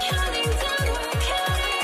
Counting down, we're counting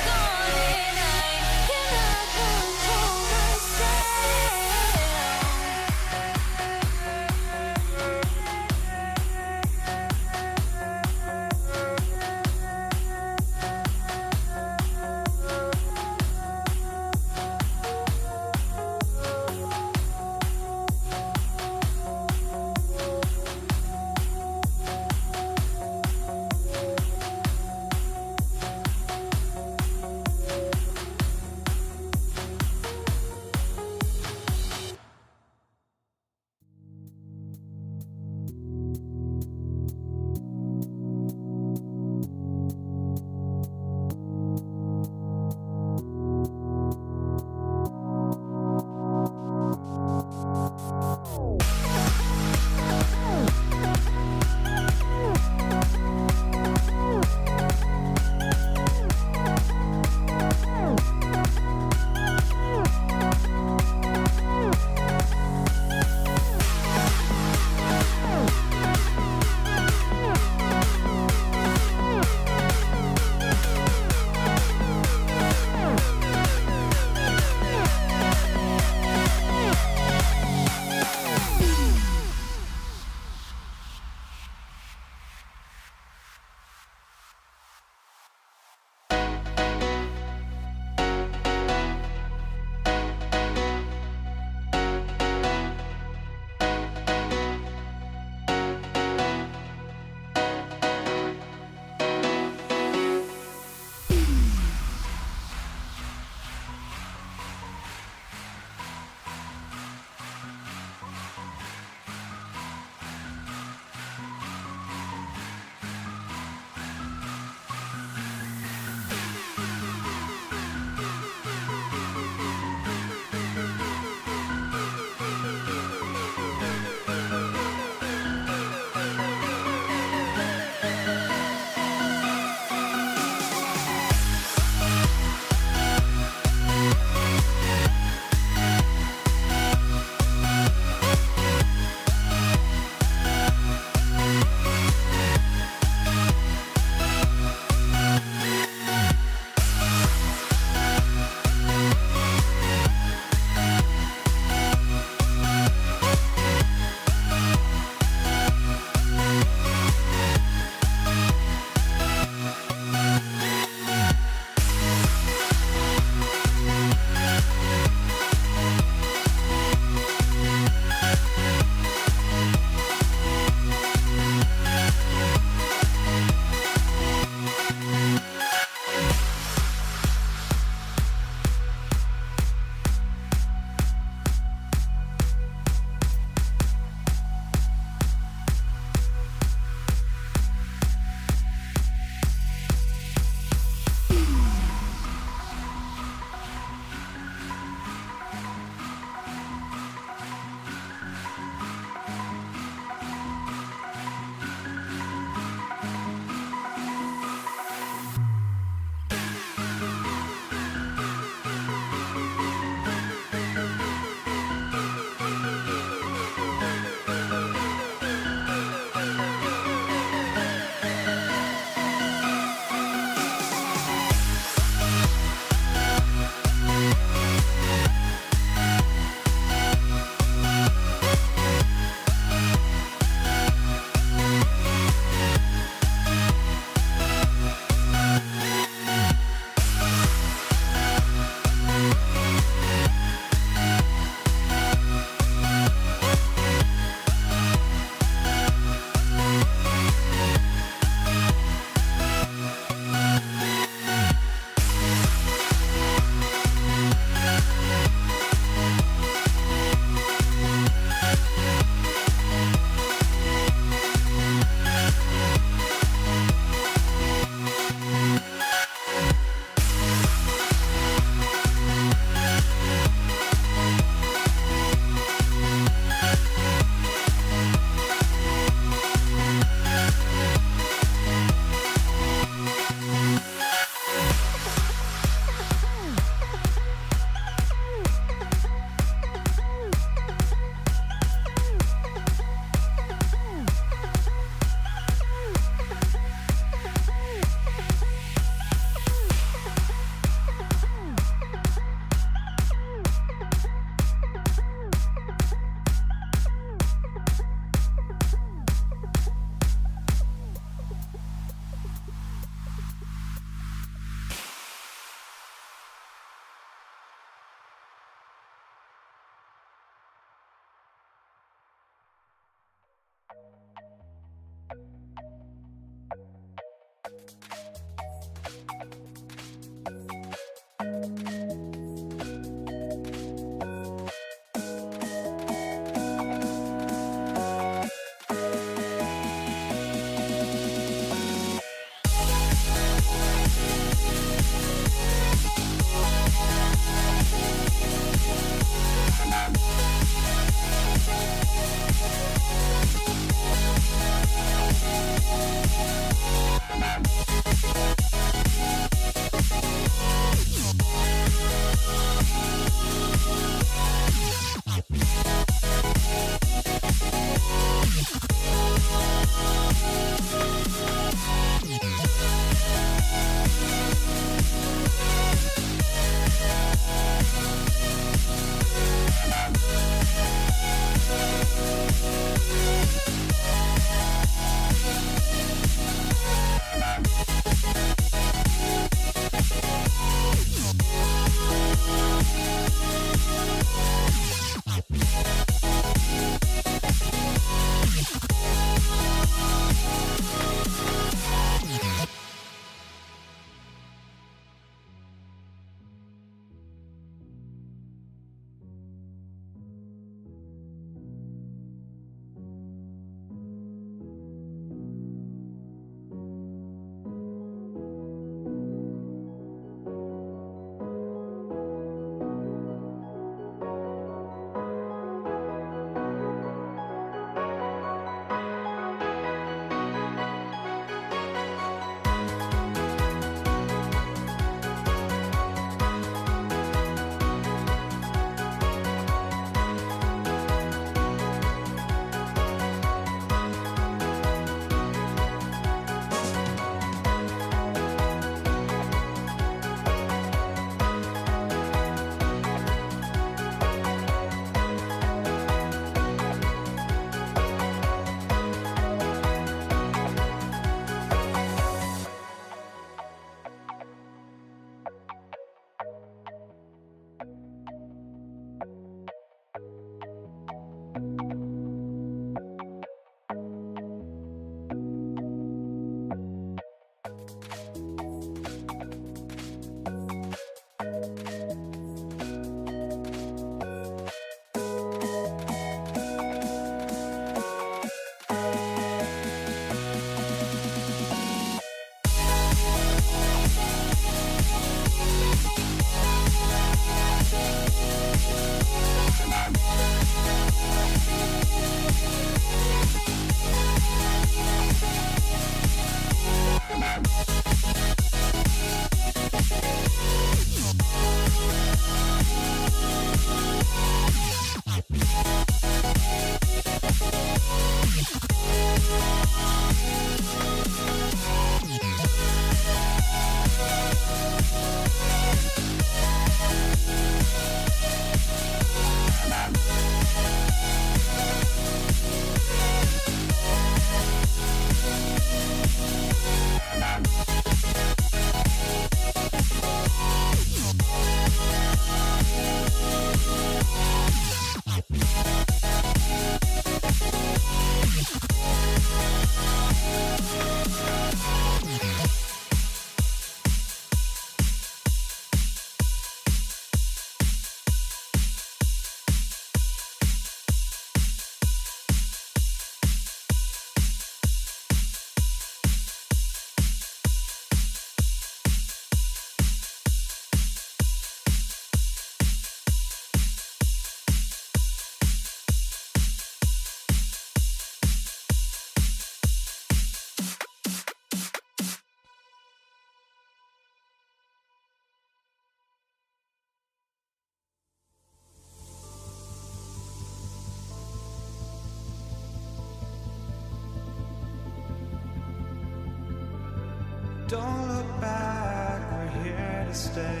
Don't look back, we're here to stay.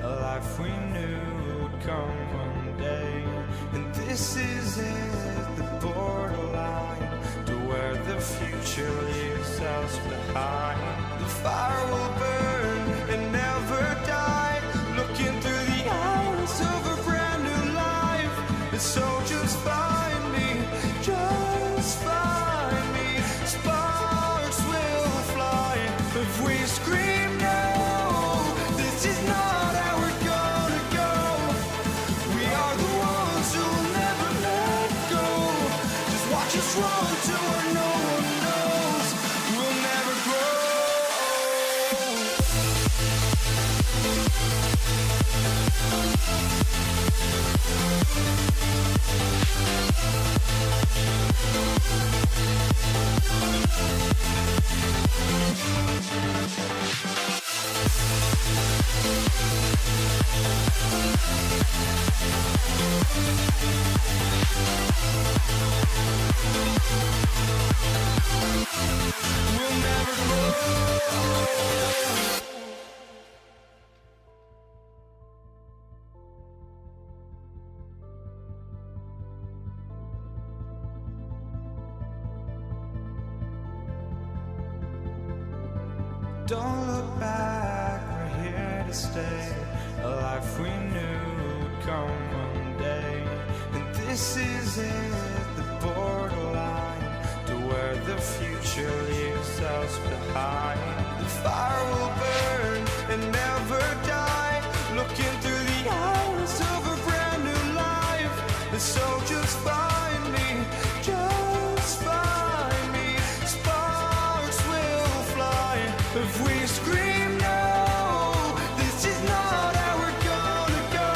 A life we knew would come one day. And this is it, the borderline to where the future leaves us behind. The fire will burn and never die, looking through the eyes of a brand new life. And so just find me, just find me. Sparks will fly if we scream no. This is not how we're gonna go. We are the ones who will never let go. Just watch us run to where no one knows. We'll never grow. We'll never grow. Don't look back, we're here to stay. A life we knew would come one day. And this is it, the borderline to where the future leaves us behind. The fire will burn and never die, looking through the eyes of a brand new life. And so just find me, just find me. Sparks will fly if we scream no. This is not how we're gonna go.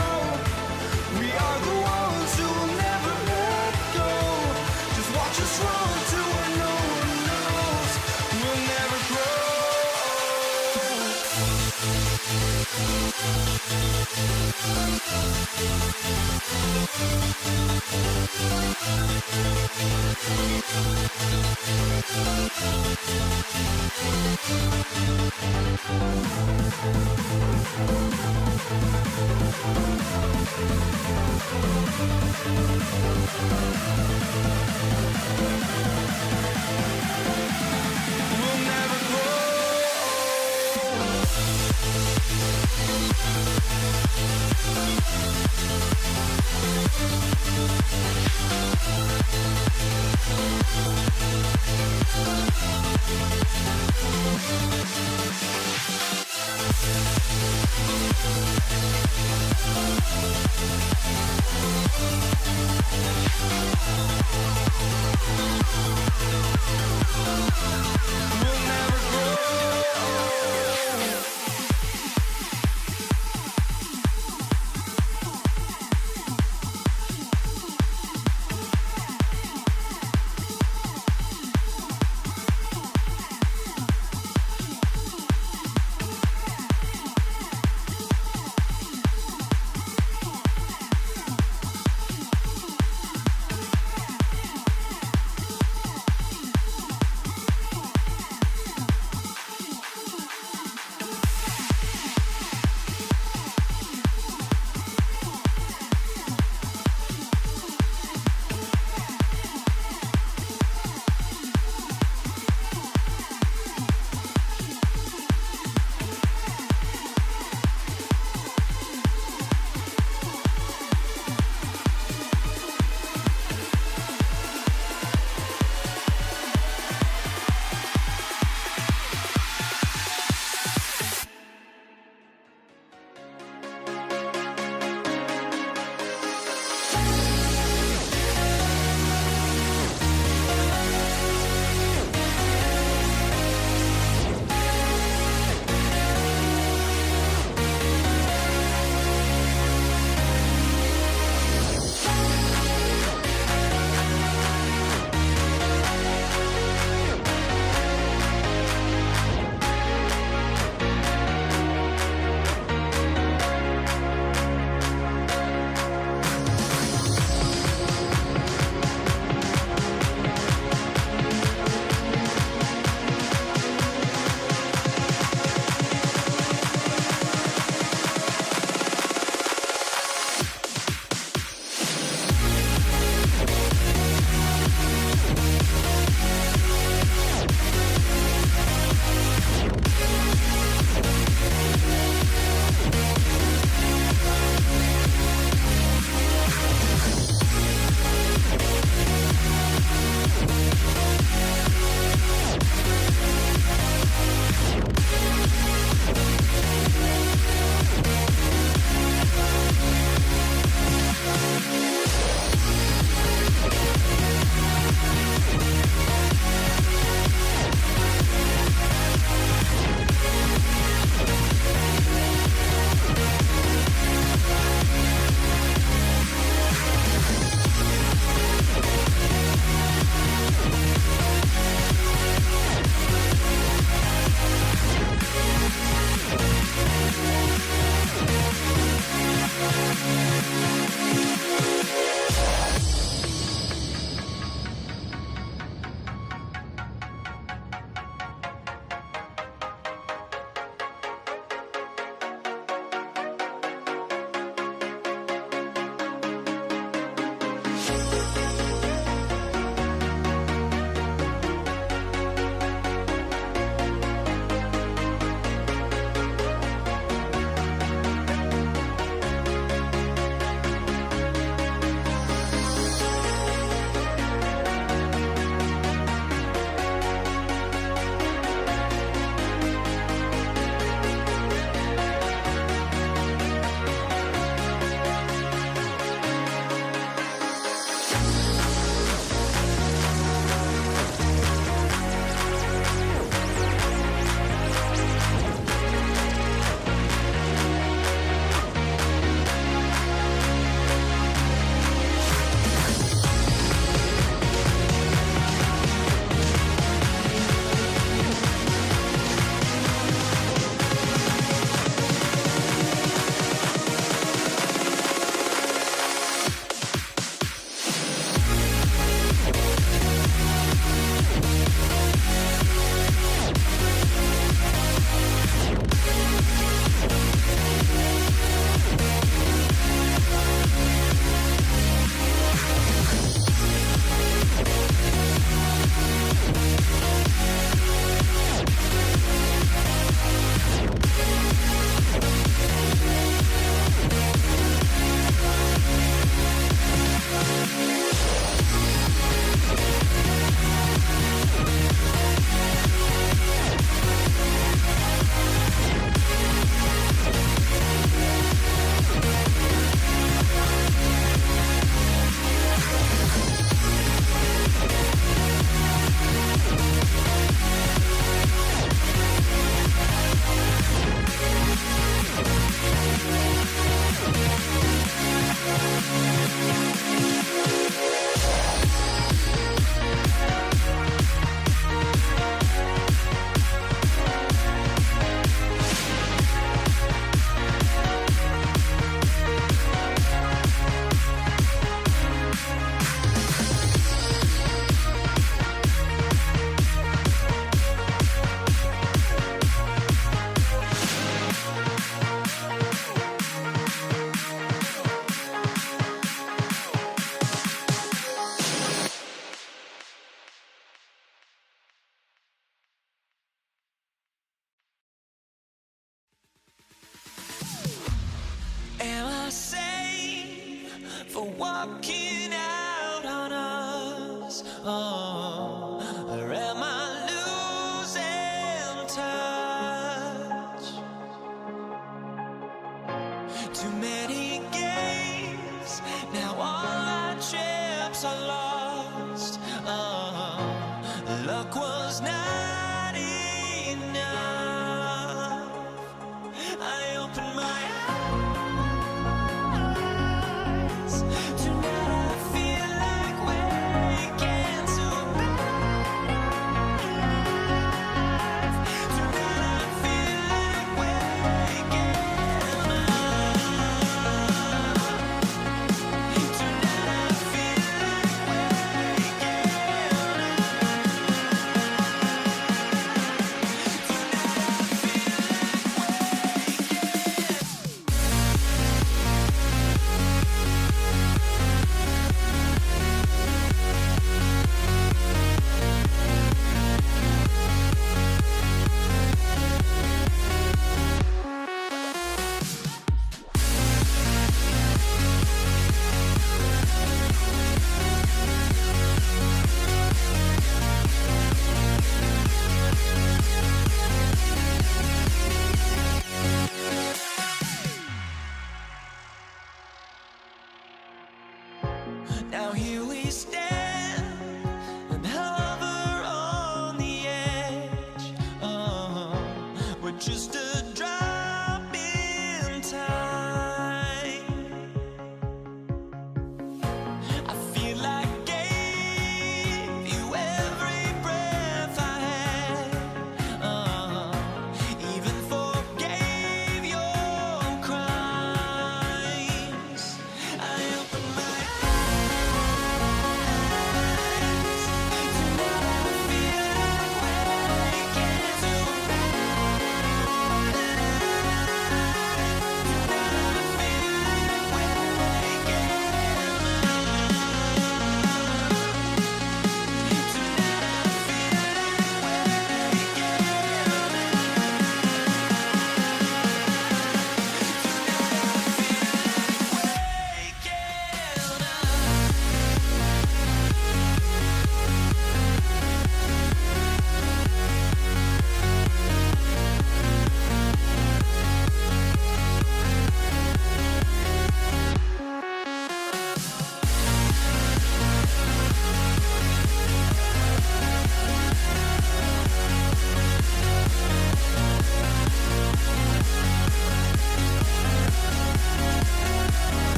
We are the ones who will never let go. Just watch us run to where no one knows. We'll never grow. walking out on us. Oh, or am I losing touch? Too many games, now all our chips are lost. Oh, luck was not enough. I opened my eyes. Tonight I feel like waking to life. Tonight I feel like waking up. Tonight I feel like waking now here we stand and hover on the edge. Oh, we're just a drop in time. I feel like I gave you every breath I had. Even forgave your crimes. I opened my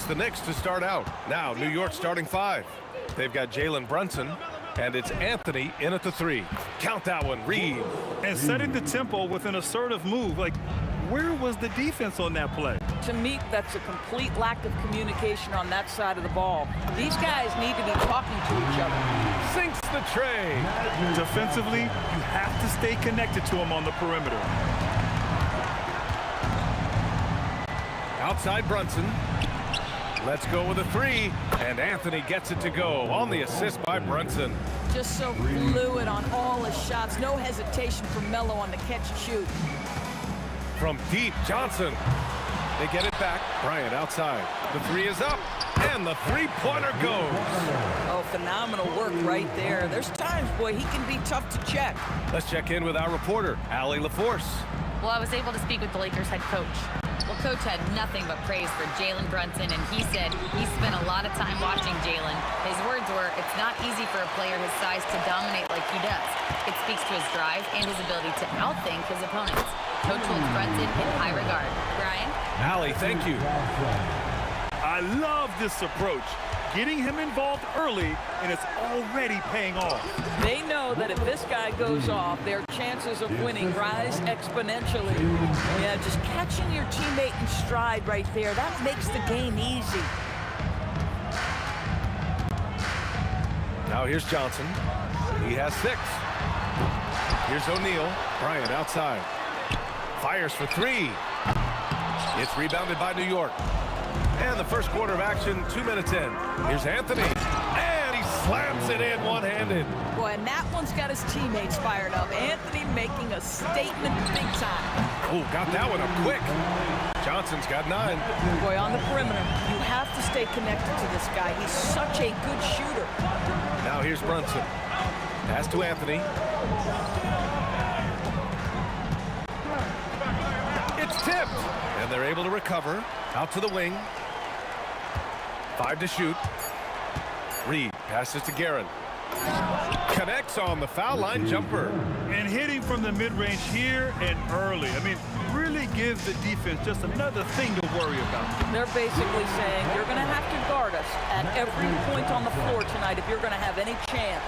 the Knicks to start out. Now, New York starting 5. They've got Jalen Brunson, and it's Anthony in at the 3. Count that one, Reed. And setting the tempo with an assertive move. Like, where was the defense on that play? To me, that's a complete lack of communication on that side of the ball. These guys need to be talking to each other. Sinks the tray. Defensively, you have to stay connected to him on the perimeter. Outside Brunson. Let's go with a 3. And Anthony gets it to go on the assist by Brunson. Just so fluid on all his shots. No hesitation for Melo on the catch and shoot. From deep, Johnson. They get it back. Bryant outside. The 3 is up. And the three-pointer goes. Oh, phenomenal work right there. There's times, boy, he can be tough to check. Let's check in with our reporter, Allie LaForce. Well, I was able to speak with the Lakers head coach. Well, Coach had nothing but praise for Jalen Brunson, and he said he spent a lot of time watching Jalen. His words were, it's not easy for a player his size to dominate like he does. It speaks to his drive and his ability to outthink his opponents. Coach holds Brunson in high regard. Brian? Allie, thank you. I love this approach. Getting him involved early, and it's already paying off. They know that if this guy goes off, their chances of winning rise exponentially. Yeah, just catching your teammate in stride right there, that makes the game easy. Now here's Johnson. He has 6. Here's O'Neal. Bryant outside. Fires for 3. It's rebounded by New York. And the first quarter of action, 2 minutes in. Here's Anthony. And he slams it in one-handed. Boy, and that one's got his teammates fired up. Anthony making a statement big time. Oh, got that one up quick. Johnson's got 9. Boy, on the perimeter, you have to stay connected to this guy. He's such a good shooter. Now here's Brunson. Pass to Anthony. It's tipped. And they're able to recover. Out to the wing. 5 to shoot. Reed passes to Guerin. Connects on the foul line jumper. And hitting from the mid-range here and early. I mean, really gives the defense just another thing to worry about. They're basically saying you're going to have to guard us at every point on the floor tonight if you're going to have any chance.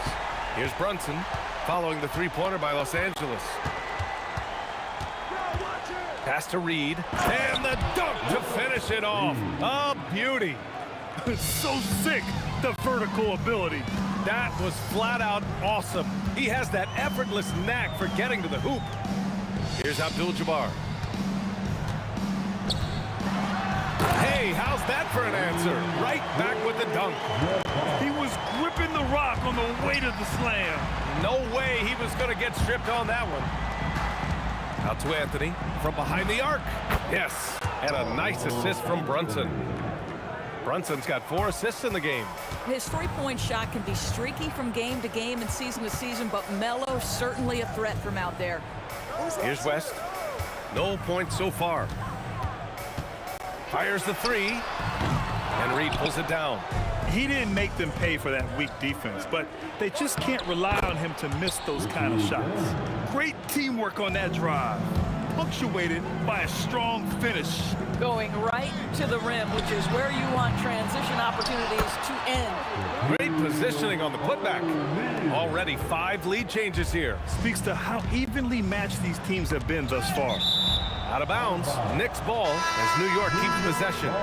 Here's Brunson following the three-pointer by Los Angeles. Pass to Reed. And the dunk to finish it off. A beauty. So sick, the vertical ability. That was flat out awesome. He has that effortless knack for getting to the hoop. Here's Abdul-Jabbar. Hey, how's that for an answer? Right back with the dunk. He was gripping the rock on the weight of the slam. No way he was going to get stripped on that one. Out to Anthony from behind the arc. Yes, and a nice assist from Brunson. Brunson's got 4 assists in the game. His three-point shot can be streaky from game to game and season to season, but Melo's certainly a threat from out there. Here's West. No points so far. Fires the 3, and Reed pulls it down. He didn't make them pay for that weak defense, but they just can't rely on him to miss those kind of shots. Great teamwork on that drive, punctuated by a strong finish. Going right to the rim, which is where you want transition opportunities to end. Great positioning on the putback. Already 5 lead changes here. Speaks to how evenly matched these teams have been thus far. Out of bounds, Knicks ball as New York keeps possession.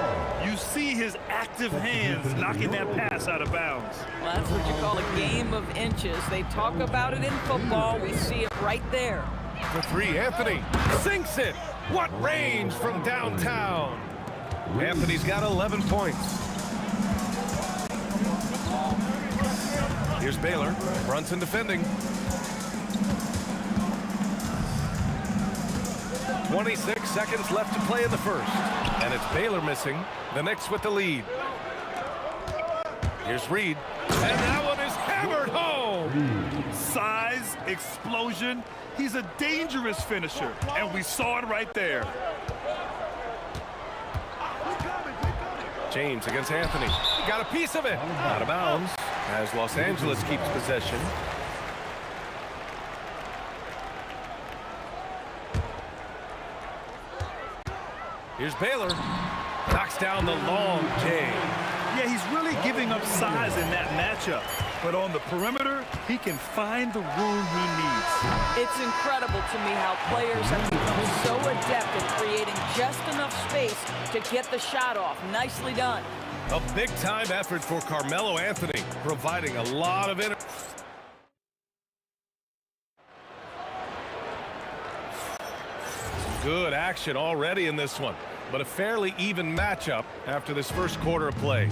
You see his active hands knocking that pass out of bounds. Well, that's what you call a game of inches. They talk about it in football. We see it right there. The 3, Anthony sinks it. What range from downtown. Anthony's got 11 points. Here's Baylor. Brunson defending. 26 seconds left to play in the first. And it's Baylor missing. The Knicks with the lead. Here's Reed. And that one is hammered home. Size, explosion. He's a dangerous finisher. And we saw it right there. James against Anthony. Got a piece of it. Out of bounds as Los Angeles keeps possession. Here's Baylor. Knocks down the long J. Yeah, he's really giving up size in that matchup. But on the perimeter, he can find the room he needs. It's incredible to me how players have become so adept at creating just enough space to get the shot off. Nicely done. A big-time effort for Carmelo Anthony, providing a lot of energy. Good action already in this one, but a fairly even matchup after this first quarter of play.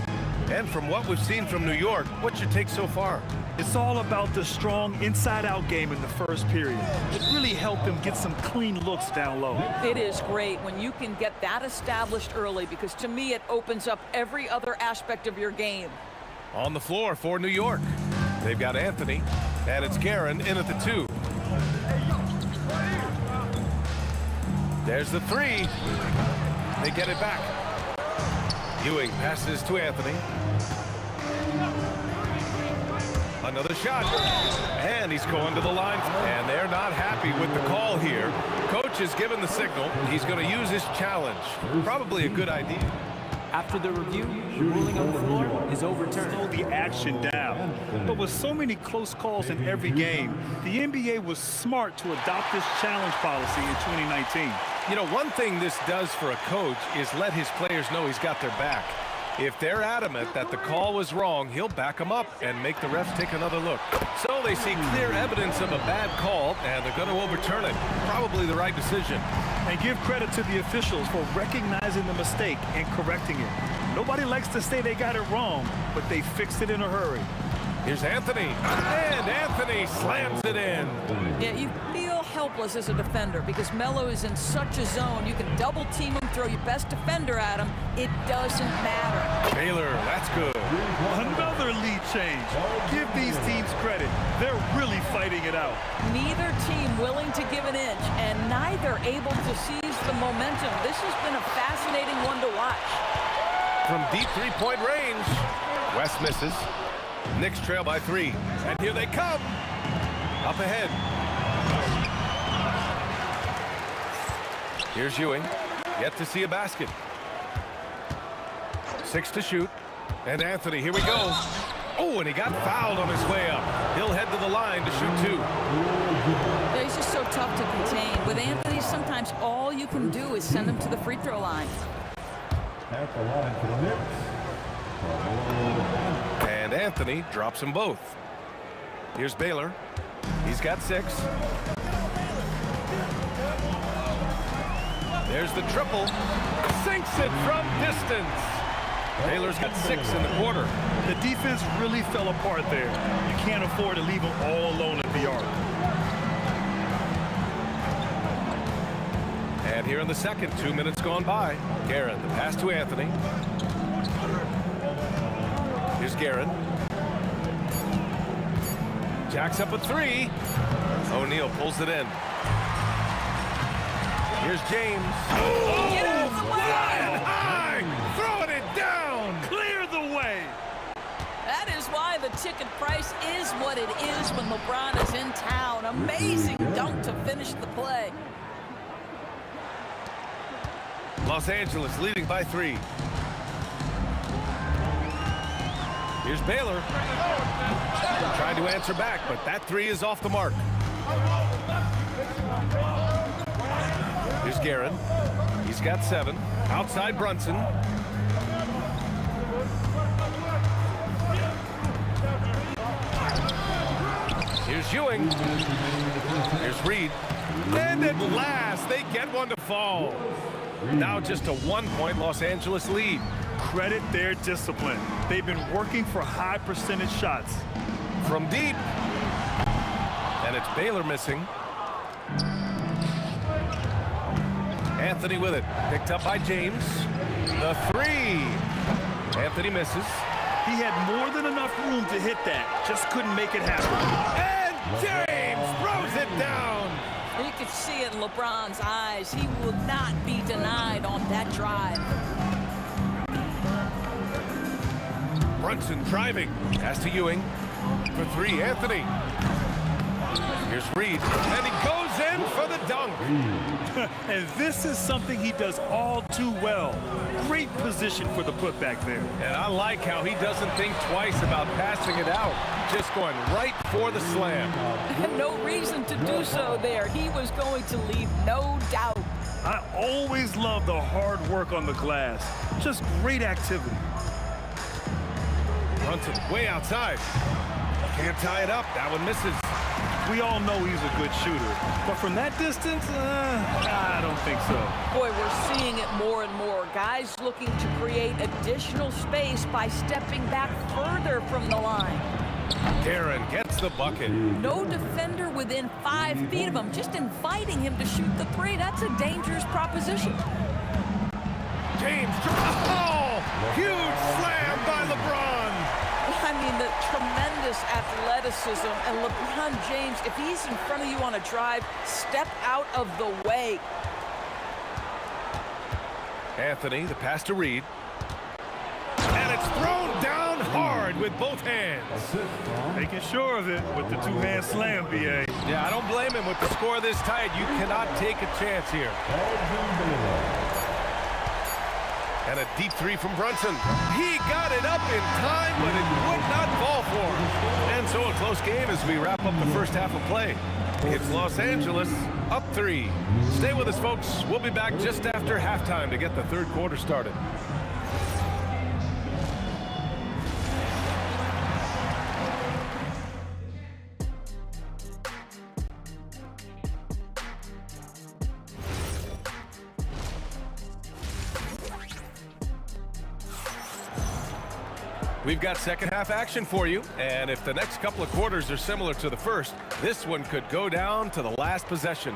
And from what we've seen from New York, what's your take so far? It's all about the strong inside-out game in the first period. It really helped them get some clean looks down low. It is great when you can get that established early, because to me it opens up every other aspect of your game. On the floor for New York, they've got Anthony, and it's Guerin in at the 2. There's the 3. They get it back. Ewing passes to Anthony. Another shot. And he's going to the line. And they're not happy with the call here. Coach has given the signal. He's going to use his challenge. Probably a good idea. After the review, the ruling on the floor is overturned. Slow the action down. But with so many close calls in every game, the NBA was smart to adopt this challenge policy in 2019. You know, one thing this does for a coach is let his players know he's got their back. If they're adamant that the call was wrong, he'll back them up and make the refs take another look. So they see clear evidence of a bad call, and they're going to overturn it. Probably the right decision. And give credit to the officials for recognizing the mistake and correcting it. Nobody likes to say they got it wrong, but they fixed it in a hurry. Here's Anthony, and Anthony slams it in. Yeah, you feel helpless as a defender because Melo is in such a zone. You can double team him, throw your best defender at him. It doesn't matter. Baylor, that's good. Another lead change. Give these teams credit. They're really fighting it out. Neither team willing to give an inch, and neither able to seize the momentum. This has been a fascinating one to watch. From deep three-point range, West misses. Knicks trail by 3, and here they come. Up ahead. Here's Ewing, yet to see a basket. 6 to shoot, and Anthony, here we go. Oh, and he got fouled on his way up. He'll head to the line to shoot 2. He's just so tough to contain. With Anthony, sometimes all you can do is send him to the free throw line. At the line for the Knicks. And Anthony drops them both. Here's Baylor. He's got 6. There's the triple. Sinks it from distance. Baylor's got 6 in the quarter. The defense really fell apart there. You can't afford to leave them all alone at the arc. And here in the second, 2 minutes gone by. Guerin, the pass to Anthony. Here's Guerin. Jacks up a 3. O'Neal pulls it in. Here's James. Oh, Get out of the way! flying high, throwing it down. Clear the way. That is why the ticket price is what it is when LeBron is in town. Amazing dunk to finish the play. Los Angeles leading by 3. Here's Baylor. Trying to answer back, but that 3 is off the mark. Here's Guerin. He's got 7. Outside Brunson. Here's Ewing. Here's Reed. And at last, they get one to fall. Now just a 1-point Los Angeles lead. Credit their discipline. They've been working for high percentage shots. From deep. And it's Baylor missing. Anthony with it. Picked up by James. The 3. Anthony misses. He had more than enough room to hit that. Just couldn't make it happen. And James throws it down. You could see it in LeBron's eyes. He will not be denied on that drive. Brunson driving. Pass to Ewing. For 3, Anthony. Here's Reed. And he goes He's in for the dunk. And this is something he does all too well. Great position for the putback there. And I like how he doesn't think twice about passing it out. Just going right for the slam. No reason to do so there. He was going to leave no doubt. I always love the hard work on the glass. Just great activity. Brunson way outside. Can't tie it up. That one misses. We all know he's a good shooter, but from that distance, I don't think so. Boy, we're seeing it more and more. Guys looking to create additional space by stepping back further from the line. Darren gets the bucket. No defender within 5 feet of him, just inviting him to shoot the three. That's a dangerous proposition. James, oh, huge slam by LeBron. I mean, the tremendous athleticism, and LeBron James, if he's in front of you on a drive, step out of the way. Anthony, the pass to Reed. And it's thrown down hard with both hands. Making sure of it with the two-hand slam, B.A. Yeah, I don't blame him. With the score this tight, you cannot take a chance here. And a deep three from Brunson. He got it up in time, but it would not fall for him. And so a close game as we wrap up the first half of play. It's Los Angeles up 3. Stay with us, folks. We'll be back just after halftime to get the third quarter started. We've got second half action for you, and if the next couple of quarters are similar to the first, this one could go down to the last possession.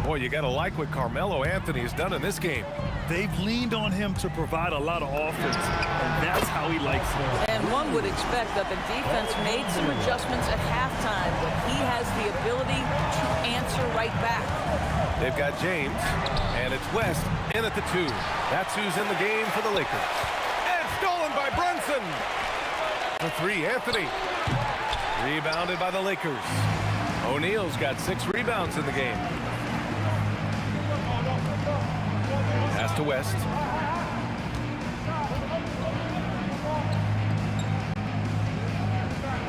Boy, you gotta like what Carmelo Anthony has done in this game. They've leaned on him to provide a lot of offense, and that's how he likes it. And one would expect that the defense made some adjustments at halftime, but he has the ability to answer right back. They've got James, and it's West in at the 2. That's who's in the game for the Lakers. And stolen by Brunson. For 3, Anthony. Rebounded by the Lakers. O'Neal's got 6 rebounds in the game. Pass to West.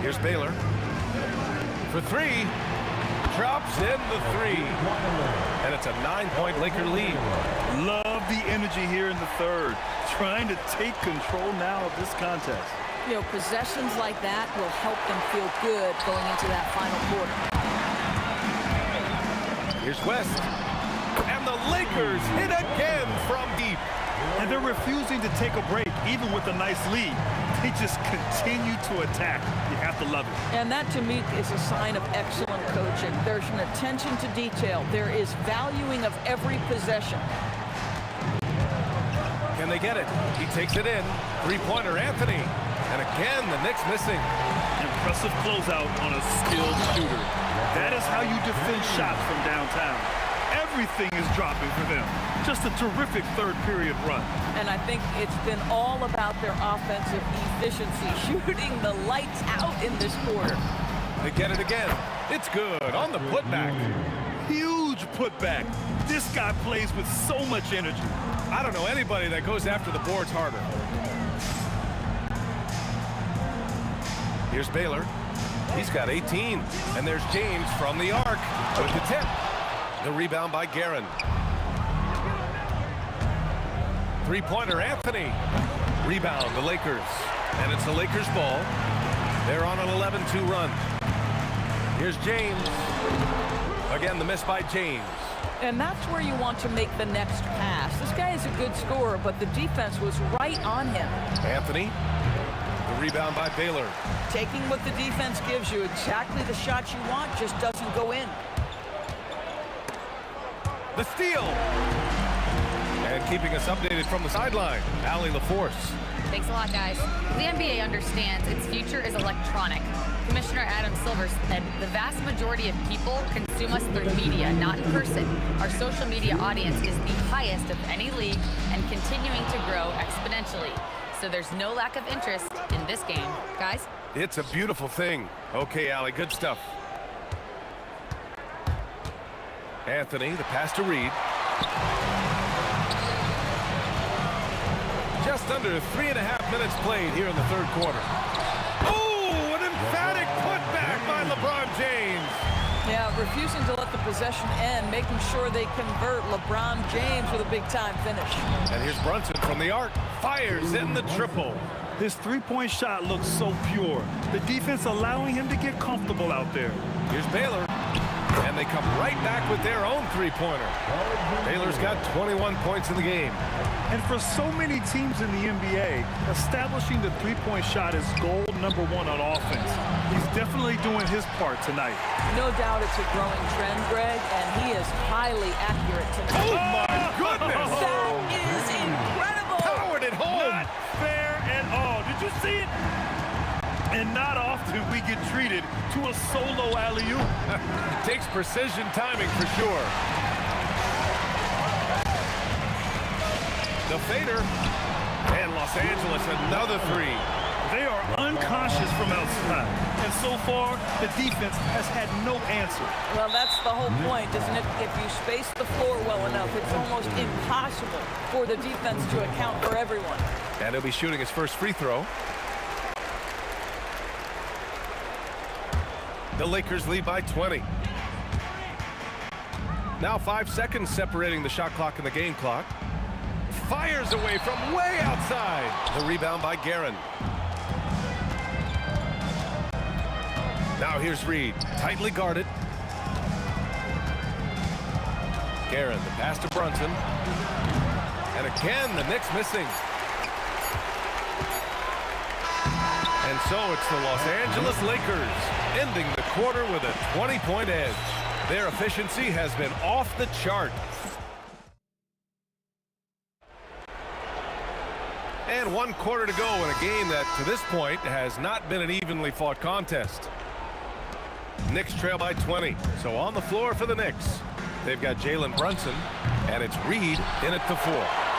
Here's Baylor. For 3. Drops in the 3. And it's a 9-point Laker lead. Love the energy here in the third. Trying to take control now of this contest. You know, possessions like that will help them feel good going into that final quarter. Here's West. And the Lakers hit again from deep. And they're refusing to take a break, even with a nice lead. They just continue to attack. You have to love it. And that, to me, is a sign of excellent coaching. There's an attention to detail. There is valuing of every possession. Can they get it? He takes it in. Three-pointer, Anthony. And again, the Knicks missing. Impressive closeout on a skilled shooter. That is how you defend shots from downtown. Everything is dropping for them. Just a terrific third period run. And I think it's been all about their offensive efficiency, shooting the lights out in this quarter. They get it again. It's good on the putback. Huge putback. This guy plays with so much energy. I don't know anybody that goes after the boards harder. Here's Baylor. He's got 18. And there's James from the arc with the tip. The rebound by Guerin. Three-pointer, Anthony. Rebound, the Lakers. And it's the Lakers' ball. They're on an 11-2 run. Here's James. Again, the miss by James. And that's where you want to make the next pass. This guy is a good scorer, but the defense was right on him. Anthony. The rebound by Baylor. Taking what the defense gives you, exactly the shot you want, just doesn't go in. The steal. And keeping us updated from the sideline, Allie LaForce. Thanks a lot, guys. The NBA understands its future is electronic. Commissioner Adam Silver said the vast majority of people consume us through media, not in person. Our social media audience is the highest of any league and continuing to grow exponentially. So there's no lack of interest in this game. Guys? It's a beautiful thing. Okay, Allie, good stuff. Anthony, the pass to Reed. Just under 3.5 minutes played here in the third quarter. Oh, an emphatic putback by LeBron James. Yeah, refusing to let the possession end, making sure they convert. LeBron James with a big-time finish. And here's Brunson from the arc. Fires in the triple. His three-point shot looks so pure. The defense allowing him to get comfortable out there. Here's Baylor. And they come right back with their own three-pointer. Baylor's got 21 points in the game. And for so many teams in the NBA, establishing the three-point shot is goal number one on offense. He's definitely doing his part tonight. No doubt it's a growing trend, Greg, and he is highly accurate tonight. Oh, my goodness! That is incredible! Powered it home! Not fair at all. Did you see it? And not often we get treated to a solo alley-oop. Takes precision timing for sure. The fader. And Los Angeles, another three. They are unconscious from outside. And so far, the defense has had no answer. Well, that's the whole point, isn't it? If you space the floor well enough, it's almost impossible for the defense to account for everyone. And he'll be shooting his first free throw. The Lakers lead by 20. Now 5 seconds separating the shot clock and the game clock. Fires away from way outside. The rebound by Guerin. Now here's Reed, tightly guarded. Guerin, the pass to Brunson. And again, the Knicks missing. And so it's the Los Angeles Lakers ending the quarter with a 20-point edge. Their efficiency has been off the chart. And 1 quarter to go in a game that, to this point, has not been an evenly fought contest. Knicks trail by 20. So on the floor for the Knicks, they've got Jalen Brunson, and it's Reed in at the 4.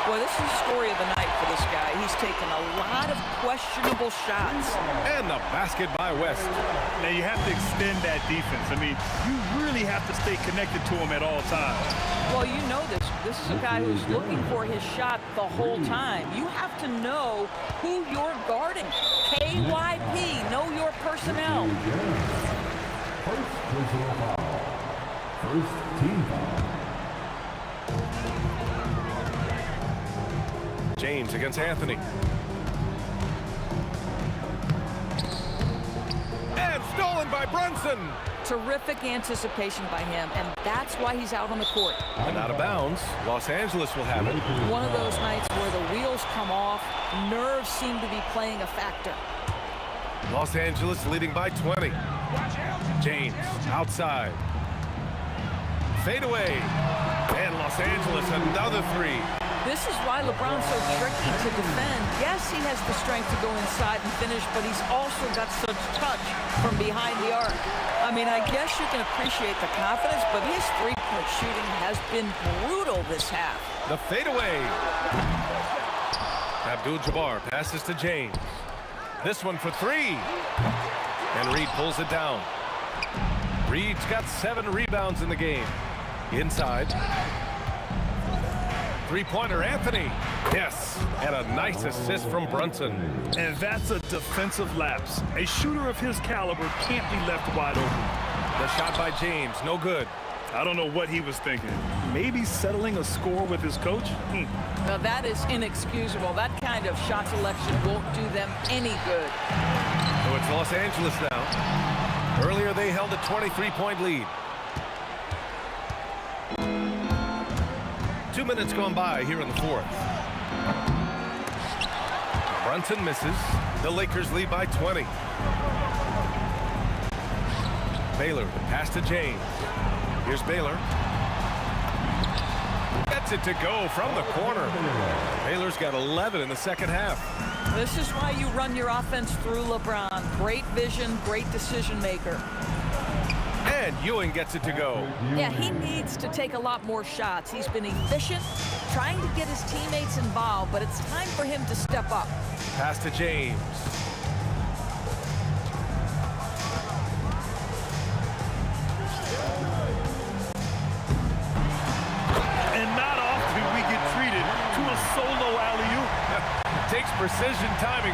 Well, this is the story of the night for this guy. He's taken a lot of questionable shots. And the basket by West. Now, you have to extend that defense. I mean, you really have to stay connected to him at all times. Well, you know this. This is a guy who's looking for his shot the whole time. You have to know who you're guarding. KYP, know your personnel. First personal foul. First team foul. James against Anthony. And stolen by Brunson. Terrific anticipation by him, and that's why he's out on the court. And out of bounds, Los Angeles will have it. One of those nights where the wheels come off, nerves seem to be playing a factor. Los Angeles leading by 20. James outside. Fade away. And Los Angeles another three. This is why LeBron's so tricky to defend. Yes, he has the strength to go inside and finish, but he's also got such touch from behind the arc. I mean, I guess you can appreciate the confidence, but his three-point shooting has been brutal this half. The fadeaway. Abdul-Jabbar passes to James. This one for three. And Reed pulls it down. Reed's got 7 rebounds in the game. Inside. Three-pointer, Anthony. Yes, and a nice assist from Brunson. And that's a defensive lapse. A shooter of his caliber can't be left wide open. The shot by James, no good. I don't know what he was thinking. Maybe settling a score with his coach? Now that is inexcusable. That kind of shot selection won't do them any good. So it's Los Angeles now. Earlier they held a 23-point lead. 2 minutes gone by here in the fourth. Brunson misses. The Lakers lead by 20. Baylor, the pass to James. Here's Baylor. Gets it to go from the corner. Baylor's got 11 in the second half. This is why you run your offense through LeBron. Great vision, great decision maker. And Ewing gets it to go. Yeah, he needs to take a lot more shots. He's been efficient, trying to get his teammates involved, but it's time for him to step up. Pass to James.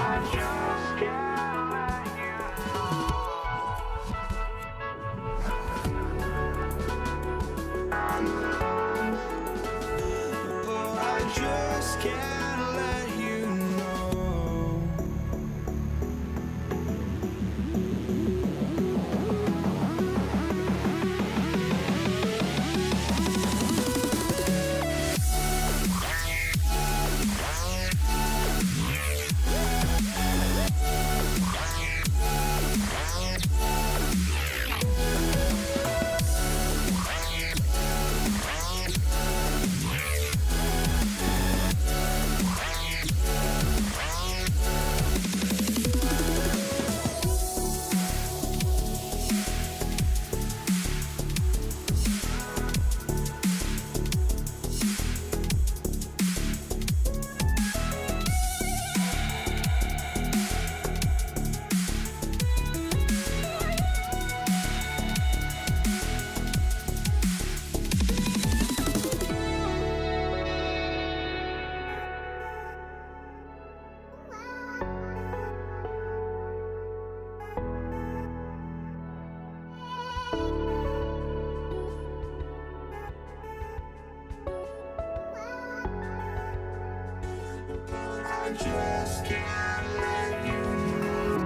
I just can't let you know. But I just can't let you know. I just can't let you know.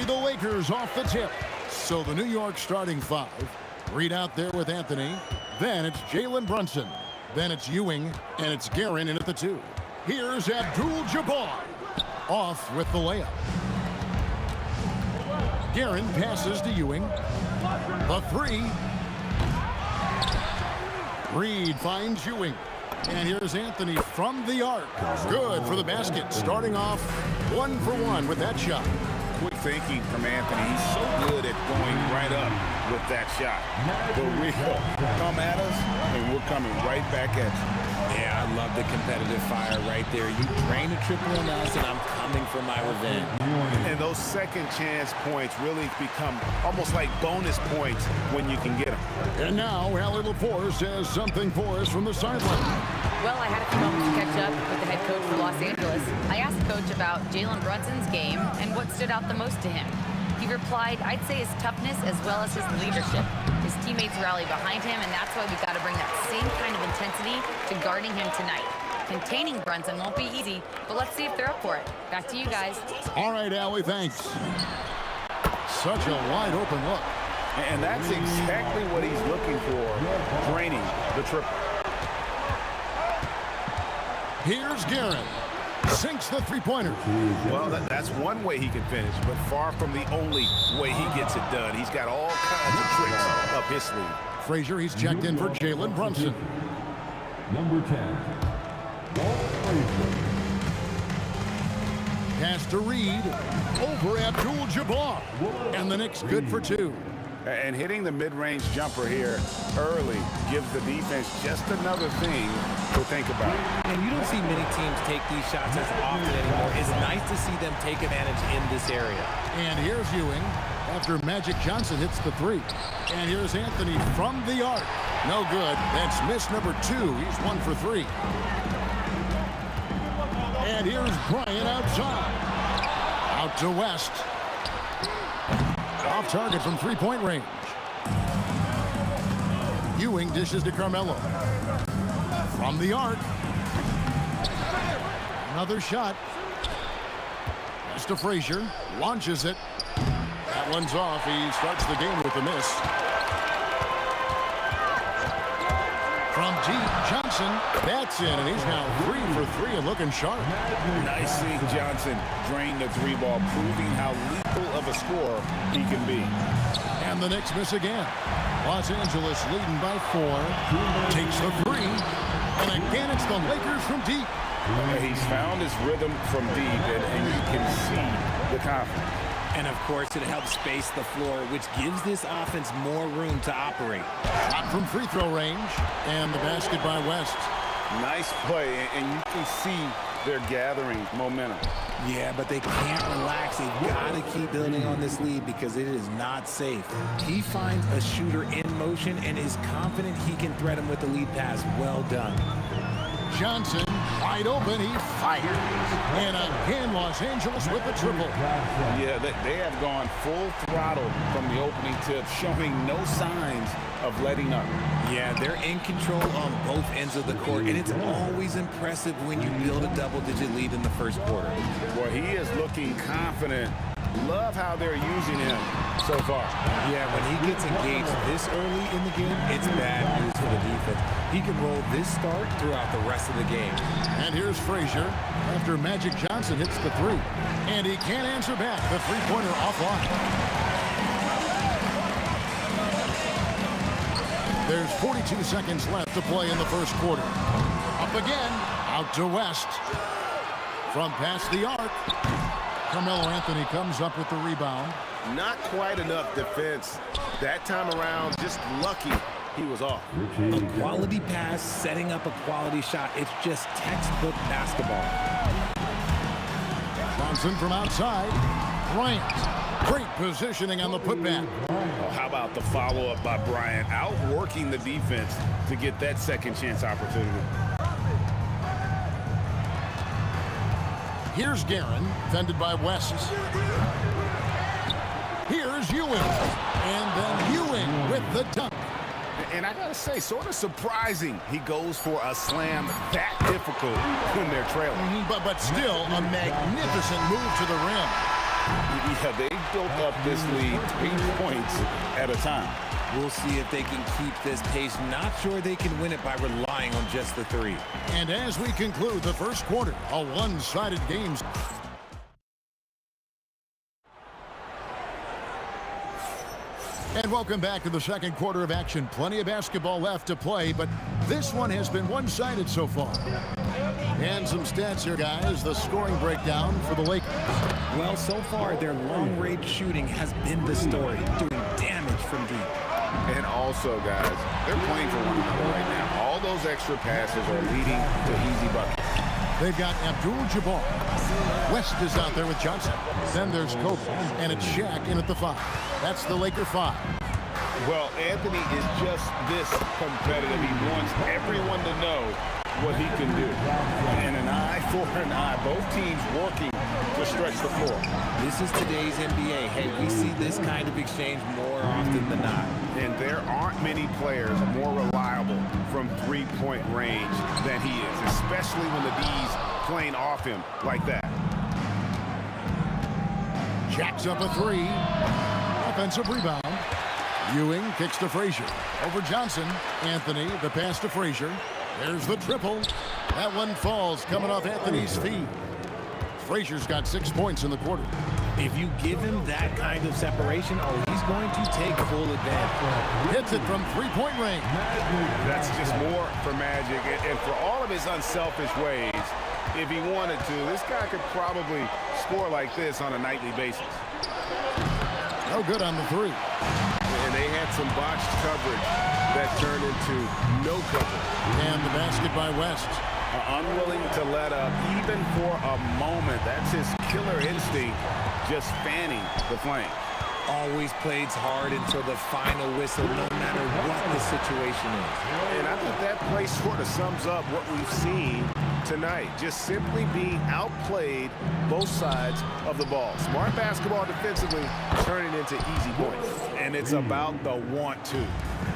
be the Lakers off the tip. So the New York starting five. Reed out there with Anthony. Then it's Jalen Brunson. Then it's Ewing, and it's Guerin in at the 2. Here's Abdul-Jabbar. Off with the layup. Guerin passes to Ewing. The 3. Reed finds Ewing. And here's Anthony from the arc. Good for the basket. Starting off 1 for 1 with that shot. Quick thinking from Anthony. He's so good at going right up with that shot. But we come at us, and we're coming right back at you. Yeah, I love the competitive fire right there. You drain a triple on us, and I'm coming for my revenge. And those second chance points really become almost like bonus points when you can get them. And now, Allie Lepore says something for us from the sideline. Well, I had a few moments to catch up with the head coach for Los Angeles. I asked Coach about Jalen Brunson's game and what stood out the most to him. He replied, I'd say his toughness as well as his leadership. His teammates rally behind him, and that's why we've got to bring that same kind of intensity to guarding him tonight. Containing Brunson won't be easy, but let's see if they're up for it. Back to you guys. All right, Allie, thanks. Such a wide open look. And that's exactly what he's looking for, draining the triple. Here's Guerin. Sinks the three-pointer. Well, that's one way he can finish, but far from the only way he gets it done. He's got all kinds of tricks up his sleeve. Frazier, he's checked in for Jalen Brunson. Number 10, Walt Frazier. Pass to Reed. Over Abdul-Jabbar. And the Knicks good for 2. And hitting the mid-range jumper here early gives the defense just another thing to think about. And you don't see many teams take these shots as often anymore. It's nice to see them take advantage in this area. And here's Ewing after Magic Johnson hits the 3. And here's Anthony from the arc. No good. That's miss number 2. He's 1 for 3. And here's Bryant outside. Out to West. Off target from three-point range. Ewing dishes to Carmelo. From the arc. Another shot. Pass to Frazier. Launches it. That one's off. He starts the game with a miss. From deep, Johnson. That's in, and he's now 3 for 3 and looking sharp. Nice seeing Johnson drain the 3-ball, proving how lethal of a scorer he can be. And the Knicks miss again. Los Angeles leading by 4. Takes the 3. And again, it's the Lakers from deep. He's found his rhythm from deep, and you can see the confidence. And, of course, it helps space the floor, which gives this offense more room to operate. Shot from free throw range. And the basket by West. Nice play, and you can see they're gathering momentum. Yeah, but they can't relax. They've got to keep building on this lead because it is not safe. He finds a shooter in motion and is confident he can threat him with the lead pass. Well done. Johnson, wide open, he fires. And again, Los Angeles with the triple. Yeah, they have gone full throttle from the opening tip, showing no signs of letting up. Yeah, they're in control on both ends of the court, and it's always impressive when you build a double-digit lead in the first quarter. Well, he is looking confident. Love how they're using him so far. Yeah, when he gets engaged this early in the game, it's bad news for the defense. He can roll this start throughout the rest of the game. And here's Frazier after Magic Johnson hits the 3. And he can't answer back. The three-pointer offline. There's 42 seconds left to play in the first quarter. Up again, out to West. From past the arc. Carmelo Anthony comes up with the rebound. Not quite enough defense. That time around, just lucky he was off. A quality pass, setting up a quality shot. It's just textbook basketball. Johnson from outside. Bryant. Great positioning on the putback. Oh, how about the follow-up by Bryant, outworking the defense to get that second chance opportunity. Here's Guerin, fended by West. Here's Ewing. And then Ewing with the dunk. And I gotta say, sort of surprising he goes for a slam that difficult when they're trailing. But still a magnificent move to the rim. Yeah, they built up this lead 3 points at a time. We'll see if they can keep this pace. Not sure they can win it by relying on just the three. And as we conclude the first quarter, a one-sided game. And welcome back to the second quarter of action. Plenty of basketball left to play, but this one has been one-sided so far. And some stats here, guys. The scoring breakdown for the Lakers. Well, so far, their long-range shooting has been the story, doing damage from deep. And also, guys, they're playing for one another right now. All those extra passes are leading to easy buckets. They've got Abdul-Jabbar. West is out there with Johnson. Then there's Kobe, and it's Shaq in at the 5. That's the Laker 5. Well, Anthony is just this competitive. He wants everyone to know what he can do. And an eye for an eye. Both teams working to stretch the floor. This is today's NBA. Hey, we see this kind of exchange more often than not. And there aren't many players more reliable from three-point range than he is, especially when the D's playing off him like that. Jacks up a 3. Offensive rebound. Ewing kicks to Frazier. Over Johnson. Anthony, the pass to Frazier. There's the triple. That one falls, coming off Anthony's feet. Frazier's got 6 points in the quarter. If you give him that kind of separation, he's going to take full advantage. Hits it from three-point range. That's just more for Magic. And for all of his unselfish ways, if he wanted to, this guy could probably score like this on a nightly basis. No good on the 3. And they had some botched coverage that turned into no coverage. And the basket by West. Unwilling to let up even for a moment. That's his killer instinct, just fanning the flame. Always plays hard until the final whistle, no matter what the situation is. And I think that play sort of sums up what we've seen tonight. Just simply being outplayed both sides of the ball. Smart basketball defensively turning into easy points. And it's about the want to.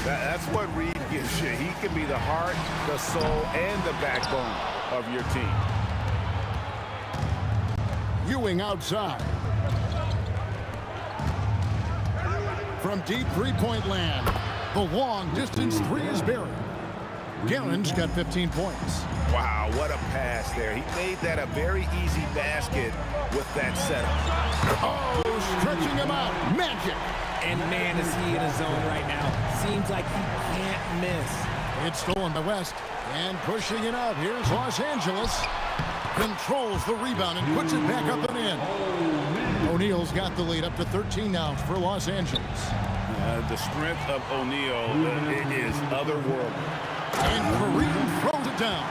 That's what Reed gives you. He can be the heart, the soul, and the backbone of your team. Ewing outside. From deep three-point land, the long-distance 3 is buried. Guerin's got 15 points. Wow, what a pass there. He made that a very easy basket with that setup. Oh, stretching him out. Magic. And man, is he in a zone right now. Seems like he can't miss. It's stolen by West. And pushing it up. Here's Los Angeles. Controls the rebound and puts it back up and in. O'Neal's got the lead up to 13 now for Los Angeles. The strength of O'Neal is otherworldly. And Kareem throws it down.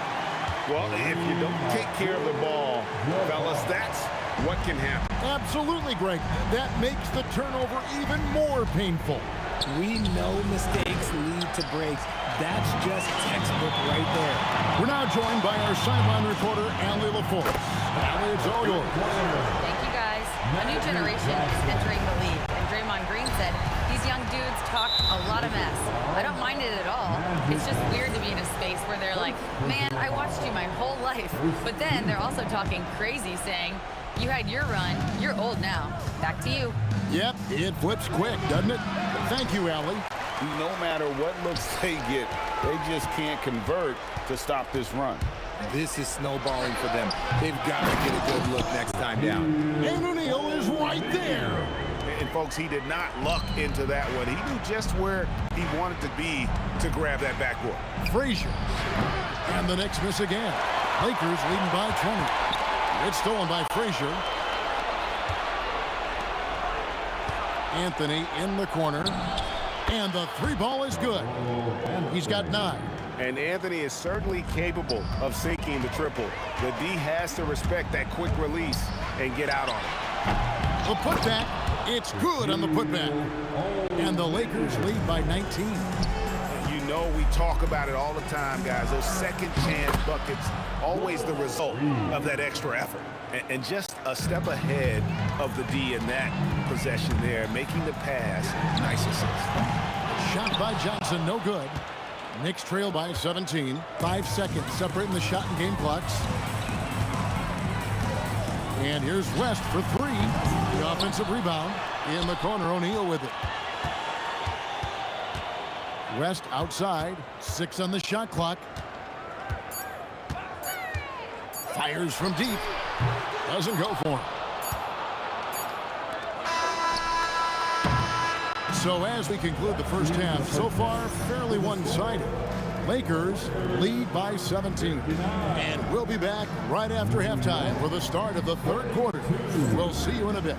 Well, if you don't take care of the ball, fellas, that's what can happen. Absolutely, Greg. That makes the turnover even more painful. We know mistakes lead to breaks. That's just textbook right there. We're now joined by our sideline reporter, Allie LaForce. Allie, it's all yours. Thank you, guys. A new generation is entering the league, and Draymond Green said these young dudes talk a lot of mess. I don't mind it at all. It's just weird to be in a space where they're like, man, I watched you my whole life. But then they're also talking crazy, saying, you had your run, you're old now. Back to you. Yep, it flips quick, doesn't it? Thank you, Allie. No matter what looks they get, they just can't convert to stop this run. This is snowballing for them. They've got to get a good look next time down. And O'Neal is right there. And folks, he did not luck into that one. He knew just where he wanted to be to grab that backboard. Frazier. And the Knicks miss again. Lakers leading by 20. It's stolen by Frazier. Anthony in the corner. And the 3 ball is good. He's got 9. And Anthony is certainly capable of sinking the triple. The D has to respect that quick release and get out on it. The putback, it's good on the putback. And the Lakers lead by 19. You know we talk about it all the time, guys. Those second chance buckets, always the result of that extra effort. And just a step ahead of the D in that possession there, making the pass. Nice assist. Shot by Johnson, no good. Knicks trail by 17. 5 seconds separating the shot and game clocks. And here's West for 3. offensive rebound. In the corner, O'Neal with it. West outside. 6 on the shot clock. Fires from deep. Doesn't go for him. So as we conclude the first half, so far fairly one-sided. Lakers lead by 17. And we'll be back right after halftime for the start of the third quarter. We'll see you in a bit.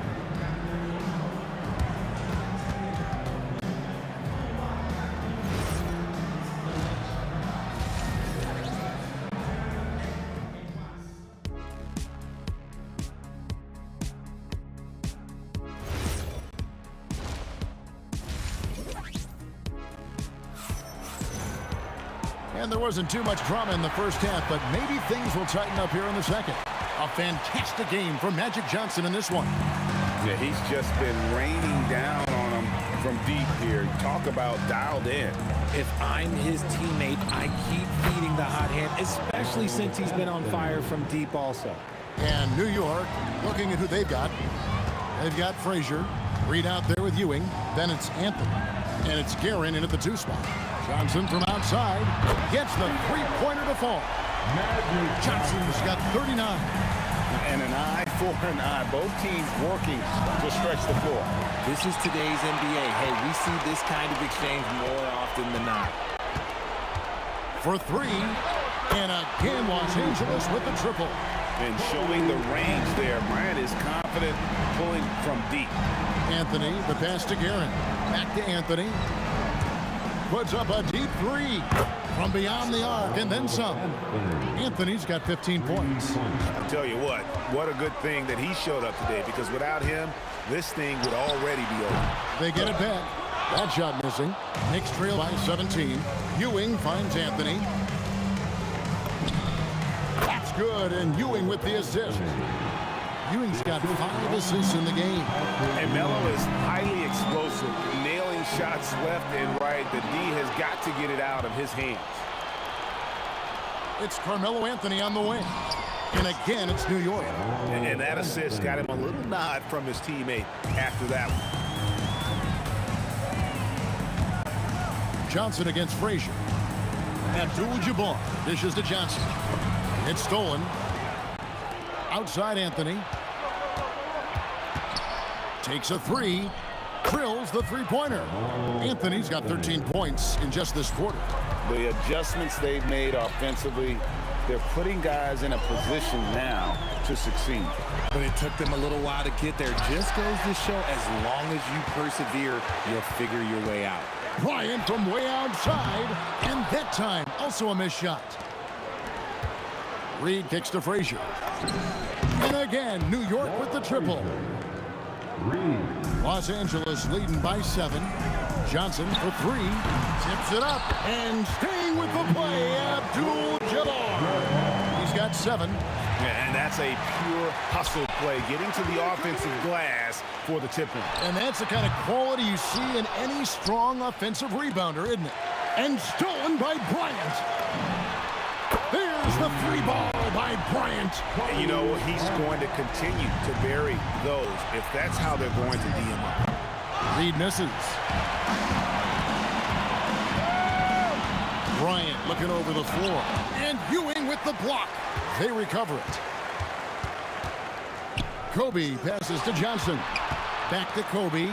And there wasn't too much drama in the first half, but maybe things will tighten up here in the second. A fantastic game from Magic Johnson in this one. Yeah, he's just been raining down on him from deep here. Talk about dialed in. If I'm his teammate, I keep feeding the hot hand, especially since he's been on fire from deep also. And New York, looking at who they've got. They've got Frazier. Reed out there with Ewing. Then it's Anthony. And it's Guerin in at the 2 spot. Johnson from outside gets the three-pointer to fall. Johnson's got 39. And an eye for an eye. Both teams working to stretch the floor. This is today's NBA. Hey, we see this kind of exchange more often than not. For 3. And again, Los Angeles with the triple. And showing the range there. Bryant is confident pulling from deep. Anthony, the pass to Guerin. Back to Anthony. Puts up a deep 3 from beyond the arc and then some. Anthony's got 15 points. I'll tell you what a good thing that he showed up today, because without him, this thing would already be over. They get it back. That shot missing. Knicks trail by 17. Ewing finds Anthony. That's good, and Ewing with the assist. Ewing's got 5 assists in the game. And Melo is highly explosive, nailing shots left and right. The D has got to get it out of his hands. It's Carmelo Anthony on the wing. And again, it's New York. And that assist got him a little nod from his teammate after that one. Johnson against Frazier. Abdul-Jabbar dishes to Johnson. It's stolen. Outside Anthony. Takes a 3. Drills the three-pointer. Anthony's got 13 points in just this quarter. The adjustments they've made offensively, they're putting guys in a position now to succeed. But it took them a little while to get there. Just goes to show, as long as you persevere, you'll figure your way out. Bryant from way outside, and that time also a missed shot. Reed kicks to Frazier. And again, New York with the triple. Los Angeles leading by 7. Johnson for 3. Tips it up. And staying with the play, Abdul-Jabbar. He's got 7. And that's a pure hustle play, getting to the offensive glass for the tip-in. And that's the kind of quality you see in any strong offensive rebounder, isn't it? And stolen by Bryant. There's the 3-ball by Bryant. And you know, he's going to continue to bury those if that's how they're going to D him up. Reed misses. Bryant looking over the floor. And Ewing with the block. They recover it. Kobe passes to Johnson. Back to Kobe.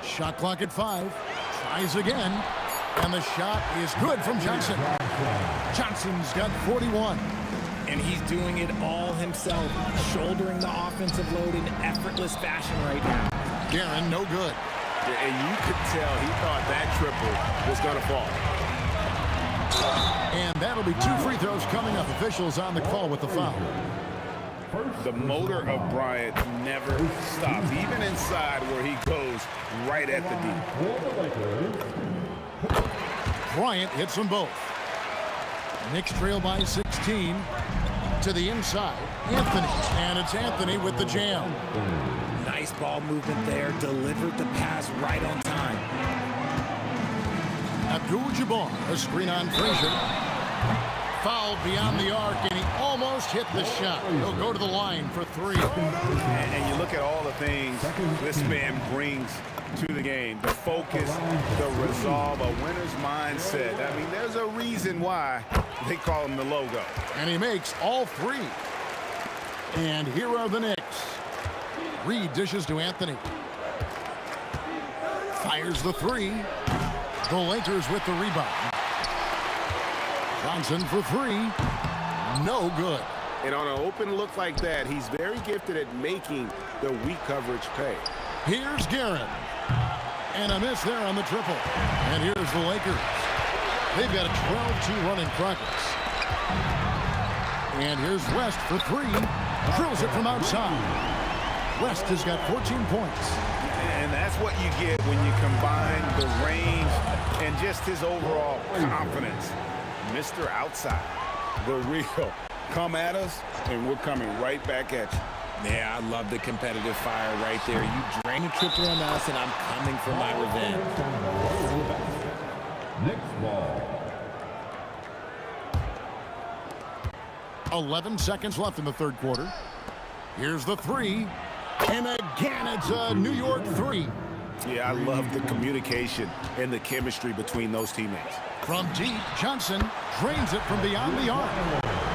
Shot clock at 5. Tries again. And the shot is good from Johnson. Johnson's got 41. And he's doing it all himself, shouldering the offensive load in effortless fashion right now. Guerin, no good. And you could tell he thought that triple was going to fall. And that'll be 2 free throws coming up. Officials on the call with the foul. The motor of Bryant never stops, even inside where he goes right at the D. Bryant hits them both. Knicks trail by 16. To the inside, Anthony. And it's Anthony with the jam. Nice ball movement there. Delivered the pass right on time. Abdul-Jabbar, a screen on Frazier. fouled beyond the arc, and he almost hit the shot. He'll go to the line for 3. And you look at all the things this man brings to the game. The focus, the resolve, a winner's mindset. I mean, there's a reason why they call him the logo. And he makes all 3. And here are the Knicks. Reed dishes to Anthony. Fires the 3. The Lakers with the rebound. Johnson for 3. No good. And on an open look like that, he's very gifted at making the weak coverage pay. Here's Guerin. And a miss there on the triple. And here's the Lakers. They've got a 12-2 run in progress. And here's West for 3. Drills it from outside. West has got 14 points. And that's what you get when you combine the range and just his overall confidence. Mr. Outside, the real. Come at us, and we're coming right back at you. Yeah, I love the competitive fire right there. You drain a triple on us, and I'm coming for my revenge. Next ball. 11 seconds left in the third quarter. Here's the 3. And again, it's a New York 3. Yeah, I love the communication and the chemistry between those teammates. From deep, Johnson drains it from beyond the arc.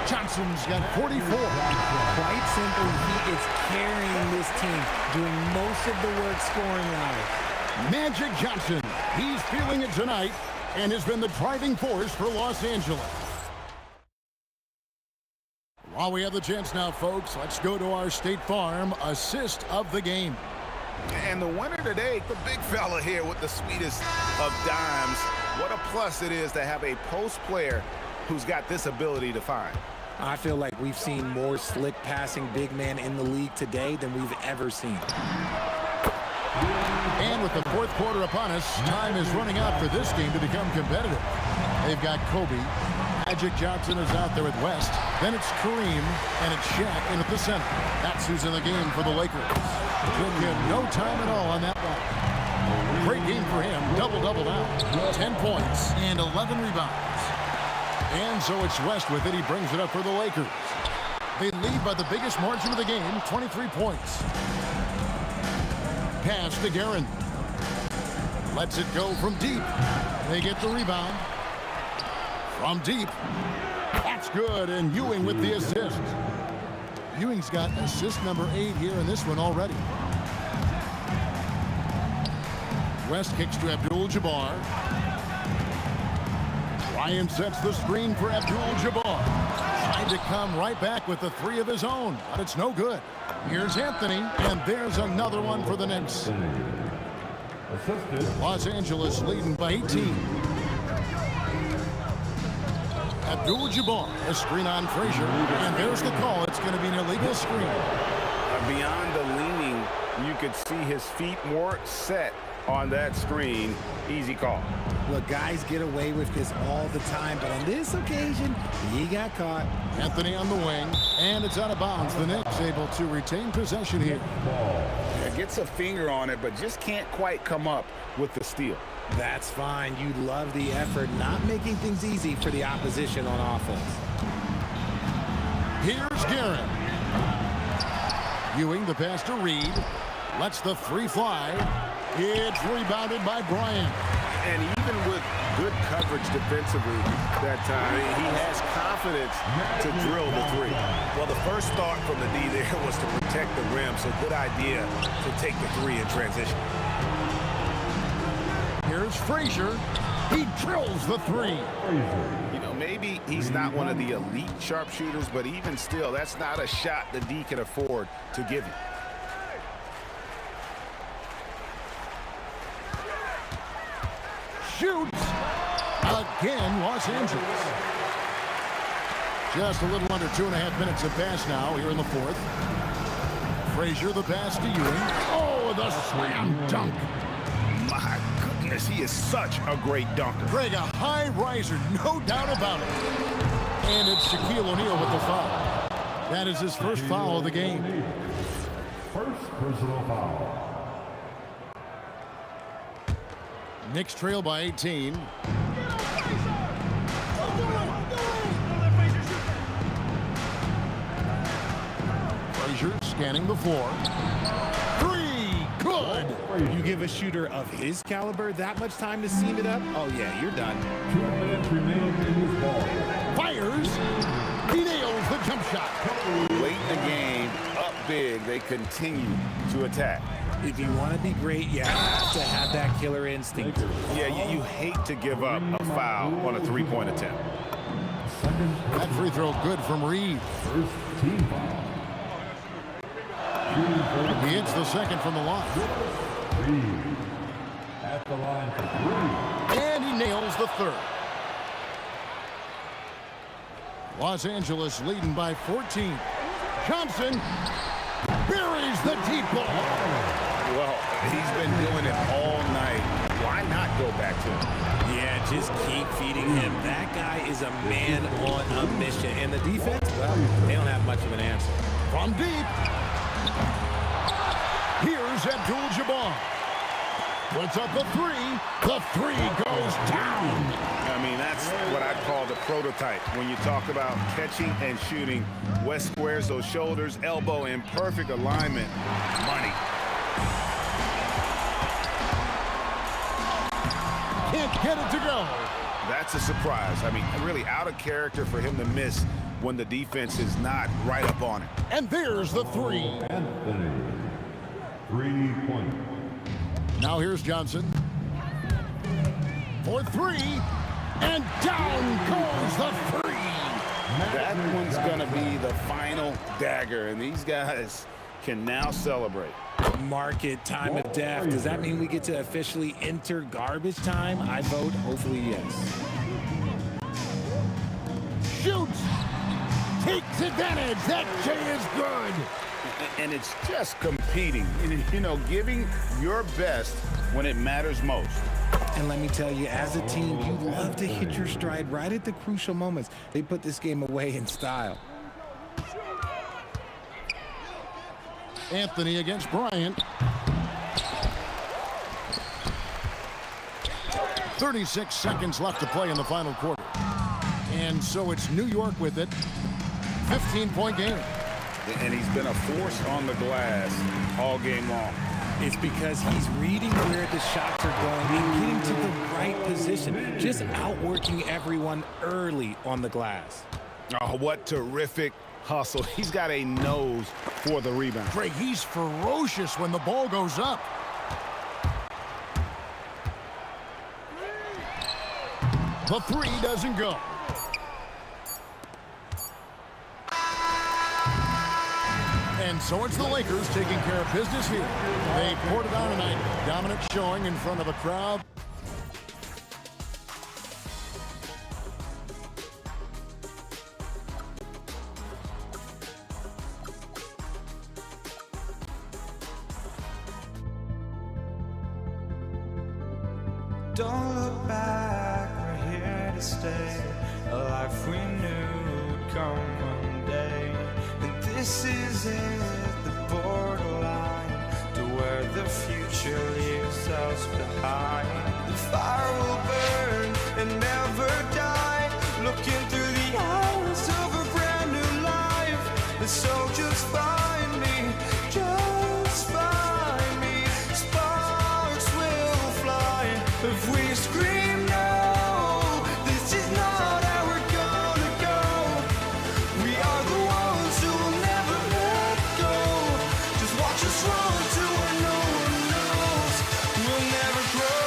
Johnson's got 44. Quite simply, he is carrying this team, doing most of the work scoring-wise. Magic Johnson, he's feeling it tonight and has been the driving force for Los Angeles. While we have the chance now, folks, let's go to our State Farm assist of the game. And the winner today, the big fella here with the sweetest of dimes. What a plus it is to have a post player who's got this ability to find. I feel like we've seen more slick passing big man in the league today than we've ever seen. And with the fourth quarter upon us, time is running out for this game to become competitive. They've got Kobe. Magic Johnson is out there at West. Then it's Kareem, and it's Shaq in at the center. That's who's in the game for the Lakers. Took him no time at all on that one. Great game for him. Double-double now. 10 points and 11 rebounds. And so it's West with it. He brings it up for the Lakers. They lead by the biggest margin of the game, 23 points. Pass to Guerin. Lets it go from deep. They get the rebound. From deep. That's good, and Ewing with the assist. Ewing's got assist number 8 here in this one already. West kicks to Abdul-Jabbar. Ryan sets the screen for Abdul-Jabbar. Trying to come right back with the 3 of his own, but it's no good. Here's Anthony, and there's another one for the Knicks. Los Angeles leading by 18. Abdul-Jabbar, a screen on Frazier, and there's the call. It's going to be an illegal screen. Beyond the leaning, you could see his feet more set on that screen. Easy call. Look, guys get away with this all the time, but on this occasion, he got caught. Anthony on the wing, and it's out of bounds. The Knicks able to retain possession here. Yeah, gets a finger on it, but just can't quite come up with the steal. That's fine. You love the effort, not making things easy for the opposition on offense. Here's Guerin. Ewing, the pass to Reed. Lets the 3 fly. It's rebounded by Bryant. And even with good coverage defensively that time, he has confidence to drill the 3. Well, the first thought from the D there was to protect the rim, so good idea to take the 3 in transition. Here's Frazier. He drills the 3. You know, maybe he's not one of the elite sharpshooters, but even still, that's not a shot the D can afford to give you. Shoots. Again, Los Angeles. Just a little under 2.5 minutes have passed now here in the fourth. Frazier, the pass to Ewing. Oh, the slam dunk. My goodness, he is such a great dunker. Greg, a high riser, no doubt about it. And it's Shaquille O'Neal with the foul. That is his first foul of the game. First personal foul. Knicks trail by 18. scanning the floor. Three, good. You give a shooter of his caliber that much time to seam it up? Oh, yeah, you're done. 2 minutes remain in this ball. Fires. He nails the jump shot. Late in the game, up big, they continue to attack. If you want to be great, you have to have that killer instinct. Yeah, you hate to give up a foul on a three-point attempt. That free throw good from Reed. First team foul. He hits the second from the line. Reed at the line for 3. And he nails the third. Los Angeles leading by 14. Johnson buries the deep ball. Well, he's been doing it all night. Why not go back to him? Yeah, just keep feeding him. That guy is a man on a mission. And the defense, well, they don't have much of an answer. From deep. Here's Abdul-Jabbar. Puts up a three. The three goes down. I mean, that's what I call the prototype. When you talk about catching and shooting, West squares those shoulders, elbow in perfect alignment. Money. Can't get it to go. That's a surprise. I mean, really out of character for him to miss when the defense is not right up on it. And there's the three. Anthony. 3-point. Now here's Johnson. For three. And down goes the three. That one's going to be the final dagger, and these guys can now celebrate. Mark it, time of death. Does that mean we get to officially enter garbage time? I vote hopefully yes. Shoots. Takes advantage. That J is good. And it's just competing, you know, giving your best when it matters most. And let me tell you, as a team, you love to hit your stride right at the crucial moments. They put this game away in style. Anthony against Bryant. 36 seconds left to play in the final quarter. And so it's New York with it. 15-point game. And he's been a force on the glass all game long. It's because he's reading where the shots are going and getting to the right position. Just outworking everyone early on the glass. Oh, what terrific hustle. He's got a nose for the rebound. Greg, he's ferocious when the ball goes up. The three doesn't go. And so it's the Lakers taking care of business here. They poured it on tonight. Dominant showing in front of a crowd. Don't look back, we're here to stay. A life we knew would come one day. And this is it, the borderline to where the future leaves us behind. The fire will burn and never die, looking through the eyes of a brand new life. And so just find me, just find me. Sparks will fly if we scream no. This is not how we're gonna go. We are the ones who will never let go. Just watch us run to where no one knows. We'll never grow.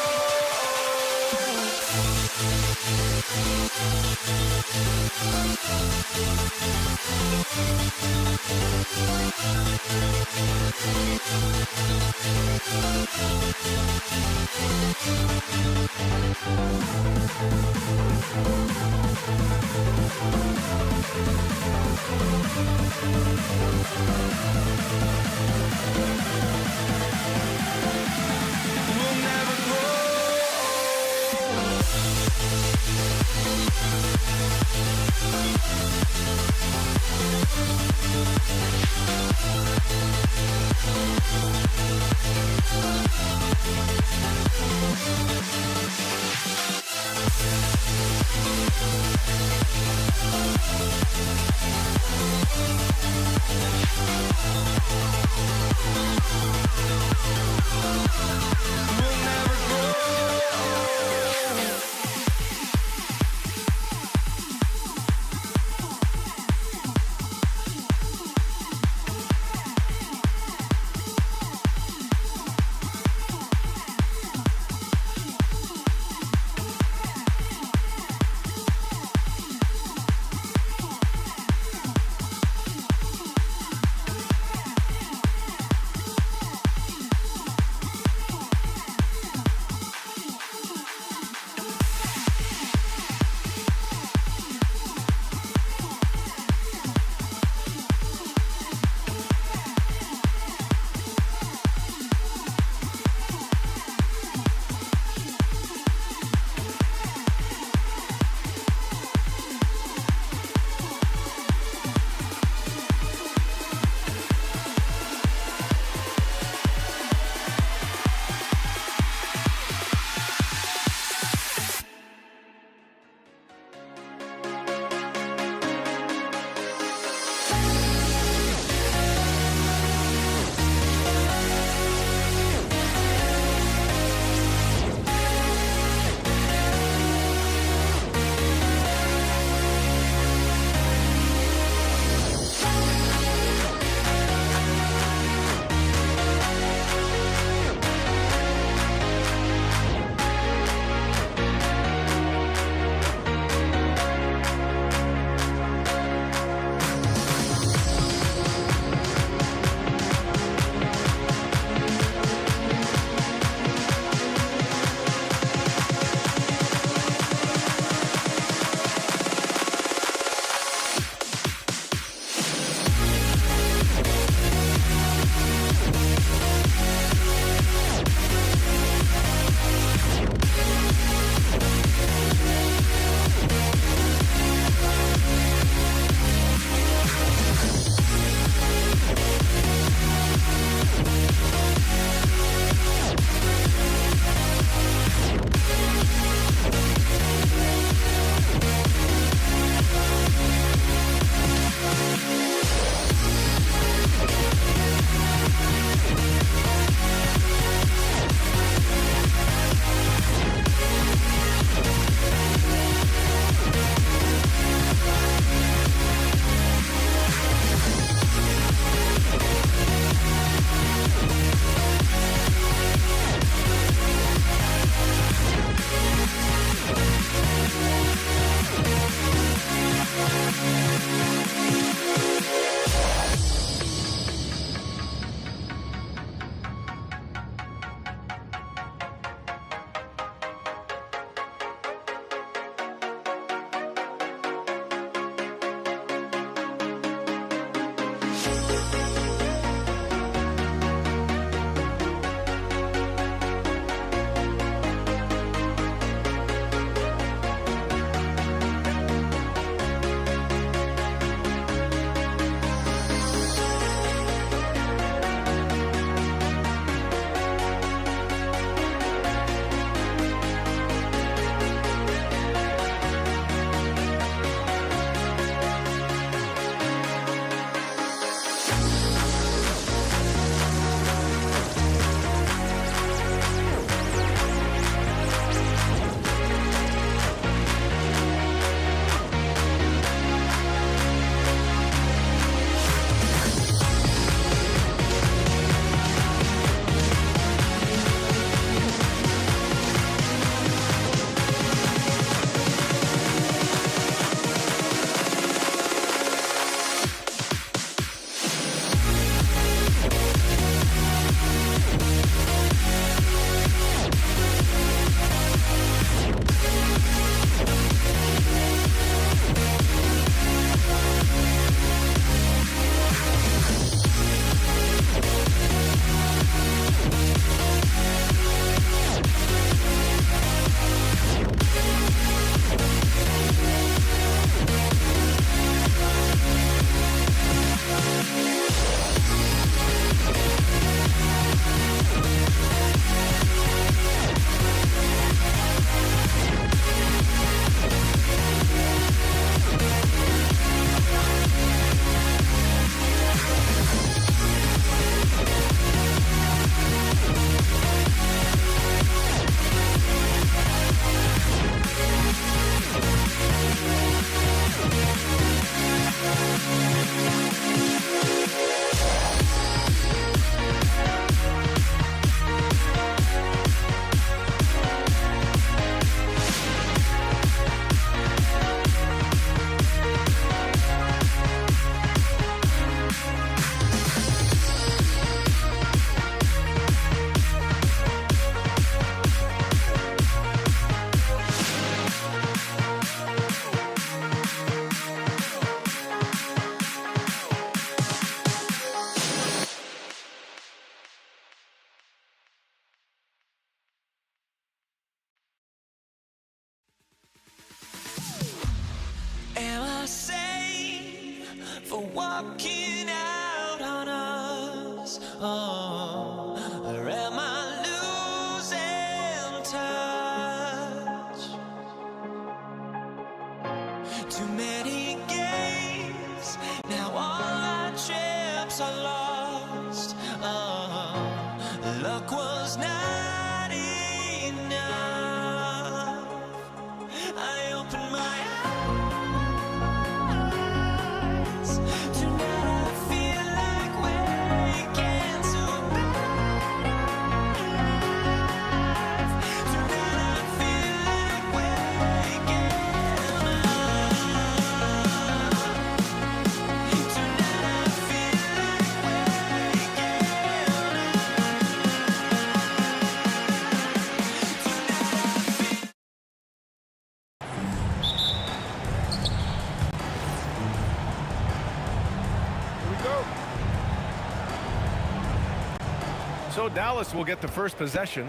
So Dallas will get the first possession.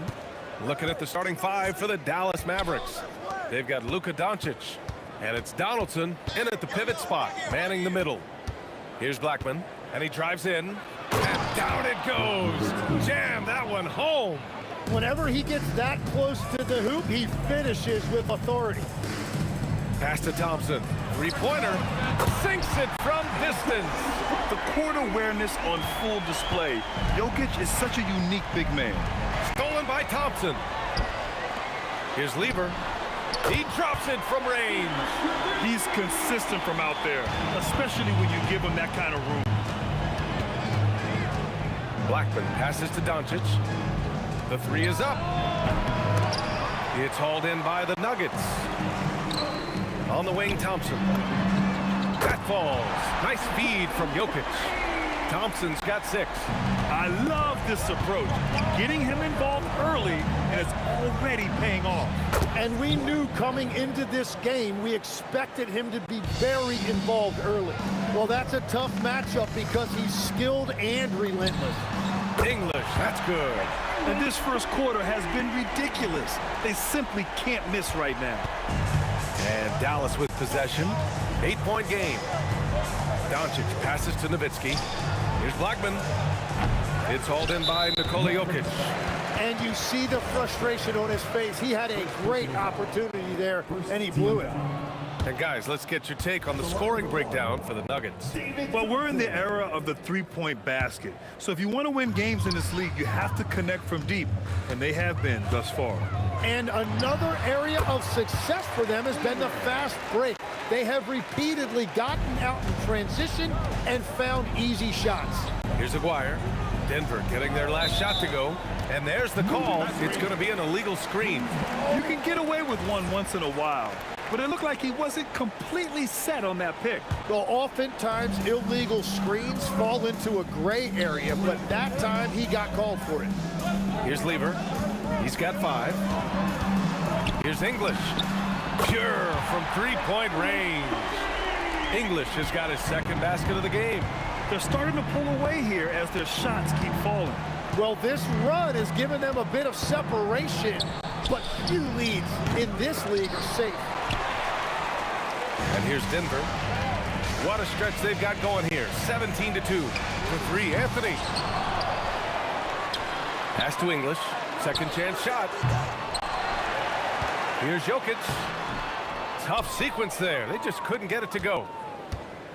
Looking at the starting five for the Dallas Mavericks. They've got Luka Doncic. And it's Donaldson in at the pivot spot, manning the middle. Here's Blackman, and he drives in. And down it goes. Jam that one home. Whenever he gets that close to the hoop, he finishes with authority. Pass to Thompson. Three-pointer. Sinks it from distance. The court awareness on full display. Jokic is such a unique big man. Stolen by Thompson. Here's Lever. He drops it from range. He's consistent from out there, especially when you give him that kind of room. Blackman passes to Doncic. The three is up. It's hauled in by the Nuggets. On the wing, Thompson. That falls. Nice feed from Jokic. Thompson's got 6. I love this approach. Getting him involved early, and it's already paying off. And we knew coming into this game, we expected him to be very involved early. Well, that's a tough matchup because he's skilled and relentless. English, that's good. And this first quarter has been ridiculous. They simply can't miss right now. And Dallas with possession. 8-point game. Doncic passes to Nowitzki. Here's Blackman. It's hauled in by Nikola Jokic. And you see the frustration on his face. He had a great opportunity there, and he blew it. And guys, let's get your take on the scoring breakdown for the Nuggets. Well, we're in the era of the three-point basket. So if you want to win games in this league, you have to connect from deep. And they have been thus far. And another area of success for them has been the fast break. They have repeatedly gotten out in transition and found easy shots. Here's Aguirre. Denver getting their last shot to go. And there's the call. It's going to be an illegal screen. You can get away with one once in a while. But it looked like he wasn't completely set on that pick. Well, oftentimes illegal screens fall into a gray area, but that time he got called for it. Here's Lever. He's got 5. Here's English. Pure from three-point range. English has got his second basket of the game. They're starting to pull away here as their shots keep falling. Well, this run has given them a bit of separation, but few leads in this league are safe. And here's Denver. What a stretch they've got going here. 17-2 for 3. Anthony. Pass to English. Second chance shot. Here's Jokic. Tough sequence there. They just couldn't get it to go.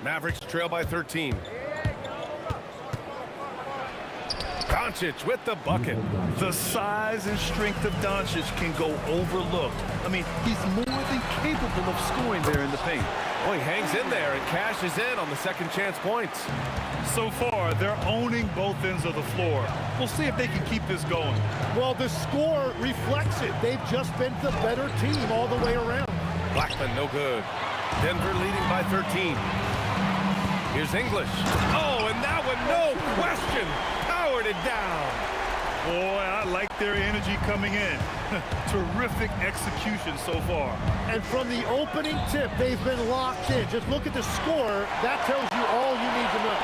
Mavericks trail by 13. Doncic with the bucket. The size and strength of Doncic can go overlooked. I mean, he's more than capable of scoring there in the paint. Well, he hangs in there and cashes in on the second chance points. So far, they're owning both ends of the floor. We'll see if they can keep this going. Well, the score reflects it. They've just been the better team all the way around. Blackman, no good. Denver leading by 13. Here's English. Oh, and that one, no question. Powered it down. Boy, I like their energy coming in. Terrific execution so far. And from the opening tip, they've been locked in. Just look at the score. That tells you all you need to know.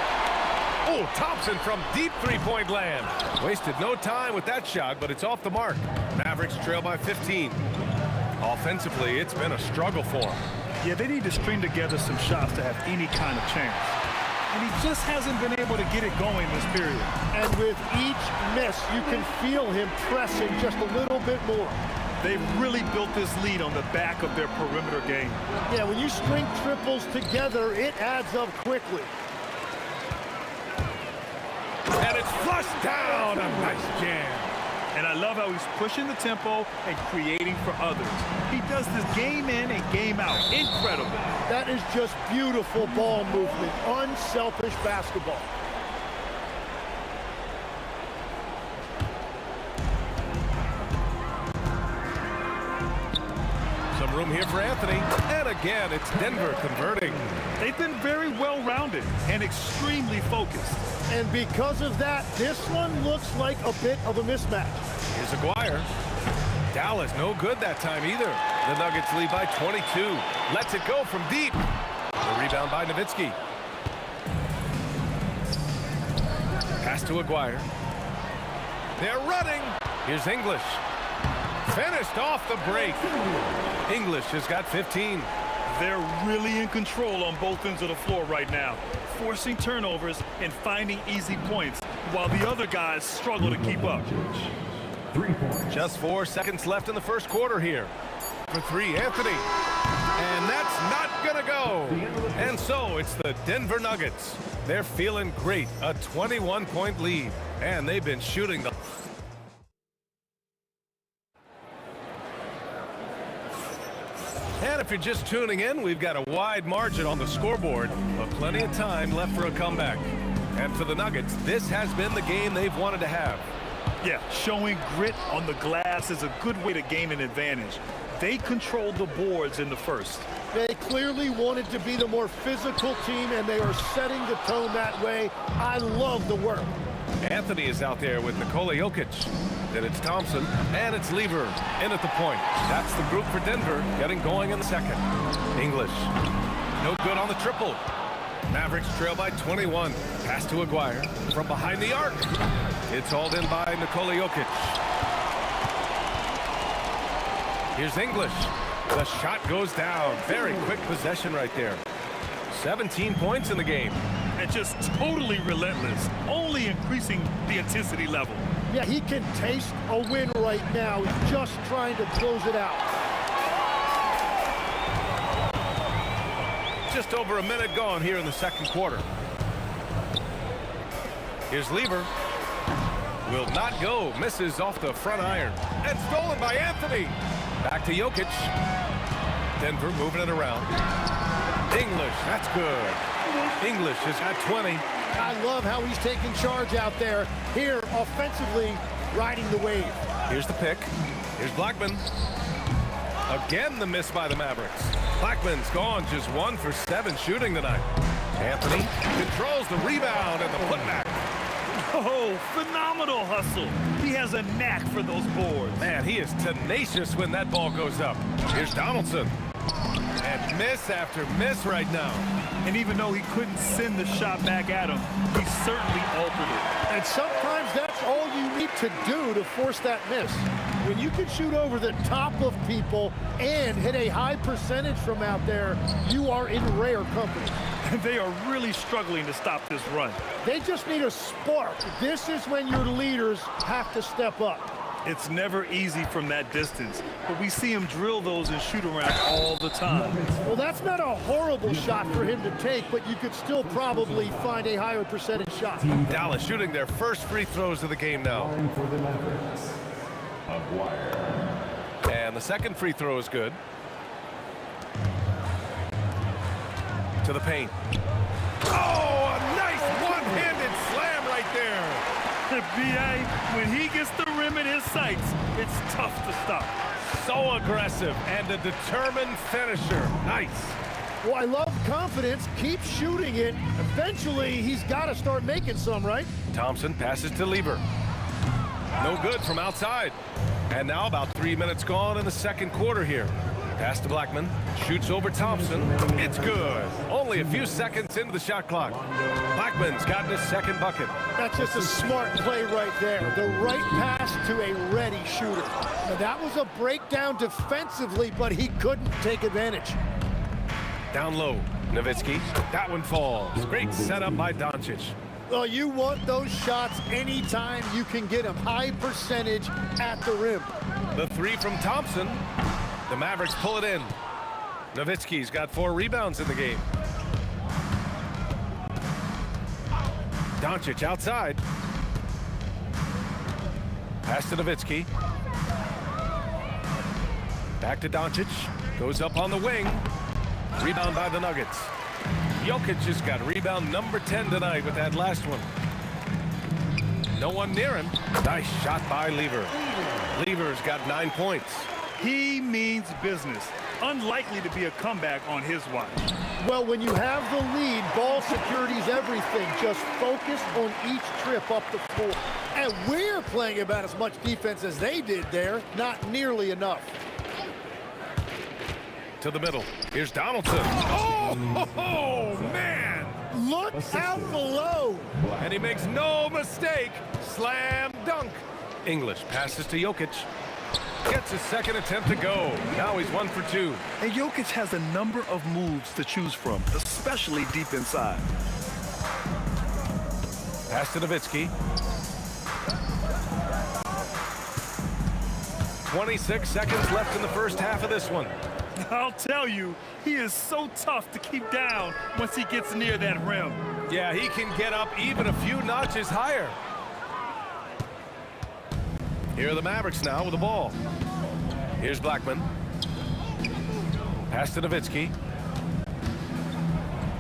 Oh, Thompson from deep three-point land. Wasted no time with that shot, but it's off the mark. Mavericks trail by 15. Offensively, it's been a struggle for them. Yeah, they need to string together some shots to have any kind of chance. And he just hasn't been able to get it going this period. And with each miss, you can feel him pressing just a little bit more. They've really built this lead on the back of their perimeter game. Yeah, when you string triples together, it adds up quickly. And it's flushed down. A nice jam. And I love how he's pushing the tempo and creating for others. He does this game in and game out. Incredible. That is just beautiful ball movement. Unselfish basketball. Some room here for Anthony. And again, it's Denver converting. They've been very well-rounded and extremely focused. And because of that, this one looks like a bit of a mismatch. Here's Aguirre. Dallas no good that time either. The Nuggets lead by 22. Lets it go from deep. The rebound by Nowitzki. Pass to Aguirre. They're running. Here's English. Finished off the break. English has got 15. They're really in control on both ends of the floor right now, forcing turnovers and finding easy points, while the other guys struggle to keep up. 3 points. Just 4 seconds left in the first quarter here. For three, Anthony. And that's not gonna go. And so it's the Denver Nuggets. They're feeling great. A 21-point lead. And they've been shooting the... And if you're just tuning in, we've got a wide margin on the scoreboard, but plenty of time left for a comeback. And for the Nuggets, this has been the game they've wanted to have. Yeah, showing grit on the glass is a good way to gain an advantage. They controlled the boards in the first. They clearly wanted to be the more physical team, and they are setting the tone that way. I love the work. Anthony is out there with Nikola Jokic. Then it's Thompson, and it's Lever in at the point. That's the group for Denver getting going in the second. English, no good on the triple. Mavericks trail by 21. Pass to Aguirre from behind the arc. It's hauled in by Nikola Jokic. Here's English. The shot goes down. Very quick possession right there. 17 points in the game. And just totally relentless, only increasing the intensity level. Yeah, he can taste a win right now. He's just trying to close it out. Just over a minute gone here in the second quarter. Here's Lever. Will not go. Misses off the front iron. And stolen by Anthony. Back to Jokic. Denver moving it around. English, that's good. English has got 20. I love how he's taking charge out there. Here, offensively, riding the wave. Here's the pick. Here's Blackman. Again, the miss by the Mavericks. Blackman's gone just 1 for 7 shooting tonight. Anthony controls the rebound and the putback. Oh, phenomenal hustle. He has a knack for those boards. Man, he is tenacious when that ball goes up. Here's Donaldson. And miss after miss right now. And even though he couldn't send the shot back at him, he certainly altered it. And sometimes that's all you need to do to force that miss. When you can shoot over the top of people and hit a high percentage from out there, you are in rare company. They are really struggling to stop this run. They just need a spark. This is when your leaders have to step up. It's never easy from that distance, but we see him drill those and shoot around all the time. Well, that's not a horrible shot for him to take, but you could still probably find a higher percentage shot. Dallas shooting their first free throws of the game now. For the Mavericks, Aguirre. And the second free throw is good. To the paint. Oh, a nice one-handed slam right there. B.A., when he gets the rim in his sights, it's tough to stop. So aggressive and a determined finisher. Nice. Well, I love confidence. Keep shooting it. Eventually, he's got to start making some, right? Thompson passes to Lever. No good from outside. And now about 3 minutes gone in the second quarter here. Pass to Blackman. Shoots over Thompson. It's good. Only a few seconds into the shot clock. Blackman's gotten his second bucket. That's just a smart play right there. The right pass to a ready shooter. Now, that was a breakdown defensively, but he couldn't take advantage. Down low. Nowitzki. That one falls. Great setup by Doncic. Well, you want those shots anytime you can get them. High percentage at the rim. The three from Thompson. The Mavericks pull it in. Nowitzki's got 4 rebounds in the game. Doncic outside. Pass to Nowitzki. Back to Doncic. Goes up on the wing. Rebound by the Nuggets. Jokic has got rebound number 10 tonight with that last one. No one near him. Nice shot by Lever. Lever's got 9 points. He means business. Unlikely to be a comeback on his watch. Well, when you have the lead, ball security's everything. Just focus on each trip up the floor. And we're playing about as much defense as they did there. Not nearly enough. To the middle. Here's Donaldson. Oh, man! Look out below. And he makes no mistake. Slam dunk. English passes to Jokic. Gets his second attempt to go. Now he's 1 for 2. And Jokic has a number of moves to choose from, especially deep inside. Pass to Nowitzki. 26 seconds left in the first half of this one. I'll tell you, he is so tough to keep down once he gets near that rim. Yeah, he can get up even a few notches higher. Here are the Mavericks now with the ball. Here's Blackman. Pass to Nowitzki.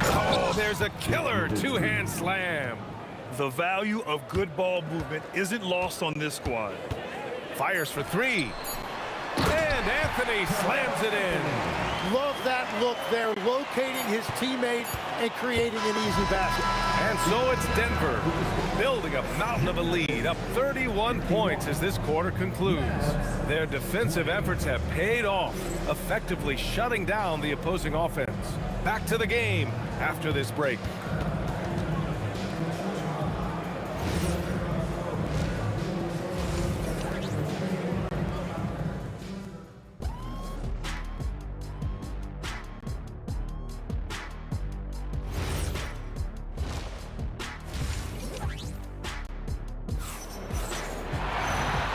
Oh, there's a killer two-hand slam. The value of good ball movement isn't lost on this squad. Fires for 3. And Anthony slams it in. Love that look there, locating his teammate and creating an easy basket. And so it's Denver, building a mountain of a lead, up 31 points as this quarter concludes. Their defensive efforts have paid off, effectively shutting down the opposing offense. Back to the game after this break.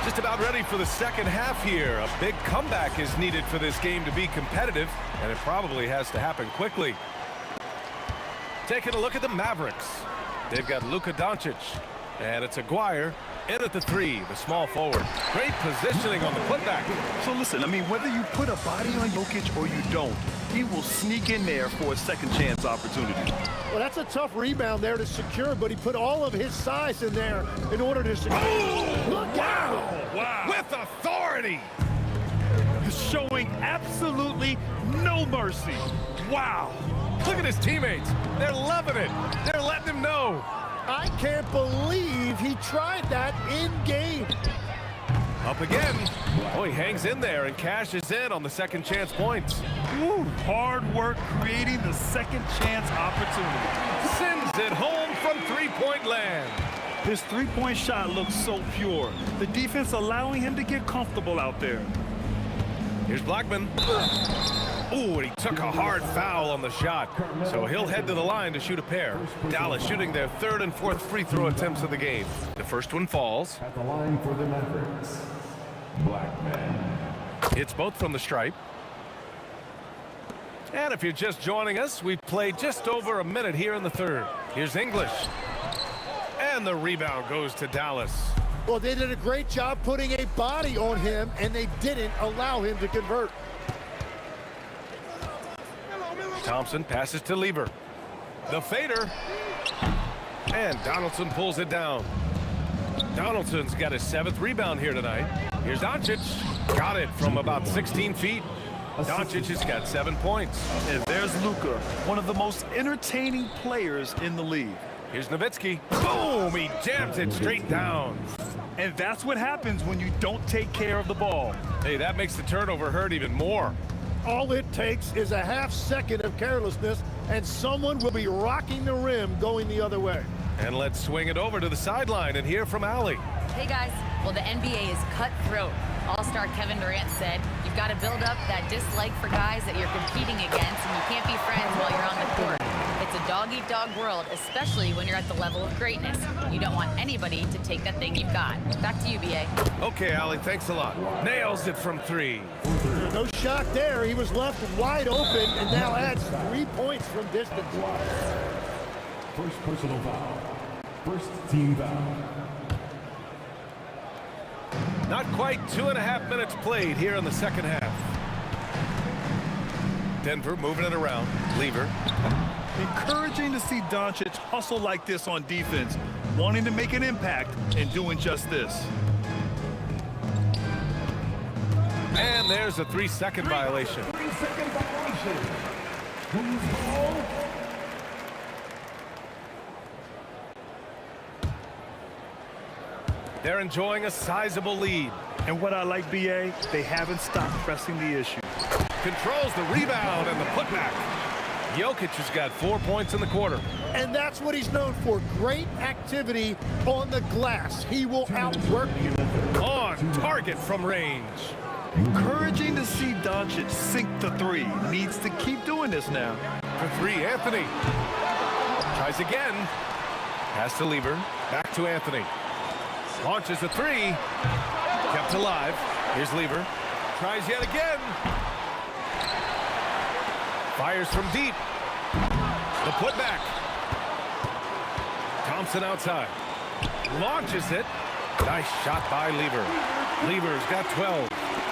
Just about ready for the second half here. A big comeback is needed for this game to be competitive, and it probably has to happen quickly. Taking a look at the Mavericks. They've got Luka Doncic, and it's Aguirre in at the 3, the small forward. Great positioning on the putback. So listen, I mean, whether you put a body on Jokic or you don't, he will sneak in there for a second chance opportunity. Well, that's a tough rebound there to secure, but he put all of his size in there in order to secure. Oh, look out! Wow. With authority. Showing absolutely no mercy. Wow. Look at his teammates. They're loving it. They're letting him know. I can't believe he tried that in game. Up again. Oh, he hangs in there and cashes in on the second chance points. Woo, hard work creating the second chance opportunity. Sends it home from three-point land. His three-point shot looks so pure. The defense allowing him to get comfortable out there. Here's Blackman. Ooh, and he took a hard foul on the shot. So he'll head to the line to shoot a pair. Dallas shooting their third and fourth free throw attempts of the game. The first one falls. At the line for the Mavericks, Blackman. It's both from the stripe. And if you're just joining us, we've played just over a minute here in the third. Here's English. And the rebound goes to Dallas. Well, they did a great job putting a body on him, and they didn't allow him to convert. Thompson passes to Lieber. The fader. And Donaldson pulls it down. Donaldson's got his 7th rebound here tonight. Here's Doncic. Got it from about 16 feet. Doncic has got 7 points. And there's Luka, one of the most entertaining players in the league. Here's Nowitzki. Boom! He jams it straight down. And that's what happens when you don't take care of the ball. Hey, that makes the turnover hurt even more. All it takes is a half second of carelessness, and someone will be rocking the rim going the other way. And let's swing it over to the sideline and hear from Allie. Hey, guys. Well, the NBA is cutthroat. All-star Kevin Durant said, you've got to build up that dislike for guys that you're competing against, and you can't be friends while you're on the court. It's a dog-eat-dog world, especially when you're at the level of greatness. You don't want anybody to take that thing you've got. Back to you, B.A. Okay, Allie, thanks a lot. Nails it from 3. No shot there. He was left wide open and now adds 3 points from distance. First personal foul. First team foul. Not quite 2.5 minutes played here in the second half. Denver moving it around. Lieber. Encouraging to see Doncic hustle like this on defense, wanting to make an impact and doing just this. And there's a 3-second violation. 3-second violation. Who's ball? They're enjoying a sizable lead. And what I like, B.A., they haven't stopped pressing the issue. Controls the rebound and the putback. Jokic has got 4 points in the quarter. And that's what he's known for. Great activity on the glass. He will outwork you. On target from range. Encouraging to see Doncic sink the three. Needs to keep doing this now. For three, Anthony. Tries again. Pass to Lever. Back to Anthony. Launches a three. Kept alive. Here's Lever. Tries yet again. Fires from deep. The putback. Thompson outside. Launches it. Nice shot by Lever. Lever's got 12.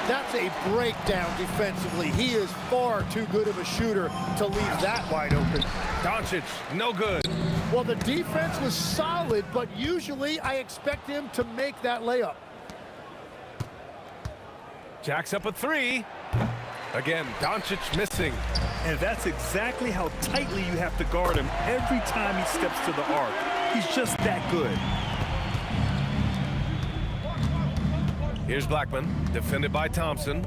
That's a breakdown defensively. He is far too good of a shooter to leave that wide open. Doncic, no good. Well, the defense was solid, but usually I expect him to make that layup. Jacks up a three. Again, Doncic missing. And that's exactly how tightly you have to guard him every time he steps to the arc. He's just that good. Here's Blackman, defended by Thompson.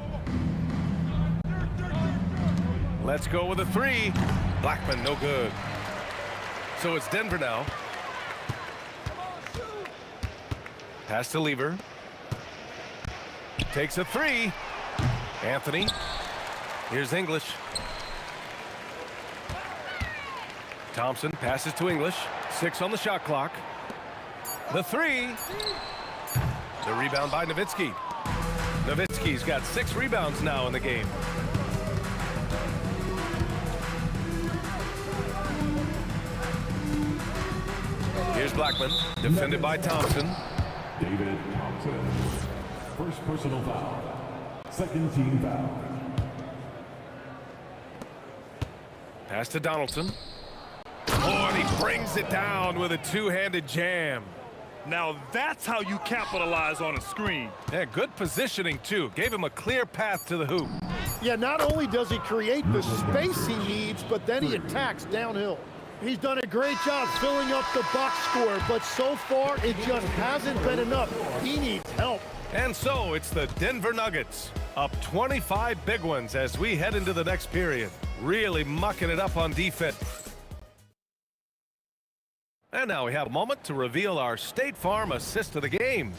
Let's go with a three. Blackman, no good. So it's Denver now. Pass to Lever. Takes a three. Anthony. Here's English. Thompson passes to English. 6 on the shot clock. The three. The rebound by Nowitzki. Nowitzki's got 6 rebounds now in the game. Here's Blackman, defended by Thompson. David Thompson. First personal foul. Second team foul. Pass to Donaldson. Oh, and he brings it down with a two-handed jam. Now that's how you capitalize on a screen. Yeah, good positioning, too. Gave him a clear path to the hoop. Yeah, not only does he create the space he needs, but then he attacks downhill. He's done a great job filling up the box score, but so far it just hasn't been enough. He needs help. And so it's the Denver Nuggets, up 25 big ones as we head into the next period. Really mucking it up on defense. And now we have a moment to reveal our State Farm assist of the game.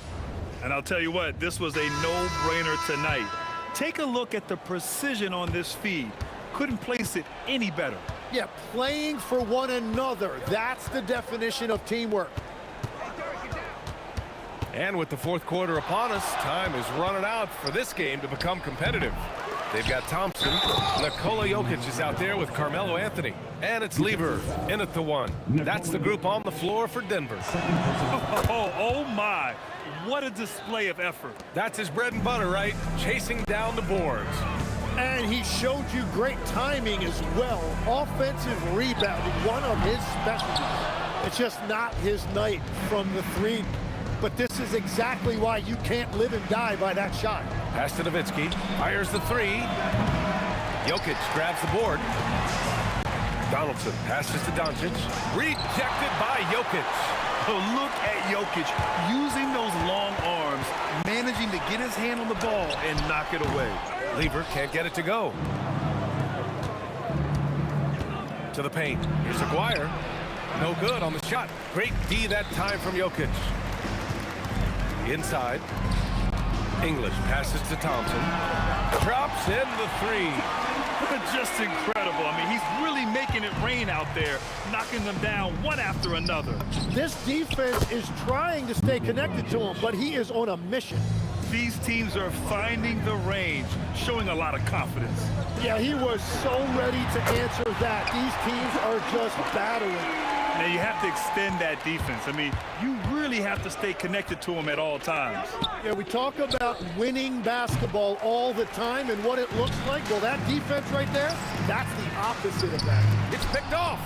And I'll tell you what, this was a no-brainer tonight. Take a look at the precision on this feed. Couldn't place it any better. Yeah, playing for one another. That's the definition of teamwork. And with the fourth quarter upon us, time is running out for this game to become competitive. They've got Thompson. Nikola Jokic is out there with Carmelo Anthony. And it's Lever in at the one. That's the group on the floor for Denver. Oh my. What a display of effort. That's his bread and butter, right? Chasing down the boards. And he showed you great timing as well. Offensive rebounding, one of his specialties. It's just not his night from the three. But this is exactly why you can't live and die by that shot. Pass to Nowitzki. Fires the three. Jokic grabs the board. Donaldson passes to Doncic. Rejected by Jokic. Oh, look at Jokic using those long arms, managing to get his hand on the ball and knock it away. Lever can't get it to go. To the paint. Here's Aguirre. No good on the shot. Great D that time from Jokic. Inside. English passes to Thompson. Drops in the three. Just incredible. I mean, he's really making it rain out there, knocking them down one after another. This defense is trying to stay connected to him, but he is on a mission. These teams are finding the range, showing a lot of confidence. Yeah, he was so ready to answer that. These teams are just battling. Now you have to extend that defense. I mean, you really have to stay connected to him at all times. Yeah, we talk about winning basketball all the time and what it looks like. Well, that defense right there, that's the opposite of that. It's picked off.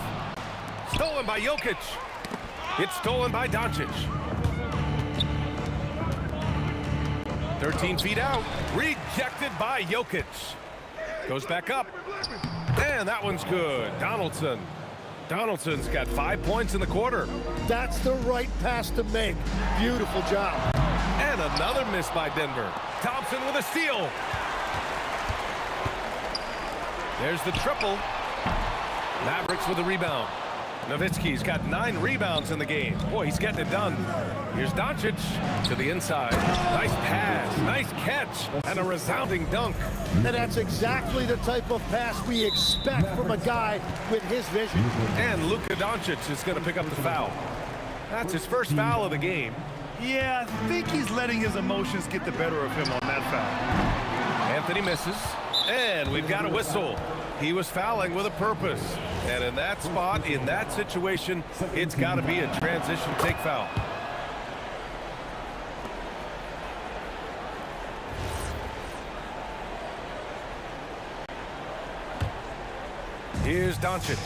Stolen by Jokic. It's stolen by Doncic. 13 feet out. Rejected by Jokic. Goes back up. And that one's good. Donaldson. Donaldson's got 5 points in the quarter. That's the right pass to make. Beautiful job. And another miss by Denver. Thompson with a steal. There's the triple. Mavericks with the rebound. Nowitzki's got 9 rebounds in the game. Boy, he's getting it done. Here's Doncic to the inside. Nice pass, nice catch, and a resounding dunk. And that's exactly the type of pass we expect from a guy with his vision. And Luka Doncic is going to pick up the foul. That's his first foul of the game. Yeah, I think he's letting his emotions get the better of him on that foul. Anthony misses, and we've got a whistle. He was fouling with a purpose. And in that spot, in that situation, it's got to be a transition take foul. Here's Doncic.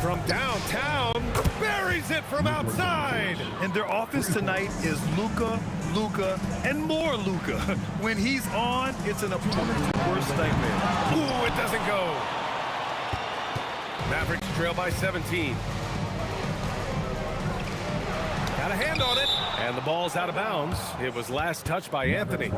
From downtown, buries it from outside. And their offense tonight is Luka, and more Luka. When he's on, it's an opponent's worst nightmare. Ooh, it doesn't go. Mavericks trail by 17. Got a hand on it, and the ball's out of bounds. It was last touched by Anthony.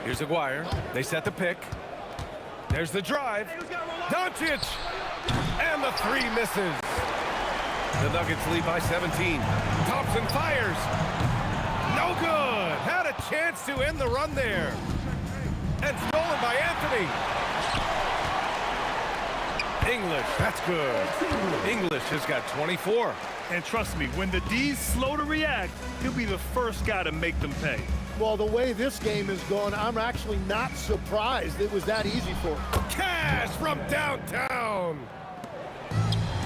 Here's Aguirre. They set the pick. There's the drive. Doncic! And the 3 misses. The Nuggets lead by 17. Thompson fires. No good. Had a chance to end the run there. And stolen by Anthony. English, that's good. English has got 24. And trust me, when the D's slow to react, he'll be the first guy to make them pay. Well, the way this game is going, I'm actually not surprised it was that easy for him. Cash from downtown.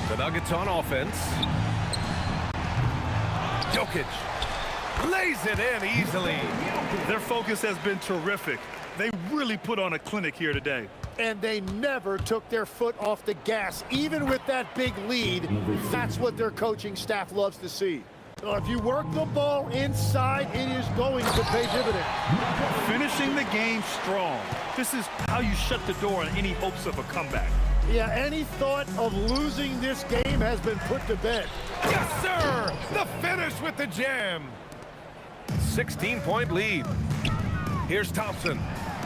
The Nuggets on offense. Jokic lays it in easily. Their focus has been terrific. They really put on a clinic here today. And they never took their foot off the gas, even with that big lead. That's what their coaching staff loves to see. If you work the ball inside, it is going to pay dividends. Finishing the game strong. This is how you shut the door on any hopes of a comeback. Yeah, any thought of losing this game has been put to bed. Yes, sir! The finish with the jam. 16-point lead. Here's Thompson.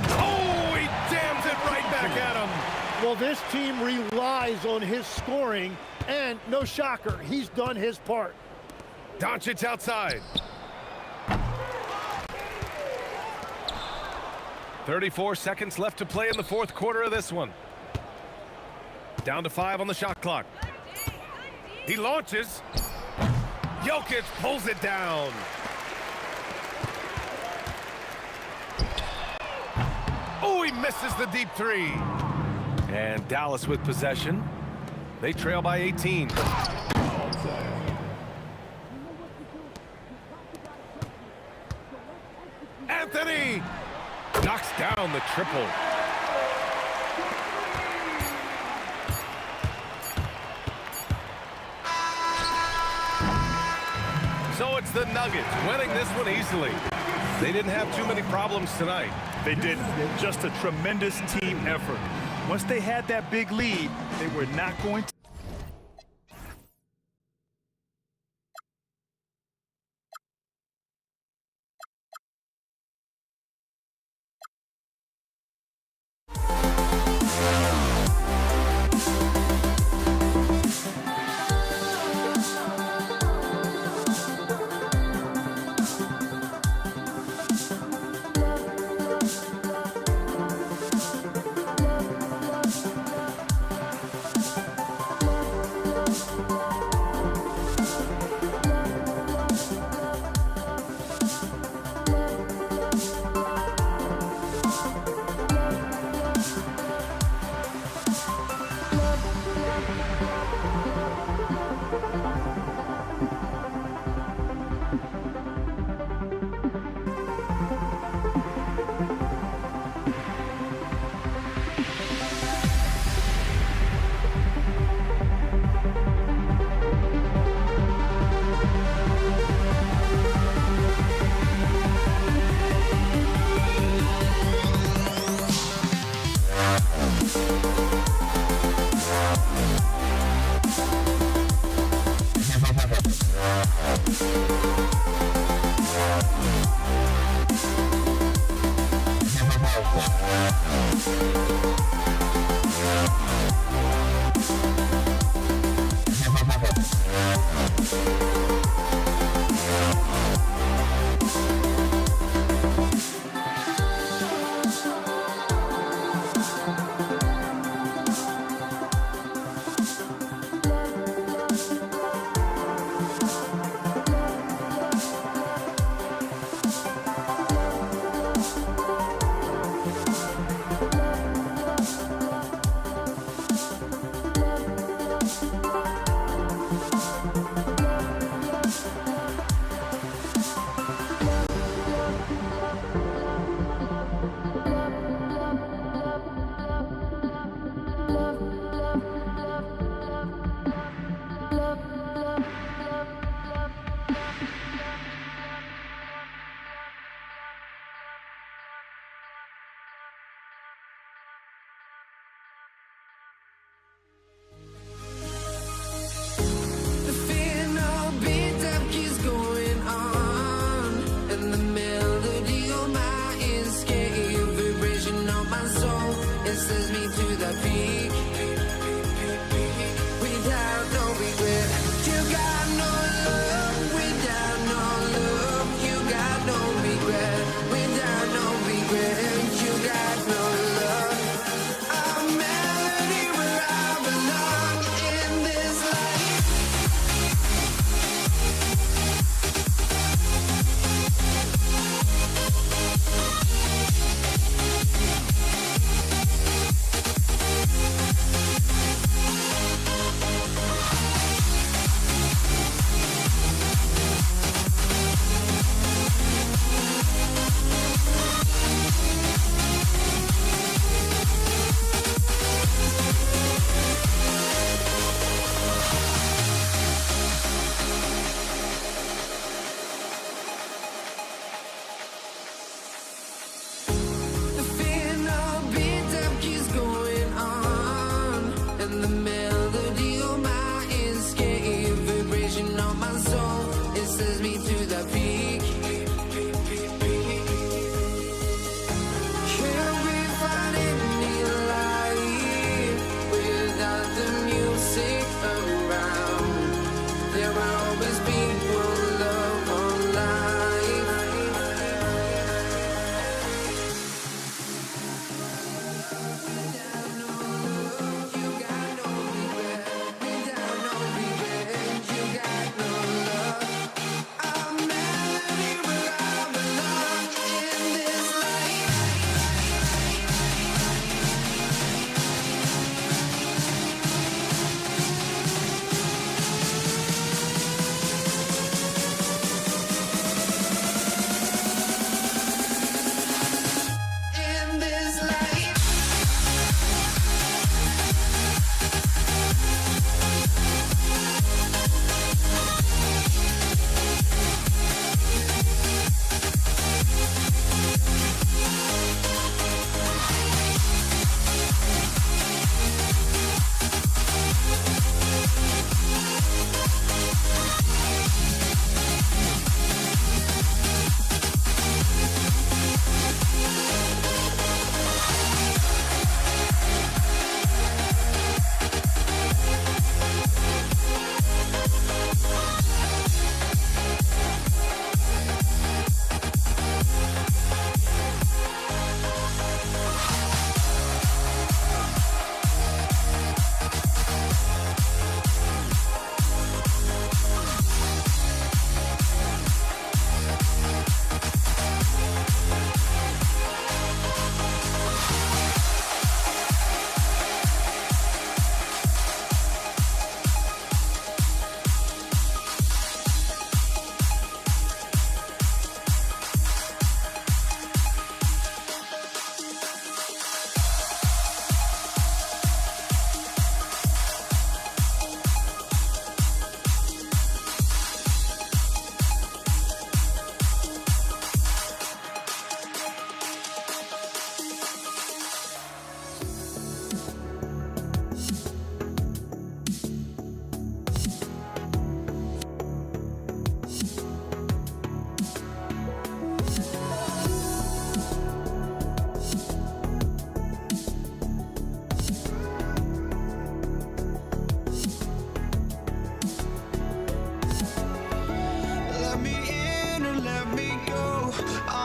Oh, he jams it right back at him. Well, this team relies on his scoring, and no shocker, he's done his part. Doncic outside. 34 seconds left to play in the 4th quarter of this one. Down to 5 on the shot clock. He launches. Jokic pulls it down. Oh, he misses the deep 3. And Dallas with possession. They trail by 18. Anthony knocks down the triple. So it's the Nuggets winning this one easily. They didn't have too many problems tonight. They didn't. Just a tremendous team effort. Once they had that big lead, they were not going to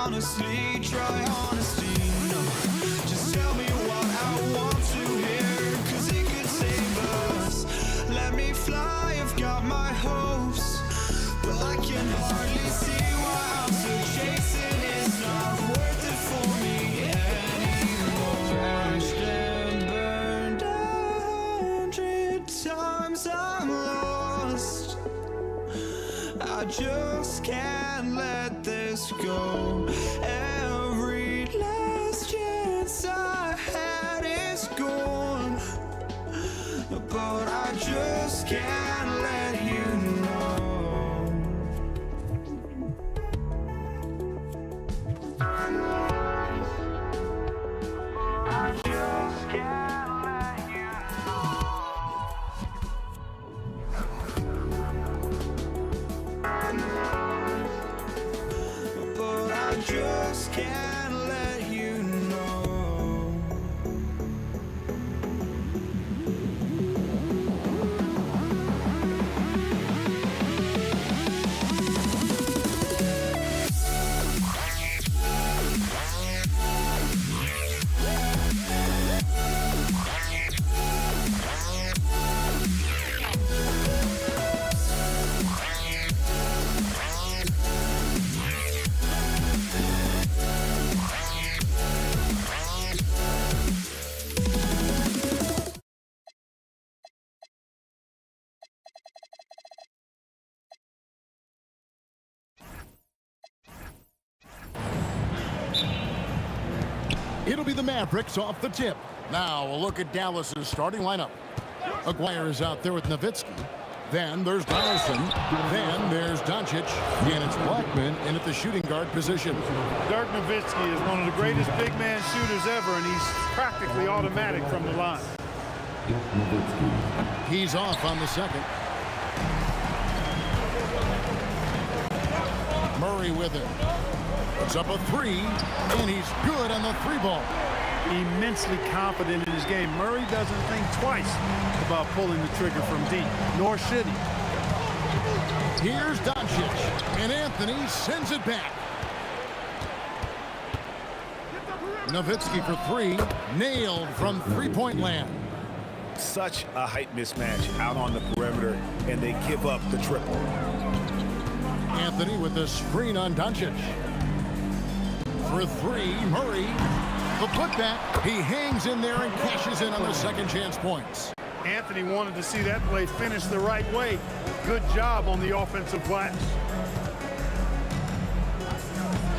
honestly, try honesty. No, just tell me what I want to hear, 'cause it could save us. Let me fly, I've got my hopes, but I can hardly see why I'm still chasing. It's not worth it for me anymore. Crashed and burned 100 times, I'm lost. I just can't let this go. Every last chance I had is gone, but I just can't let you know. I just can't let you know. But I just can't let you know. It'll be the Mavericks off the tip. Now, a look at Dallas's starting lineup. Aguirre is out there with Nowitzki. Then there's Donaldson. Then there's Doncic. And it's Blackman in at the shooting guard position. Dirk Nowitzki is one of the greatest big man shooters ever, and he's practically automatic from the line. He's off on the second. Murray with it. Puts up a three, and he's good on the three ball. Immensely confident in his game. Murray doesn't think twice about pulling the trigger from deep, nor should he. Here's Doncic, and Anthony sends it back. Nowitzki for three, nailed from three-point land. Such a height mismatch out on the perimeter, and they give up the triple. Anthony with the screen on Doncic. For three, Murray. The putback, he hangs in there and cashes in on the second chance points. Anthony wanted to see that play finish the right way. Good job on the offensive glass.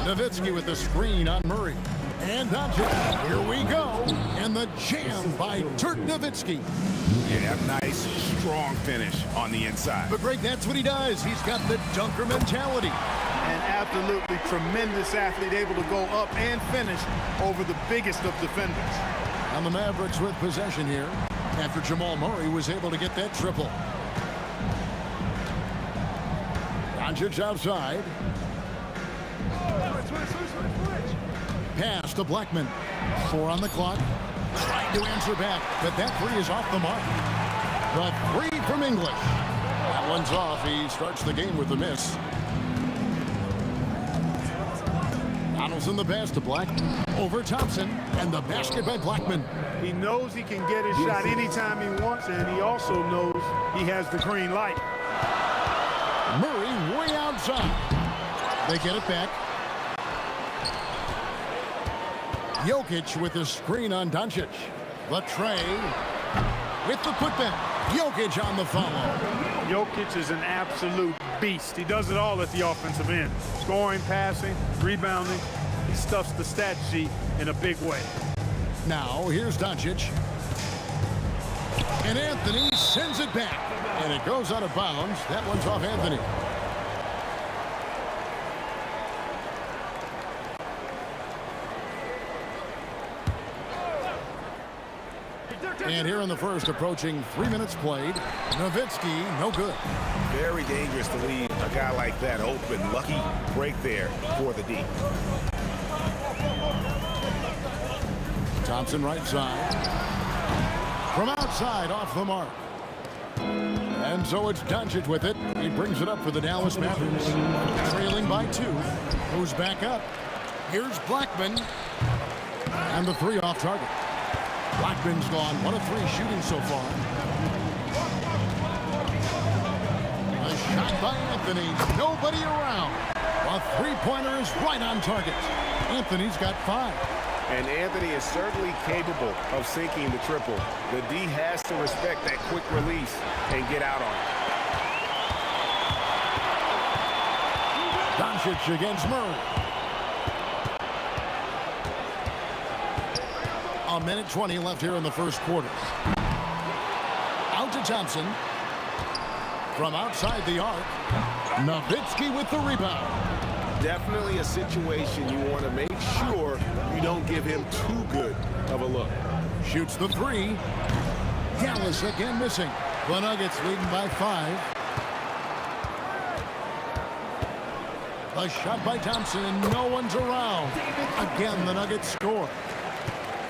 Nowitzki with the screen on Murray. And Doncic, here we go. And the jam by Dirk Nowitzki. Yeah, nice, strong finish on the inside. But Greg, that's what he does. He's got the dunker mentality. An absolutely tremendous athlete, able to go up and finish over the biggest of defenders. And the Mavericks with possession here after Jamal Murray was able to get that triple. Doncic outside. Pass to Blackman. 4 on the clock. Trying to answer back, but that three is off the mark. The three from English. That one's off. He starts the game with a miss. Donaldson the pass to Black. Over Thompson, and the basket by Blackman. He knows he can get his shot anytime he wants, and he also knows he has the green light. Murray way outside. They get it back. Jokic with the screen on Doncic. The tray with the putback. Jokic on the follow. Jokic is an absolute beast. He does it all at the offensive end. Scoring, passing, rebounding. He stuffs the stat sheet in a big way. Now, here's Doncic. And Anthony sends it back. And it goes out of bounds. That one's off Anthony. And here in the first, approaching 3 minutes played, Nowitzki, no good. Very dangerous to leave a guy like that open. Lucky break there for the D. Thompson right side. From outside, off the mark. And so it's Doncic with it. He brings it up for the Dallas Mavericks. Trailing by 2. Moves back up. Here's Blackman. And the three off target. Blackman's gone 1 of 3 shooting so far. A shot by Anthony. Nobody around. A three-pointer is right on target. Anthony's got 5. And Anthony is certainly capable of sinking the triple. The D has to respect that quick release and get out on it. Doncic against Murray. A minute 20 left here in the first quarter. Out to Thompson. From outside the arc. Nowitzki with the rebound. Definitely a situation you want to make sure you don't give him too good of a look. Shoots the 3. Dallas again missing. The Nuggets leading by 5. A shot by Thompson. No one's around. Again, the Nuggets score.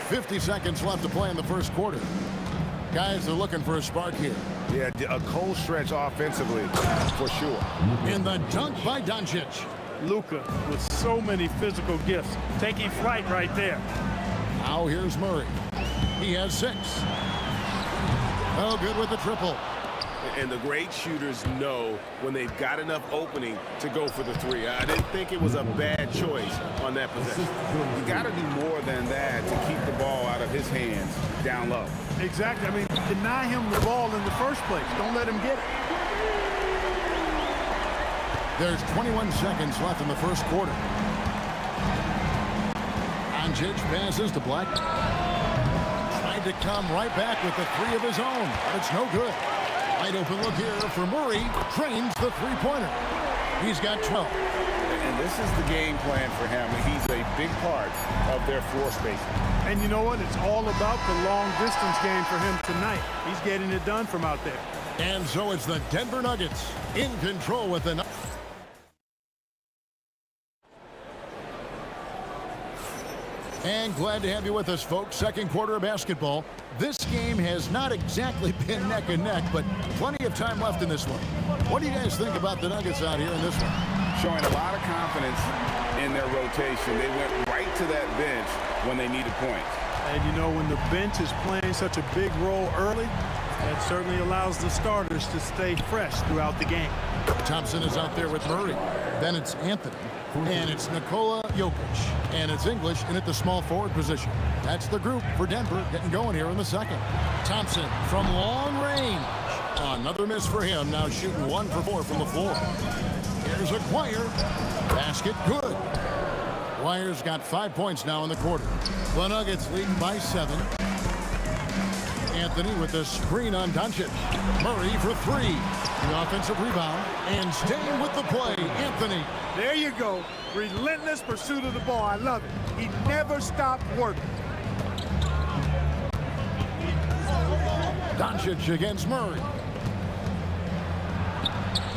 50 seconds left to play in the first quarter. Guys are looking for a spark here. Yeah, a cold stretch offensively, for sure. In the dunk by Doncic. Luka with so many physical gifts, taking flight right there. Now here's Murray. He has 6. Oh, good with the triple. And the great shooters know when they've got enough opening to go for the 3. I didn't think it was a bad choice on that possession. You got to do more than that to keep the ball out of his hands down low. Exactly. I mean, deny him the ball in the first place. Don't let him get it. There's 21 seconds left in the first quarter. Doncic passes to Black. Tried to come right back with the 3 of his own, but it's no good. Wide open look here for Murray. Trains the three-pointer. He's got 12. And this is the game plan for him. He's a big part of their floor spacing. And you know what? It's all about the long-distance game for him tonight. He's getting it done from out there. And so it's the Denver Nuggets in control with the... And glad to have you with us, folks. Second quarter of basketball. This game has not exactly been neck and neck, but plenty of time left in this one. What do you guys think about the Nuggets out here in this one? Showing a lot of confidence in their rotation. They went right to that bench when they needed points. And you know, when the bench is playing such a big role early, that certainly allows the starters to stay fresh throughout the game. Thompson is out there with Murray. Then it's Anthony. And it's Nikola Jokic. And it's English in at the small forward position. That's the group for Denver getting going here in the second. Thompson from long range. Another miss for him. Now shooting 1 for 4 from the floor. Here's a Dwyer. Basket good. Dwyer's got 5 points now in the quarter. The Nuggets leading by 7. Anthony with the screen on Doncic. Murray for 3. The offensive rebound. And staying with the play, Anthony. There you go. Relentless pursuit of the ball. I love it. He never stopped working. Doncic against Murray.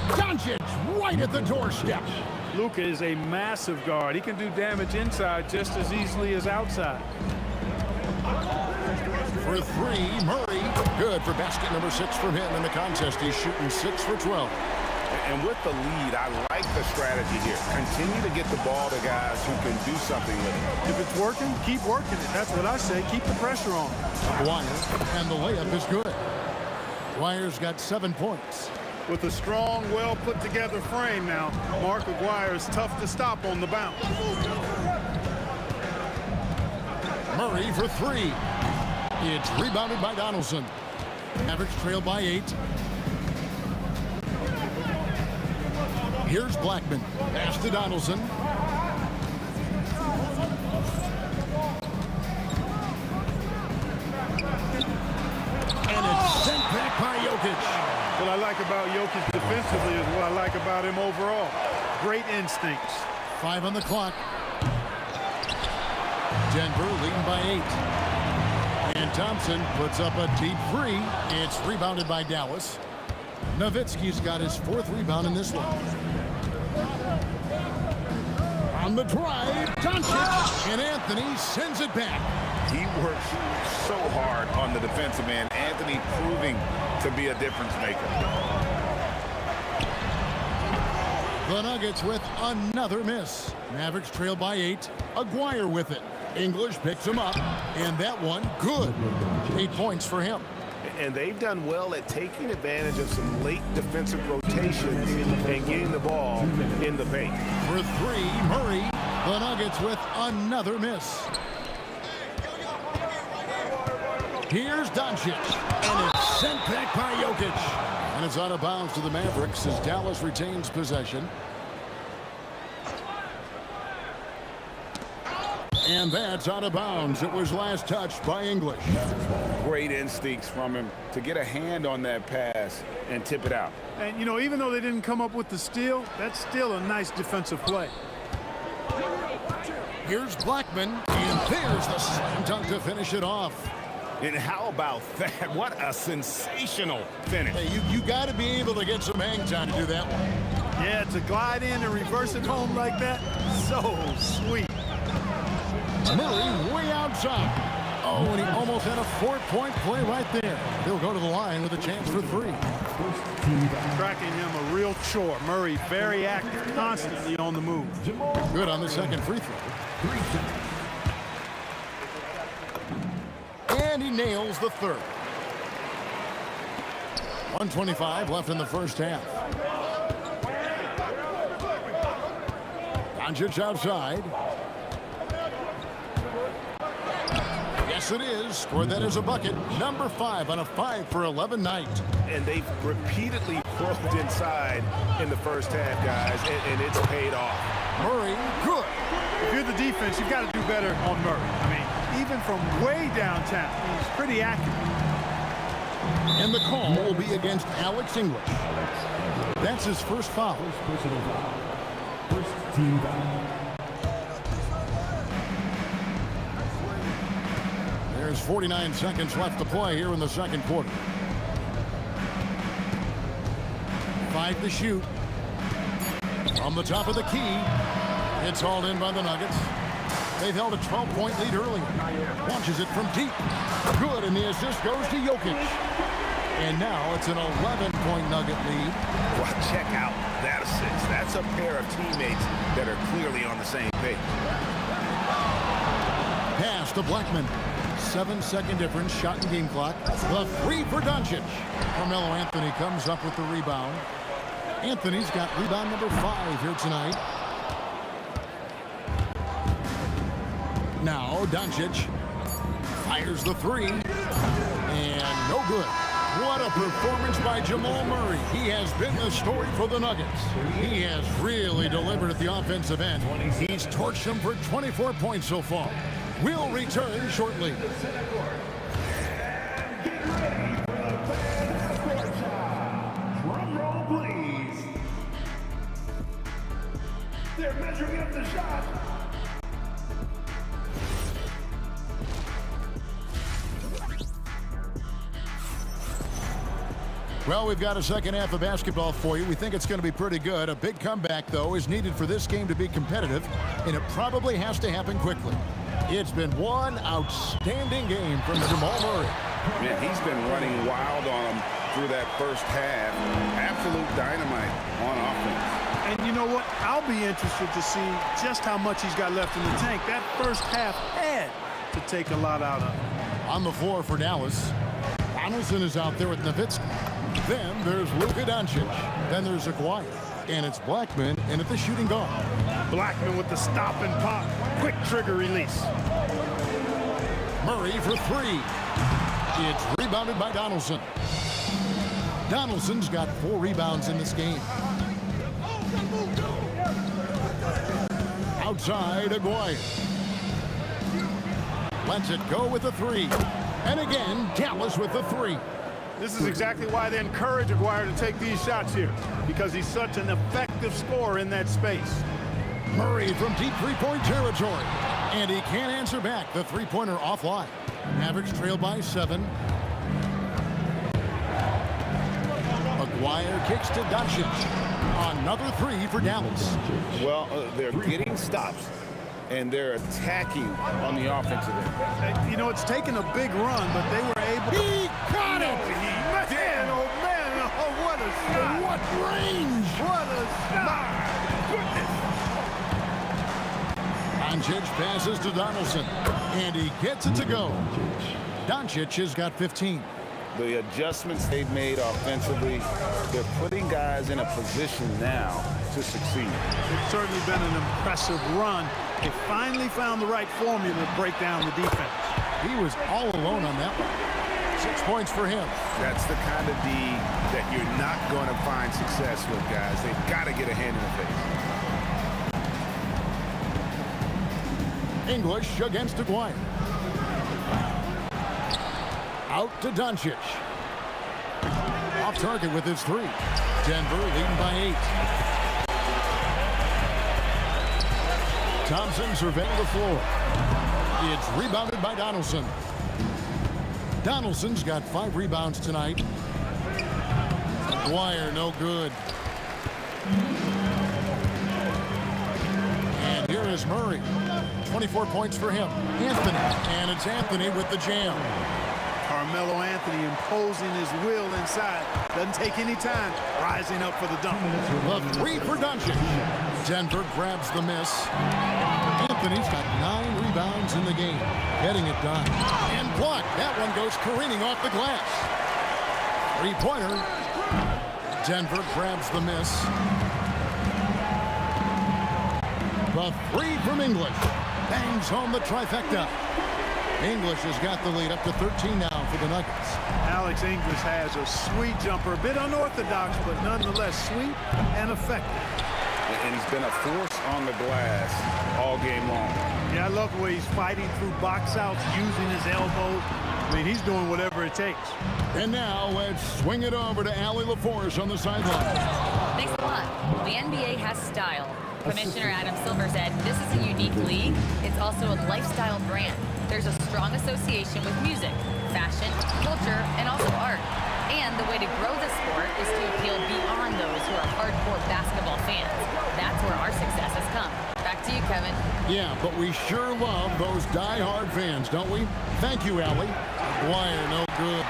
Doncic right at the doorstep. Luka is a massive guard. He can do damage inside just as easily as outside. For 3, Murray. Good for basket number 6 from him in the contest. He's shooting 6 for 12. And with the lead, I like the strategy here. Continue to get the ball to guys who can do something with it. If it's working, keep working it. That's what I say. Keep the pressure on. Dwyer, and the layup is good. Dwyer's got 7 points. With a strong, well-put-together frame now, Mark Aguirre is tough to stop on the bounce. Murray for 3. It's rebounded by Donaldson. Mavericks trail by 8. Here's Blackman. Pass to Donaldson. And it's sent back by Jokic. What I like about Jokic defensively is what I like about him overall. Great instincts. 5 on the clock. Denver leading by 8. And Thompson puts up a deep 3. It's rebounded by Dallas. Nowitzki's got his 4th rebound in this one. On the drive, Doncic, and Anthony sends it back. He works so hard on the defensive end. Anthony proving to be a difference maker. The Nuggets with another miss. Mavericks trail by 8. Aguirre with it. English picks him up, and that one good. 8 points for him. And they've done well at taking advantage of some late defensive rotations and getting the ball in the paint. For 3, Murray. The Nuggets with another miss. Here's Doncic, and it's sent back by Jokic. And it's out of bounds to the Mavericks as Dallas retains possession. And that's out of bounds. It was last touched by English. Great instincts from him to get a hand on that pass and tip it out. And, you know, even though they didn't come up with the steal, that's still a nice defensive play. Here's Blackman, and there's the slam dunk to finish it off. And how about that? What a sensational finish. Hey, you got to be able to get some hang time to do that one. Yeah, to glide in and reverse it home like that, so sweet. Murray way outside. Oh, and he almost had a 4-point play right there. He'll go to the line with a chance for 3. Tracking him a real chore. Murray very active, constantly on the move. Good on the second free throw. And he nails the third. 1:25 left in the first half. Doncic outside. Yes, it is. Scored that as a bucket. Number 5 on a 5-for-11 night. And they've repeatedly probed inside in the first half, guys, and it's paid off. Murray, good. If you're the defense, you've got to do better on Murray. I mean, even from way downtown, he's pretty accurate. And the call will be against Alex English. That's his first foul. First team foul. There's 49 seconds left to play here in the second quarter. 5 to shoot. From the top of the key. It's hauled in by the Nuggets. They've held a 12-point lead earlier. Launches it from deep. Good, and the assist goes to Jokic. And now it's an 11-point Nugget lead. Well, check out that assist. That's a pair of teammates that are clearly on the same page. Pass to Blackman. 7-second difference, shot and game clock. The 3 for Doncic. Carmelo Anthony comes up with the rebound. Anthony's got rebound number 5 here tonight. Now Doncic fires the 3. And no good. What a performance by Jamal Murray. He has been the story for the Nuggets. He has really delivered at the offensive end. He's torched them for 24 points so far. We'll return shortly. Drum roll, please. They're measuring up the shot. Well, we've got a second half of basketball for you. We think it's going to be pretty good. A big comeback, though, is needed for this game to be competitive, and it probably has to happen quickly. It's been one outstanding game from Jamal Murray. Man, he's been running wild on him through that first half. Absolute dynamite on offense. And you know what? I'll be interested to see just how much he's got left in the tank. That first half had to take a lot out of him. On the floor for Dallas, Donaldson is out there with Nowitzki. Then there's Luka Doncic. Then there's Aguirre. And it's Blackman in at the shooting guard. Blackman with the stop and pop. Quick trigger release. Murray for 3. It's rebounded by Donaldson. Donaldson's got 4 rebounds in this game. Outside, Aguirre. Lets it go with the 3. And again, Dallas with the 3. This is exactly why they encourage Aguirre to take these shots here, because he's such an effective scorer in that space. Murray from deep three-point territory. And he can't answer back. The three-pointer offline. Mavericks trail by 7. Aguirre kicks to Doncic. Another 3 for Dallas. Well, they're getting stops, and they're attacking on the offensive end. You know, it's taken a big run, but they were able to... He got it! Man, oh, man, oh, what a shot! What range! What a shot! goodness. Doncic passes to Donaldson, and he gets it to go. Doncic has got 15. The adjustments they've made offensively, they're putting guys in a position now to succeed. It's certainly been an impressive run. They finally found the right formula to break down the defense. He was all alone on that one. 6 points for him. That's the kind of D that you're not going to find success with, guys. They've got to get a hand in the face. English against Aguirre. Out to Doncic. Off target with his 3. Denver leading by 8. Thompson surveying the floor. It's rebounded by Donaldson. Donaldson's got 5 rebounds tonight. Aguirre no good. And here is Murray. 24 points for him. Anthony. And it's Anthony with the jam. Carmelo Anthony imposing his will inside. Doesn't take any time. Rising up for the dunk. The 3 for Doncic. Denver grabs the miss. Anthony's got 9 rebounds in the game. Getting it done. And blocked. That one goes careening off the glass. 3-pointer. Denver grabs the miss. The 3 from English. Bangs home the trifecta. English has got the lead up to 13 now for the Nuggets. Alex English has a sweet jumper. A bit unorthodox, but nonetheless sweet and effective. And he's been a force on the glass all game long. Yeah, I love the way he's fighting through box outs, using his elbows. I mean, he's doing whatever it takes. And now let's swing it over to Allie LaForce on the sideline. Thanks a lot. The NBA has style. Commissioner Adam Silver said, this is a unique league. It's also a lifestyle brand. There's a strong association with music, fashion, culture, and also art. And the way to grow the sport is to appeal beyond those who are hardcore basketball fans. That's where our success has come. Back to you, Kevin. Yeah, but we sure love those die-hard fans, don't we? Thank you, Allie. Aguirre, no good.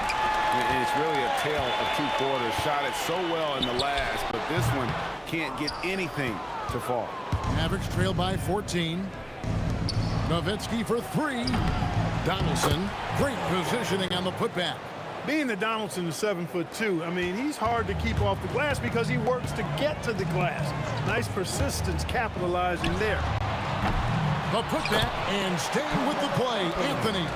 It's really a tale of 2 quarters. Shot it so well in the last, but this one can't get anything to fall. Mavericks trail by 14. Nowitzki for 3. Donaldson, great positioning on the putback. Being that Donaldson is 7'2", I mean, he's hard to keep off the glass because he works to get to the glass. Nice persistence capitalizing there. The putback and staying with the play, Anthony.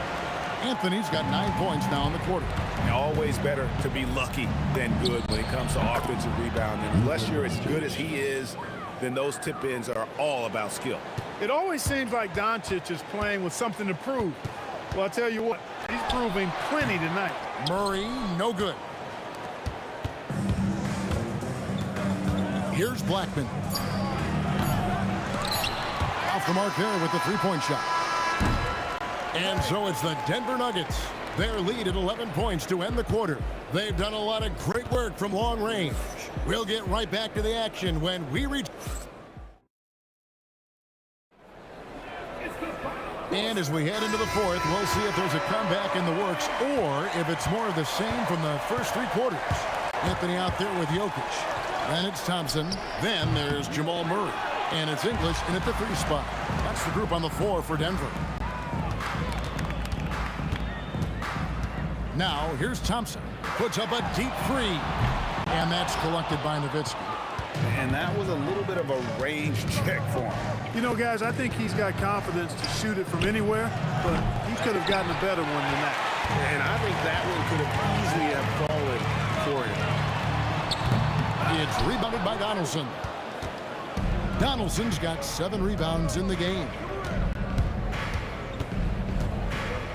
Anthony's got 9 points now in the quarter. Always better to be lucky than good when it comes to offensive rebounding. Unless you're as good as he is, then those tip-ins are all about skill. It always seems like Doncic is playing with something to prove. Well, I'll tell you what, he's proving plenty tonight. Murray, no good. Here's Blackman. Off the mark there with the 3-point shot. And so it's the Denver Nuggets. Their lead at 11 points to end the quarter. They've done a lot of great work from long range. We'll get right back to the action when we reach. And as we head into the 4th, we'll see if there's a comeback in the works or if it's more of the same from the first 3 quarters. Anthony out there with Jokic. Then it's Thompson. Then there's Jamal Murray. And it's English in at the 3 spot. That's the group on the floor for Denver. Now, here's Thompson. Puts up a deep 3. And that's collected by Nowitzki. And that was a little bit of a range check for him. You know, guys, I think he's got confidence to shoot it from anywhere, but he could have gotten a better one than that. And I think that one could have easily have fallen for him. It's rebounded by Donaldson. Donaldson's got 7 rebounds in the game.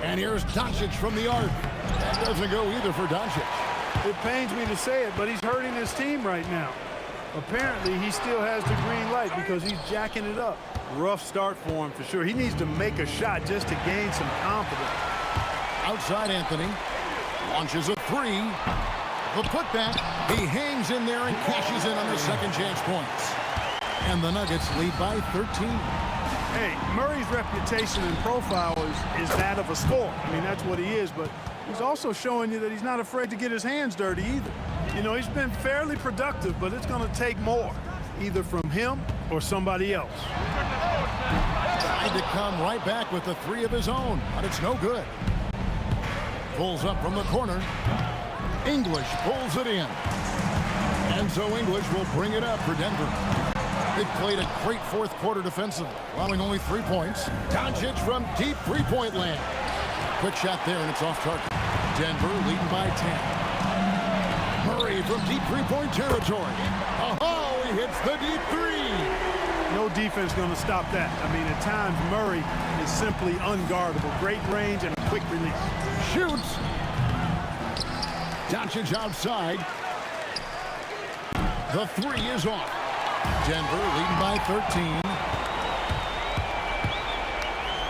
And here's Doncic from the arc. That doesn't go either for Doncic. It pains me to say it, but he's hurting his team right now. Apparently, he still has the green light because he's jacking it up. Rough start for him for sure. He needs to make a shot just to gain some confidence. Outside Anthony. Launches a 3. The putback. He hangs in there and cashes in on the second chance points. And the Nuggets lead by 13. Hey, Murray's reputation and profile is that of a scorer. I mean, that's what he is, but he's also showing you that he's not afraid to get his hands dirty either. You know, he's been fairly productive, but it's going to take more. either from him or somebody else. Trying to come right back with the three of his own, but it's no good. Pulls up from the corner. English pulls it in. And so English will bring it up for Denver. They've played a great fourth quarter defensively, allowing only 3 points. Doncic from deep three-point land. Quick shot there, and it's off target. Denver leading by 10. Murray from deep three-point territory. Oh, he hits the deep three. No defense going to stop that. I mean, at times, Murray is simply unguardable. Great range and a quick release. Shoots. Doncic outside. The three is off. Denver leading by 13.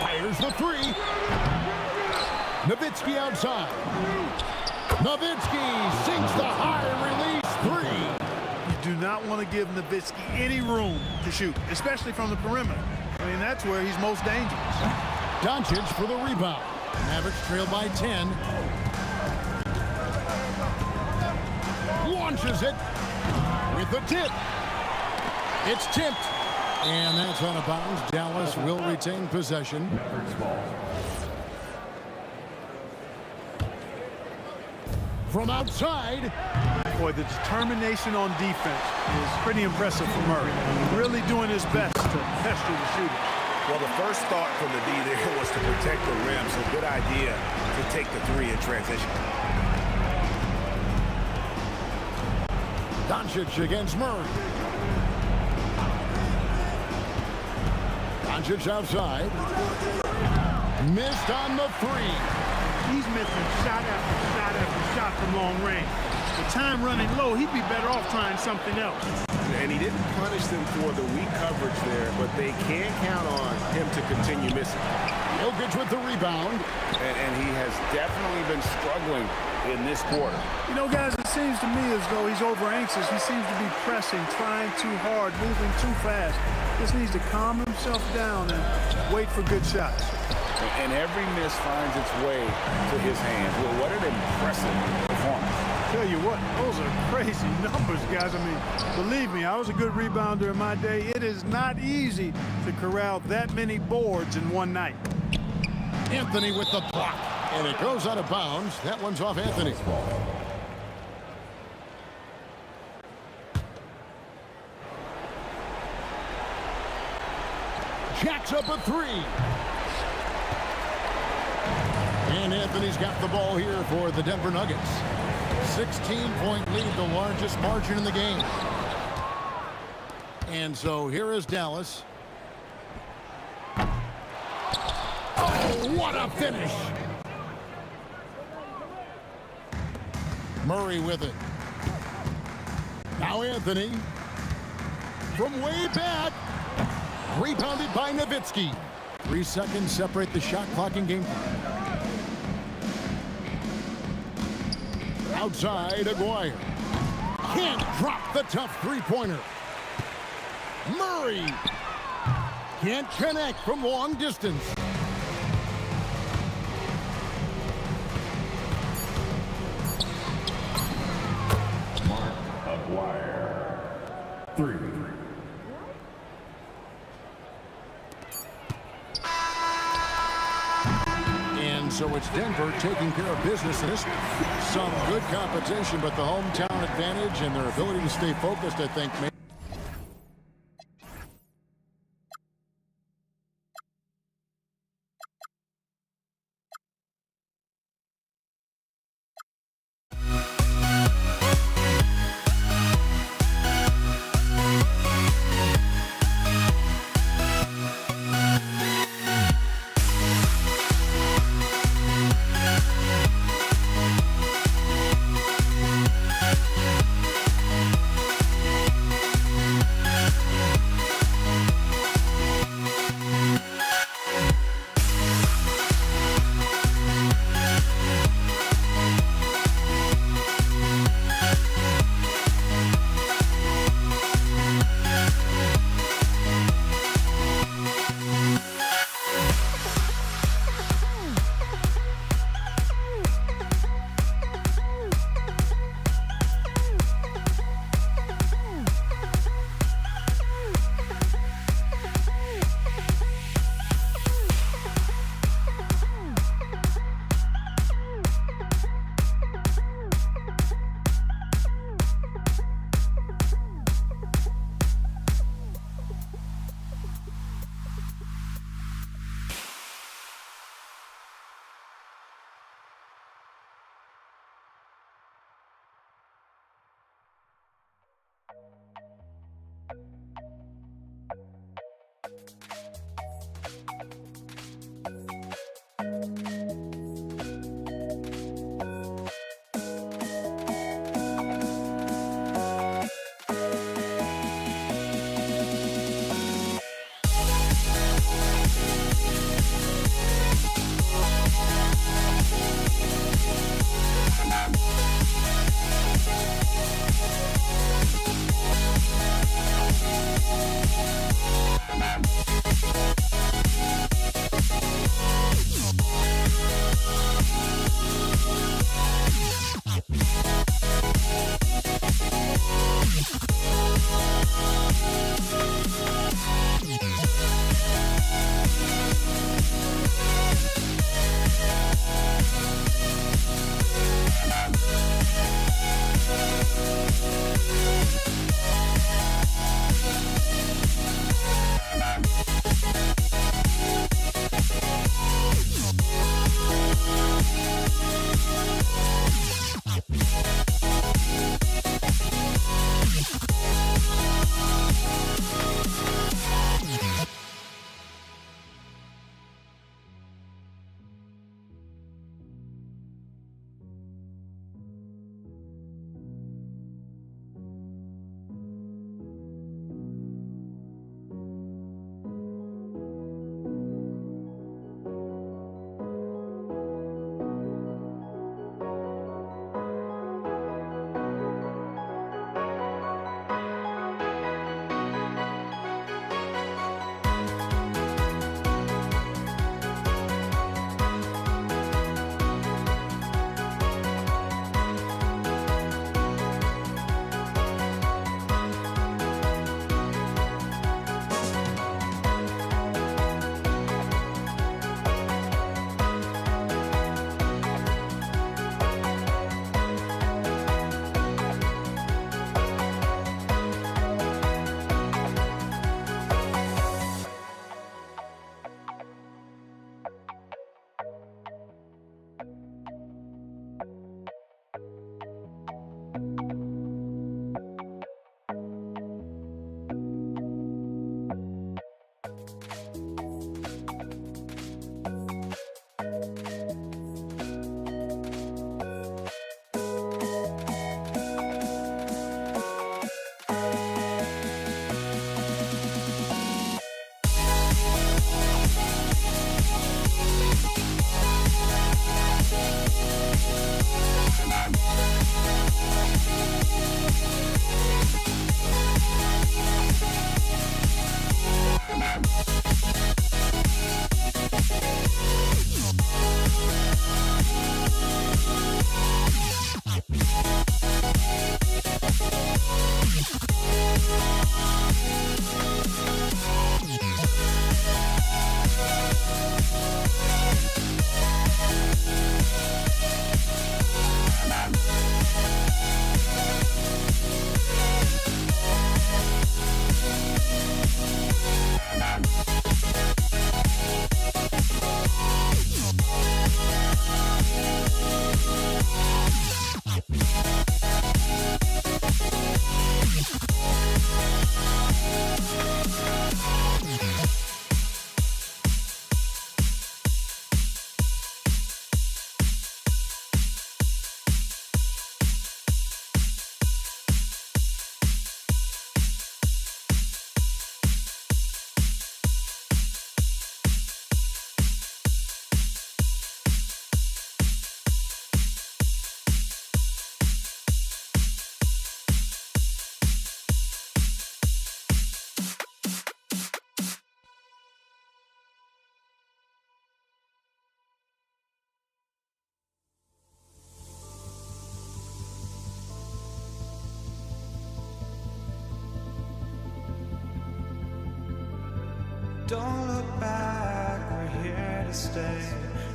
Fires the three. Nowitzki outside. Nowitzki sinks the high release three. You do not want to give Nowitzki any room to shoot, especially from the perimeter. I mean, that's where he's most dangerous. Doncic for the rebound. Mavericks trail by 10. Launches it with the tip. It's tipped. And that's out of bounds. Dallas will retain possession. From outside. Boy, the determination on defense is pretty impressive for Murray. Really doing his best to pester the shooter. Well, the first thought from the D there was to protect the rim, so good idea to take the three in transition. Doncic against Murray. Doncic outside. Missed on the three. He's missing shot after shot after shot from long range. The time running low, he'd be better off trying something else. And he didn't punish them for the weak coverage there, but they can't count on him to continue missing. Jokic with the rebound. And he has definitely been struggling in this quarter. You know, guys, it seems to me as though he's over anxious. He seems to be pressing, trying too hard, moving too fast. Just needs to calm himself down and wait for good shots. And every miss finds its way to his hands. Well, what an impressive performance. Tell you what, those are crazy numbers, guys. I mean, believe me, I was a good rebounder in my day. It is not easy to corral that many boards in one night. Anthony with the block. And it goes out of bounds. That one's off Anthony. Jacks up a three. And Anthony's got the ball here for the Denver Nuggets. 16-point lead, the largest margin in the game. And so here is Dallas. Oh, what a finish! Murray with it. Now Anthony. From way back. Rebounded by Nowitzki. 3 seconds separate the shot clock and game. Outside, Aguirre. Can't drop the tough three-pointer. Murray can't connect from long distance. Mark Aguirre. 3. So it's Denver taking care of business in this. Some good competition, but the hometown advantage and their ability to stay focused, I think, Don't look back, we're here to stay.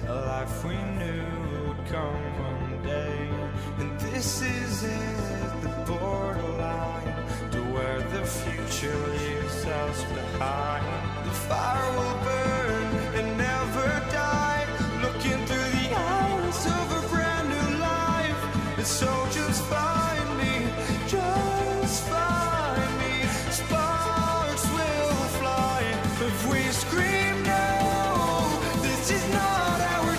A life we knew would come one day. And this is it, the borderline to where the future leaves us behind. The fire will burn and never die, looking through the eyes of a brand new life. And so just find me, just find me. Sparks will fly if we scream no. This is not our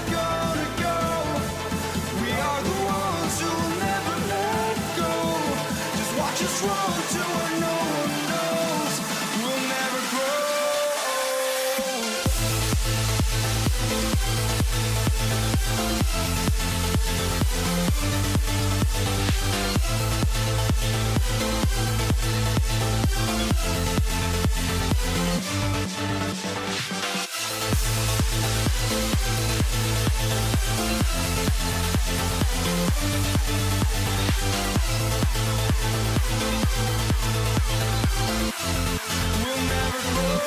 We'll never grow.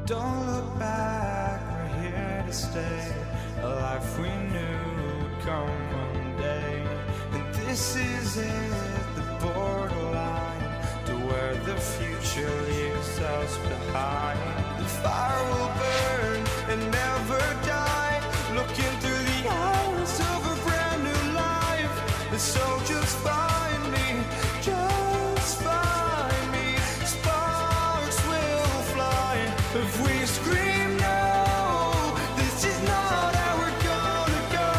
Don't look back, we're here to stay. A life we knew would come one day. And this is it, the borderline to where the future leaves us behind. The fire will burn and never die, looking through the eyes of a brand new life. And so just find me, just find me. Sparks will fly if we scream no. This is not how we're gonna go.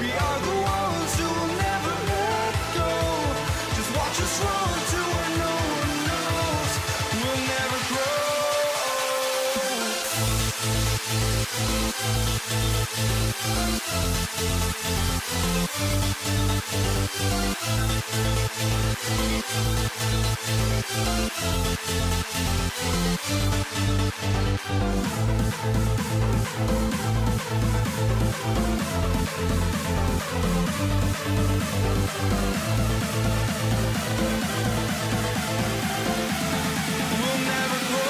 We are the ones who will never let go. Just watch us run to where no one knows. We'll never grow. We'll never grow. We'll never grow.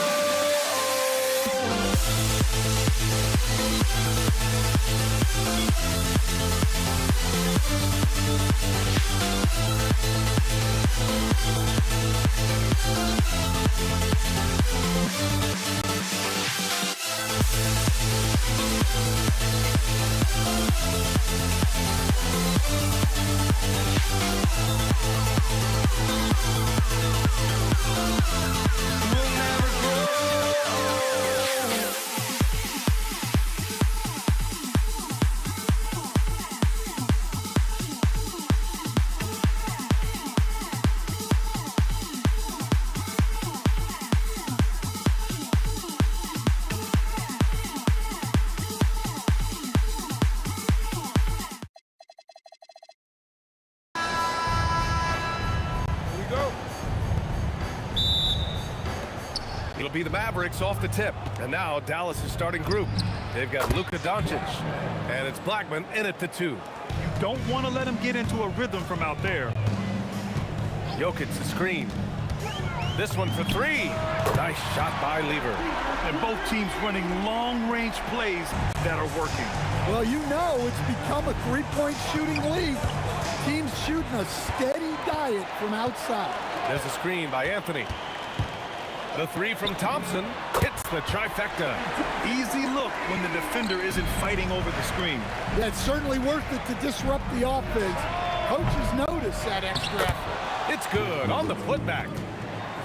It'll be the Mavericks off the tip. And now Dallas' starting group. They've got Luka Doncic. And it's Blackman in at the 2. You don't want to let him get into a rhythm from out there. Jokic the screen. This one for 3. Nice shot by Lever. And both teams running long-range plays that are working. Well, you know it's become a three-point shooting league. Teams shooting a steady diet from outside. There's a screen by Anthony. The 3 from Thompson hits the trifecta. Easy look when the defender isn't fighting over the screen. Yeah, it's certainly worth it to disrupt the offense. Coaches notice that extra effort. It's good on the putback.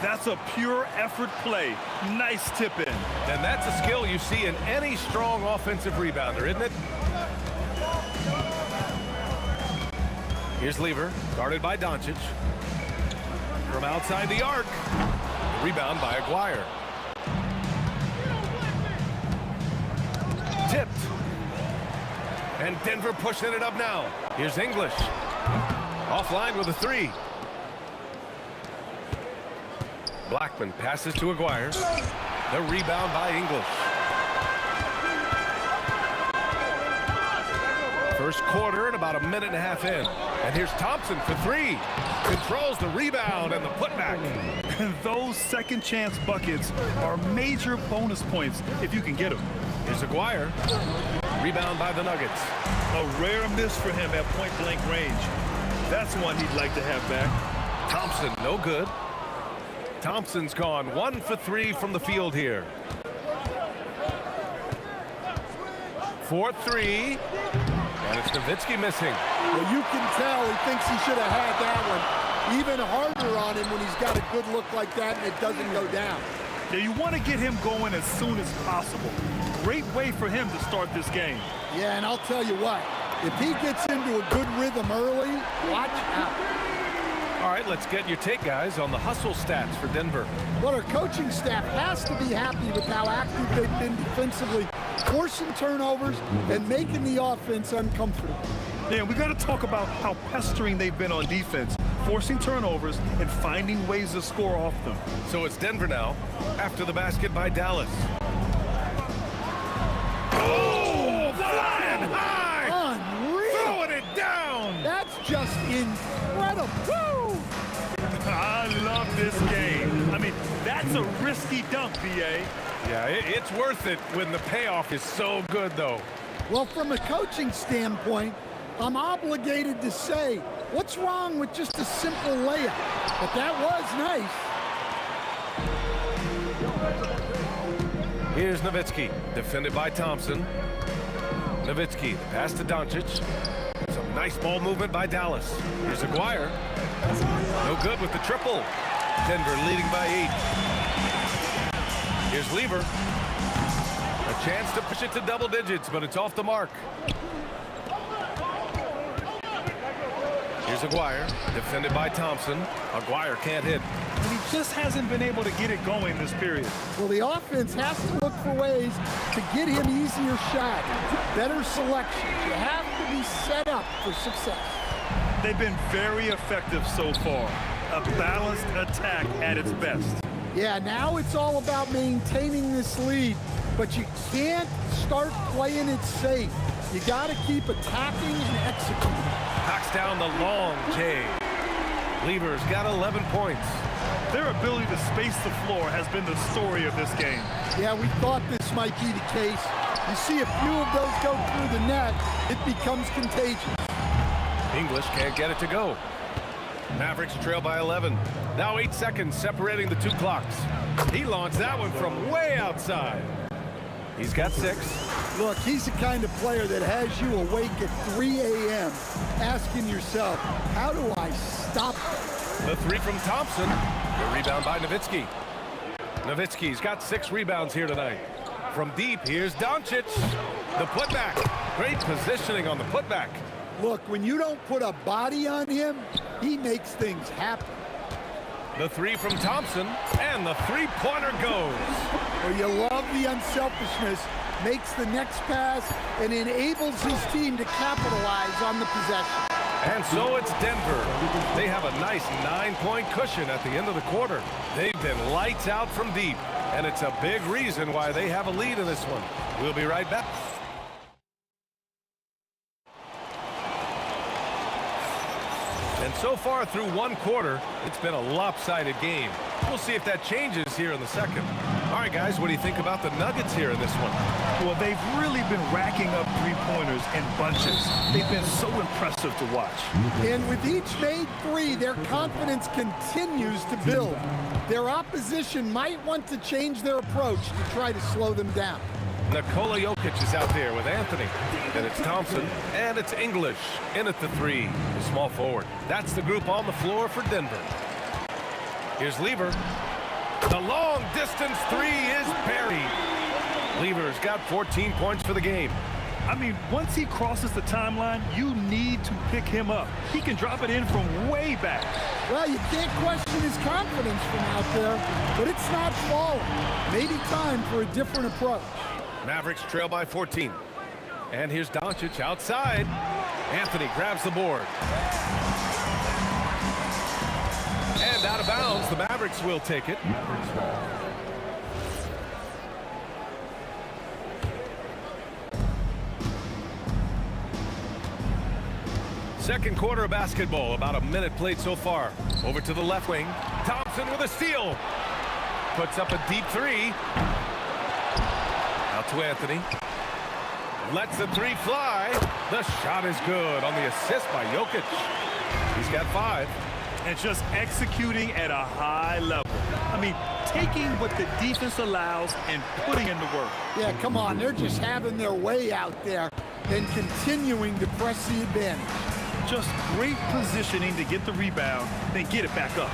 That's a pure effort play. Nice tip in. And that's a skill you see in any strong offensive rebounder, isn't it? Here's Lever, guarded by Doncic. From outside the arc. Rebound by Aguirre. Tipped. And Denver pushing it up now. Here's English. Offline with a 3. Blackman passes to Aguirre. The rebound by English. First quarter and about a minute and a half in. And here's Thompson for 3. Controls the rebound and the putback. Those second chance buckets are major bonus points if you can get them. Here's Aguirre. Rebound by the Nuggets. A rare miss for him at point blank range. That's one he'd like to have back. Thompson, no good. Thompson's gone 1 for 3 from the field here. 4-3. And it's Nowitzki missing. Well, you can tell he thinks he should have had that one. Even harder on him when he's got a good look like that and it doesn't go down. Yeah, you want to get him going as soon as possible. Great way for him to start this game. Yeah, and I'll tell you what, If he gets into a good rhythm early, watch out. All right, let's get your take, guys, on the hustle stats for Denver. Well, our coaching staff has to be happy with how active they've been defensively, forcing turnovers and making the offense uncomfortable. Yeah, we got to talk about how pestering they've been on defense, forcing turnovers and finding ways to score off them. So it's Denver now, after the basket by Dallas. Oh, flying high! Unreal! Throwing it down! That's just incredible! Woo! I love this game. I mean, that's a risky dunk, B.A. Yeah, it's worth it when the payoff is so good, though. Well, from a coaching standpoint, I'm obligated to say, what's wrong with just a simple layup? But that was nice. Here's Nowitzki, defended by Thompson. Nowitzki, the pass to Doncic. Some nice ball movement by Dallas. Here's Aguirre. No good with the triple. Denver leading by 8. Here's Lever. A chance to push it to double digits, but it's off the mark. Here's Aguirre, defended by Thompson. Aguirre can't hit. And he just hasn't been able to get it going this period. Well, the offense has to look for ways to get him easier shots, better selection. You have to be set up for success. They've been very effective so far. A balanced attack at its best. Yeah, now it's all about maintaining this lead, but you can't start playing it safe. You got to keep attacking and executing. Knocks down the long J. Lever's got 11 points. Their ability to space the floor has been the story of this game. Yeah, we thought this might be the case. You see a few of those go through the net, it becomes contagious. English can't get it to go. Mavericks trail by 11. Now 8 seconds separating the 2 clocks. He launched that one from way outside. He's got 6. Look, he's the kind of player that has you awake at 3 a.m. asking yourself, how do I stop him? The 3 from Thompson. The rebound by Nowitzki. Nowitzki's got 6 rebounds here tonight. From deep, here's Doncic. The putback. Great positioning on the putback. Look, when you don't put a body on him, he makes things happen. The 3 from Thompson, and the three-pointer goes. Well, you love the unselfishness, makes the next pass, and enables his team to capitalize on the possession. And so it's Denver. They have a nice 9-point cushion at the end of the quarter. They've been lights out from deep, and it's a big reason why they have a lead in this one. We'll be right back. And so far through 1 quarter, it's been a lopsided game. We'll see if that changes here in the second. All right, guys, what do you think about the Nuggets here in this one? Well, they've really been racking up three-pointers in bunches. They've been so impressive to watch. And with each made 3, their confidence continues to build. Their opposition might want to change their approach to try to slow them down. Nikola Jokic is out there with Anthony. And it's Thompson, and it's English in at the 3, the small forward. That's the group on the floor for Denver. Here's Lever. The long distance 3 is buried. Lever's got 14 points for the game. I mean, once he crosses the timeline, you need to pick him up. He can drop it in from way back. Well, you can't question his confidence from out there, but it's not falling. Maybe time for a different approach. Mavericks trail by 14. And here's Doncic outside. Anthony grabs the board. And out of bounds, the Mavericks will take it. Second quarter of basketball, about a minute played so far. Over to the left wing. Thompson with a steal. Puts up a deep 3. Out to Anthony. Lets the 3 fly. The shot is good on the assist by Jokic. He's got 5. And just executing at a high level. I mean, taking what the defense allows and putting in the work. Yeah, come on. They're just having their way out there and continuing to press the advantage. Just great positioning to get the rebound, then get it back up.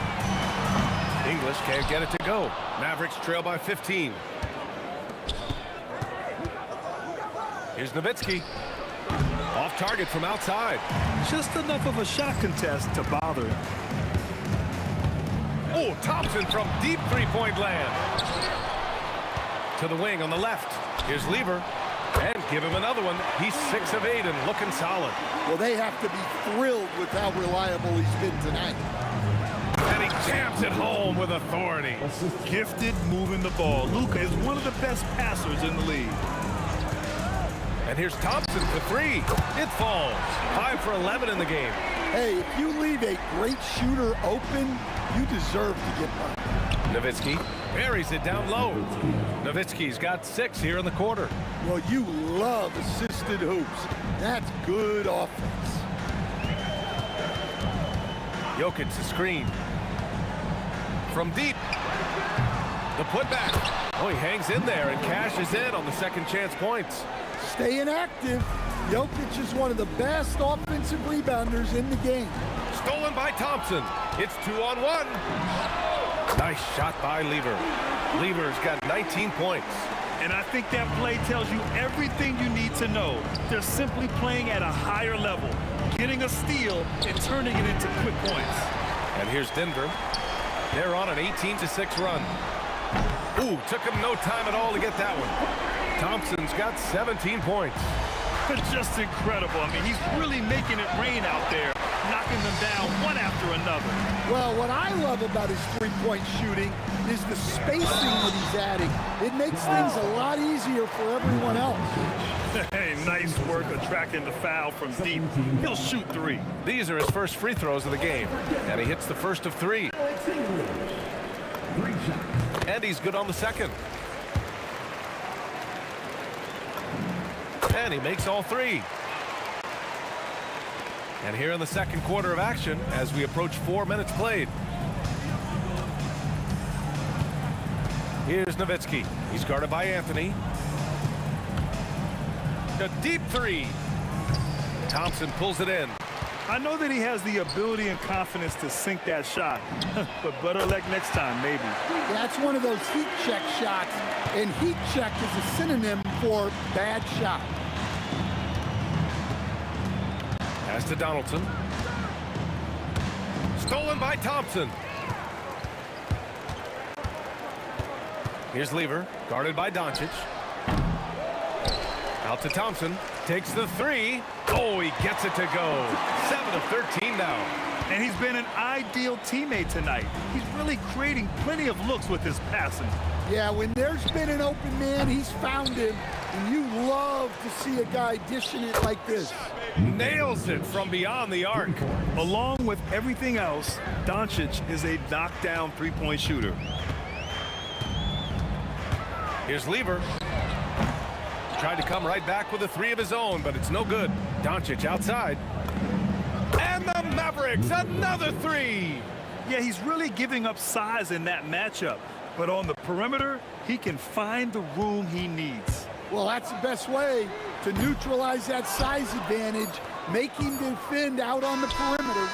English can't get it to go. Mavericks trail by 15. Here's Nowitzki. Off target from outside. Just enough of a shot contest to bother him. Oh, Thompson from deep three-point land. To the wing on the left. Here's Lever. And give him another one. He's 6 of 8 and looking solid. Well, they have to be thrilled with how reliable he's been tonight. And he jams it home with authority. Gifted moving the ball. Luka is one of the best passers in the league. And here's Thompson for 3. It falls. 5 for 11 in the game. Hey, if you leave a great shooter open, you deserve to get one. Nowitzki buries it down low. Nowitzki's got 6 here in the quarter. Well, you love assisted hoops. That's good offense. Jokic the screen. From deep. The putback. Oh, he hangs in there and cashes in on the second chance points. Staying active. Jokic is one of the best offensive rebounders in the game. Stolen by Thompson. It's 2-on-1. Nice shot by Lever. Lever's got 19 points. And I think that play tells you everything you need to know. They're simply playing at a higher level, getting a steal and turning it into quick points. And here's Denver. They're on an 18-6 run. Ooh, took him no time at all to get that one. Thompson's got 17 points. Just incredible. I mean, he's really making it rain out there, knocking them down one after another. Well, what I love about his three-point shooting is the spacing that he's adding. It makes things a lot easier for everyone else. Hey, nice work attracting the foul from deep. He'll shoot 3. These are his first free throws of the game, and he hits the first of 3. And he's good on the second. And he makes all 3. And here in the second quarter of action, as we approach 4 minutes played. Here's Nowitzki. He's guarded by Anthony. A deep 3. Thompson pulls it in. I know that he has the ability and confidence to sink that shot, but better luck next time, maybe. That's one of those heat check shots, and heat check is a synonym for bad shot. Pass to Donaldson. Stolen by Thompson. Here's Lever, guarded by Doncic. Out to Thompson. Takes the 3. Oh, he gets it to go. 7 of 13 now. And he's been an ideal teammate tonight. He's really creating plenty of looks with his passing. Yeah, when there's been an open man, he's found him. And you love to see a guy dishing it like this. Nails it from beyond the arc. Along with everything else, Doncic is a knockdown three-point shooter. Here's Lever. Tried to come right back with a 3 of his own, but it's no good. Doncic outside. And the Mavericks, another 3. Yeah, he's really giving up size in that matchup. But on the perimeter, he can find the room he needs. Well, that's the best way to neutralize that size advantage. Make him defend out on the perimeter.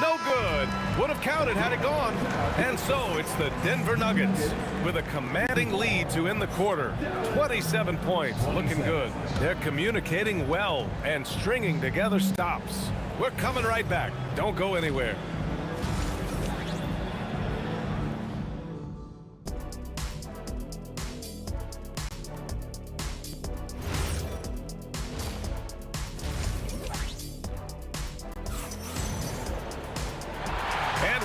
No good. Would have counted had it gone. And so it's the Denver Nuggets with a commanding lead to end the quarter. 27 points. Looking good. They're communicating well and stringing together stops. We're coming right back. Don't go anywhere.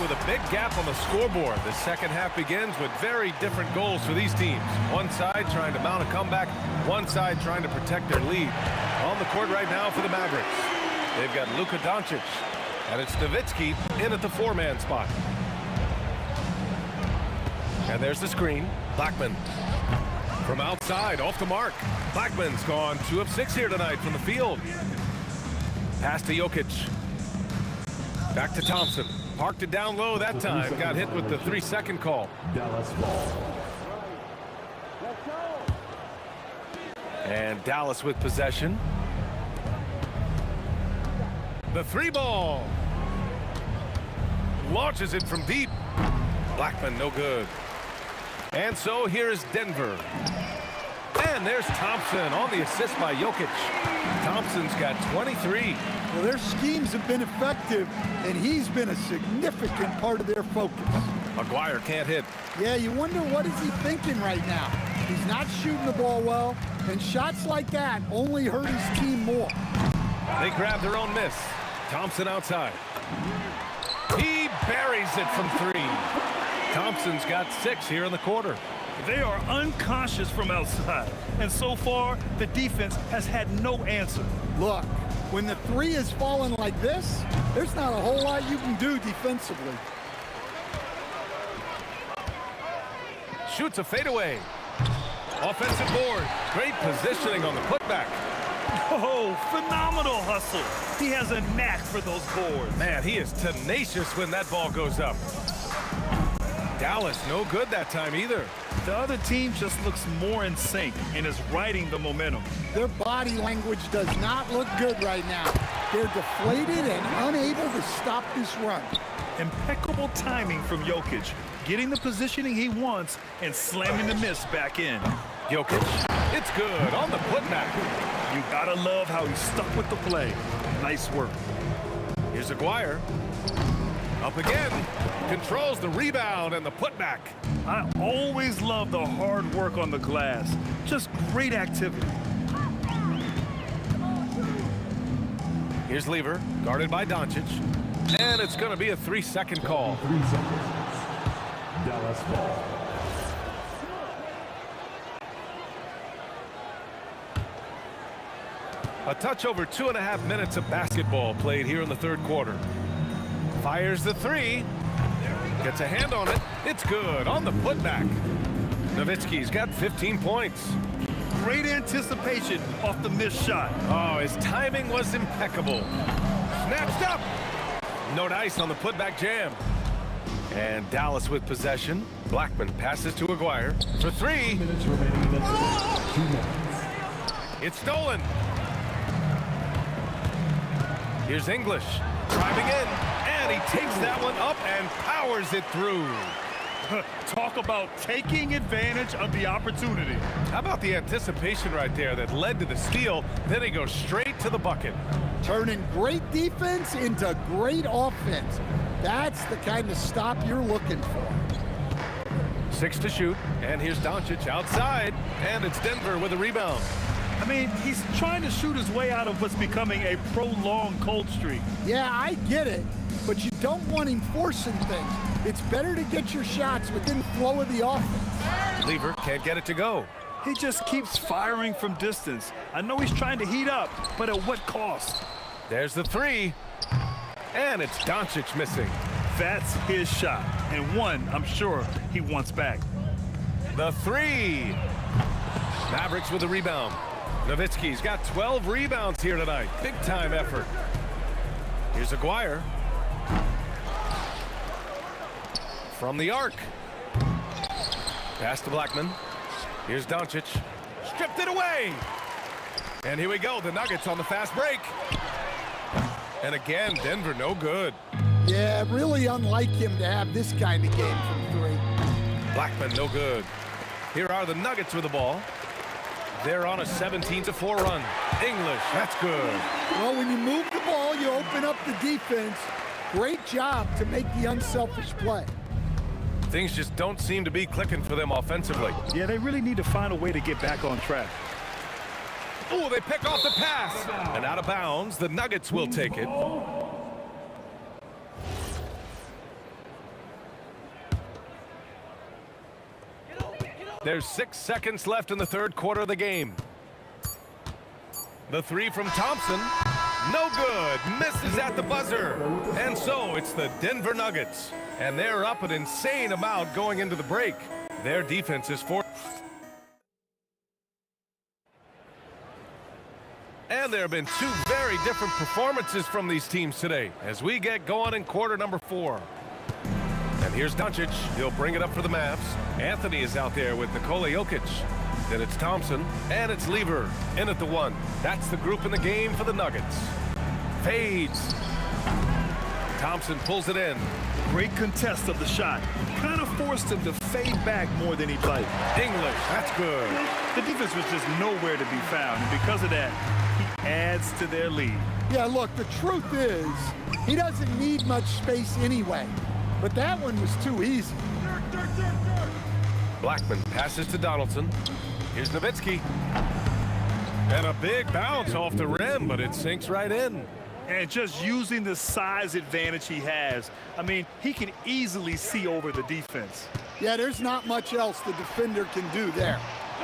With a big gap on the scoreboard, the second half begins with very different goals for these teams. One side trying to mount a comeback, one side trying to protect their lead. On the court right now for the Mavericks, they've got Luka Doncic, and it's Nowitzki in at the 4-man spot. And there's the screen. Blackman from outside, off the mark. Blackman's gone 2 of 6 here tonight from the field. Pass to Jokic. Back to Thompson. Parked it down low that time. Got hit with the 3-second call. Dallas ball. And Dallas with possession. The 3 ball. Launches it from deep. Blackman no good. And so here's Denver. And there's Thompson on the assist by Jokic. Thompson's got 23. Well, their schemes have been effective, and he's been a significant part of their focus. Maguire can't hit. Yeah, you wonder what is he thinking right now. He's not shooting the ball well, and shots like that only hurt his team more. They grab their own miss. Thompson outside. He buries it from 3. Thompson's got 6 here in the quarter. They are unconscious from outside, and so far, the defense has had no answer. Look, when the 3 is falling like this, there's not a whole lot you can do defensively. Shoots a fadeaway. Offensive board. Great positioning on the putback. Oh, phenomenal hustle. He has a knack for those boards. Man, he is tenacious when that ball goes up. Dallas, no good that time either. The other team just looks more in sync and is riding the momentum. Their body language does not look good right now. They're deflated and unable to stop this run. Impeccable timing from Jokic, getting the positioning he wants and slamming the miss back in. Jokic, it's good on the putback. You gotta love how he stuck with the play. Nice work. Here's Aguirre. Up again. Controls the rebound and the putback. I always love the hard work on the glass. Just great activity. Here's Lever, guarded by Doncic. And it's going to be a 3-second call. 3 seconds. Dallas ball. A touch over 2.5 minutes of basketball played here in the third quarter. Fires the 3. Gets a hand on it. It's good on the putback. Nowitzki's got 15 points. Great anticipation off the missed shot. Oh, his timing was impeccable. Snatched up. No dice on the putback jam. And Dallas with possession. Blackman passes to Aguirre for 3. 2 minutes remaining in the third. 2 minutes. It's stolen. Here's English driving in, and he takes that one up and powers it through. Talk about taking advantage of the opportunity. How about the anticipation right there that led to the steal? Then he goes straight to the bucket. Turning great defense into great offense. That's the kind of stop you're looking for. 6 to shoot, and here's Doncic outside, and it's Denver with a rebound. I mean, he's trying to shoot his way out of what's becoming a prolonged cold streak. Yeah, I get it, but you don't want him forcing things. It's better to get your shots within the flow of the offense. Lever can't get it to go. He just keeps firing from distance. I know he's trying to heat up, but at what cost? There's the 3, and it's Doncic missing. That's his shot, and one I'm sure he wants back. The 3. Mavericks with a rebound. Nowitzki's got 12 rebounds here tonight. Big time effort. Here's Aguirre. From the arc. Pass to Blackman. Here's Doncic. Stripped it away. And here we go. The Nuggets on the fast break. And again, Denver no good. Yeah, really unlike him to have this kind of game from 3. Blackman no good. Here are the Nuggets with the ball. They're on a 17-4 run. English, that's good. Well, when you move the ball, you open up the defense. Great job to make the unselfish play. Things just don't seem to be clicking for them offensively. Yeah, they really need to find a way to get back on track. Oh, they pick off the pass. And out of bounds, the Nuggets will take it. There's 6 seconds left in the third quarter of the game. The 3 from Thompson, no good, misses at the buzzer. And so it's the Denver Nuggets. And they're up an insane amount going into the break. Their defense is for. And there have been 2 very different performances from these teams today as we get going in quarter number 4. And here's Doncic. He'll bring it up for the Mavs. Anthony is out there with Nikola Jokic. Then it's Thompson, and it's Lever in at the 1. That's the group in the game for the Nuggets. Fades. Thompson pulls it in. Great contest of the shot. Kind of forced him to fade back more than he'd like. English, that's good. The defense was just nowhere to be found, and because of that, he adds to their lead. Yeah, look, the truth is, he doesn't need much space anyway. But that one was too easy. Blackman passes to Donaldson. Here's Nowitzki. And a big bounce off the rim, but it sinks right in. And just using the size advantage he has, I mean, he can easily see over the defense. Yeah, there's not much else the defender can do there.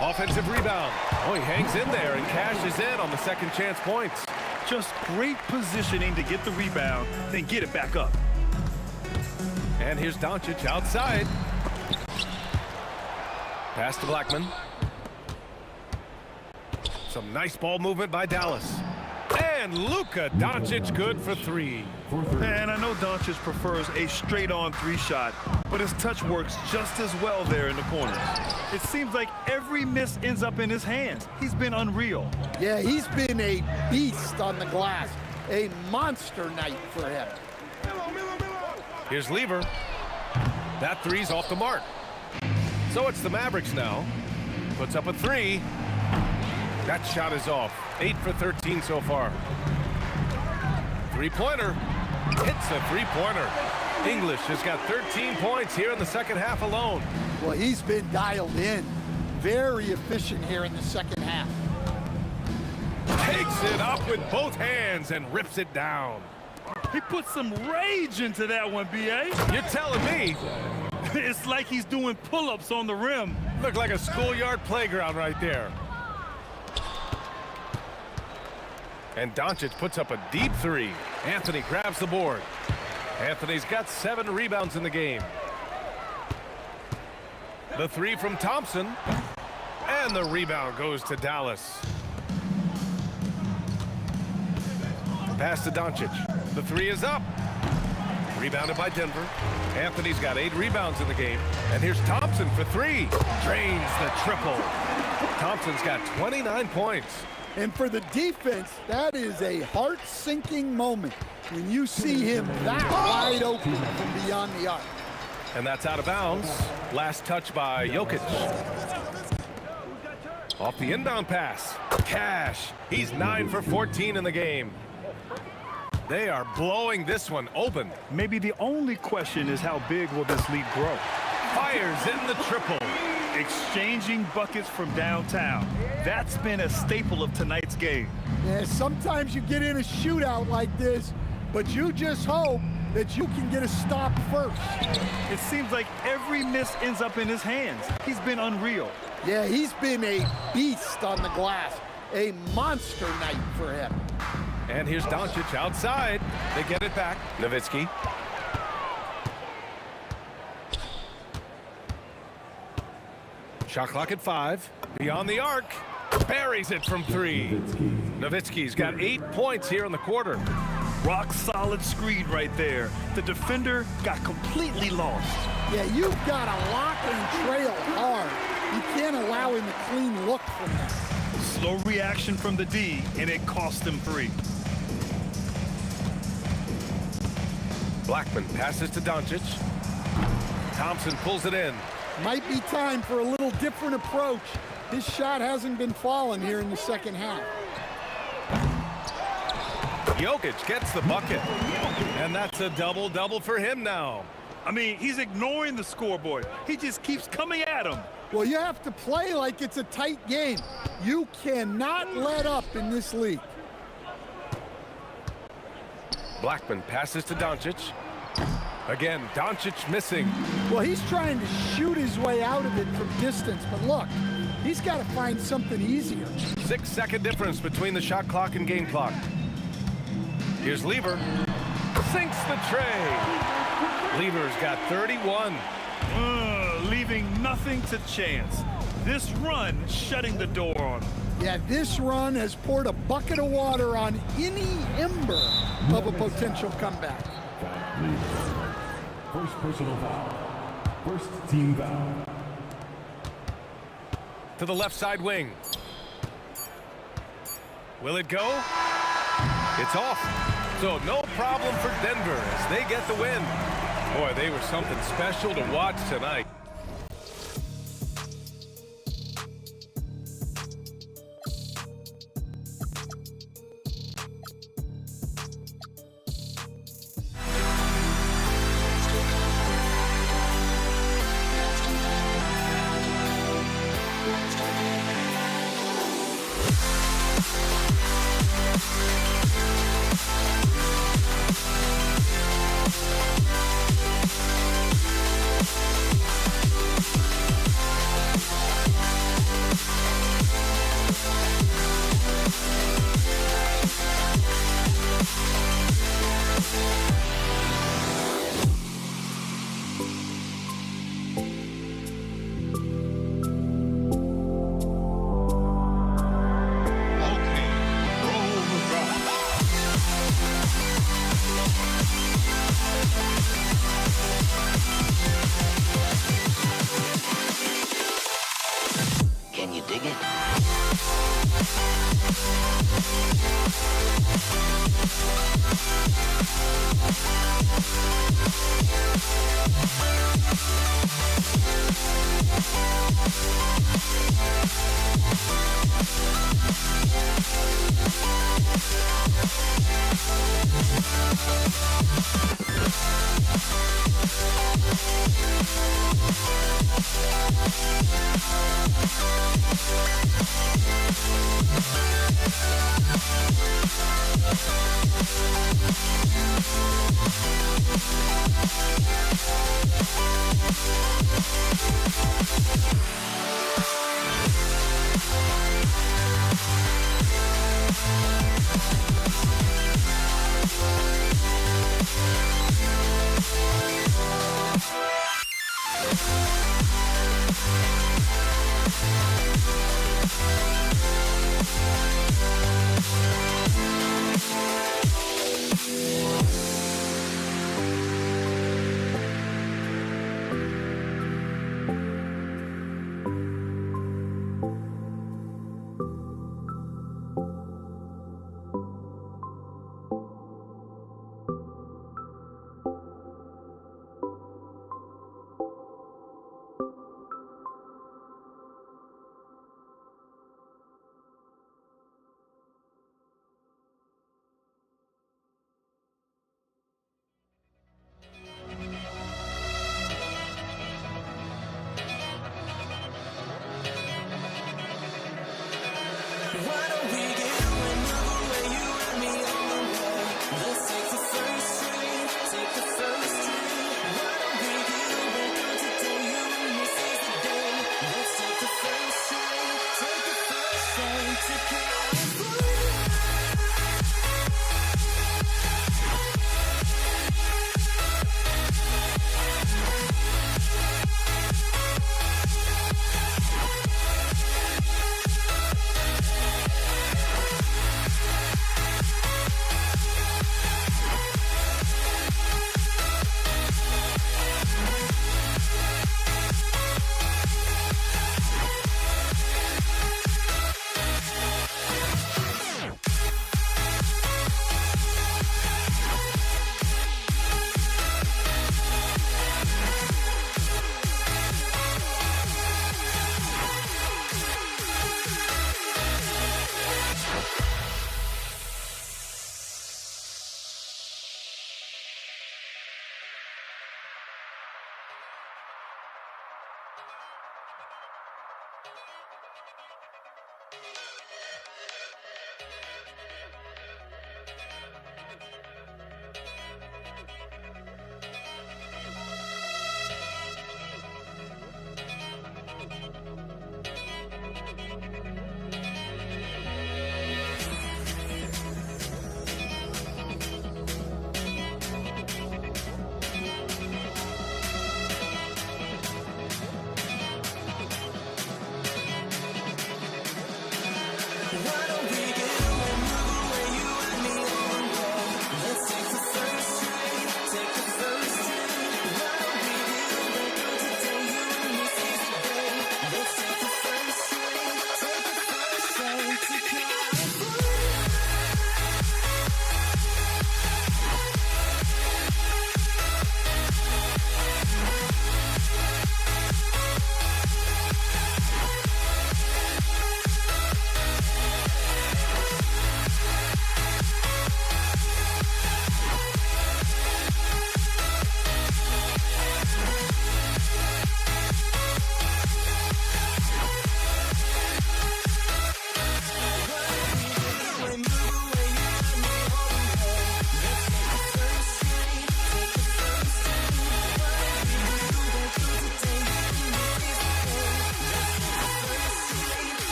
Offensive rebound. Oh, he hangs in there and cashes in on the second chance points. Just great positioning to get the rebound, then get it back up. And here's Doncic outside. Pass to Blackman. Some nice ball movement by Dallas. And Luka Doncic good for three. And I know Doncic prefers a straight-on three shot, but his touch works just as well there in the corners. It seems like every miss ends up in his hands. He's been unreal. Yeah, he's been a beast on the glass. A monster night for him. Here's Lever. That three's off the mark. So it's the Mavericks now. Puts up a three. That shot is off. 8 for 13 so far. Three-pointer. Hits a three-pointer. English has got 13 points here in the second half alone. Well, he's been dialed in. Very efficient here in the second half. Takes it up with both hands and rips it down. He put some rage into that one, B.A. You're telling me. It's like he's doing pull-ups on the rim. Looked like a schoolyard playground right there. And Doncic puts up a deep three. Anthony grabs the board. Anthony's got 7 rebounds in the game. The three from Thompson. And the rebound goes to Dallas. Pass to Doncic. The three is up. Rebounded by Denver. Anthony's got 8 rebounds in the game. And here's Thompson for three. Drains the triple. Thompson's got 29 points. And for the defense, that is a heart-sinking moment when you see him that wide open from beyond the arc. And that's out of bounds. Last touch by Jokic. Off the inbound pass. Cash. He's 9 for 14 in the game. They are blowing this one open. Maybe the only question is how big will this lead grow? Fires in the triple. Exchanging buckets from downtown. That's been a staple of tonight's game. Yeah, sometimes you get in a shootout like this, but you just hope that you can get a stop first. It seems like every miss ends up in his hands. He's been unreal. Yeah, he's been a beast on the glass. A monster night for him. And here's Doncic outside. They get it back. Nowitzki. Shot clock at 5. Beyond the arc. Buries it from 3. Nowitzki's got 8 points here in the quarter. Rock solid screen right there. The defender got completely lost. Yeah, you've got to lock and trail hard. You can't allow him a clean look from that. Slow reaction from the D, and it cost him 3. Blackman passes to Doncic. Thompson pulls it in. Might be time for a little different approach. His shot hasn't been falling here in the second half. Jokic gets the bucket. And that's a double-double for him now. I mean, he's ignoring the scoreboard. He just keeps coming at him. Well, you have to play like it's a tight game. You cannot let up in this league. Blackman passes to Doncic. Again, Doncic missing. Well, he's trying to shoot his way out of it from distance, but look, he's got to find something easier. 6-second difference between the shot clock and game clock. Here's Lever. Sinks the tray. Lever's got 31. Leaving nothing to chance. This run shutting the door on him. Yeah, this run has poured a bucket of water on any ember of a potential comeback. First personal foul. First team foul. To the left side wing. Will it go? It's off. So no problem for Denver as they get the win. Boy, they were something special to watch tonight. Can you dig it?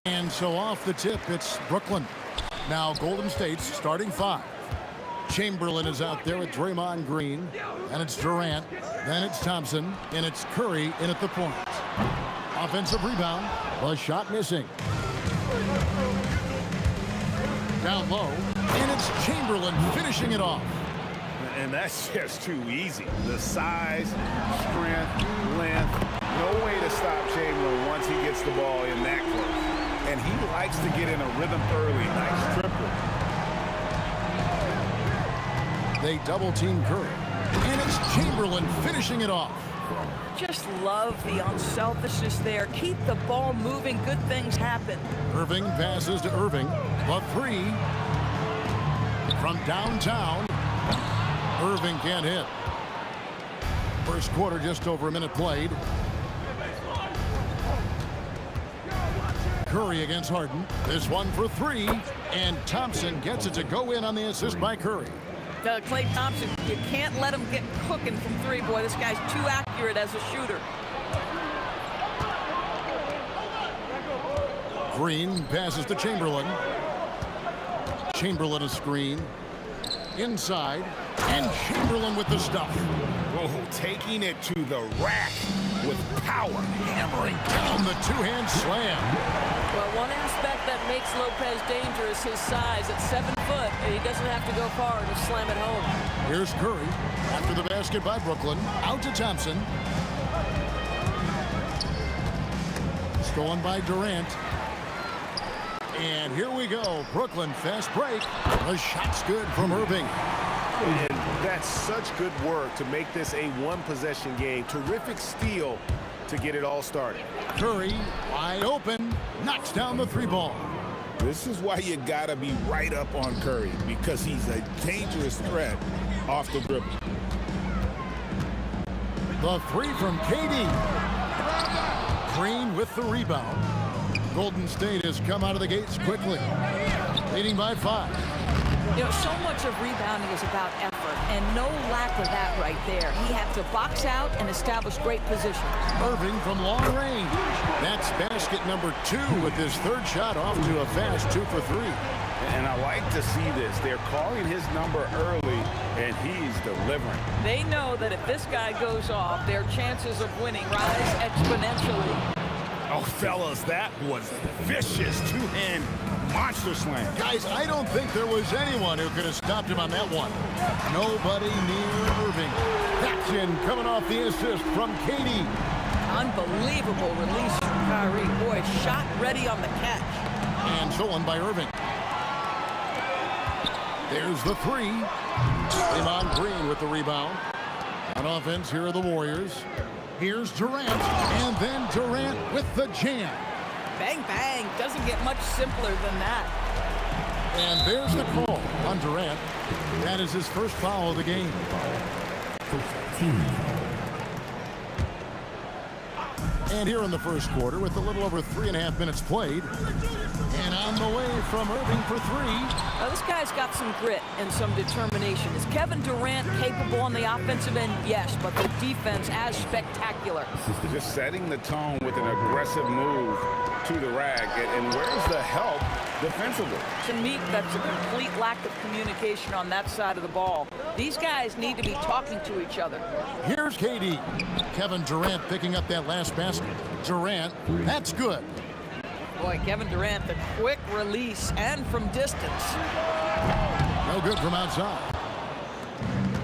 And so off the tip, it's Brooklyn. Now Golden State's starting 5. Chamberlain is out there with Draymond Green, and it's Durant, then it's Thompson, and it's Curry in at the point. Offensive rebound, the shot missing. Down low, and it's Chamberlain finishing it off. And that's just too easy. The size, strength, length, no way to stop Chamberlain once he gets the ball in that close. And he likes to get in a rhythm early. Nice triple. They double team Curry, and it's Chamberlain finishing it off. Just love the unselfishness there. Keep the ball moving. Good things happen. Irving passes to Irving. The 3 from downtown. Irving can't hit. First quarter, just over a minute played. Curry against Harden. This one for 3, and Thompson gets it to go in on the assist by Curry. Klay Thompson, you can't let him get cooking from 3. Boy, this guy's too accurate as a shooter. Green passes to Chamberlain. Chamberlain a screen. Inside, and Chamberlain with the stuff. Whoa, taking it to the rack with power. Hammering down the two-hand slam. Well, one aspect that makes Lopez dangerous, his size. At 7 foot, and he doesn't have to go far to slam it home. Here's Curry after the basket by Brooklyn. Out to Thompson. Stolen by Durant. And here we go. Brooklyn fast break. The shot's good from Irving. And that's such good work to make this a one-possession game. Terrific steal to get it all started. Curry wide open. Knocks down the 3 ball. This is why you gotta be right up on Curry, because he's a dangerous threat off the dribble. The 3 from KD. Green with the rebound. Golden State has come out of the gates quickly, leading by 5. You know, so much of rebounding is about effort, and no lack of that right there. He had to box out and establish great position. Irving from long range. That's basket number 2 with his 3rd shot off to a fast 2 for 3. And I like to see this. They're calling his number early, and he's delivering. They know that if this guy goes off, their chances of winning rise exponentially. Oh, fellas, that was vicious. 2-hand monster slam. Guys, I don't think there was anyone who could have stopped him on that one. Nobody near Irving. That's in, coming off the assist from KD. Unbelievable release from Kyrie. Boy, shot ready on the catch. And stolen by Irving. There's the 3. Draymond Green with the rebound. On offense, here are the Warriors. Here's Durant, and then Durant with the jam. Bang, bang. Doesn't get much simpler than that. And there's the call on Durant. That is his first foul of the game. And here in the first quarter, with a little over 3.5 minutes played. And on the way from Irving for 3. Now, this guy's got some grit and some determination. Is Kevin Durant capable on the offensive end? Yes, but the defense as spectacular. Just setting the tone with an aggressive move to the rack. And where's the help defensively? To me, that's a complete lack of communication on that side of the ball. These guys need to be talking to each other. Here's KD. Kevin Durant picking up that last basket. Durant, that's good. Boy, Kevin Durant, the quick release and from distance. No good from outside.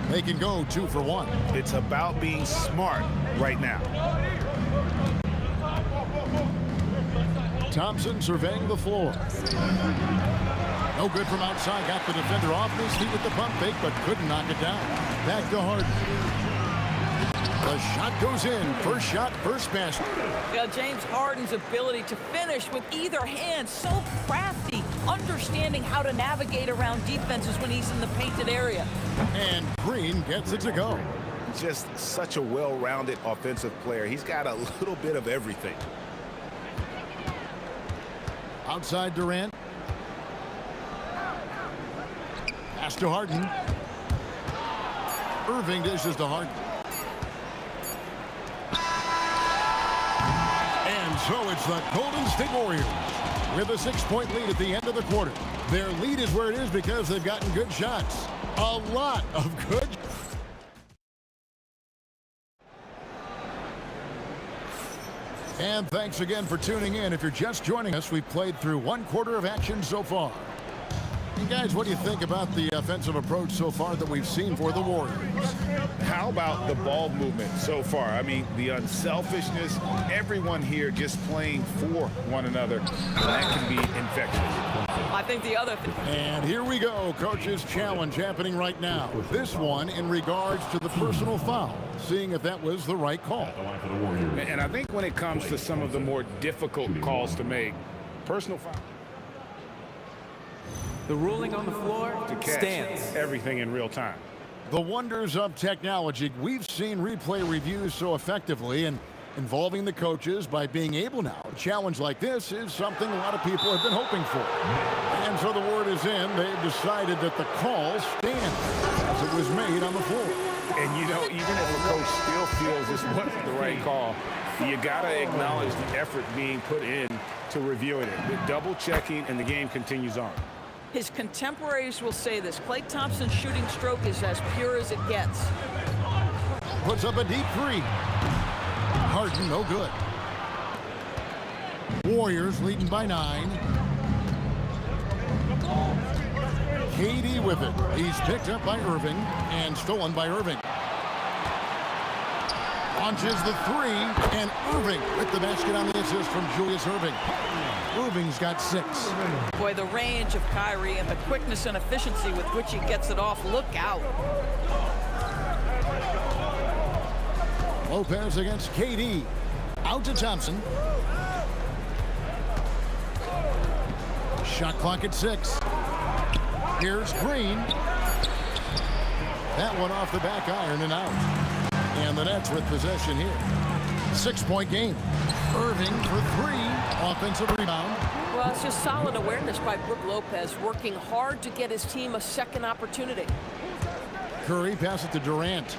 They can go 2 for 1. It's about being smart right now. Thompson surveying the floor. No good from outside. Got the defender off his feet with the pump fake, but couldn't knock it down. Back to Harden. The shot goes in. First shot, first basket. Yeah, James Harden's ability to finish with either hand, so crafty, understanding how to navigate around defenses when he's in the painted area. And Green gets it to go. just such a well-rounded offensive player. He's got a little bit of everything. Outside Durant. Pass to Harden. Irving dishes to Harden. And so it's the Golden State Warriors with a 6-point lead at the end of the quarter. Their lead is where it is because they've gotten good shots. A lot of good. And thanks again for tuning in. If you're just joining us, we've played through 1 quarter of action so far. Hey guys, what do you think about the offensive approach so far that we've seen for the Warriors? How about the ball movement so far? I mean, the unselfishness, everyone here just playing for one another, and that can be infectious. I think the other thing. And here we go, coach's challenge happening right now. This one in regards to the personal foul, seeing if that was the right call. And I think when it comes to some of the more difficult calls to make, personal foul. The ruling on the floor To catch stands. everything in real time. The wonders of technology. We've seen replay reviews so effectively, and involving the coaches by being able now. A challenge like this is something a lot of people have been hoping for. And so the word is in. They've decided that the call stands as it was made on the floor. And, you know, even if a coach still feels this wasn't the right call, you got to acknowledge the effort being put in to reviewing it. With double-checking, and the game continues on. His contemporaries will say this. Klay Thompson's shooting stroke is as pure as it gets. Puts up a deep 3. Harden, no good. Warriors leading by 9. KD with it. He's picked up by Irving and stolen by Irving. Launches the 3, and Irving with the basket on the assist from Julius Irving. Irving's got 6. Boy, the range of Kyrie and the quickness and efficiency with which he gets it off. Look out. Lopez against KD. Out to Thompson. Shot clock at 6. Here's Green. That one off the back iron and out. And the Nets with possession here. 6-point game. Irving for 3. Offensive rebound. Well, it's just solid awareness by Brook Lopez, working hard to get his team a second opportunity. Curry pass it to Durant.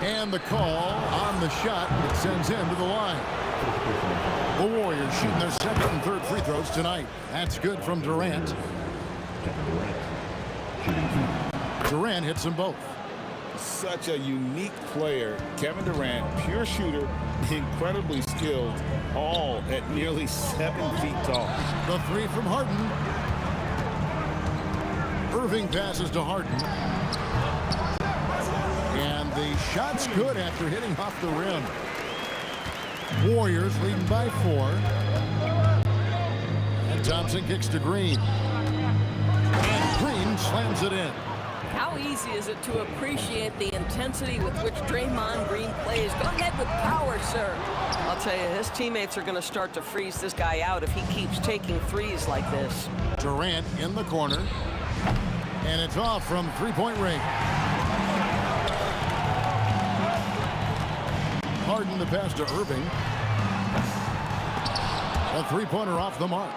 And the call on the shot that sends him to the line. The Warriors shooting their 2nd and 3rd free throws tonight. That's good from Durant. Durant hits them both. Such a unique player. Kevin Durant, pure shooter, incredibly skilled, all at nearly 7 feet tall. The 3 from Harden. Irving passes to Harden. And the shot's good after hitting off the rim. Warriors leading by 4. And Thompson kicks to Green. And Green slams it in. How easy is it to appreciate the intensity with which Draymond Green plays? Go ahead with power, sir. I'll tell you, his teammates are going to start to freeze this guy out if he keeps taking threes like this. Durant in the corner. And it's off from 3-point range. Harden the pass to Irving. A 3-pointer off the mark.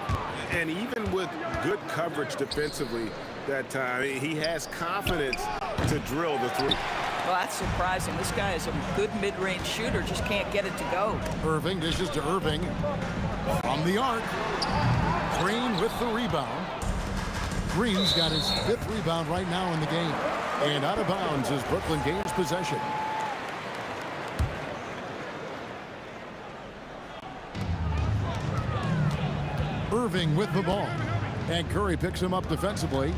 And even with good coverage defensively that time, he has confidence to drill the 3. Well, that's surprising. This guy is a good mid-range shooter, just can't get it to go. Irving dishes to Irving. From the arc. Green with the rebound. Green's got his 5th rebound right now in the game. And out of bounds as Brooklyn gains possession. Irving with the ball. And Curry picks him up defensively.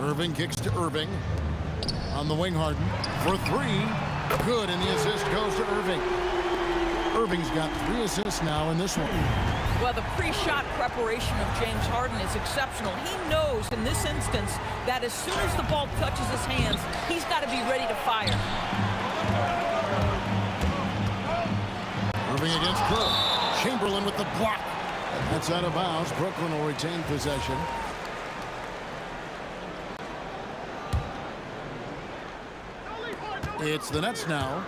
Irving kicks to Irving. On the wing, Harden. For 3. Good, and the assist goes to Irving. Irving's got 3 assists now in this one. Well, the pre-shot preparation of James Harden is exceptional. He knows in this instance that as soon as the ball touches his hands, he's got to be ready to fire. Irving against Cook. Chamberlain with the block. That's out of bounds. Brooklyn will retain possession. It's the Nets now.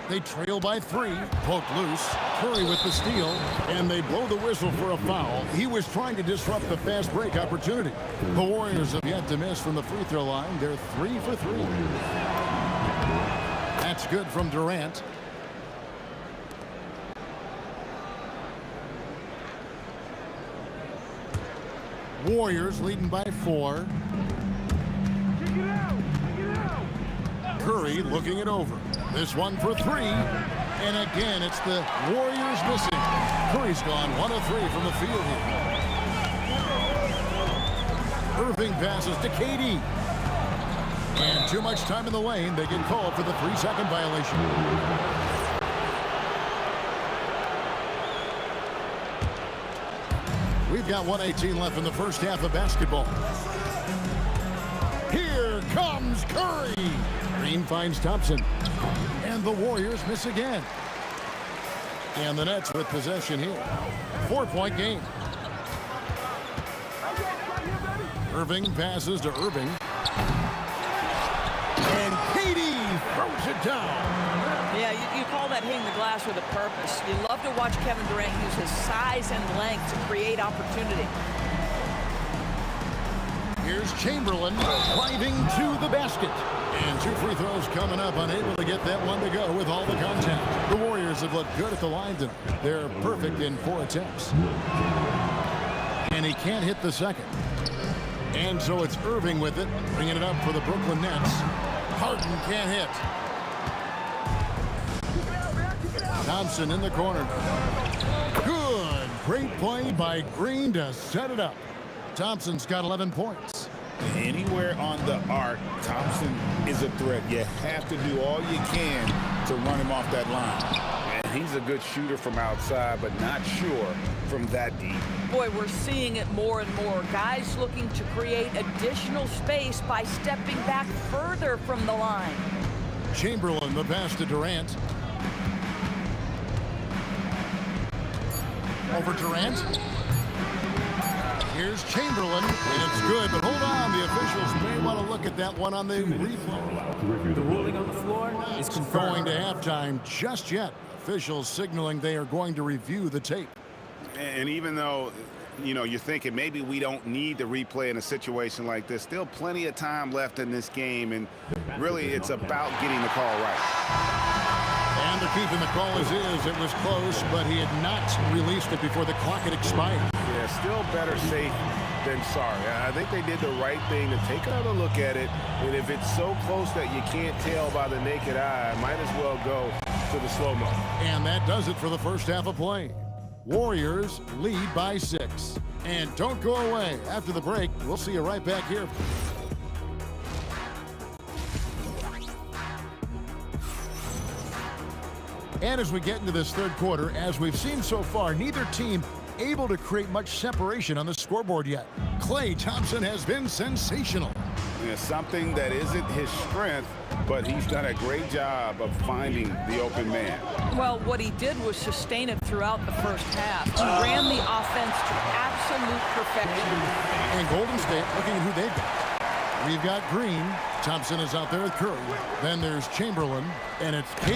They trail by 3. Poked loose. Curry with the steal. And they blow the whistle for a foul. He was trying to disrupt the fast break opportunity. The Warriors have yet to miss from the free throw line. They're 3 for 3. That's good from Durant. Warriors leading by 4. Curry looking it over. This one for 3. And again, it's the Warriors missing. Curry's gone 1 of 3 from the field here. Irving passes to KD. And too much time in the lane. They get called for the 3-second violation. We've got 1:18 left in the first half of basketball. Here comes Curry. Green finds Thompson. And the Warriors miss again. And the Nets with possession here. 4-point game. Irving passes to Irving. And KD throws it down. Yeah, you call that hitting the glass with a purpose. You love to watch Kevin Durant use his size and length to create opportunity. Here's Chamberlain driving to the basket. And 2 free throws coming up, unable to get that one to go with all the contact. The Warriors have looked good at the line tonight. They're perfect in 4 attempts. And he can't hit the second. And so it's Irving with it, bringing it up for the Brooklyn Nets. Harden can't hit. Thompson in the corner. Good. Great play by Green to set it up. Thompson's got 11 points. Anywhere on the arc, Thompson is a threat. You have to do all you can to run him off that line. And he's a good shooter from outside, but not sure from that deep. Boy, we're seeing it more and more. Guys looking to create additional space by stepping back further from the line. Chamberlain, the pass to Durant. Over Durant. Here's Chamberlain, and it's good, but hold on. The officials may want to look at that one on the replay. The ruling on the floor is confirmed. Going to halftime just yet. Officials signaling they are going to review the tape. And even though, you're thinking maybe we don't need the replay in a situation like this, still plenty of time left in this game, and really it's about getting the call right. And the keep in the call is it was close, but he had not released it before the clock had expired. Yeah, still better safe than sorry. I think they did the right thing to take another look at it, and if it's so close that you can't tell by the naked eye, might as well go to the slow-mo. And that does it for the first half of play. Warriors lead by 6. And don't go away. After the break, we'll see you right back here. And as we get into this third quarter, as we've seen so far, neither team able to create much separation on the scoreboard yet. Klay Thompson has been sensational. Yeah, something that isn't his strength, but he's done a great job of finding the open man. Well, what he did was sustain it throughout the first half. He ran the offense to absolute perfection. And Golden State looking at who they've got. We've got Green. Thompson is out there with Curry. Then there's Chamberlain, and it's KD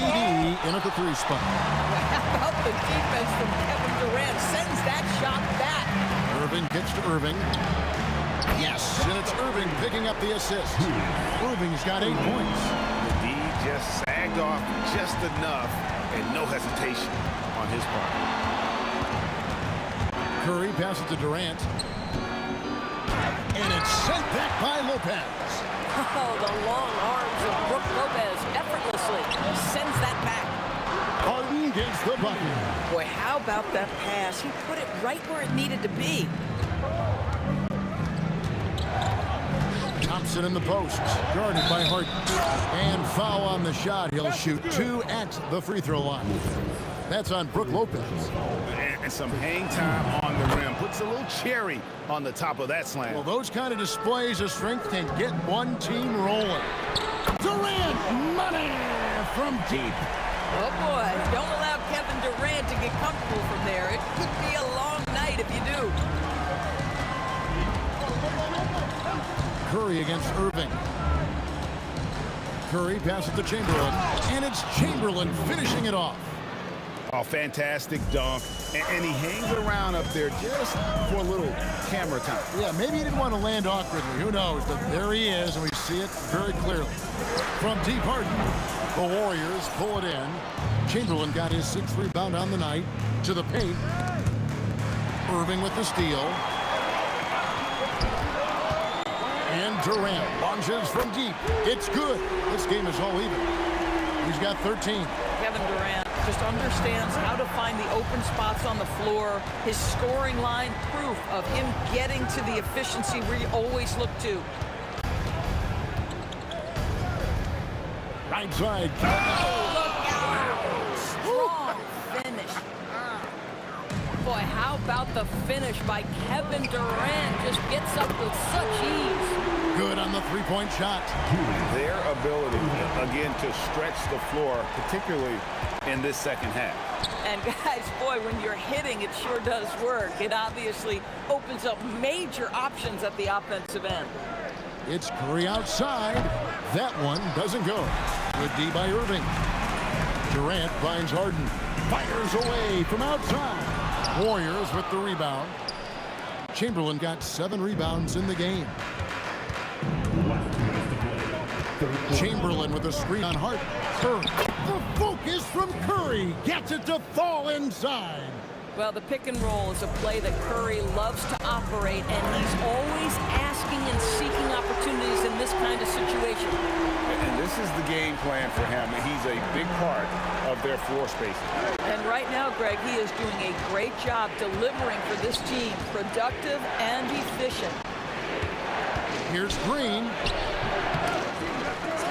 in at the 3 spot. How about the defense from Kevin Durant? Sends that shot back. Irving kicks to Irving. Yes, and it's Irving picking up the assist. Irving's got 8 points. The D just sagged off just enough, and no hesitation on his part. Curry passes to Durant. And it's sent back by Lopez. Oh, the long arms of Brook Lopez effortlessly sends that back. Harden gets the bucket. Boy, how about that pass? He put it right where it needed to be. Thompson in the post, guarded by Harden. And foul on the shot. He'll shoot 2 at the free throw line. That's on Brook Lopez. And some hang time on the rim. Puts a little cherry on the top of that slam. Well, those kind of displays of strength can get one team rolling. Durant, money from deep. Oh, boy. Don't allow Kevin Durant to get comfortable from there. It could be a long night if you do. Curry against Irving. Curry passes to Chamberlain, and it's Chamberlain finishing it off. Oh, fantastic dunk. And he hangs around up there just for a little camera time. Yeah, maybe he didn't want to land awkwardly. Who knows? But there he is, and we see it very clearly. From deep Harden, the Warriors pull it in. Chamberlain got his 6th rebound on the night. To the paint. Irving with the steal. And Durant launches from deep. It's good. This game is all even. He's got 13. Kevin Durant just understands how to find the open spots on the floor. His scoring line, proof of him getting to the efficiency we always look to. Right side. Look out! Strong finish. Boy, how about the finish by Kevin Durant? Just gets up with such ease. Good on the three-point shot. Their ability, again, to stretch the floor, particularly in this second half. And guys, boy, when you're hitting, it sure does work. It obviously opens up major options at the offensive end. It's Curry outside. That one doesn't go. Good D by Irving. Durant finds Harden. Fires away from outside. Warriors with the rebound. Chamberlain got 7 rebounds in the game. Chamberlain with a screen on Harden. Curry. The focus from Curry gets it to fall inside. Well, the pick and roll is a play that Curry loves to operate, and he's always asking and seeking opportunities in this kind of situation. And this is the game plan for him. He's a big part of their floor spacing. And right now, Greg, he is doing a great job delivering for this team, productive and efficient. Here's Green.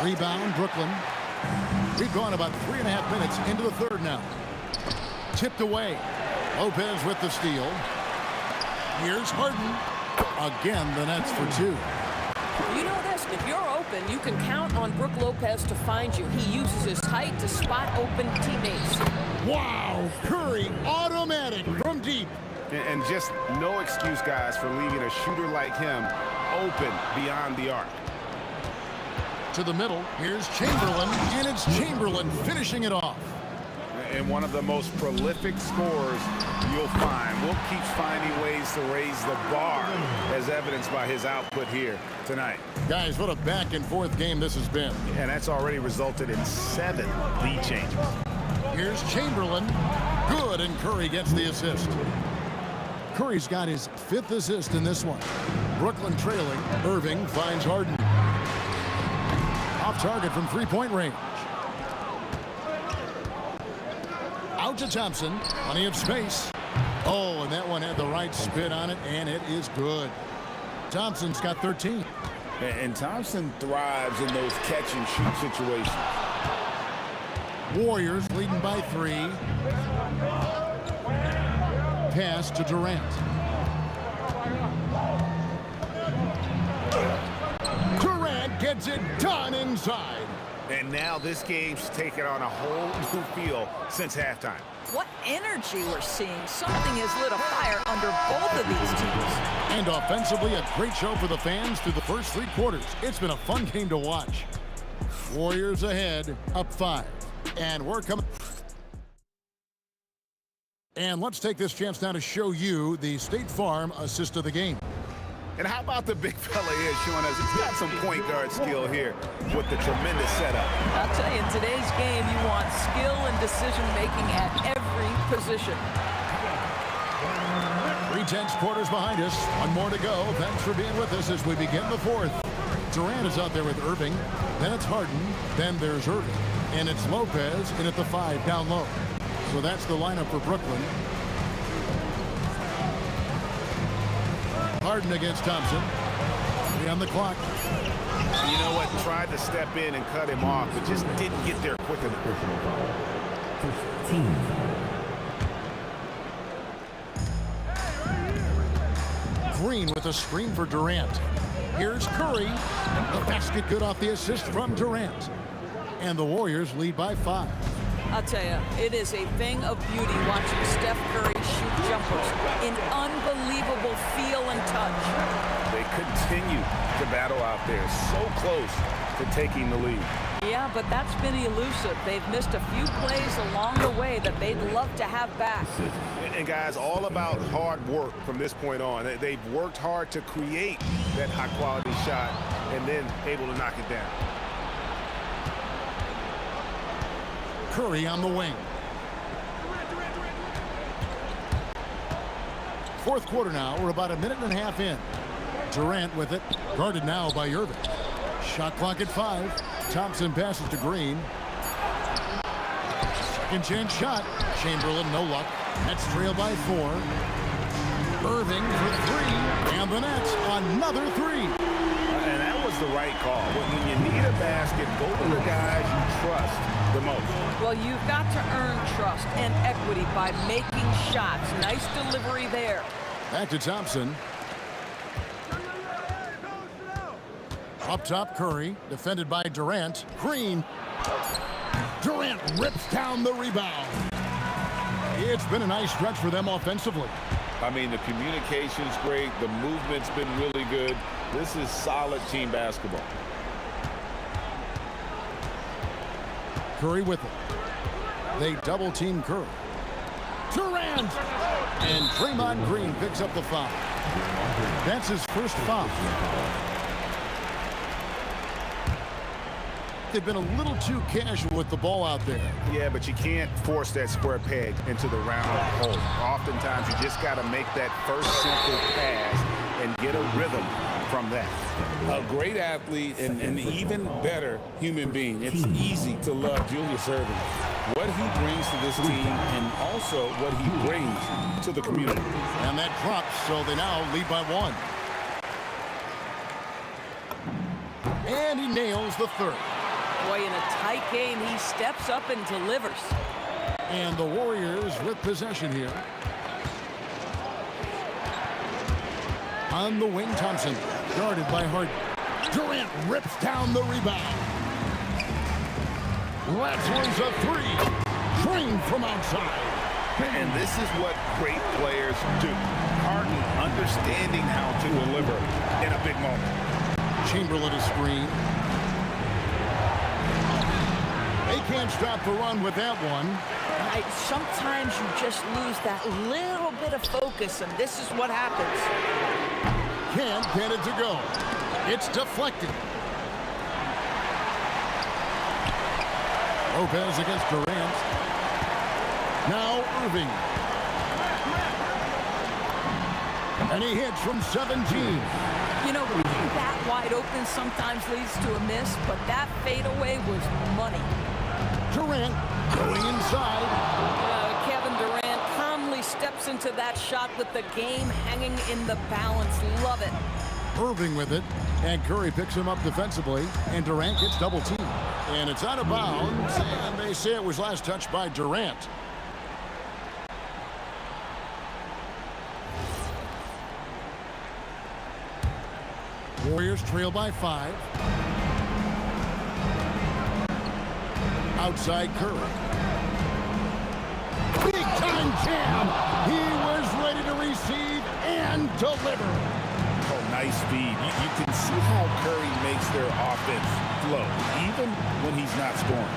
Rebound, Brooklyn. We've gone about 3.5 minutes into the third now. Tipped away. Lopez with the steal. Here's Harden. Again, the Nets for 2. You know this, if you're open, you can count on Brook Lopez to find you. He uses his height to spot open teammates. Wow, Curry, automatic from deep. And just no excuse, guys, for leaving a shooter like him open beyond the arc. To the middle, here's Chamberlain, and it's Chamberlain finishing it off. And one of the most prolific scorers you'll find. Will keeps finding ways to raise the bar, as evidenced by his output here tonight. Guys, what a back-and-forth game this has been. And that's already resulted in 7 lead changes. Here's Chamberlain. Good, and Curry gets the assist. Curry's got his 5th assist in this one. Brooklyn trailing. Irving finds Harden. Off target from three-point range. Out to Thompson. Plenty of space. Oh, and that one had the right spin on it, and it is good. Thompson's got 13. And Thompson thrives in those catch-and-shoot situations. Warriors leading by 3. Pass to Durant. Durant gets it done inside. And now this game's taken on a whole new feel since halftime. What energy we're seeing. Something has lit a fire under both of these teams. And offensively, a great show for the fans through the first 3 quarters. It's been a fun game to watch. Warriors ahead, up 5. And we're coming. And let's take this chance now to show you the State Farm assist of the game. And how about the big fella here showing us he's got some point guard skill here with the tremendous setup. I'll tell you, in today's game, you want skill and decision-making at every position. 3/10 quarters behind us. 1 more to go. Thanks for being with us as we begin the 4th. Durant is out there with Irving. Then it's Harden. Then there's Irving. And it's Lopez in at the 5 down low. So that's the lineup for Brooklyn. Harden against Thompson. 3 on the clock. You know what? Tried to step in and cut him off, but just didn't get there quick enough. Green with a screen for Durant. Here's Curry. The basket good off the assist from Durant. And the Warriors lead by 5. I'll tell you, it is a thing of beauty watching Steph Curry shoot jumpers in unbelievable feel and touch. They continue to battle out there, so close to taking the lead. Yeah, but that's been elusive. They've missed a few plays along the way that they'd love to have back. And guys, all about hard work from this point on. They've worked hard to create that high-quality shot and then able to knock it down. Curry on the wing. Fourth quarter now. We're about a minute and a half in. Durant with it. Guarded now by Irving. Shot clock at 5. Thompson passes to Green. Second chance shot. Chamberlain, no luck. Nets trail by 4. Irving for 3. And the Nets, another 3. And that was the right call. When you need a basket, go to the guys you trust the most. Well, you've got to earn trust and equity by making shots. Nice delivery there. Back to Thompson. Up top, Curry, defended by Durant. Green. Durant rips down the rebound. It's been a nice stretch for them offensively. I mean, the communication's great. The movement's been really good. This is solid team basketball. Curry with it. They double-team Curry. Durant! And Draymond Green picks up the foul. That's his first foul. They've been a little too casual with the ball out there. Yeah, but you can't force that square peg into the round hole. Oftentimes, you just got to make that first simple pass and get a rhythm from that. A great athlete and an even better human being. It's easy to love Julius Erving. What he brings to this team and also what he brings to the community. And that drops, so they now lead by 1. And he nails the third. Boy, in a tight game, he steps up and delivers. And the Warriors with possession here. On the wing, Thompson, guarded by Harden. Durant rips down the rebound. That one's a 3. Trained from outside. And this is what great players do. Harden understanding how to deliver in a big moment. Chamberlain is screen. They can't stop the run with that one. Sometimes you just lose that little bit of focus, and this is what happens. Can't get it to go. It's deflected. Lopez against Durant. Now Irving. And he hits from 17. You know, being that wide open sometimes leads to a miss, but that fadeaway was money. Durant going inside. Kevin Durant calmly steps into that shot with the game hanging in the balance. Love it. Irving with it, and Curry picks him up defensively, and Durant gets double teamed. And it's out of bounds, and they say it was last touched by Durant. Warriors trail by 5. Outside Curry. Big time jam. He was ready to receive and deliver. Oh, nice speed. You can see how Curry makes their offense flow, even when he's not scoring.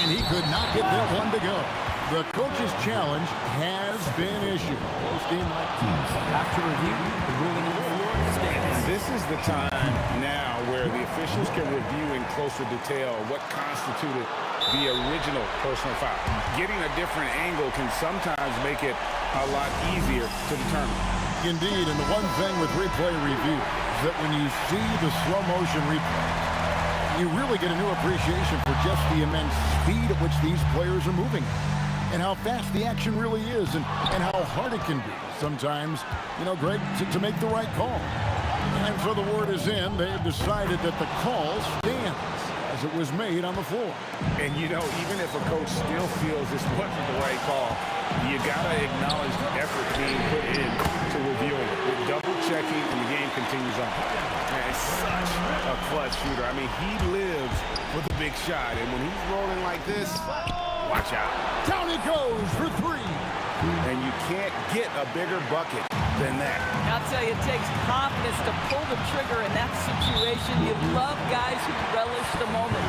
And he could not get that one to go. The coach's challenge has been issued. Post-game like teams. After review, the ruling on the floor stands. And this is the time now where the officials can review in closer detail what constituted the original personal foul. Getting a different angle can sometimes make it a lot easier to determine. Indeed, and the one thing with replay review is that when you see the slow motion replay, you really get a new appreciation for just the immense speed at which these players are moving and how fast the action really is and how hard it can be sometimes, you know, Greg, to make the right call. And so the word is in. They have decided that the call stands as it was made on the floor. And, you know, even if a coach still feels this wasn't the right call, you got to acknowledge the effort being put in to reviewing it. With double-checking, and the game continues on. Man, it's such a clutch shooter. I mean, he lives with a big shot, and when he's rolling like this, watch out. Down it goes for 3. And you can't get a bigger bucket than that. I'll tell you, it takes confidence to pull the trigger in that situation. You love guys who relish the moment.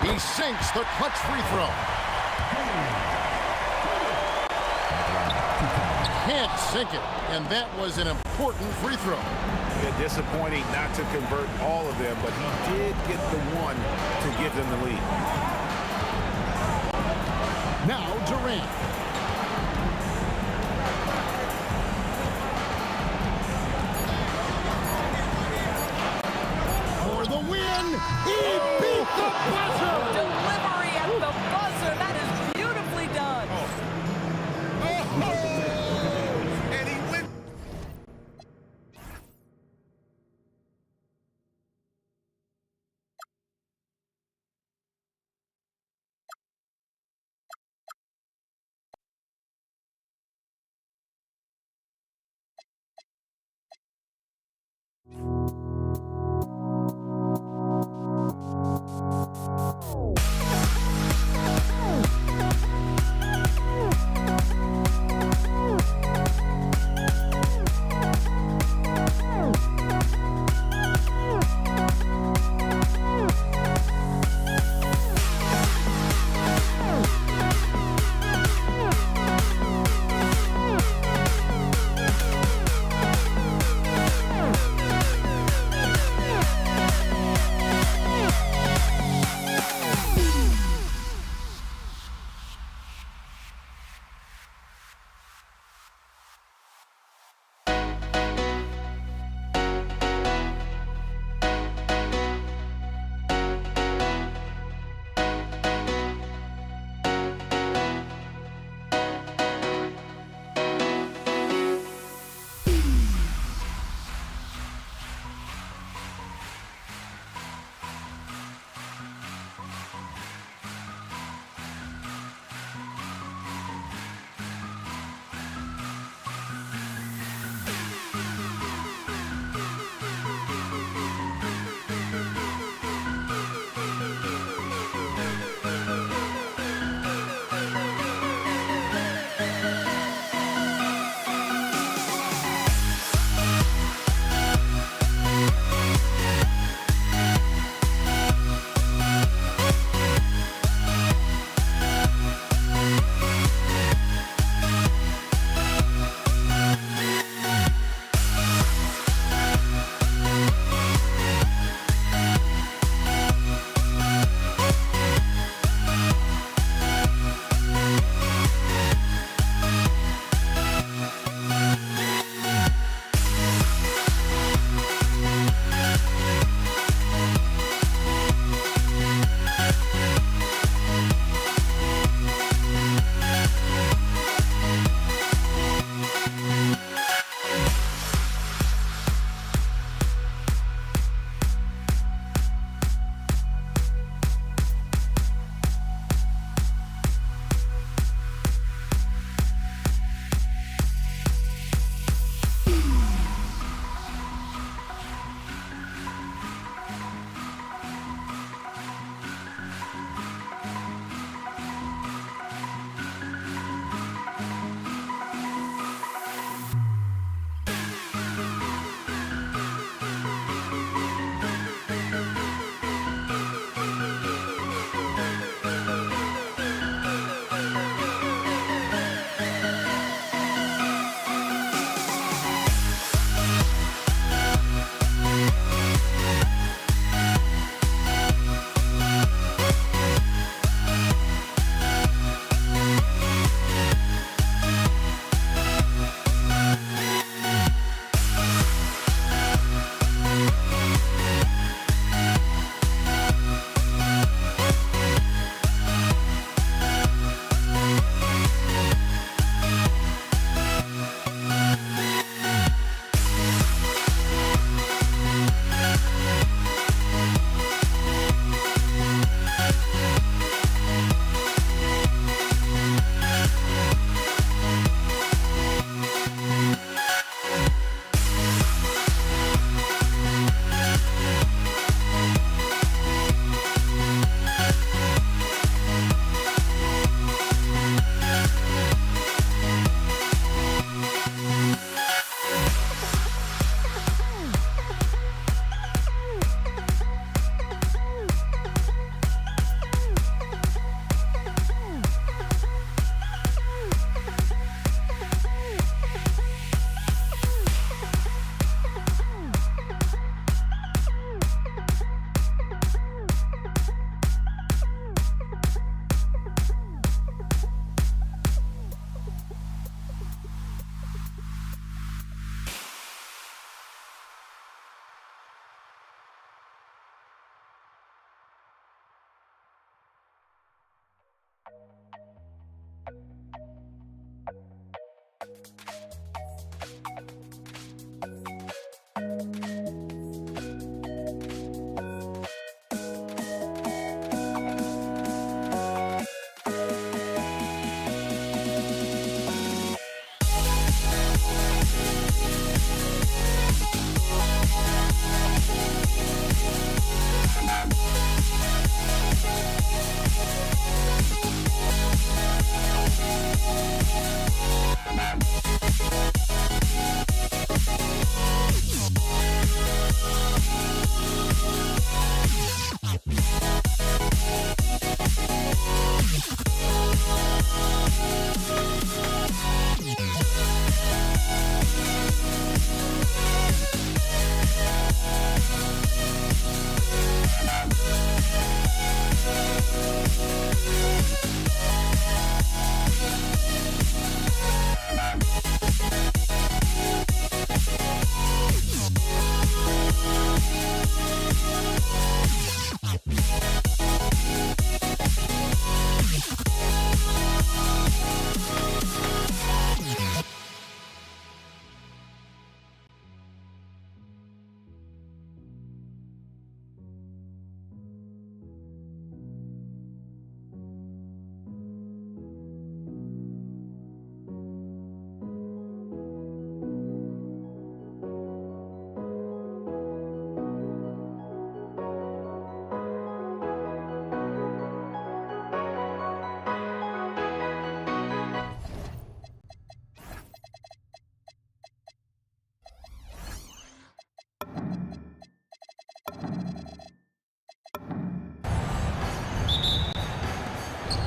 He sinks the clutch free throw. Can't sink it, and that was an important free throw. Yeah, disappointing not to convert all of them, but he did get the one to give them the lead. Now Durant. For the win, he beat the buzzer. Delivery at the buzzer. That is beautifully done. And he went. We'll be right back.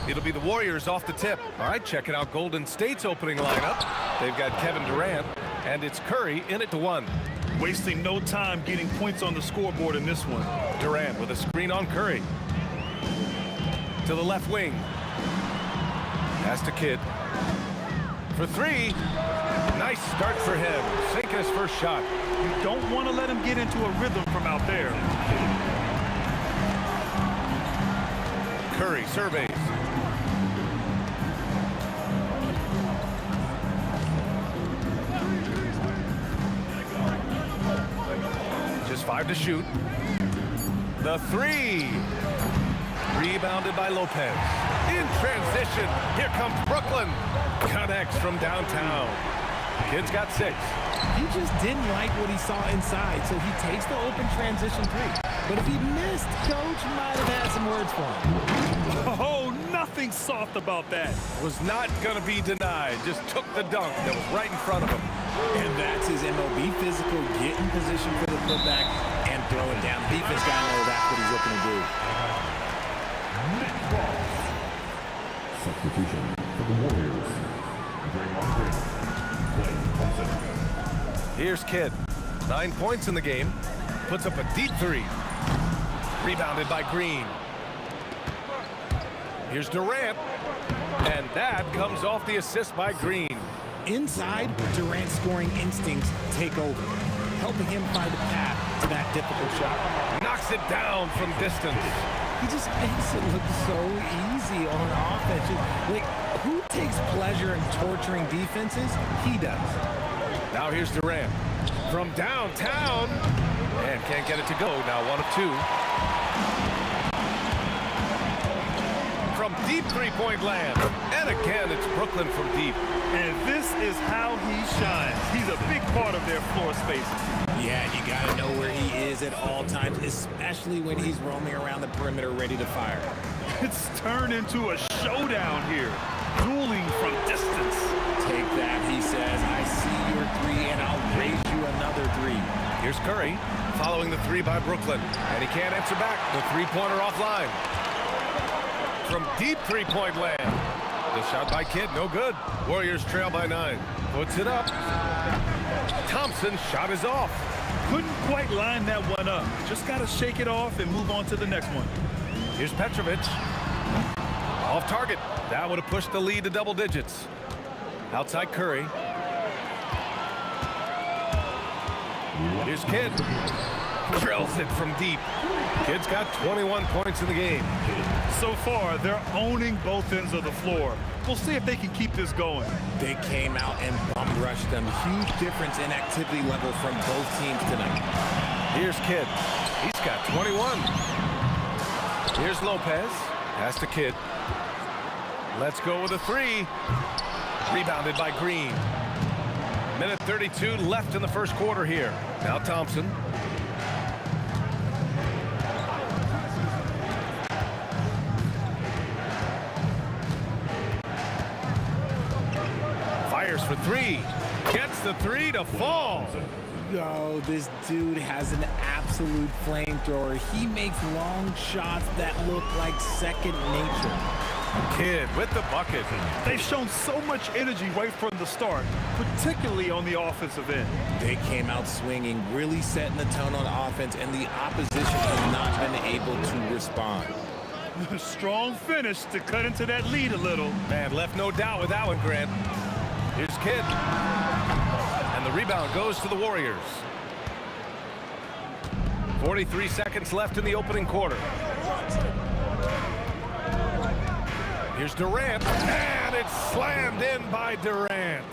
It'll be the Warriors off the tip. All right, checking out Golden State's opening lineup. They've got Kevin Durant, and it's Curry in at the 1. Wasting no time getting points on the scoreboard in this one. Durant with a screen on Curry. To the left wing. Pass to Kidd. For 3. Nice start for him. Sinking his first shot. You don't want to let him get into a rhythm from out there. Curry surveys. Just 5 to shoot. The 3. Rebounded by Lopez. In transition. Here comes Brooklyn. Connects from downtown. Kidd's got 6. He just didn't like what he saw inside, so he takes the open transition 3. But if he missed, Coach might have had some words for him. Oh, nothing soft about that. Was not going to be denied. Just took the dunk that was right in front of him. And that's his MLB physical. Get in position for the putback and throw it down. Defense got to know that's what he's looking to do. Substitution for the Warriors. Here's Kidd. 9 points in the game. Puts up a deep 3. Rebounded by Green. Here's Durant. And that comes off the assist by Green. Inside, Durant's scoring instincts take over, helping him find a path to that difficult shot. Knocks it down from distance. He just makes it look so easy on offense. Like, who takes pleasure in torturing defenses? He does. Now here's Durant from downtown. And can't get it to go. Now 1 of 2. From deep 3-point land. And again, it's Brooklyn from deep. And this is how he shines. He's a big part of their floor space. Yeah, you got to know where he is at all times, especially when he's roaming around the perimeter ready to fire. It's turned into a showdown here. Dueling from distance. Take that, he says. I see your 3, and I'll raise you another 3. Here's Curry, following the 3 by Brooklyn. And he can't answer back. The 3-pointer offline. From deep 3-point land. The shot by Kidd, no good. Warriors trail by 9. Puts it up. Thompson's shot is off. Couldn't quite line that one up. Just got to shake it off and move on to the next one. Here's Petrovic. Off target. That would have pushed the lead to double digits. Outside Curry. Here's Kidd. Drills it from deep. Kidd's got 21 points in the game. So far, they're owning both ends of the floor. We'll see if they can keep this going. They came out and bum rushed them. Huge difference in activity level from both teams tonight. Here's Kidd. He's got 21. Here's Lopez. Pass to Kidd. Let's go with a 3. Rebounded by Green. Minute 32 left in the first quarter here. Now Thompson. Fires for 3. Gets the 3 to fall. Oh, this dude has an absolute flamethrower. He makes long shots that look like second nature. Kidd with the bucket. They've shown so much energy right from the start, particularly on the offensive end. They came out swinging, really setting the tone on offense, and the opposition has not been able to respond. Strong finish to cut into that lead a little. Man, left no doubt with that one, Grant. Here's Kidd. And the rebound goes to the Warriors. 43 seconds left in the opening quarter. Here's Durant, and it's slammed in by Durant.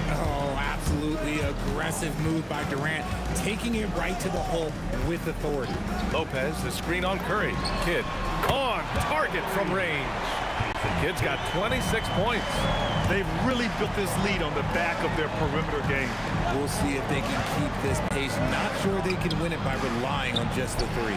Oh, absolutely aggressive move by Durant, taking it right to the hole with authority. Lopez, the screen on Curry. Kidd on target from range. Kidd's got 26 points. They've really built this lead on the back of their perimeter game. We'll see if they can keep this pace. Not sure they can win it by relying on just the 3.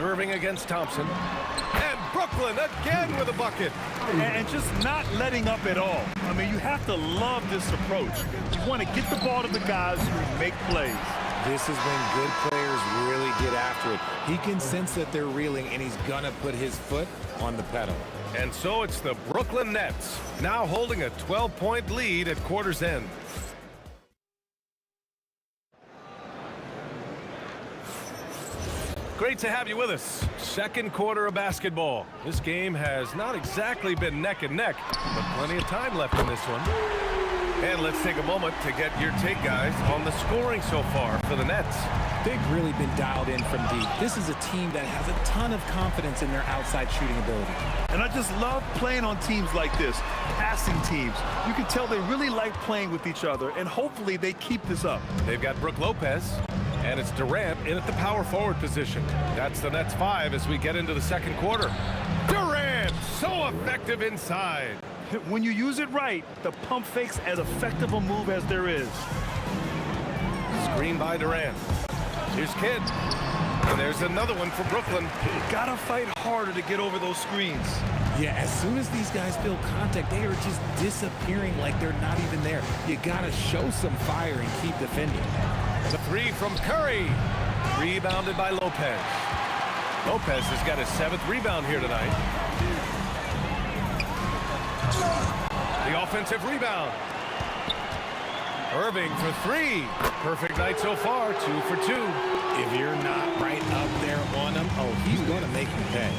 Irving against Thompson. And Brooklyn again with a bucket. And just not letting up at all. I mean, you have to love this approach. You want to get the ball to the guys who make plays. This is when good players just really get after it. He can sense that they're reeling, and he's going to put his foot on the pedal. And so it's the Brooklyn Nets, now holding a 12-point lead at quarter's end. Great to have you with us. Second quarter of basketball. This game has not exactly been neck and neck, but plenty of time left in this one. And let's take a moment to get your take, guys, on the scoring so far for the Nets. They've really been dialed in from deep. This is a team that has a ton of confidence in their outside shooting ability. And I just love playing on teams like this, passing teams. You can tell they really like playing with each other, and hopefully they keep this up. They've got Brook Lopez, and it's Durant in at the power forward position. That's the Nets 5 as we get into the second quarter. Durant, so effective inside. When you use it right, the pump fake's as effective a move as there is. Screen by Durant. Here's Kidd. And there's another one for Brooklyn. Gotta fight harder to get over those screens. Yeah, as soon as these guys feel contact, they are just disappearing like they're not even there. You gotta show some fire and keep defending. The three from Curry. Rebounded by Lopez. Lopez has got his 7th rebound here tonight. The offensive rebound. Irving for 3. Perfect night so far, 2 for 2. If you're not right up there on him, oh, he's going to make you pay.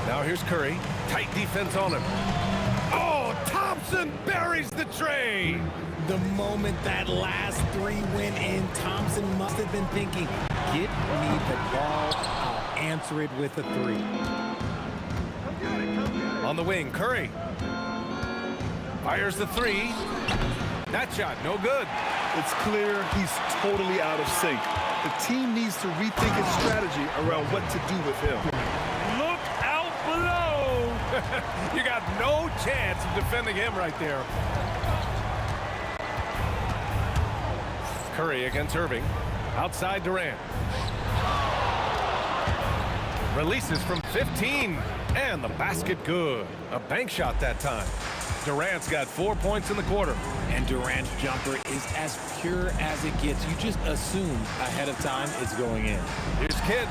Now here's Curry. Tight defense on him. Oh, Thompson buries the tray. The moment that last 3 went in, Thompson must have been thinking, get me the ball, I'll answer it with a 3. On the wing, Curry. Fires the 3. That shot, no good. It's clear he's totally out of sync. The team needs to rethink its strategy around what to do with him. Look out below! You got no chance of defending him right there. Curry against Irving. Outside Durant. Releases from 15. And the basket good. A bank shot that time. Durant's got 4 points in the quarter. And Durant's jumper is as pure as it gets. You just assume ahead of time it's going in. Here's Kidd.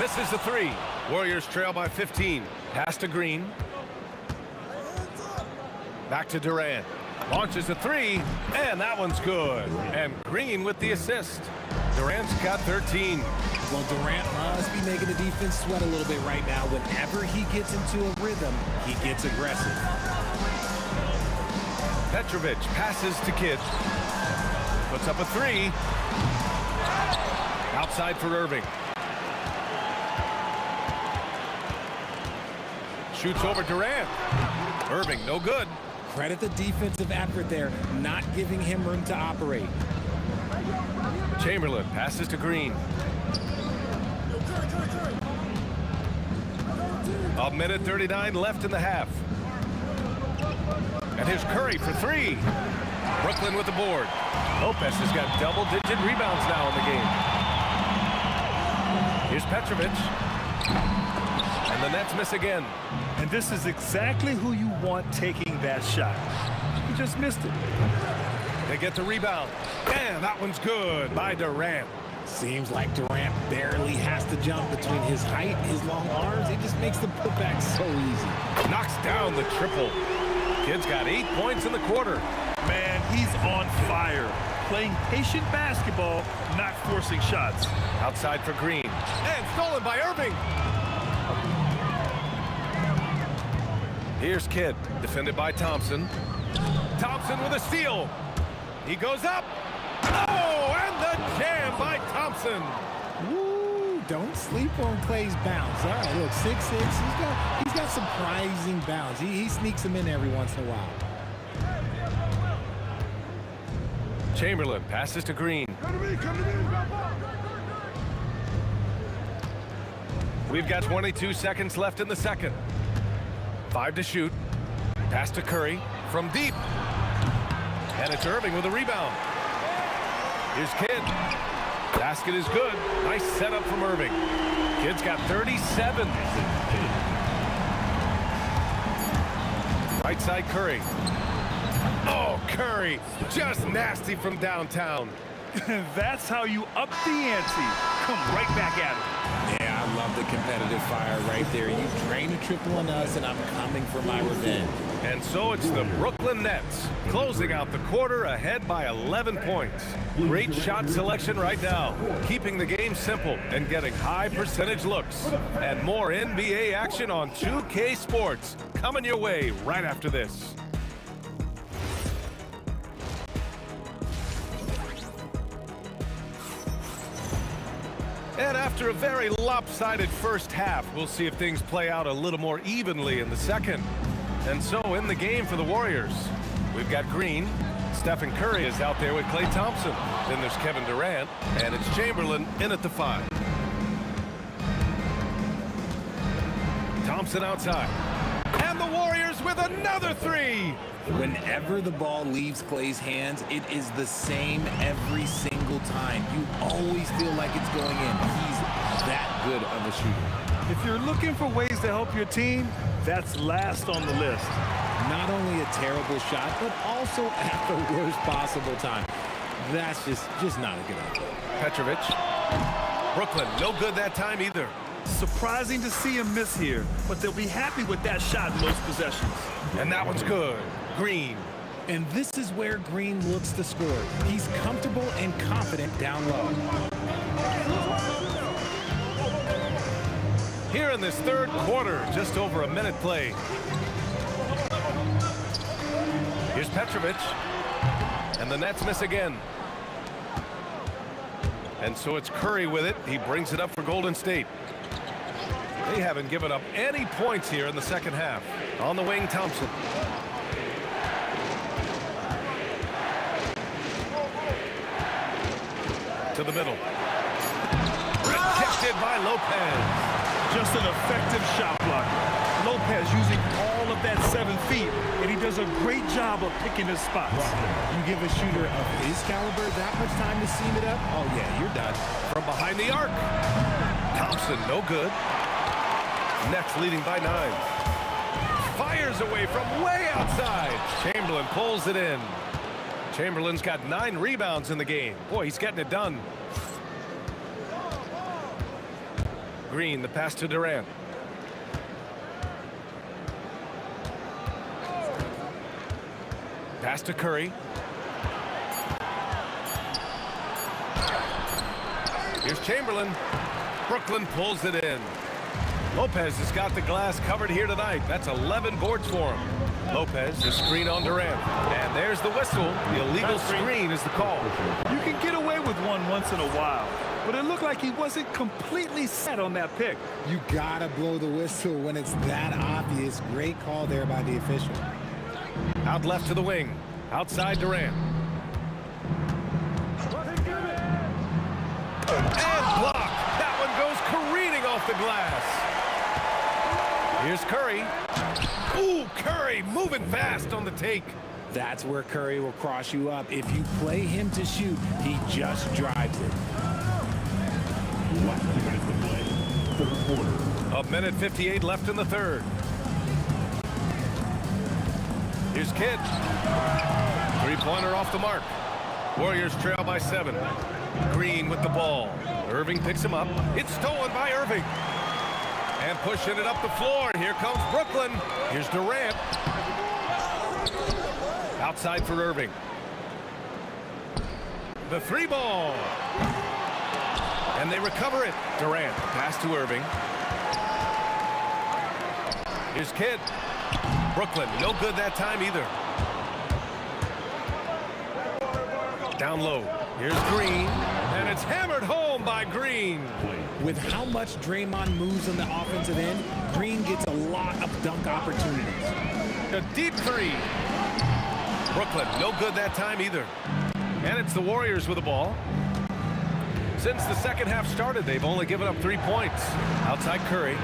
Misses the 3. Warriors trail by 15. Pass to Green. Back to Durant. Launches a 3, and that one's good. And Green with the assist. Durant's got 13. Well, Durant must be making the defense sweat a little bit right now. Whenever he gets into a rhythm, he gets aggressive. Petrovic passes to Kidd. Puts up a 3. Outside for Irving. Shoots over Durant. Irving, no good. Credit the defensive effort there, not giving him room to operate. Chamberlain passes to Green. A minute 39 left in the half. And here's Curry for 3. Brooklyn with the board. Lopez has got double-digit rebounds now in the game. Here's Petrovic. And the Nets miss again. And this is exactly who you want taking that shot. He just missed it. They get the rebound. And that one's good by Durant. Seems like Durant barely has to jump between his height, his long arms. It just makes the putback so easy. Knocks down the triple. Kid's got 8 points in the quarter. Man, he's on fire. Playing patient basketball, not forcing shots. Outside for Green. And stolen by Irving. Here's Kidd, defended by Thompson. Thompson with a steal. He goes up. Oh, and the jam by Thompson. Woo, don't sleep on Clay's bounce. All right, look, 6'6". He's got surprising bounce. He sneaks them in every once in a while. Chamberlain passes to Green. We've got 22 seconds left in the second. 5 to shoot. Pass to Curry from deep. And it's Irving with a rebound. Here's Kidd. Basket is good. Nice setup from Irving. Kidd's got 37. Right side Curry. Oh, Curry, just nasty from downtown. That's how you up the ante. Come right back at it. Yeah, I love the competitive fire right there. You drain a triple on us, and I'm coming for my revenge. And so it's the Brooklyn Nets closing out the quarter ahead by 11 points. Great shot selection right now, keeping the game simple and getting high percentage looks. And more NBA action on 2K Sports coming your way right after this. And after a very lopsided first half, we'll see if things play out a little more evenly in the second. And so in the game for the Warriors, we've got Green. Stephen Curry is out there with Klay Thompson. Then there's Kevin Durant, and it's Chamberlain in at the 5. Thompson outside. And the Warriors with another 3. Whenever the ball leaves Klay's hands, it is the same every single time. You always feel like it's going in. He's that good of a shooter. If you're looking for ways to help your team, that's last on the list. Not only a terrible shot, but also at the worst possible time. That's just not a good idea. Petrovic. Brooklyn, no good that time either. Surprising to see him miss here, but they'll be happy with that shot in most possessions. And that one's good. Green. And this is where Green looks to score. He's comfortable and confident down low. Here in this third quarter, just over a minute played. Here's Petrovic. And the Nets miss again. And so it's Curry with it. He brings it up for Golden State. They haven't given up any points here in the second half. On the wing, Thompson. To the middle. Rejected by Lopez. Just an effective shot blocker. Lopez using all of that 7 feet, and he does a great job of picking his spots. You give a shooter of his caliber that much time to seam it up, oh yeah, you're done. From behind the arc. Thompson, no good. Nets leading by 9. Fires away from way outside. Chamberlain pulls it in. Chamberlain's got 9 rebounds in the game. Boy, he's getting it done. Green, the pass to Durant. Pass to Curry. Here's Chamberlain. Brooklyn pulls it in. Lopez has got the glass covered here tonight. That's 11 boards for him. Lopez, the screen on Durant. And there's the whistle. The illegal screen is the call. You can get away with one once in a while, but it looked like he wasn't completely set on that pick. You gotta blow the whistle when it's that obvious. Great call there by the official. Out left to the wing. Outside Durant. And blocked. That one goes careening off the glass. Here's Curry. Ooh, Curry moving fast on the take. That's where Curry will cross you up. If you play him to shoot, he just drives it. 1 minute to play. Third quarter. A minute 58 left in the third. Here's Kidd. Three-pointer off the mark. Warriors trail by 7. Green with the ball. Irving picks him up. It's stolen by Irving. And pushing it up the floor. Here comes Brooklyn. Here's Durant. Outside for Irving. The 3 ball. And they recover it. Durant. Pass to Irving. Here's Kidd. Brooklyn, no good that time either. Down low. Here's Green. And it's hammered home by Green. With how much Draymond moves on the offensive end, Green gets a lot of dunk opportunities. A deep 3. Brooklyn, no good that time either. And it's the Warriors with the ball. Since the second half started, they've only given up 3 points. Outside Curry.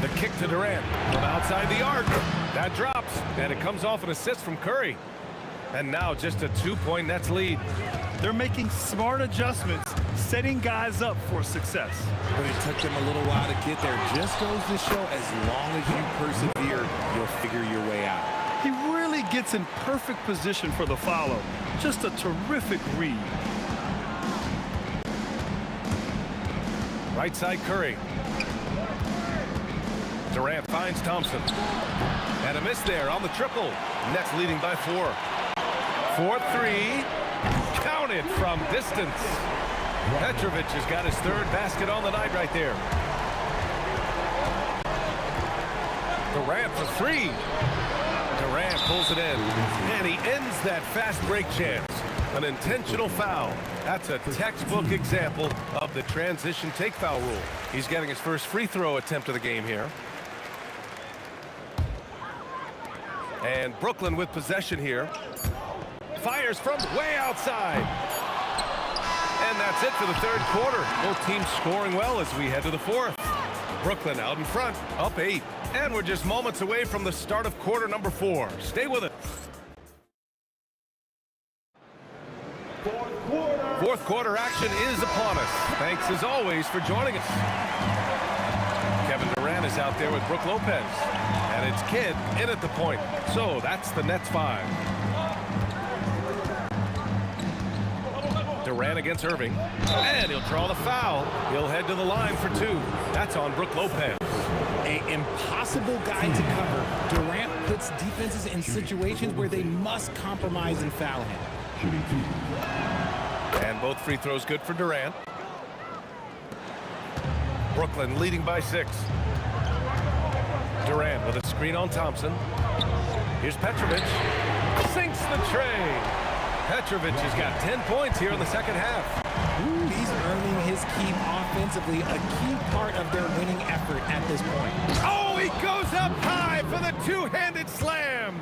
The kick to Durant from outside the arc. That drops, and it comes off an assist from Curry. And now just a 2-point Nets lead. They're making smart adjustments, setting guys up for success. But it took them a little while to get there. Just goes to show as long as you persevere, you'll figure your way out. He really gets in perfect position for the follow. Just a terrific read. Right side Curry. Durant finds Thompson. And a miss there on the triple. Nets leading by 4. 4-3. Counted from distance. Petrovic has got his 3rd basket on the night right there. Durant for 3. Durant pulls it in. And he ends that fast break chance. An intentional foul. That's a textbook example of the transition take foul rule. He's getting his first free throw attempt of the game here. And Brooklyn with possession here. Fires from way outside. And that's it for the 3rd quarter. Both teams scoring well as we head to the 4th. Brooklyn out in front, up 8. And we're just moments away from the start of quarter number 4. Stay with us. 4th quarter action is upon us. Thanks as always for joining us. Kevin Durant is out there with Brook Lopez. And it's Kidd in at the point. So that's the Nets 5. Durant against Irving. And he'll draw the foul. He'll head to the line for 2. That's on Brook Lopez. An impossible guy to cover. Durant puts defenses in situations where they must compromise and foul him. And both free throws good for Durant. Brooklyn leading by 6. Durant with a screen on Thompson. Here's Petrovic. Sinks the tray. Petrovic has got 10 points here in the second half. He's earning his keep offensively, a key part of their winning effort at this point. Oh, he goes up high for the 2-handed slam.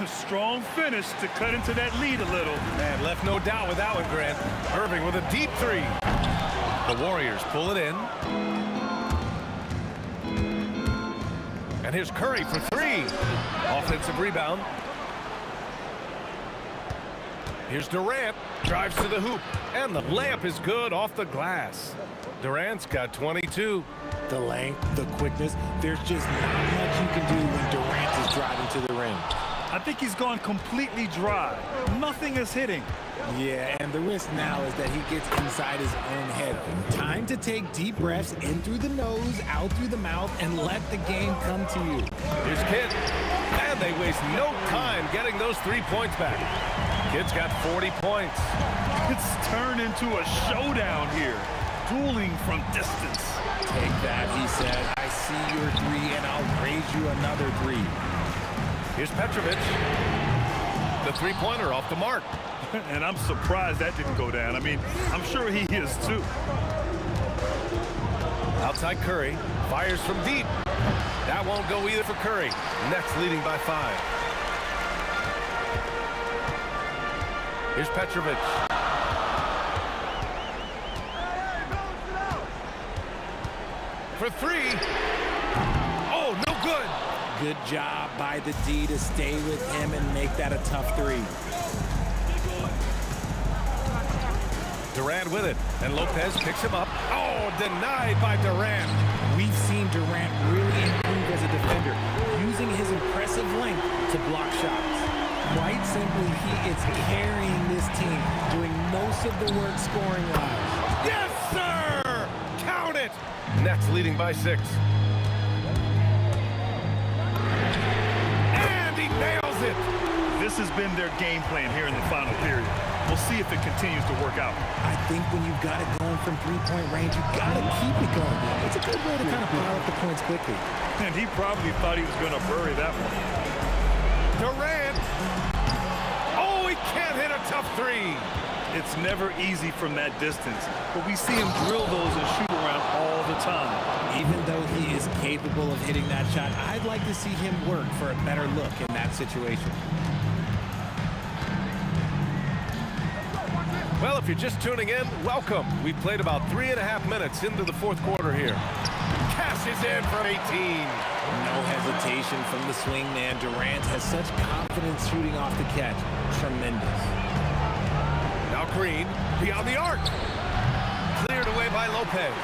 Strong finish to cut into that lead a little. And left no doubt with that one, Grant. Irving with a deep 3. The Warriors pull it in. And here's Curry for 3. Offensive rebound. Here's Durant. Drives to the hoop. And the layup is good off the glass. Durant's got 22. The length, the quickness, there's just not much you can do when Durant is driving to the rim. I think he's gone completely dry. Nothing is hitting. Yeah, and the risk now is that he gets inside his own head. Time to take deep breaths in through the nose, out through the mouth, and let the game come to you. Here's Kidd. And they waste no time getting those 3 points back. Kidd's got 40 points. It's turned into a showdown here. Dueling from distance. Take that, he said. I see your 3, and I'll raise you another 3. Here's Petrovic. The 3-pointer off the mark. And I'm surprised that didn't go down. I mean, I'm sure he is too. Outside Curry. Fires from deep. That won't go either for Curry. Nets leading by 5. Here's Petrovic. For 3. Oh, no good. Good job by the D to stay with him and make that a tough 3. Durant with it, and Lopez picks him up. Oh, denied by Durant. We've seen Durant really improve as a defender, using his impressive length to block shots. Quite simply, he is carrying this team, doing most of the work scoring-wise. Yes, sir! Count it! Nets leading by 6. And he nails it! This has been their game plan here in the final period. We'll see if it continues to work out. I think when you've got it going from 3-point range, you've got to keep it going. It's a good way to kind of pile up the points quickly. And he probably thought he was going to bury that one. Durant! Oh, he can't hit a tough 3. It's never easy from that distance, but we see him drill those and shoot around all the time. Even though he is capable of hitting that shot, I'd like to see him work for a better look in that situation. Well, if you're just tuning in, welcome. We've played about 3.5 minutes into the 4th quarter here. Cashes in from 18. No hesitation from the swing man. Durant has such confidence shooting off the catch. Tremendous. Now Green, beyond the arc. Cleared away by Lopez.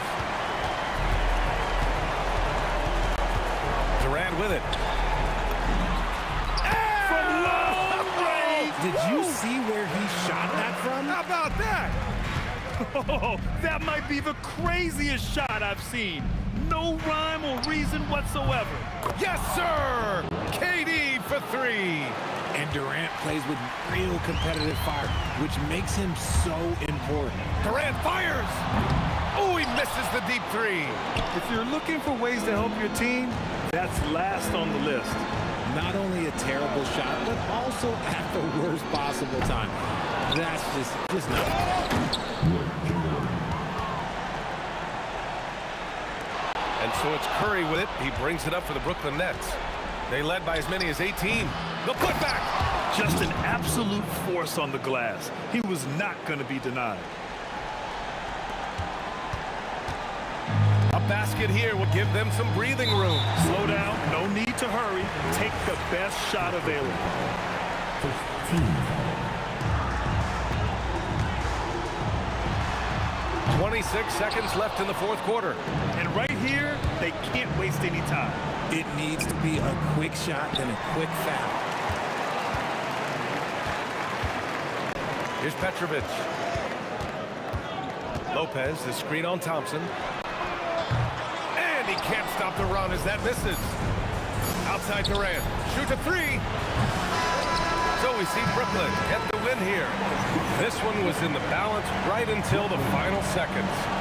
Durant with it. Did you see where he shot that from? How about that? Oh, that might be the craziest shot I've seen. No rhyme or reason whatsoever. Yes, sir! KD for three. And Durant plays with real competitive fire, which makes him so important. Durant fires! Oh, he misses the deep three. If you're looking for ways to help your team, that's last on the list. Not only a terrible shot, but also at the worst possible time. That's just not fair. And so it's Curry with it. He brings it up for the Brooklyn Nets. They led by as many as 18. The putback! Just an absolute force on the glass. He was not going to be denied. A basket here will give them some breathing room. Slow down, no need to hurry. Take the best shot available. 26 seconds left in the fourth quarter. And right here, they can't waste any time. It needs to be a quick shot and a quick foul. Here's Petrovic. Lopez, the screen on Thompson. And he can't stop the run as that misses. Outside Durant. Shoots a three. So we see Brooklyn get the win here. This one was in the balance right until the final seconds.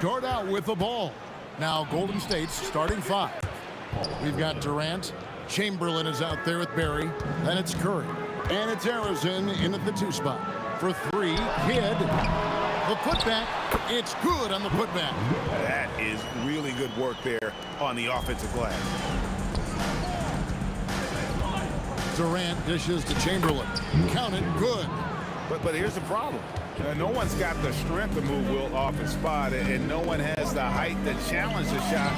start out with the ball. Now Golden State's starting 5. We've got Durant. Chamberlain is out there with Barry. Then it's Curry. And it's Harrison in at the 2 spot. For 3, Kidd. The putback. It's good on the putback. That is really good work there on the offensive glass. Durant dishes to Chamberlain. Count it, good. But here's the problem. No one's got the strength to move Wilt off his spot, and no one has the height to challenge the shot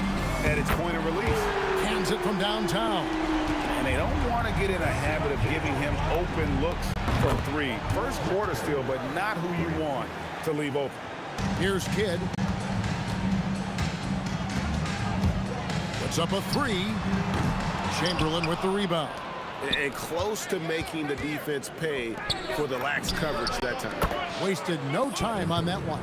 at its point of release. Hands it from downtown. And they don't want to get in a habit of giving him open looks from 3. First quarter still, but not who you want to leave open. Here's Kidd. Puts up a 3. Chamberlain with the rebound. And close to making the defense pay for the lax coverage that time. Wasted no time on that one.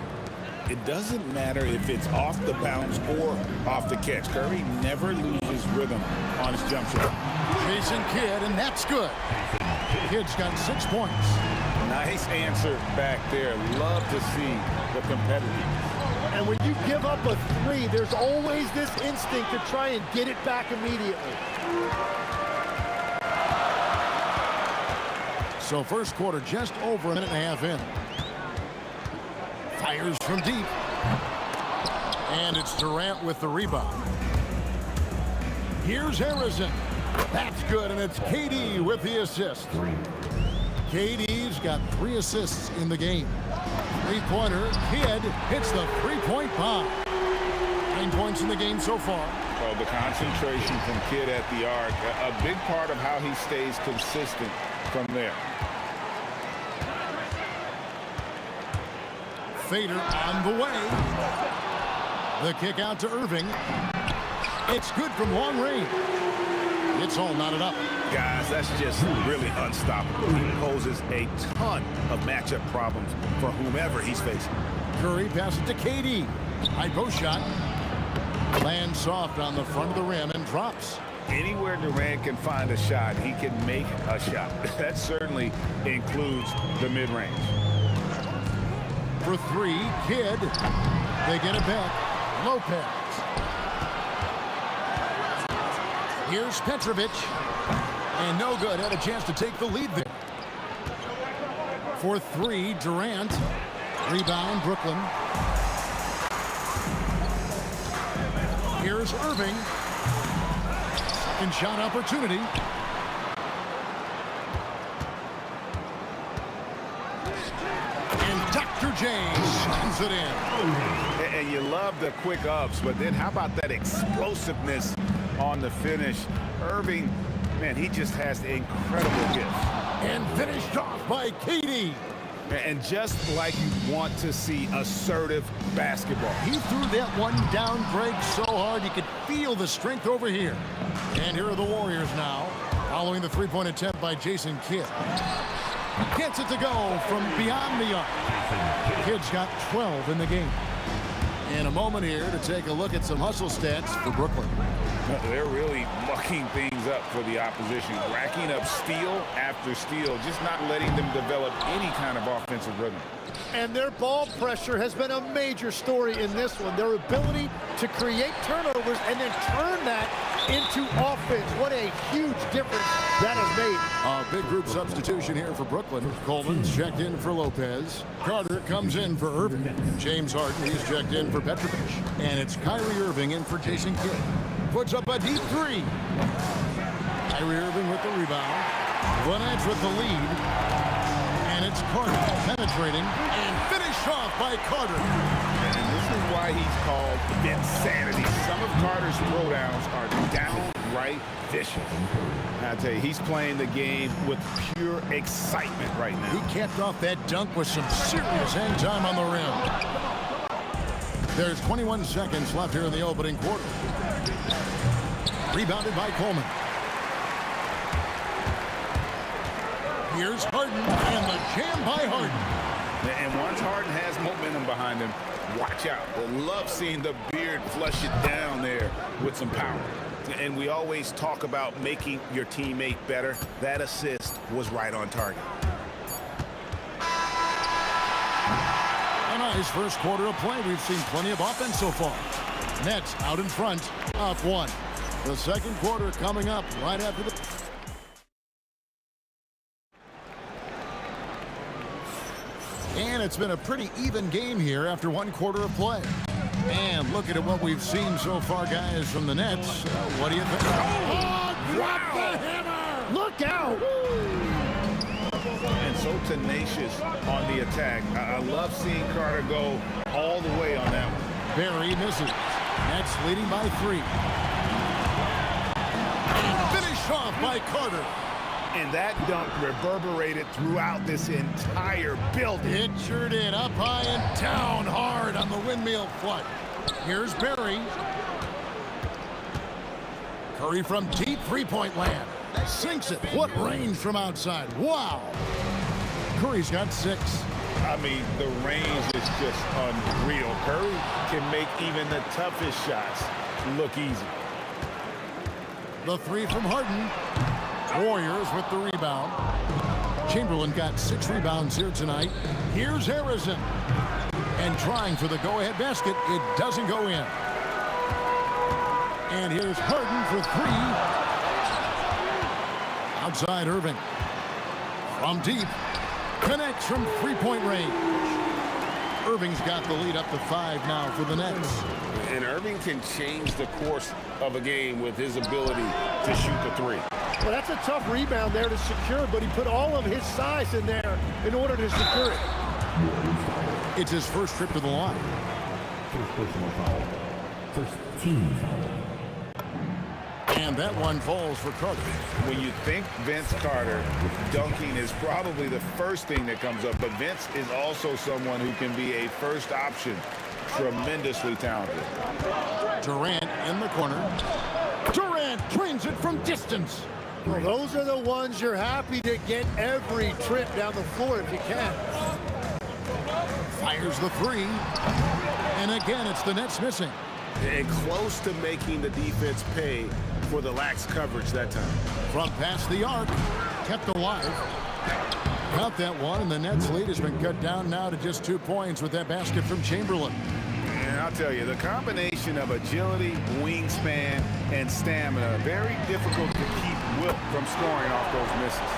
It doesn't matter if it's off the bounce or off the catch. Curry never loses rhythm on his jump shot. Jason Kidd, and that's good. Kidd's got 6 points. Nice answer back there. Love to see the competitiveness. And when you give up a 3, there's always this instinct to try and get it back immediately. So first quarter just over a minute and a half in. Fires from deep. And it's Durant with the rebound. Here's Harrison. That's good, and it's KD with the assist. KD's got 3 assists in the game. 3-pointer. Kidd hits the 3-point bomb. 9 points in the game so far. Well, the concentration from Kidd at the arc, a big part of how he stays consistent from there. Fader on the way. The kick out to Irving. It's good from long range. It's all knotted up. Guys, that's just really unstoppable. He poses a ton of matchup problems for whomever he's facing. Curry passes to KD. High post shot. Lands soft on the front of the rim and drops. Anywhere Durant can find a shot, he can make a shot. That certainly includes the mid-range. For 3, Kidd. They get it back. Lopez. Here's Petrovic. And no good. Had a chance to take the lead there. For 3, Durant. Rebound, Brooklyn. Here's Irving. Second shot opportunity. And Dr. J sends it in. And you love the quick ups, but then how about that explosiveness on the finish? Irving, man, he just has the incredible gift. And finished off by KD. And just like you want to see assertive basketball. He threw that one down, Greg, so hard you could feel the strength over here. And here are the Warriors now, following the three-point attempt by Jason Kidd. Gets it to go from beyond the arc. Kidd's got 12 in the game. In a moment here to take a look at some hustle stats for Brooklyn. They're really mucking things up for the opposition, racking up steal after steal, just not letting them develop any kind of offensive rhythm. And their ball pressure has been a major story in this one. Their ability to create turnovers and then turn that into offense. What a huge difference that has made. A big group substitution here for Brooklyn. Coleman's checked in for Lopez. Carter comes in for Irving. James Harden, he's checked in for Petrovic. And it's Kyrie Irving in for Jason Kidd. Puts up a deep 3. Kyrie Irving with the rebound. Van Edge with the lead. And it's Carter penetrating and finished off by Carter. And this is why he's called insanity. Some of Carter's throwdowns are downright vicious. I tell you, he's playing the game with pure excitement right now. He capped off that dunk with some serious hang time on the rim. There's 21 seconds left here in the opening quarter. Rebounded by Coleman. Here's Harden, and the jam by Harden. And once Harden has momentum behind him, watch out. I love seeing the beard flush it down there with some power. And we always talk about making your teammate better. That assist was right on target. And a Nice first quarter of play. We've seen plenty of offense so far. Nets out in front, up 1. The second quarter coming up right after the... And it's been a pretty even game here after 1 quarter of play. And looking at what we've seen so far, guys, from the Nets, what do you think? Oh, drop the hammer! Look out! And so tenacious on the attack. I love seeing Carter go all the way on that one. Barry misses. Nets leading by 3. Finished off by Carter. And that dunk reverberated throughout this entire building. It sure did. Up high and down hard on the windmill flood. Here's Barry. Curry from deep three-point land. Sinks it. What range from outside. Wow. Curry's got 6. I mean, the range is just unreal. Curry can make even the toughest shots look easy. The 3 from Harden. Warriors with the rebound. Chamberlain got 6 rebounds here tonight. Here's Harrison. And trying for the go-ahead basket. It doesn't go in. And here's Harden for 3. Outside Irving. From deep. Connects from three-point range. Irving's got the lead up to 5 now for the Nets. And Irving can change the course of a game with his ability to shoot the 3. Well, that's a tough rebound there to secure, but he put all of his size in there in order to secure it. It's his first trip to the line. First personal foul. First team foul. And that one falls for Carter. When you think Vince Carter, dunking is probably the first thing that comes up, but Vince is also someone who can be a first option. Tremendously talented. Durant in the corner. Durant drains it from distance. Well, those are the ones you're happy to get every trip down the floor if you can. Fires the 3. And again, it's the Nets missing. And close to making the defense pay for the lax coverage that time. From past the arc, kept alive. Got that one, and the Nets lead has been cut down now to just 2 points with that basket from Chamberlain. And I'll tell you, the combination of agility, wingspan, and stamina, very difficult to keep Wilt from scoring off those misses.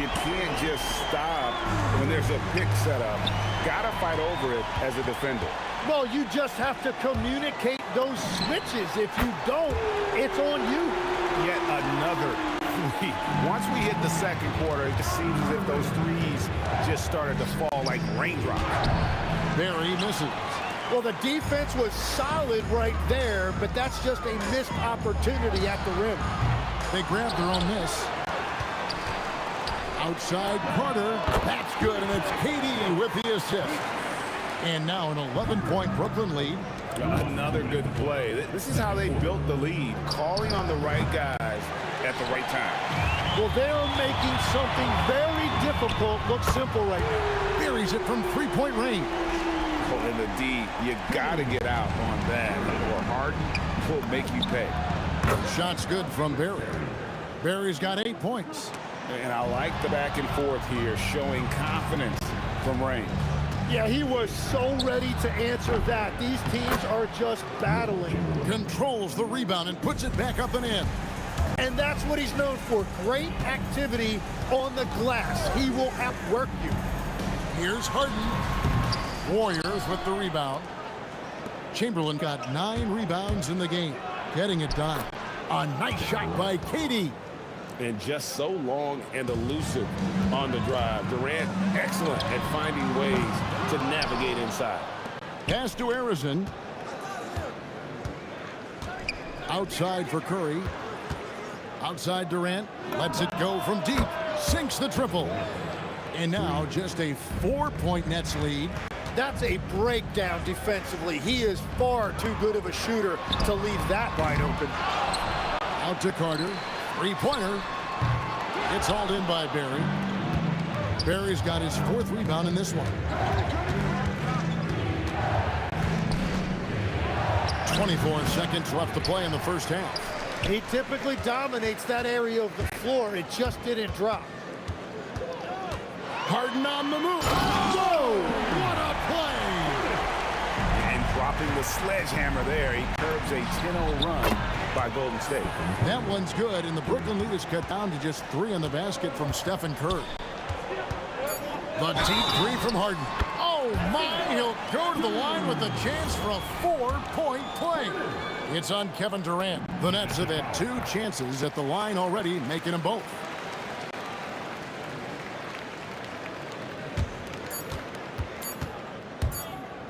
You can't just stop when there's a pick set up. Gotta fight over it as a defender. Well, you just have to communicate those switches. If you don't, it's on you. Yet another three. Once we hit the second quarter, it just seems as if those threes just started to fall like raindrops. Barry misses. Well, the defense was solid right there, but that's just a missed opportunity at the rim. They grabbed their own miss. Outside Carter. That's good, and it's KD with the assist. And now an 11-point Brooklyn lead. Another good play. This is how they built the lead, calling on the right guys at the right time. Well, they're making something very difficult look simple right now. Buries it from three-point range. Oh, in the D, you got to get out on that, or Harden will make you pay. Shot's good from Barry. Barry's got 8 points. And I like the back and forth here, showing confidence from range. Yeah, he was so ready to answer that. These teams are just battling. Controls the rebound and puts it back up and in. And that's what he's known for. Great activity on the glass. He will outwork you. Here's Harden. Warriors with the rebound. Chamberlain got 9 rebounds in the game. Getting it done. A nice shot by KD. And just so long and elusive on the drive. Durant, excellent at finding ways to navigate inside. Pass to Harrison. Outside for Curry. Outside Durant. Lets it go from deep. Sinks the triple. And now just a 4-point Nets lead. That's a breakdown defensively. He is far too good of a shooter to leave that wide open. Out to Carter. 3-pointer. It's hauled in by Barry. Barry's got his 4th rebound in this one. 24 seconds left to play in the first half. He typically dominates that area of the floor. It just didn't drop. Harden on the move. Whoa! What a play! dropping the sledgehammer there. He curbs a 10-0 run by Golden State. That one's good, and the Brooklyn lead is cut down to just 3 in the basket from Stephen Curry. The deep 3 from Harden. Oh, my! He'll go to the line with a chance for a 4-point play. It's on Kevin Durant. The Nets have had 2 chances at the line already, making them both.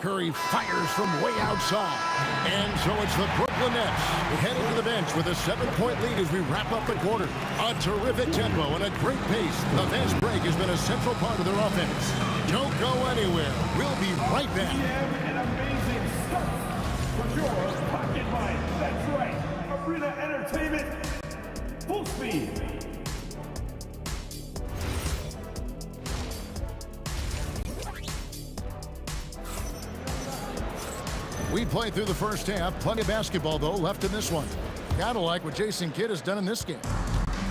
Curry fires from way outside. And so it's the Brooklyn Nets heading to the bench with a 7-point lead as we wrap up the quarter. A terrific tempo and a great pace. The fast break has been a central part of their offense. Don't go anywhere. We'll be right back. An amazing start for your pocket line. That's right. Arena Entertainment. Full speed. We played through the first half. Plenty of basketball, though, left in this one. Gotta like what Jason Kidd has done in this game.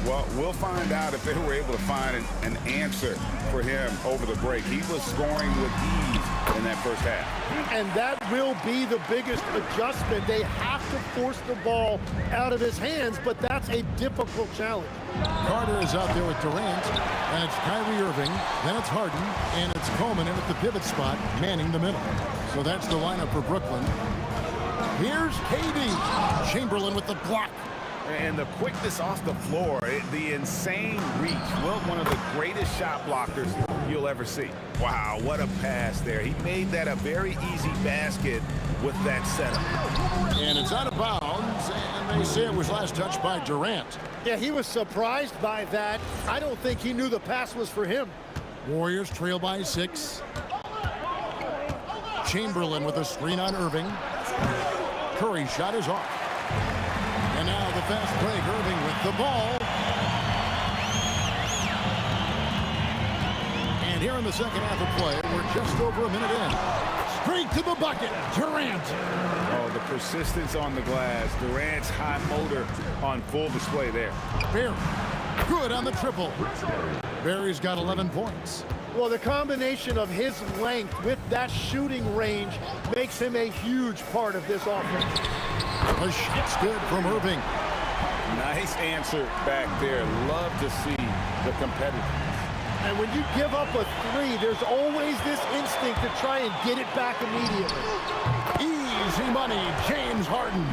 Well, we'll find out if they were able to find an answer for him over the break. He was scoring with ease in that first half. And that will be the biggest adjustment. They have to force the ball out of his hands, but that's a difficult challenge. Carter is out there with Durant, and it's Kyrie Irving, then it's Harden, and it's Coleman in at the pivot spot, manning the middle. So that's the lineup for Brooklyn. Here's KD. Chamberlain with the block. And the quickness off the floor, the insane reach. Well, one of the greatest shot blockers you'll ever see. Wow, what a pass there. He made that a very easy basket with that setup. And it's out of bounds, and they say it was last touched by Durant. Yeah, he was surprised by that. I don't think he knew the pass was for him. Warriors trail by 6. Chamberlain with a screen on Irving. Curry shot is off. And now the fast break, Irving with the ball. And here in the second half of play, we're just over a minute in. Straight to the bucket, Durant. Oh, the persistence on the glass. Durant's high motor on full display there. Barry, good on the triple. Barry's got 11 points. Well, the combination of his length with that shooting range makes him a huge part of this offense. The shot's good from Irving. Nice answer back there. Love to see the competitor. And when you give up a 3, there's always this instinct to try and get it back immediately. Easy money, James Harden.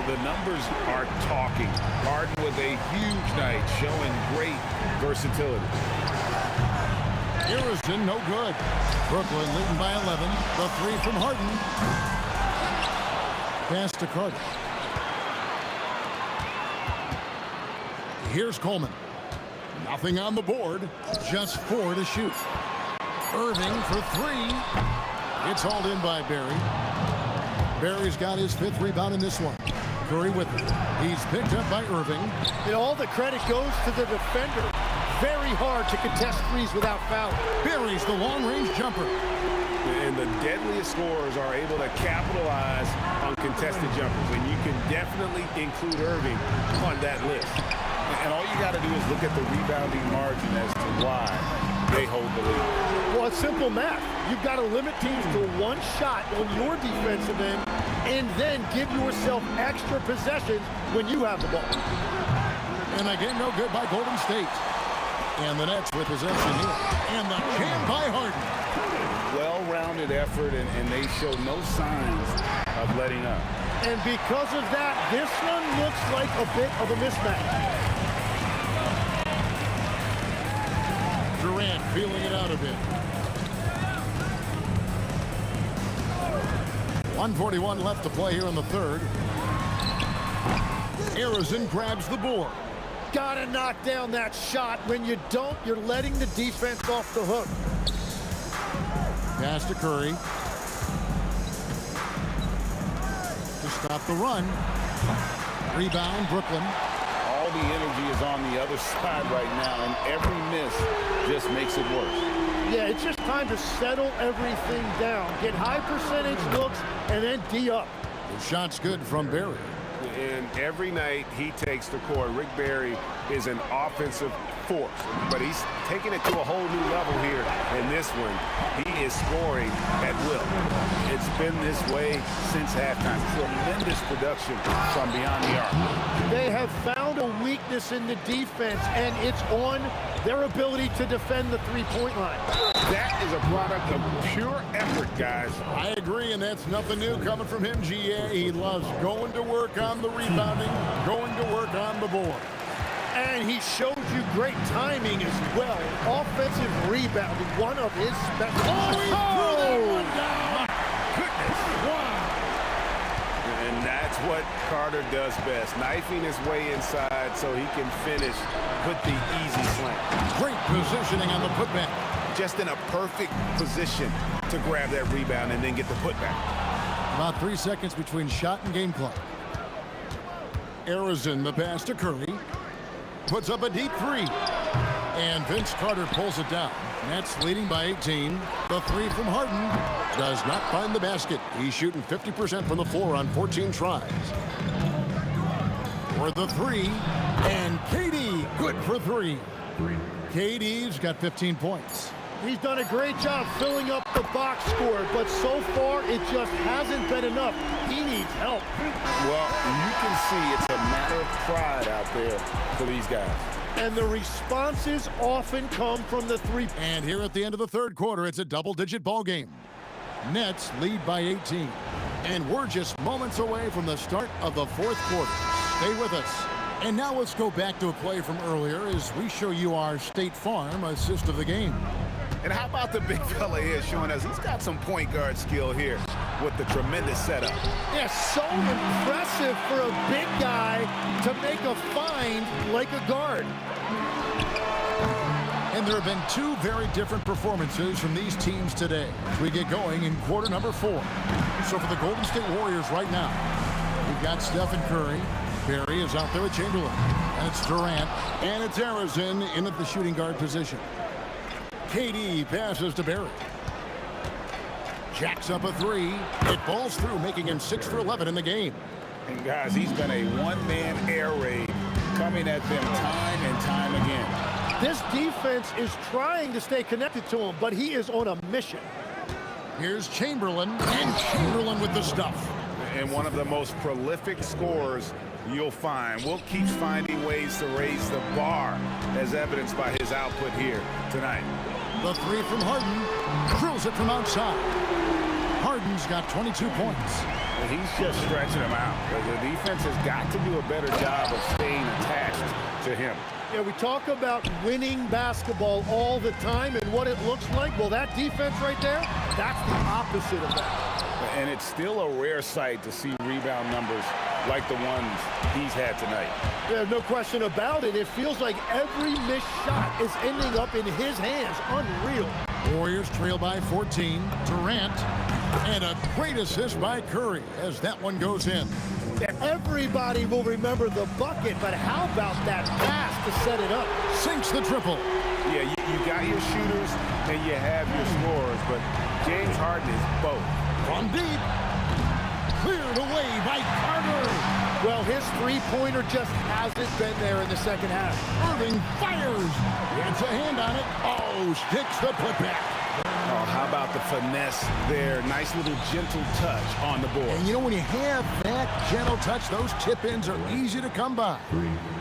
The numbers are talking. Harden with a huge night, showing great versatility. Harrison, no good. Brooklyn leading by 11. The 3 from Harden. Pass to Carter. Here's Coleman. Nothing on the board. Just 4 to shoot. Irving for 3. It's hauled in by Barry. Barry's got his 5th rebound in this one. Curry with it. He's picked up by Irving. And all the credit goes to the defender. Very hard to contest 3s without foul. Barry's the long-range jumper. And the deadliest scorers are able to capitalize on contested jumpers. And you can definitely include Irving on that list. And all you got to do is look at the rebounding margin as to why they hold the lead. Well, it's simple math. You've got to limit teams to 1 shot on your defensive end and then give yourself extra possessions when you have the ball. And again, no good by Golden State. And the Nets with possession here. And the jam by Harden. Well-rounded effort, and they show no signs of letting up. And because of that, this one looks like a bit of a mismatch. Durant feeling it out a bit. 1:41 left to play here in the third. Harrison grabs the board. Gotta knock down that shot. When you don't, you're letting the defense off the hook. Pass to Curry. To stop the run. Rebound, Brooklyn. All the energy is on the other side right now, and every miss just makes it worse. Yeah, it's just time to settle everything down. Get high percentage looks, and then D up. The shot's good from Barry. and every night he takes the court. Rick Barry is an offensive force, but he's taking it to a whole new level here in this one. He is scoring at will. It's been this way since halftime. Tremendous production from beyond the arc. They have found a weakness in the defense, and it's on their ability to defend the three-point line. That is a product of pure effort, guys. I agree, and that's nothing new coming from him, GA. He loves going to work on the rebounding, going to work on the board. And he showed you great timing as well. Offensive rebounding, one of his special. My Goodness. And that's what Carter does best, knifing his way inside so he can finish with the easy slam. Great positioning on the putback. Just in a perfect position to grab that rebound and then get the putback. About 3 seconds between shot and game clock. Arizin, the pass to Curry. Puts up a deep three. And Vince Carter pulls it down. Nets leading by 18. The three from Harden does not find the basket. He's shooting 50% from the floor on 14 tries. For the three. And KD, good for three. KD's got 15 points. He's done a great job filling up the box score, but so far it just hasn't been enough. He needs help. Well, you can see it's a matter of pride out there for these guys. And the responses often come from the three. And here at the end of the third quarter, it's a double-digit ball game. Nets lead by 18. And we're just moments away from the start of the fourth quarter. Stay with us. And now let's go back to a play from earlier as we show you our State Farm assist of the game. And how about the big fella here showing us he's got some point guard skill here with the tremendous setup. Yeah, so impressive for a big guy to make a find like a guard. And there have been two very different performances from these teams today as we get going in quarter number 4. So for the Golden State Warriors right now, we've got Stephen Curry. Barry is out there with Chamberlain. And it's Durant. And it's Arizin in at the shooting guard position. KD passes to Barry. Jacks up a three. It falls through, making him 6 for 11 in the game. And guys, he's been a one-man air raid coming at them time and time again. This defense is trying to stay connected to him, but he is on a mission. Here's Chamberlain, and Chamberlain with the stuff. And one of the most prolific scorers you'll find. Will keeps finding ways to raise the bar, as evidenced by his output here tonight. The three from Harden, drills it from outside. Harden's got 22 points. And he's just stretching him out. The defense has got to do a better job of staying attached to him. Yeah, we talk about winning basketball all the time and what it looks like. Well, that defense right there, that's the opposite of that. And it's still a rare sight to see rebound numbers like the ones he's had tonight. There's no question about it. It feels like every missed shot is ending up in his hands. Unreal. Warriors trail by 14. Durant. And a great assist by Curry as that one goes in. Everybody will remember the bucket, but how about that pass to set it up? Sinks the triple. Yeah, you got your shooters and you have your scorers, but James Harden is both. From deep. Cleared away by Carter. Well, his three-pointer just hasn't been there in the second half. Irving fires. Gets a hand on it. Oh, sticks the putback. Oh, how about the finesse there? Nice little gentle touch on the board. And you know, when you have that gentle touch, those tip-ins are easy to come by.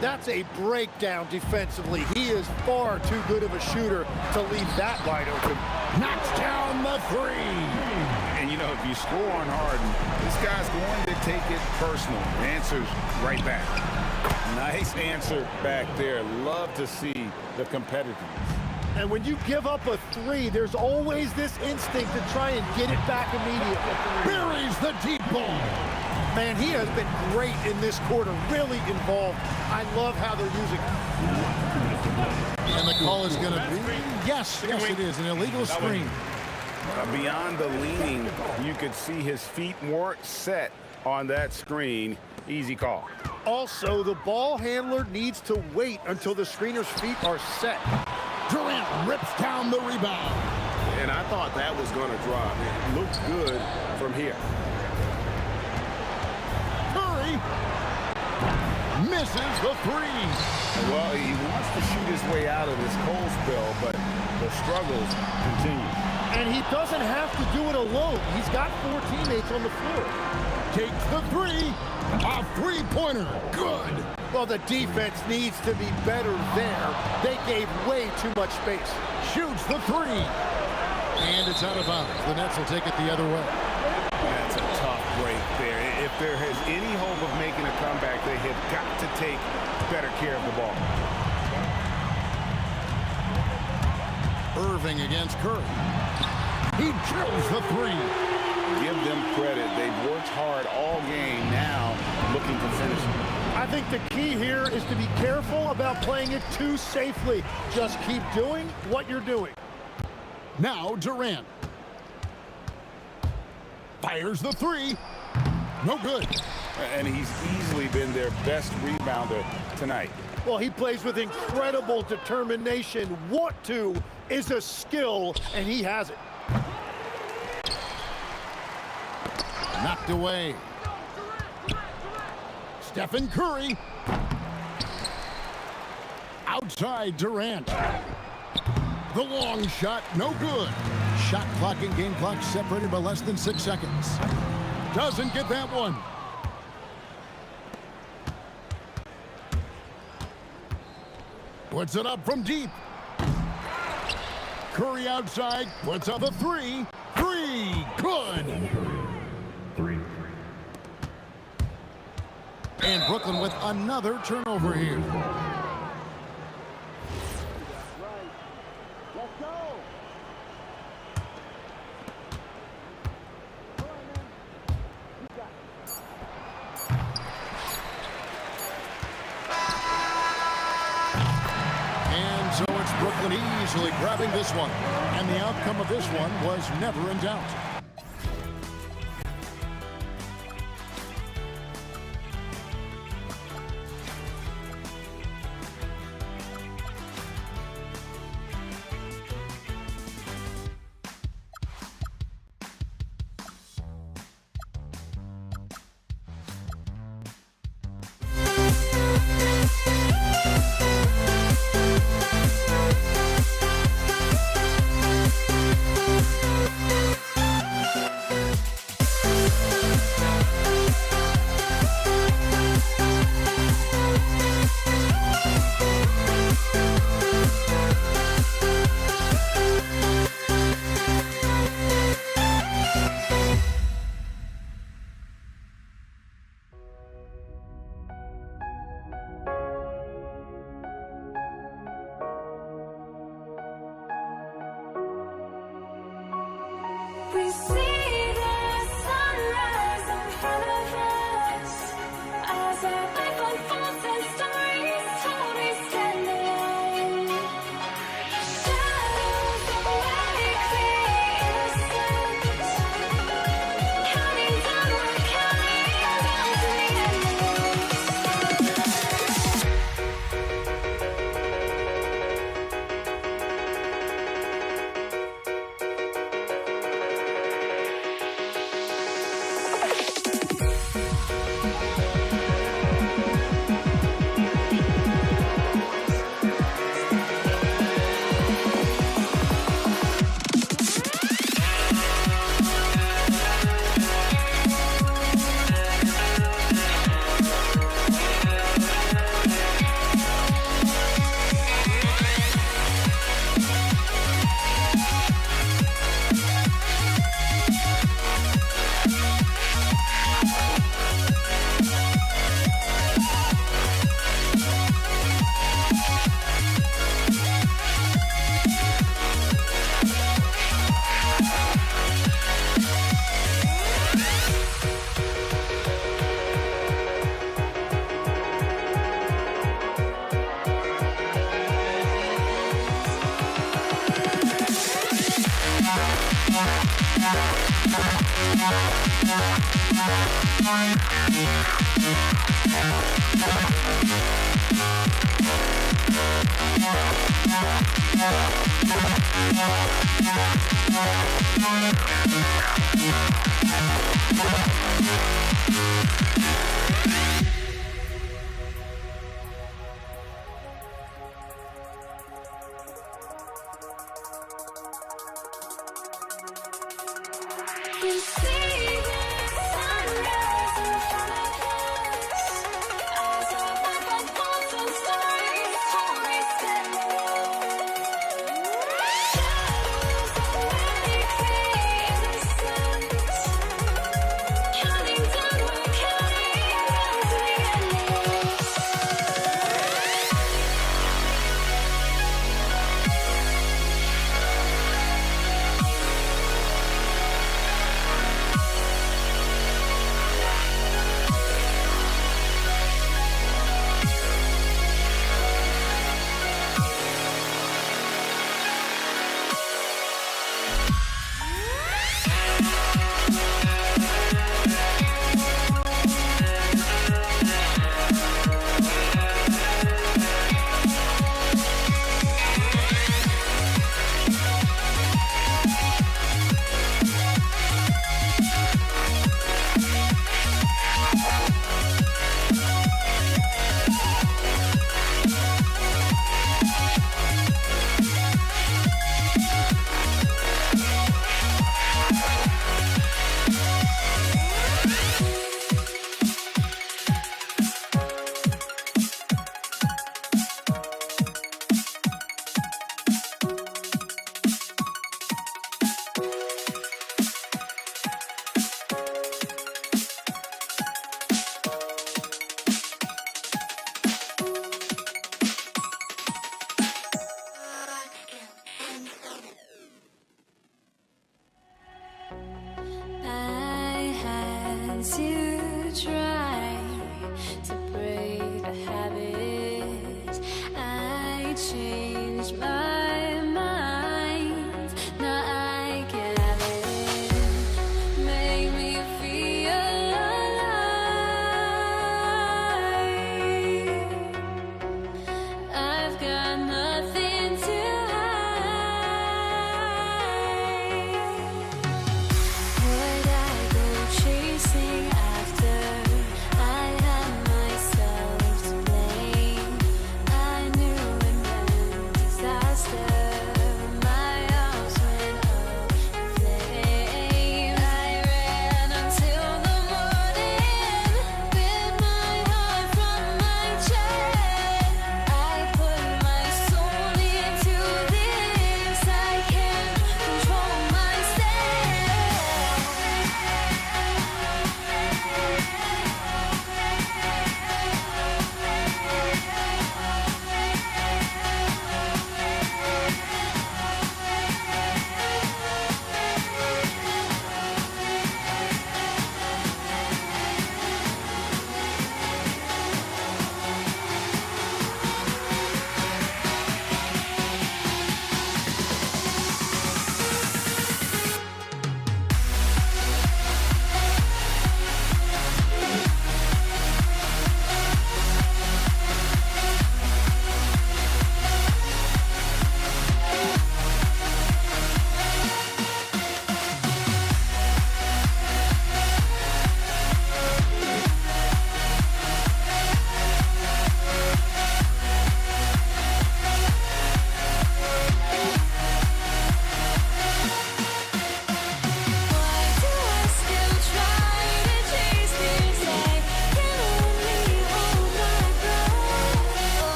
That's a breakdown defensively. He is far too good of a shooter to leave that wide open. Knocks down the three. And, you know, if you score on Harden, this guy's going to take it personal. Answers right back. Nice answer back there. Love to see the competitiveness. And when you give up a three, there's always this instinct to try and get it back immediately. Buries the deep ball. Man, he has been great in this quarter, really involved. I love how they're using him. And the call is going to be, yes, it is, an illegal screen. Beyond the leaning, you could see his feet weren't set on that screen. Easy call. Also, the ball handler needs to wait until the screener's feet are set. Durant rips down the rebound. And I thought that was going to drop. It looked good from here. Curry misses the three. Well, he wants to shoot his way out of this cold spell, but the struggles continue. And he doesn't have to do it alone. He's got 4 teammates on the floor. Takes the three. A three-pointer. Good. Well, the defense needs to be better there. They gave way too much space. Shoots the three. And it's out of bounds. The Nets will take it the other way. That's a tough break there. If there is any hope of making a comeback, they have got to take better care of the ball. Irving against Curry. He drills the three. Give them credit. They've worked hard all game, now looking to finish it. I think the key here is to be careful about playing it too safely. Just keep doing what you're doing. Now Durant. Fires the three. No good. And he's easily been their best rebounder tonight. Well, he plays with incredible determination. Want to is a skill, and he has it. Knocked away. Stephen Curry. Outside Durant. The long shot, no good. Shot clock and game clock separated by less than 6 seconds. Doesn't get that one. Puts it up from deep. Curry outside, puts up a three. Three, good. And Brooklyn with another turnover here. And so it's Brooklyn easily grabbing this one. And the outcome of this one was never in doubt. We see the sunrise in front of us as our life unfolds and stories told. We stand alone. Shadows of light create innocence. Counting down, we're counting down to the end of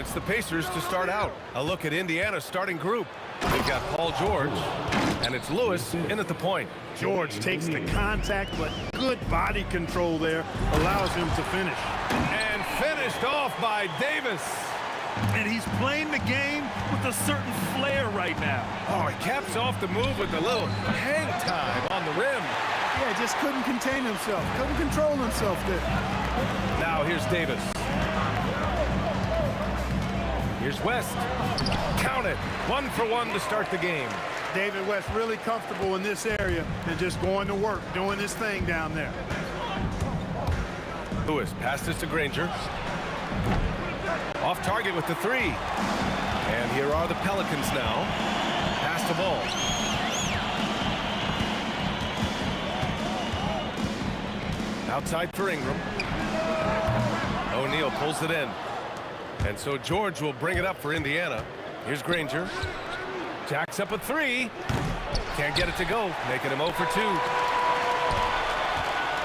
It's the Pacers to start out. A look at Indiana's starting group. They've got Paul George, and it's Lewis in at the point. George takes the contact, but good body control there allows him to finish. And finished off by Davis. And he's playing the game with a certain flair right now. Oh, he caps off the move with a little hang time on the rim. Yeah, just couldn't contain himself. Couldn't control himself there. Now here's Davis. Here's West. Count it. 1 for 1 to start the game. David West really comfortable in this area and just going to work, doing his thing down there. Lewis passes to Granger. Off target with the 3. And here are the Pelicans now. Pass the ball. Outside for Ingram. O'Neal pulls it in. And so George will bring it up for Indiana. Here's Granger. Jacks up a 3. Can't get it to go, making him 0 for 2.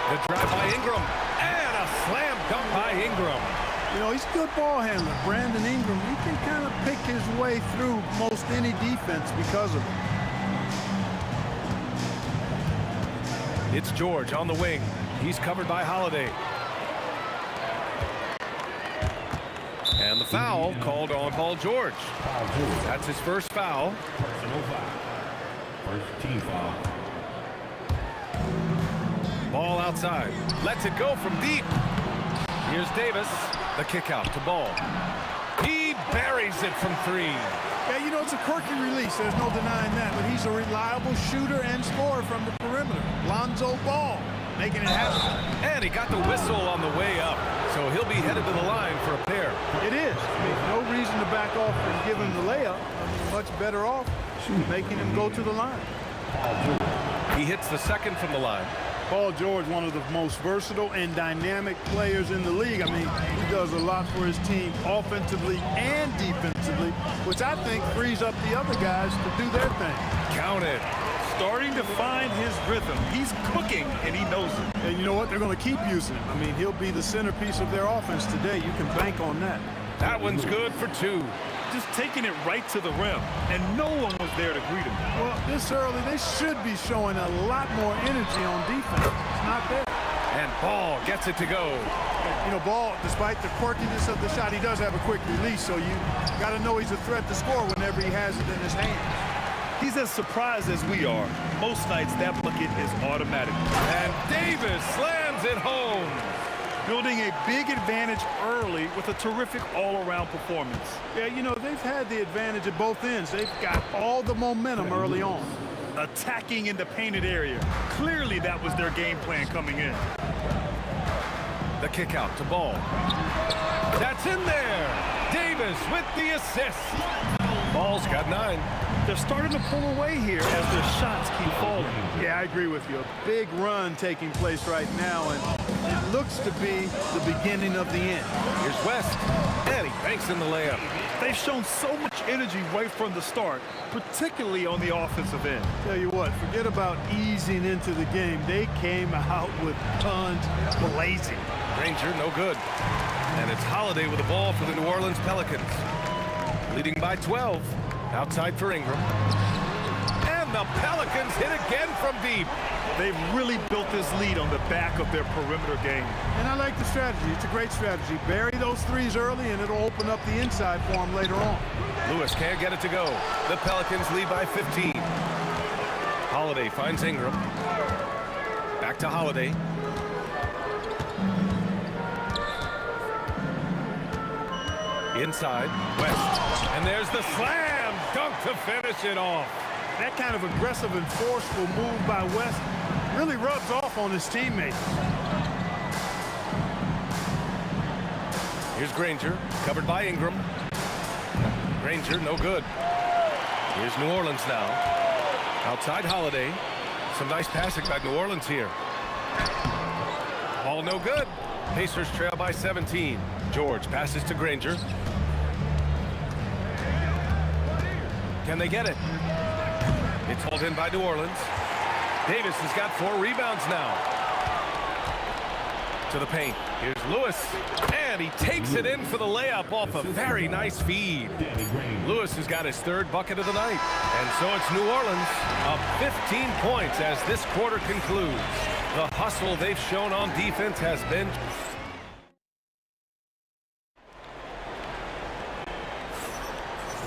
The drive by Ingram. And a slam dunk by Ingram. You know, he's a good ball handler. Brandon Ingram, he can kind of pick his way through most any defense because of it. It's George on the wing. He's covered by Holiday. And the foul called on Paul George. That's his first foul. First team foul. Ball outside. Lets it go from deep. Here's Davis. The kick out to Ball. He buries it from 3. Yeah, you know, it's a quirky release. There's no denying that. But he's a reliable shooter and scorer from the perimeter. Lonzo Ball making it happen. And he got the whistle on the way up. So he'll be headed to the line for a pair. It is. I mean, no reason to back off and give him the layup. I mean, much better off making him go to the line. He hits the second from the line. Paul George, one of the most versatile and dynamic players in the league. I mean, he does a lot for his team offensively and defensively, which I think frees up the other guys to do their thing. Count it. Starting to find his rhythm. He's cooking, and he knows it. And you know what? They're going to keep using him. I mean, he'll be the centerpiece of their offense today. You can bank on that. That one's good for 2. Just taking it right to the rim, and no one was there to greet him. Well, this early, they should be showing a lot more energy on defense. It's not there. And Ball gets it to go. You know, Ball, despite the quirkiness of the shot, he does have a quick release, so you got to know he's a threat to score whenever he has it in his hands. He's as surprised as we are. Most nights, that bucket is automatic. And Davis slams it home. Building a big advantage early with a terrific all-around performance. Yeah, you know, they've had the advantage at both ends. They've got all the momentum early on. Attacking in the painted area. Clearly, that was their game plan coming in. The kick out to Ball. That's in there. Davis with the assist. Ball's got 9. They're starting to pull away here as their shots keep falling. Yeah, I agree with you. A big run taking place right now, and it looks to be the beginning of the end. Here's West, and he banks in the layup. They've shown so much energy right from the start, particularly on the offensive end. Tell you what, forget about easing into the game. They came out with guns blazing. Granger, no good. And it's Holiday with the ball for the New Orleans Pelicans. Leading by 12. Outside for Ingram. And the Pelicans hit again from deep. They've really built this lead on the back of their perimeter game. And I like the strategy. It's a great strategy. Bury those 3s early, and it'll open up the inside for them later on. Lewis can't get it to go. The Pelicans lead by 15. Holiday finds Ingram. Back to Holiday. Inside, West. And there's the slam dunk to finish it off. That kind of aggressive and forceful move by West really rubs off on his teammates. Here's Granger, covered by Ingram. Granger, no good. Here's New Orleans now. Outside Holiday. Some nice passing by New Orleans here. Ball no good. Pacers trail by 17. George passes to Granger. Can they get it? It's hauled in by New Orleans. Davis has got 4 rebounds now. to the paint. Here's Lewis, and he takes it in for the layup off a very nice feed. Lewis has got his third bucket of the night. And so it's New Orleans up 15 points as this quarter concludes. The hustle they've shown on defense has been...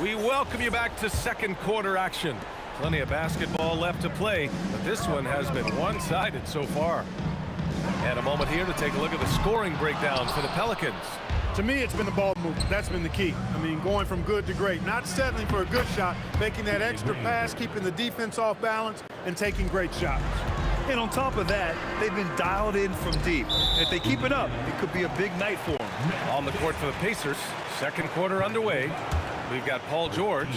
We welcome you back to second quarter action. Plenty of basketball left to play, but this one has been one-sided so far. And a moment here to take a look at the scoring breakdown for the Pelicans. To me, it's been the ball movement. That's been the key. I mean, going from good to great. Not settling for a good shot, making that extra pass, keeping the defense off balance, and taking great shots. And on top of that, they've been dialed in from deep. If they keep it up, it could be a big night for them. On the court for the Pacers, second quarter underway. We've got Paul George,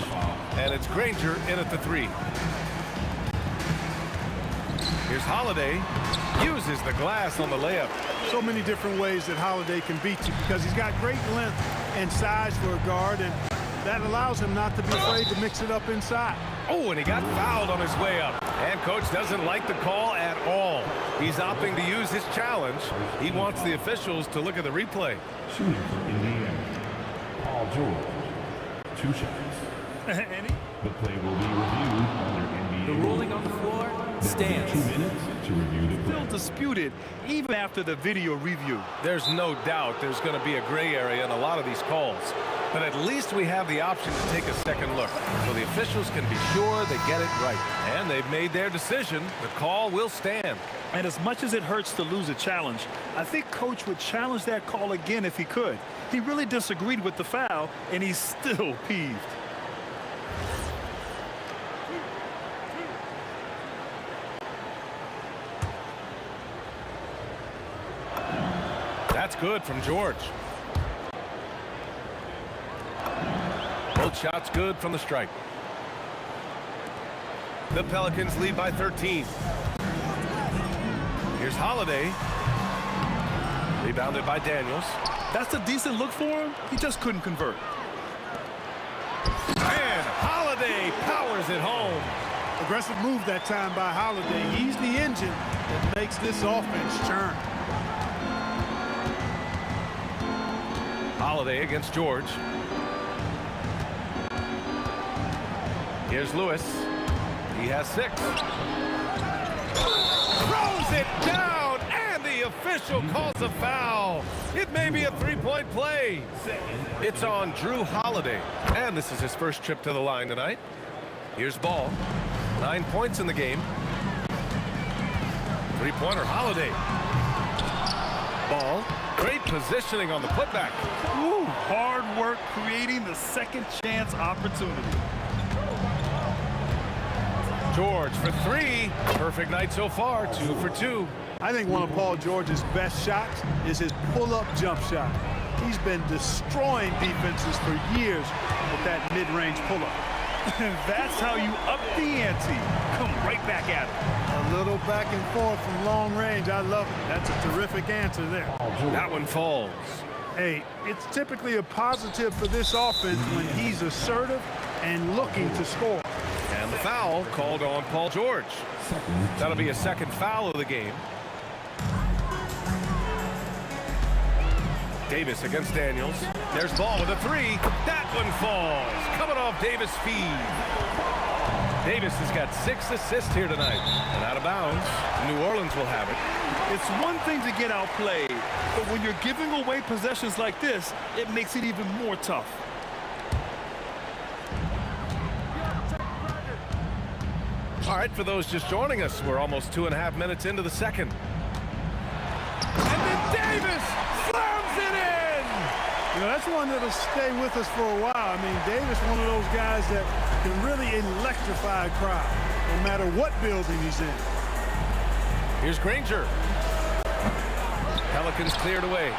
and it's Granger in at the three. Here's Holiday, uses the glass on the layup. So many different ways that Holiday can beat you because he's got great length and size for a guard, and that allows him not to be afraid to mix it up inside. Oh, and he got fouled on his way up. And coach doesn't like the call at all. He's opting to use his challenge. He wants the officials to look at the replay. Shooting for Indiana, Paul George. 2 shots. The play will be reviewed under NBA. The ruling on the floor stands. 2 minutes to review the play. Still disputed even after the video review. There's no doubt there's going to be a gray area in a lot of these calls. But at least we have the option to take a second look, so the officials can be sure they get it right. And they've made their decision. The call will stand. And as much as it hurts to lose a challenge, I think coach would challenge that call again if he could. He really disagreed with the foul, and he's still peeved. That's good from George. Both shots good from the strike. The Pelicans lead by 13. Here's Holiday. Rebounded by Daniels. That's a decent look for him. He just couldn't convert. And Holiday powers it home. Aggressive move that time by Holiday. He's the engine that makes this offense churn. Holiday against George. Here's Lewis. He has 6. Throws it down, and the official calls a foul. It may be a 3-point play. It's on Drew Holiday, and this is his first trip to the line tonight. Here's Ball. 9 points in the game. 3-pointer Holiday. Ball. Great positioning on the putback. Ooh, hard work creating the second chance opportunity. George for 3. Perfect night so far, 2 for 2. I think one of Paul George's best shots is his pull-up jump shot. He's been destroying defenses for years with that mid-range pull-up. And that's how you up the ante. Come right back at it. A little back and forth from long range. I love it. That's a terrific answer there. That one falls. Hey, it's typically a positive for this offense when he's assertive and looking to score. And the foul called on Paul George. That'll be a second foul of the game. Davis against Daniels. There's Ball with a 3. That one falls. Coming off Davis' feed. Davis has got 6 assists here tonight. And out of bounds, New Orleans will have it. It's one thing to get outplayed, but when you're giving away possessions like this, it makes it even more tough. All right, for those just joining us, we're almost 2.5 minutes into the second. And then Davis slams it in! You know, that's one that'll stay with us for a while. I mean, Davis, one of those guys that can really electrify a crowd, no matter what building he's in. Here's Granger. Pelicans cleared away.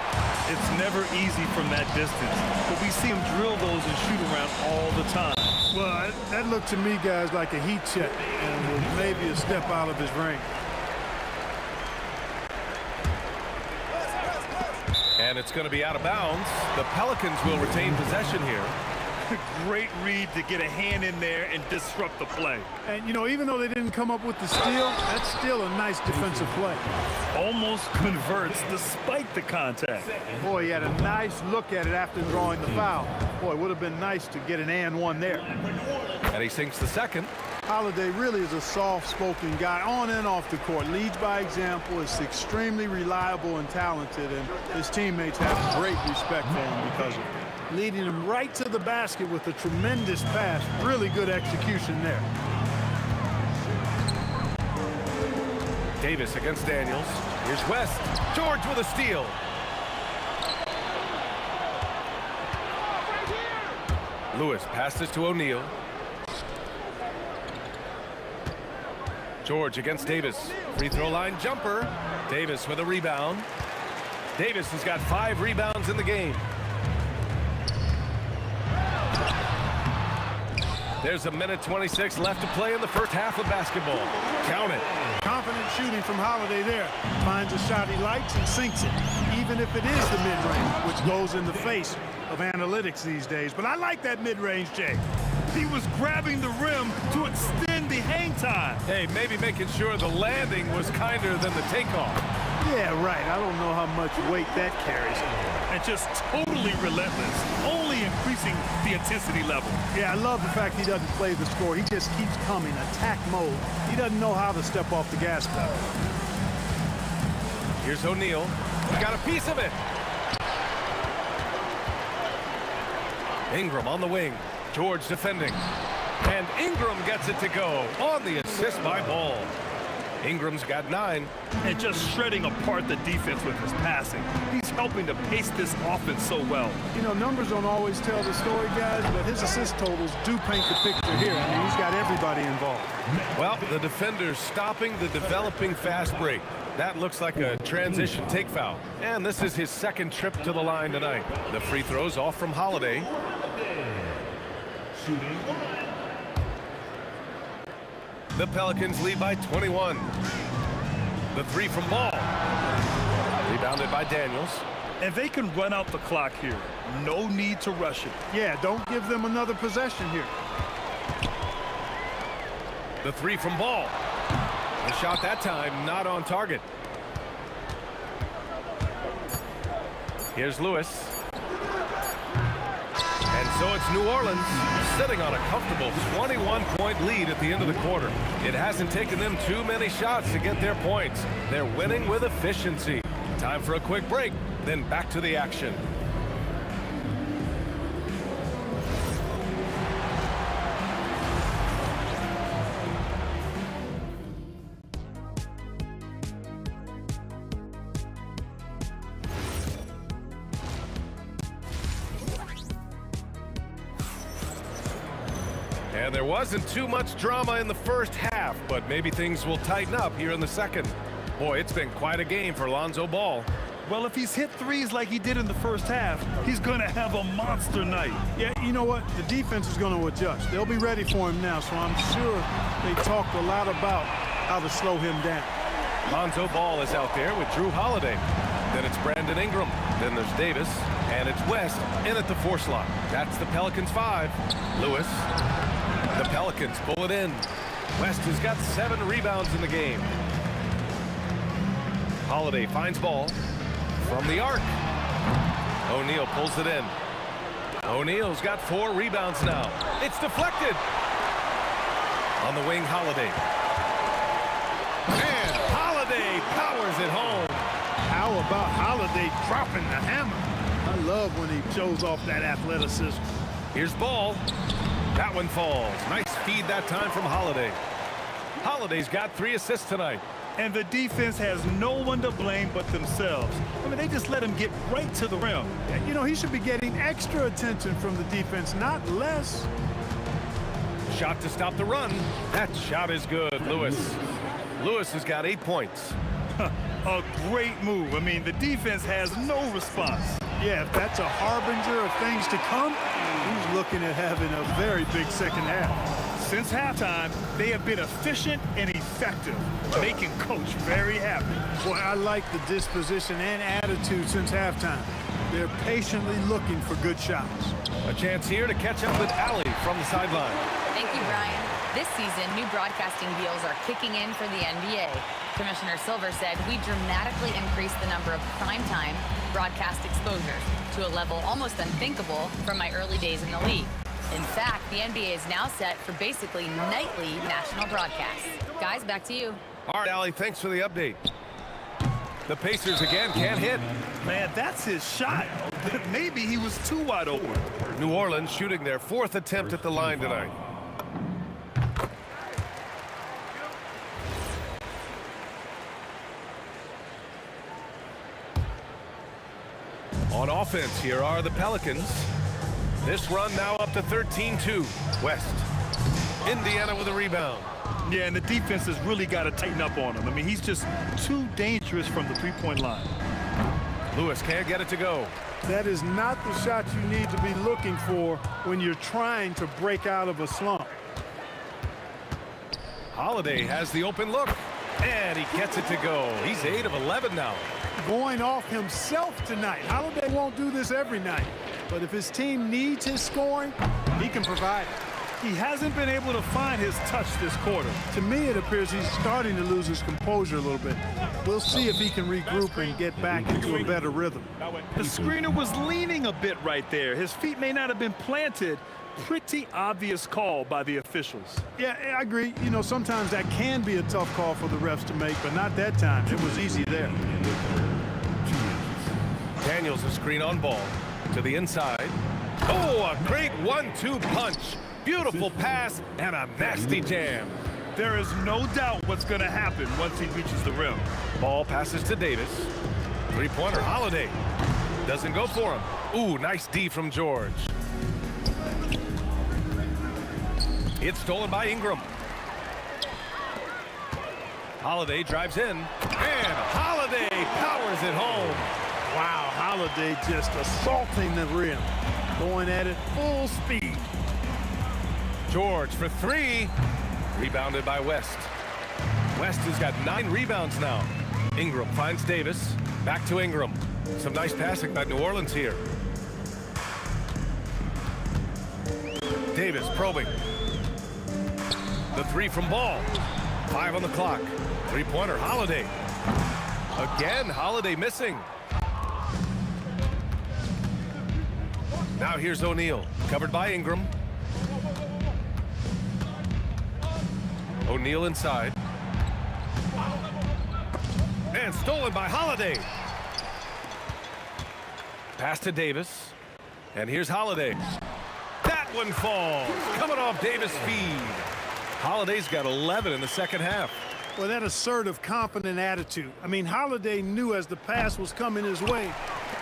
It's never easy from that distance, but we see him drill those and shoot around all the time. Well, that looked to me, guys, like a heat check, and was maybe a step out of his range. And it's going to be out of bounds. The Pelicans will retain possession here. Great read to get a hand in there and disrupt the play. And, you know, even though they didn't come up with the steal, that's still a nice defensive play. Almost converts despite the contact. Boy, he had a nice look at it after drawing the foul. Boy, it would have been nice to get an and one there. And he sinks the second. Holiday really is a soft-spoken guy on and off the court. Leads by example, is extremely reliable and talented, and his teammates have great respect for him because of it. Leading him right to the basket with a tremendous pass. Really good execution there. Davis against Daniels. Here's West. George with a steal. Lewis passes to O'Neal. George against Davis. Free throw line jumper. Davis with a rebound. Davis has got 5 rebounds in the game. There's a minute 26 left to play in the first half of basketball. Count it. Confident shooting from Holiday there. Finds a shot he likes and sinks it, even if it is the mid-range, which goes in the face of analytics these days. But I like that mid-range, Jay. He was grabbing the rim to extend the hang time. Hey, maybe making sure the landing was kinder than the takeoff. Yeah, right. I don't know how much weight that carries. And just totally relentless, only increasing the intensity level. Yeah, I love the fact he doesn't play the score. He just keeps coming, attack mode. He doesn't know how to step off the gas pedal. Here's O'Neal. Got a piece of it. Ingram on the wing. George defending. And Ingram gets it to go on the assist by Ball. Ingram's got 9. And just shredding apart the defense with his passing. He's helping to pace this offense so well. You know, numbers don't always tell the story, guys, but his assist totals do paint the picture here. I mean, he's got everybody involved. Well, the defender's stopping the developing fast break. That looks like a transition take foul. And this is his second trip to the line tonight. The free throws off from Holiday. The Pelicans lead by 21. The 3 from Ball. Rebounded by Daniels. And they can run out the clock here. No need to rush it. Yeah, don't give them another possession here. The 3 from Ball. The shot that time not on target. Here's Lewis. And so it's New Orleans sitting on a comfortable 21-point lead at the end of the quarter. It hasn't taken them too many shots to get their points. They're winning with efficiency. Time for a quick break, then back to the action. And there wasn't too much drama in the first half, but maybe things will tighten up here in the second. Boy, it's been quite a game for Lonzo Ball. Well, if he's hit threes like he did in the first half, he's going to have a monster night. Yeah, you know what? The defense is going to adjust. They'll be ready for him now, so I'm sure they talked a lot about how to slow him down. Lonzo Ball is out there with Drew Holiday. Then it's Brandon Ingram. Then there's Davis. And it's West in at the 4 slot. That's the Pelicans 5. Lewis. The Pelicans pull it in. West has got 7 rebounds in the game. Holiday finds Ball from the arc. O'Neal pulls it in. O'Neal's got 4 rebounds now. It's deflected. On the wing, Holiday. And Holiday powers it home. How about Holiday dropping the hammer? I love when he shows off that athleticism. Here's Ball. That one falls. Nice feed that time from Holiday. Holiday's got 3 assists tonight. And the defense has no one to blame but themselves. I mean, they just let him get right to the rim. You know, he should be getting extra attention from the defense, not less. Shot to stop the run. That shot is good, Lewis. Lewis has got 8 points. A great move. I mean, the defense has no response. Yeah, if that's a harbinger of things to come, he's looking at having a very big second half. Since halftime, they have been efficient and effective, making Coach very happy. Boy, I like the disposition and attitude since halftime. They're patiently looking for good shots. A chance here to catch up with Allie from the sideline. Thank you, Brian. This season, new broadcasting deals are kicking in for the NBA. Commissioner Silver said we dramatically increased the number of primetime broadcast exposures to a level almost unthinkable from my early days in the league. In fact, the NBA is now set for basically nightly national broadcasts. Guys, back to you. All right, Allie, thanks for the update. The Pacers again can't hit. Man, that's his shot. Maybe he was too wide open. New Orleans shooting their 4th attempt at the line tonight. On offense, here are the Pelicans. This run now up to 13-2. West. Indiana with a rebound. Yeah, and the defense has really got to tighten up on him. I mean, he's just too dangerous from the three-point line. Lewis can't get it to go. That is not the shot you need to be looking for when you're trying to break out of a slump. Holiday has the open look, and he gets it to go. He's 8 of 11 now. Going off himself tonight. Holiday won't do this every night, but if his team needs his scoring, he can provide it. He hasn't been able to find his touch this quarter. To me, it appears he's starting to lose his composure a little bit. We'll see if he can regroup and get back into a better rhythm. The screener was leaning a bit right there. His feet may not have been planted. Pretty obvious call by the officials. Yeah, I agree. You know, sometimes that can be a tough call for the refs to make, but not that time. It was easy there. Daniels a screen on ball to the inside. Oh, a great 1-2 punch. Beautiful pass and a nasty jam. There is no doubt what's going to happen once he reaches the rim. Ball passes to Davis. Three-pointer, Holiday. Doesn't go for him. Ooh, nice D from George. It's stolen by Ingram. Holiday drives in, and Holiday powers it home. Wow, Holiday just assaulting the rim, going at it full speed. George for 3. Rebounded by West. West has got 9 rebounds now. Ingram finds Davis. Back to Ingram. Some nice passing by New Orleans here. Davis probing. The 3 from Ball. 5 on the clock. Three-pointer, Holiday. Again, Holiday missing. Now here's O'Neal, covered by Ingram. O'Neal inside. And stolen by Holiday. Pass to Davis. And here's Holiday. That one falls. Coming off Davis' feed. Holiday's got 11 in the second half. Well, that assertive, confident attitude. I mean, Holiday knew as the pass was coming his way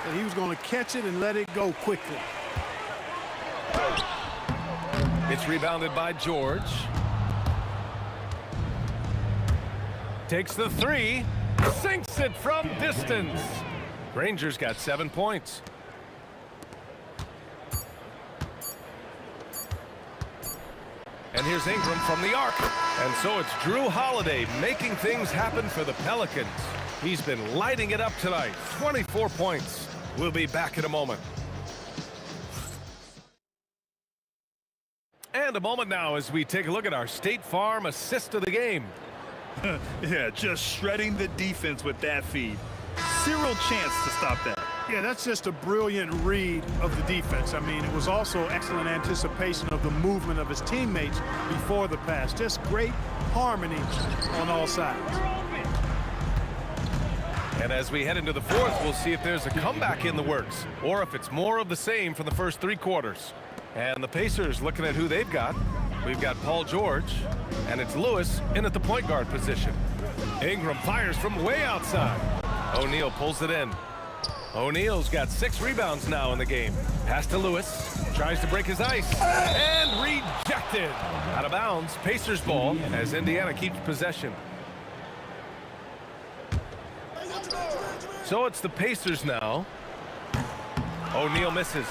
that he was going to catch it and let it go quickly. It's rebounded by George. Takes the 3, sinks it from distance. Rangers got 7 points. And here's Ingram from the arc. And so it's Drew Holiday making things happen for the Pelicans. He's been lighting it up tonight. 24 points. We'll be back in a moment. And a moment now as we take a look at our State Farm assist of the game. Yeah, just shredding the defense with that feed. Zero chance to stop that. Yeah, that's just a brilliant read of the defense. I mean, it was also excellent anticipation of the movement of his teammates before the pass. Just great harmony on all sides. And as we head into the 4th, we'll see if there's a comeback in the works or if it's more of the same from the first 3 quarters. And the Pacers looking at who they've got. We've got Paul George, and it's Lewis in at the point guard position. Ingram fires from way outside. O'Neal pulls it in. O'Neal's got 6 rebounds now in the game. Pass to Lewis. Tries to break his ice. And rejected. Out of bounds. Pacers ball as Indiana keeps possession. So it's the Pacers now. O'Neal misses.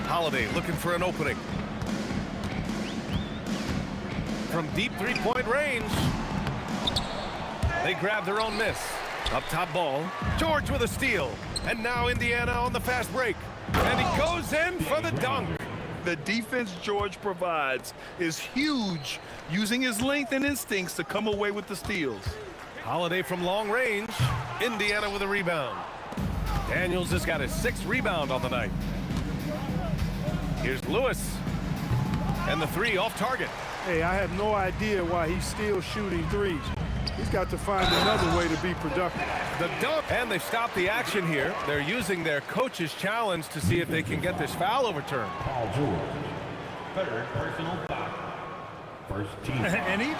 Holiday looking for an opening. From deep three-point range. They grab their own miss. Up top ball. George with a steal. And now Indiana on the fast break. And he goes in for the dunk. The defense George provides is huge, using his length and instincts to come away with the steals. Holiday from long range. Indiana with a rebound. Daniels has got his 6th rebound on the night. Here's Lewis. And the 3 off target. Hey, I have no idea why he's still shooting threes. He's got to find another way to be productive. The dunk, and they've stopped the action here. They're using their coach's challenge to see if they can get this foul overturned. Paul George, 3rd personal foul. First team. And even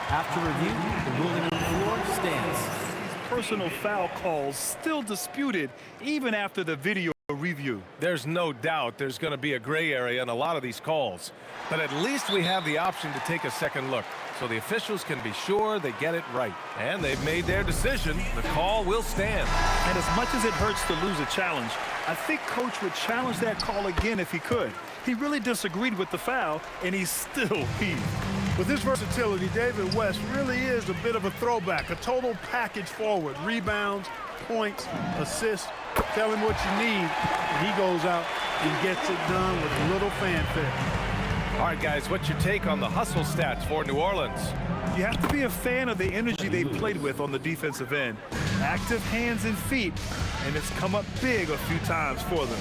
After review, the ruling on the floor stands. personal foul calls still disputed even after the video review. There's no doubt there's going to be a gray area in a lot of these calls. But at least we have the option to take a second look, so the officials can be sure they get it right. And they've made their decision. The call will stand. And as much as it hurts to lose a challenge, I think Coach would challenge that call again if he could. He really disagreed with the foul, and he's still heaved. With his versatility, David West really is a bit of a throwback, a total package forward. Rebounds, points, assists. Tell him what you need, and he goes out and gets it done with a little fanfare. All right, guys, what's your take on the hustle stats for New Orleans? You have to be a fan of the energy they played with on the defensive end. Active hands and feet, and it's come up big a few times for them.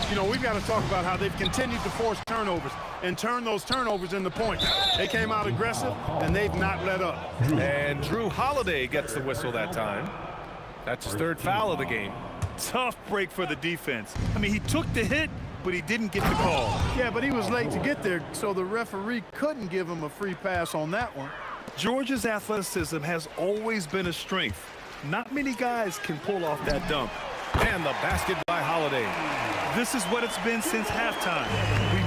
You know, we've got to talk about how they've continued to force turnovers and turn those turnovers into points. They came out aggressive, and they've not let up. And Drew Holiday gets the whistle that time. That's his 3rd foul of the game. Tough break for the defense. I mean, he took the hit, but he didn't get the call. Yeah, but he was late to get there, so the referee couldn't give him a free pass on that one. Georgia's athleticism has always been a strength. Not many guys can pull off that dunk. And the basket by Holiday. This is what it's been since halftime.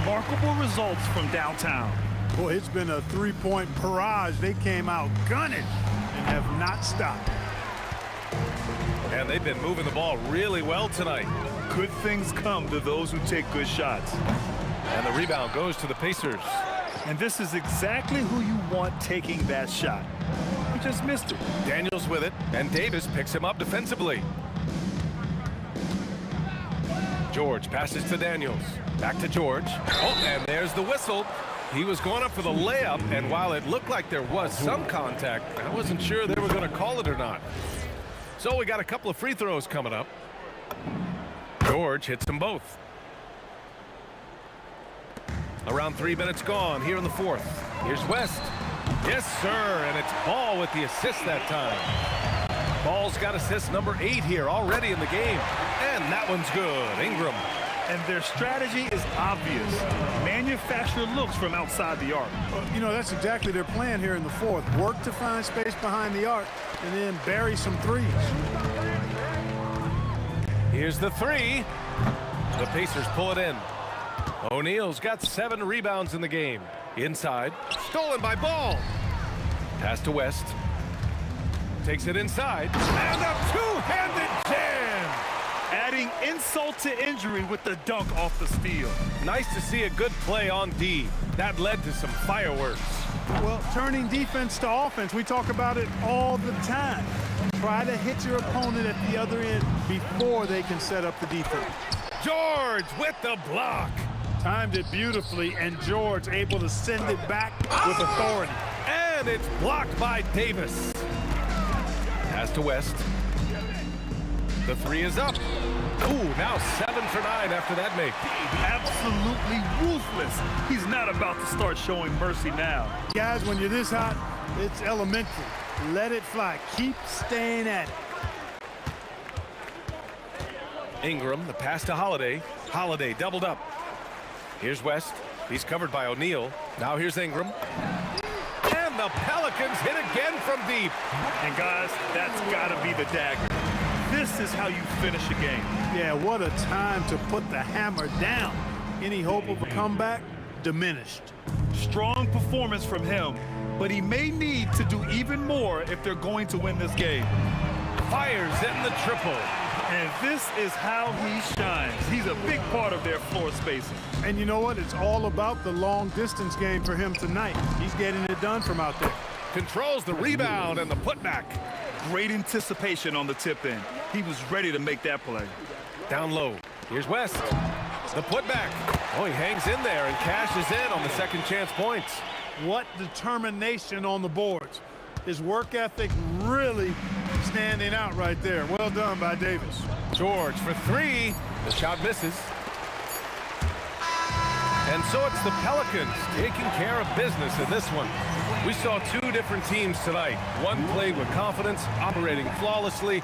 Remarkable results from downtown. Boy, it's been a three-point barrage. They came out gunning and have not stopped. And they've been moving the ball really well tonight. Good things come to those who take good shots. And the rebound goes to the Pacers. And this is exactly who you want taking that shot. He just missed it. Daniels with it, and Davis picks him up defensively. George passes to Daniels. Back to George. Oh, and there's the whistle. He was going up for the layup, and while it looked like there was some contact, I wasn't sure they were going to call it or not. So we got a couple of free throws coming up. George hits them both. Around 3 minutes gone here in the 4th. Here's West. Yes, sir, and it's Ball with the assist that time. Ball's got assist number 8 here already in the game. And that one's good. Ingram. And their strategy is obvious. Manufacture looks from outside the arc. You know, that's exactly their plan here in the 4th. Work to find space behind the arc and then bury some threes. Here's the 3. The Pacers pull it in. O'Neal's got 7 rebounds in the game. Inside. Stolen by Ball. Pass to West. Takes it inside. And a two-handed jam. Adding insult to injury with the dunk off the steal. Nice to see a good play on D. That led to some fireworks. Well, turning defense to offense, we talk about it all the time. Try to hit your opponent at the other end before they can set up the defense. George with the block. Timed it beautifully, and George able to send it back with authority. And it's blocked by Davis. Pass to West. The 3 is up. Ooh, now 7 for 9 after that make. Absolutely ruthless. He's not about to start showing mercy now. Guys, when you're this hot, it's elementary. Let it fly. Keep staying at it. Ingram, the pass to Holiday. Holiday doubled up. Here's West. He's covered by O'Neal. Now here's Ingram. And the Pelicans hit again from deep. And guys, that's got to be the dagger. This is how you finish a game. Yeah, what a time to put the hammer down. Any hope of a comeback? Diminished. Strong performance from him, but he may need to do even more if they're going to win this game. Fires in the triple. And this is how he shines. He's a big part of their floor spacing. And you know what? It's all about the long distance game for him tonight. He's getting it done from out there. Controls the rebound and the putback. great anticipation on the tip in. He was ready to make that play. Down low. Here's West. The putback. Oh, he hangs in there and cashes in on the second chance points. What determination on the boards. His work ethic really standing out right there. Well done by Davis. George for three. The shot misses. And so it's the Pelicans taking care of business in this one. We saw two different teams tonight. One played with confidence, operating flawlessly.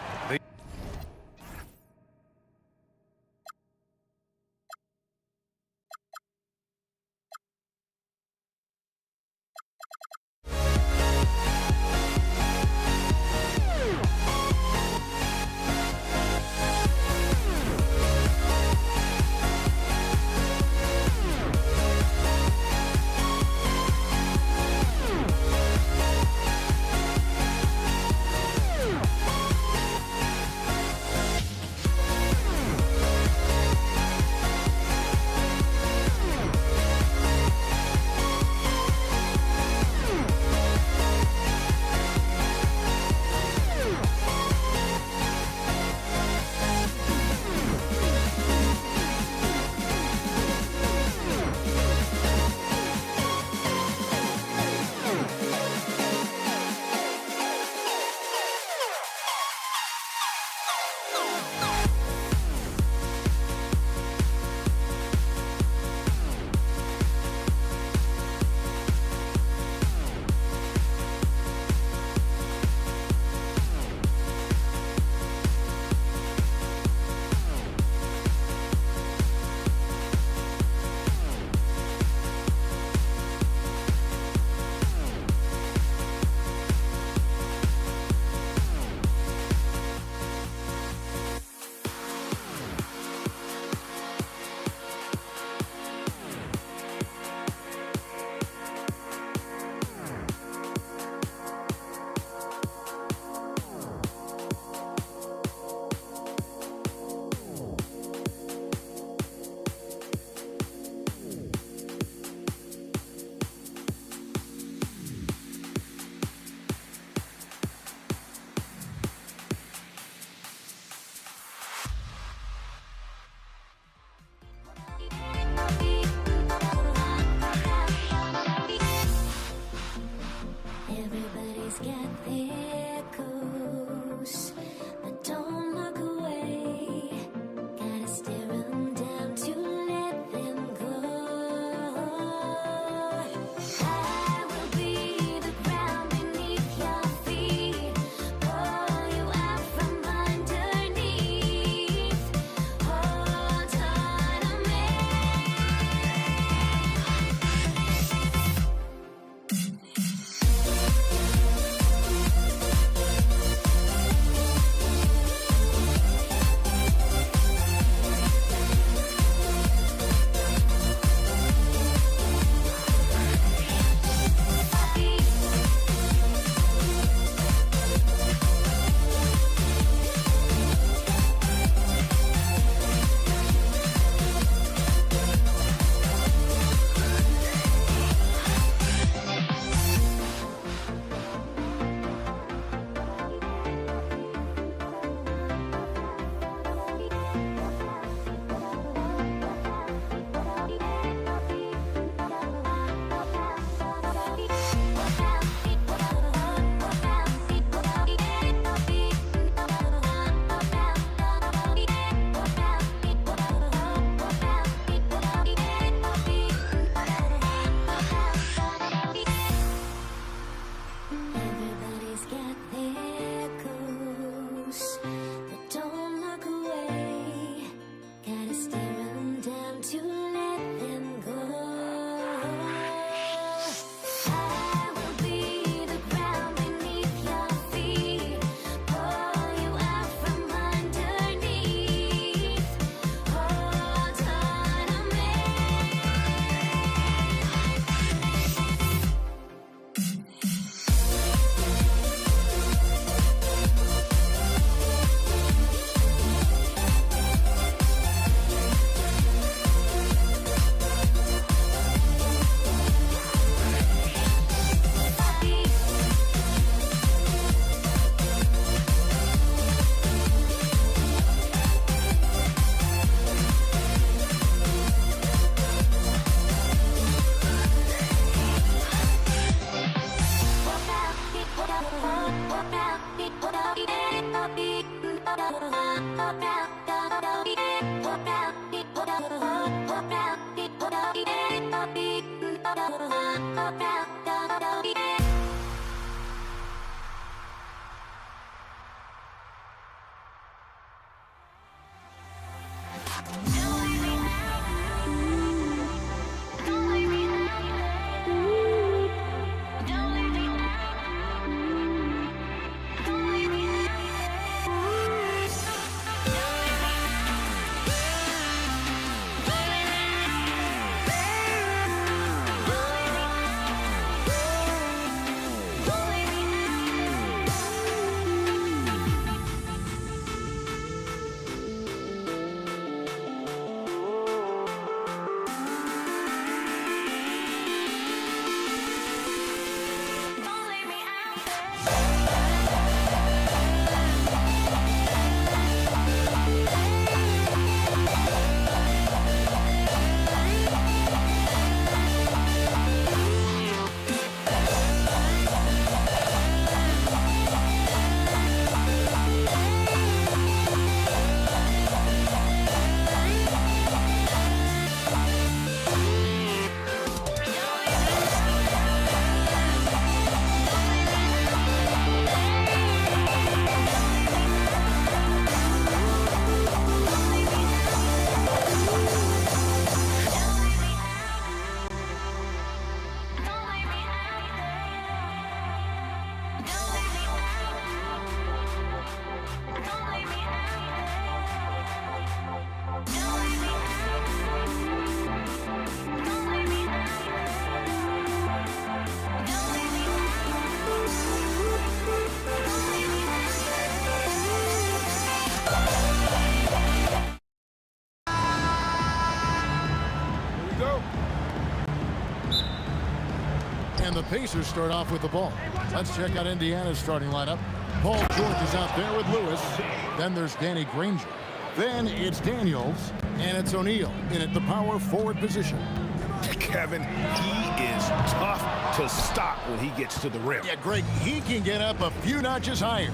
And the Pacers start off with the ball. Let's check out Indiana's starting lineup. Paul George is out there with Lewis. Then there's Danny Granger. Then it's Daniels. And it's O'Neal in at the power forward position. Kevin, he is tough to stop when he gets to the rim. Yeah, Greg, he can get up a few notches higher.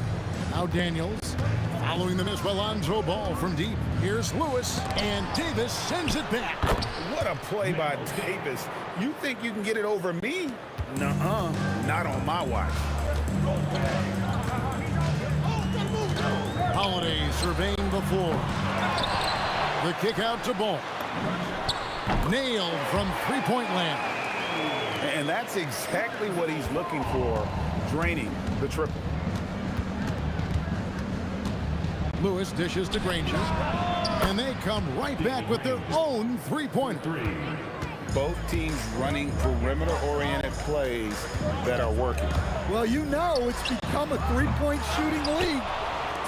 Now Daniels following the miss by Lonzo Ball from deep. Here's Lewis, and Davis sends it back. What a play by Davis. You think you can get it over me? Nuh-uh, not on my watch. Holiday surveying the floor. The kick out to Ball. Nailed from three-point land. And that's exactly what he's looking for, draining the triple. Lewis dishes to Granger. And they come right back with their own three-pointer. Both teams running perimeter-oriented plays that are working. Well, you know it's become a three-point shooting league.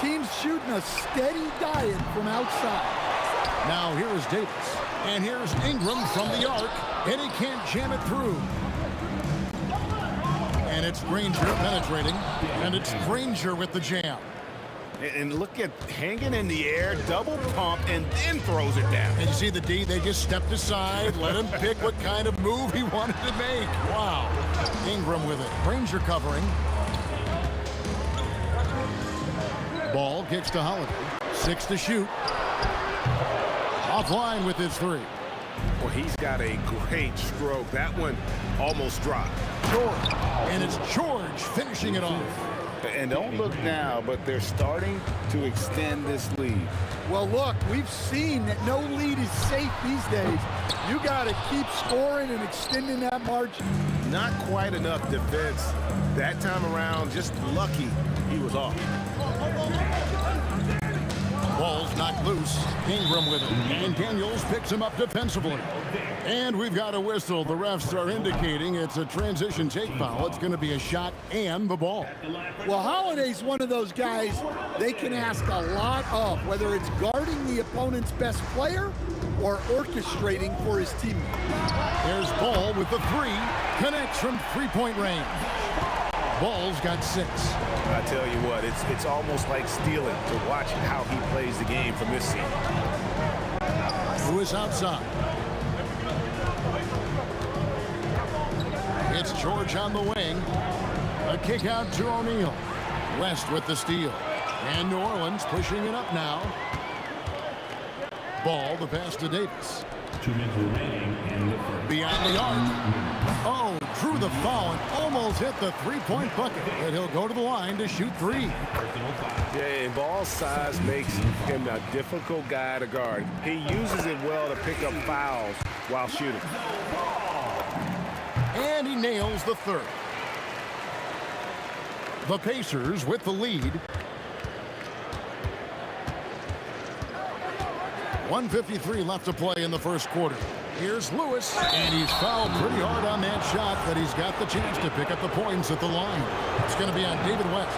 Teams shooting a steady diet from outside. Now here is Davis. And here's Ingram from the arc. And he can't jam it through. And it's Granger penetrating. And it's Granger with the jam. And look at hanging in the air, double pump, and then throws it down. And you see the D, they just stepped aside, let him pick what kind of move he wanted to make. Wow. Ingram with it. Granger covering. Ball kicks to Holiday. 6 to shoot. Offline with his three. Well, he's got a great stroke. That one almost dropped. George. And it's George finishing it off. And don't look now, but they're starting to extend this lead. Well, look, we've seen that no lead is safe these days. You got to keep scoring and extending that margin. Not quite enough defense that time around. Just lucky he was off. Ball's knocked loose. Ingram with it. And Daniels picks him up defensively. And we've got a whistle. The refs are indicating it's a transition take foul. It's going to be a shot and the ball. Well, Holiday's one of those guys they can ask a lot of, whether it's guarding the opponent's best player or orchestrating for his teammate. There's Ball with the three. Connects from three-point range. Ball's got 6. I tell you what, it's almost like stealing to watch how he plays the game from this scene. Lewis outside. It's George on the wing. A kick out to O'Neal. West with the steal. And New Orleans pushing it up now. Ball, the pass to Davis. 2 minutes remaining in the first. Beyond the arc. Oh, drew the foul and almost hit the three-point bucket. But he'll go to the line to shoot three. Yeah, and ball size makes him a difficult guy to guard. He uses it well to pick up fouls while shooting. And he nails the third. The Pacers with the lead. 1:53 left to play in the first quarter. Here's Lewis, and he's fouled pretty hard on that shot, but he's got the chance to pick up the points at the line. It's going to be on David West.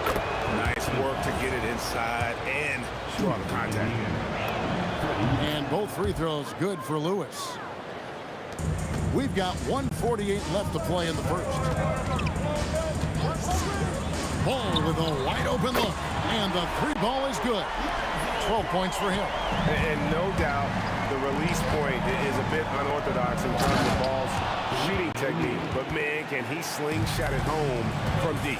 Nice work to get it inside and draw the contact. And both free throws good for Lewis. We've got 1:48 left to play in the first. Ball with a wide open look, and the three ball is good. 12 points for him. And no doubt the release point is a bit unorthodox in terms of ball's shooting technique, but man, can he slingshot it home from deep.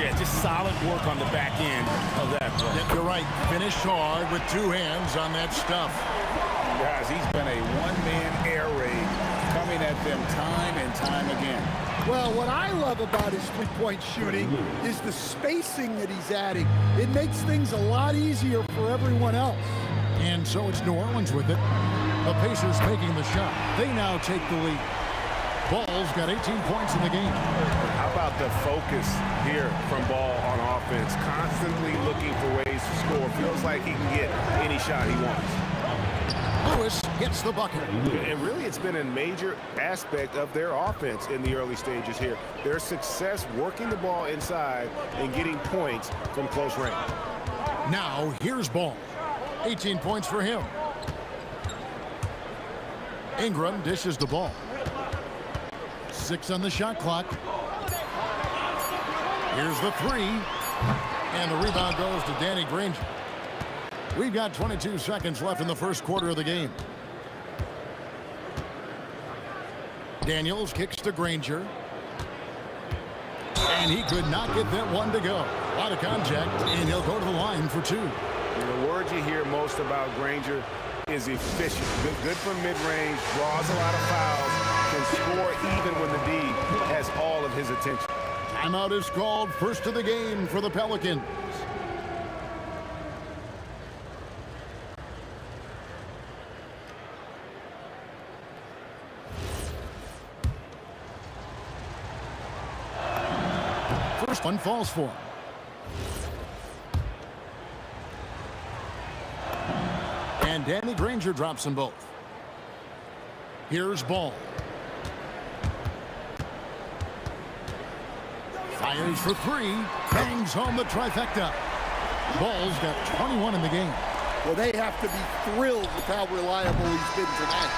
Yeah, just solid work on the back end of that play. Yep, you're right. Finished hard with two hands on that stuff. Guys, he's been a one-man air raid coming at them time and time again. Well, what I love about his three-point shooting is the spacing that he's adding. It makes things a lot easier for everyone else. And so it's New Orleans with it. The Pacers taking the shot. They now take the lead. Ball's got 18 points in the game. How about the focus here from Ball on offense? Constantly looking for ways to score. Feels like he can get any shot he wants. Lewis gets the bucket. And really, it's been a major aspect of their offense in the early stages here. Their success working the ball inside and getting points from close range. Now, here's Ball. 18 points for him. Ingram dishes the ball. 6 on the shot clock. Here's the three. And the rebound goes to Danny Granger. We've got 22 seconds left in the first quarter of the game. Daniels kicks to Granger. And he could not get that one to go. A lot of contact, and he'll go to the line for two. And the word you hear most about Granger is efficient. Good from mid-range, draws a lot of fouls, can score even when the D has all of his attention. Timeout is called, first of the game for the Pelicans. First one falls for him. And Danny Granger drops them both. Here's Ball. Fires for three. Bangs home the trifecta. Ball's got 21 in the game. Well, they have to be thrilled with how reliable he's been tonight.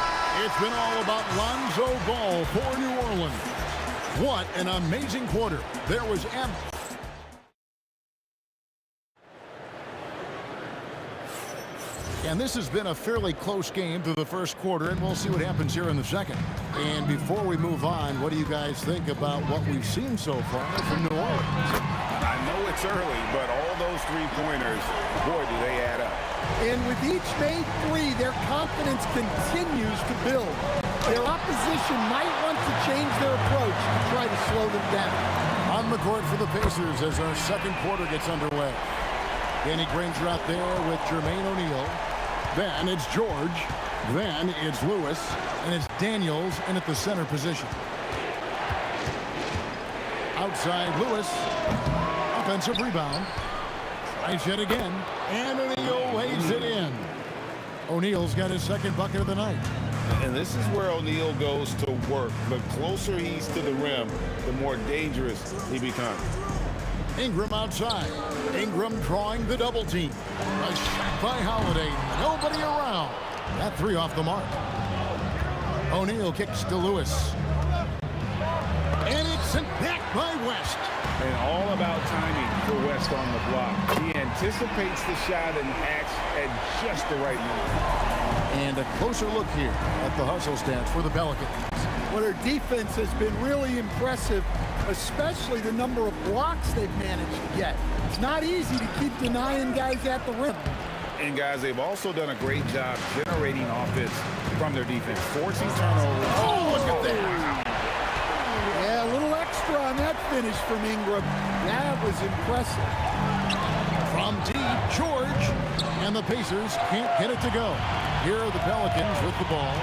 It's been all about Lonzo Ball for New Orleans. What an amazing quarter. There was and this has been a fairly close game through the first quarter, and we'll see what happens here in the second. And before we move on, what do you guys think about what we've seen so far from New Orleans? I know it's early, but all those three-pointers, boy, do they add up. And with each made three, their confidence continues to build. Their opposition might want to change their approach to try to slow them down. On the court for the Pacers as our second quarter gets underway. Danny Granger out there with Jermaine O'Neal. Then it's George. Then it's Lewis. And it's Daniels in at the center position. Outside Lewis. Offensive rebound. Tries yet again. And O'Neal lays it in. O'Neal's got his second bucket of the night. And this is where O'Neal goes to work. The closer he's to the rim, the more dangerous he becomes. Ingram outside. Ingram drawing the double team. A shot by Holiday. Nobody around. That three off the mark. O'Neal kicks to Lewis. And it's sent back by West. And all about timing for West on the block. He anticipates the shot and acts at just the right moment. And a closer look here at the hustle stats for the Pelicans. Well, their defense has been really impressive, especially the number of blocks they've managed to get. It's not easy to keep denying guys at the rim. And guys, they've also done a great job generating offense from their defense, forcing turnovers. Oh, look at that. that finish from Ingram. That was impressive. From deep, George. And the Pacers can't get it to go. Here are the Pelicans with the ball.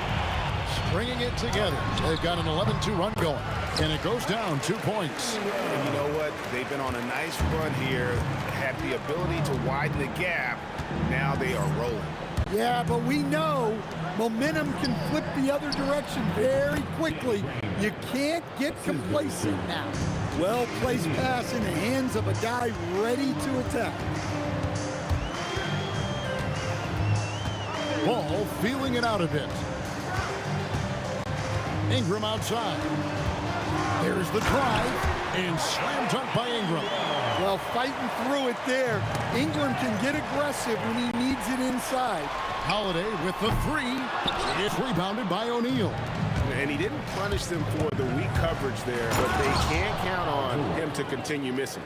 Stringing it together. They've got an 11-2 run going. And it goes down 2 points. And you know what? They've been on a nice run here. Had the ability to widen the gap. Now they are rolling. Yeah, but we know momentum can flip the other direction very quickly. You can't get complacent now. Well-placed pass in the hands of a guy ready to attack. Ball feeling it out a bit. Ingram outside. There's the drive, and slam dunk by Ingram. Well, fighting through it there. Ingram can get aggressive when he needs it inside. Holiday with the three. It's rebounded by O'Neal. And he didn't punish them for the weak coverage there, but they can't count on him to continue missing.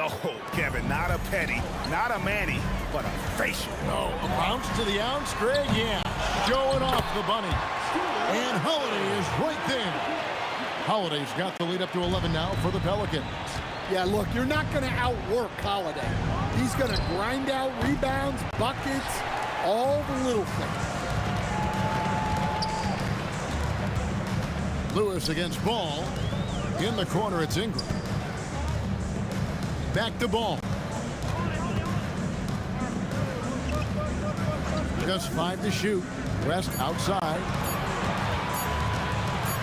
Oh, Kevin, not a petty, not a Manny, but a facial. Oh, a bounce to the ounce, Greg, yeah. Showing off the bunny. And Holiday is right there. Holiday's got the lead up to 11 now for the Pelicans. Yeah, look, you're not going to outwork Holiday. He's going to grind out rebounds, buckets, all the little things. Lewis against Ball. In the corner, it's Ingram. Back to Ball. Just 5 to shoot. West outside.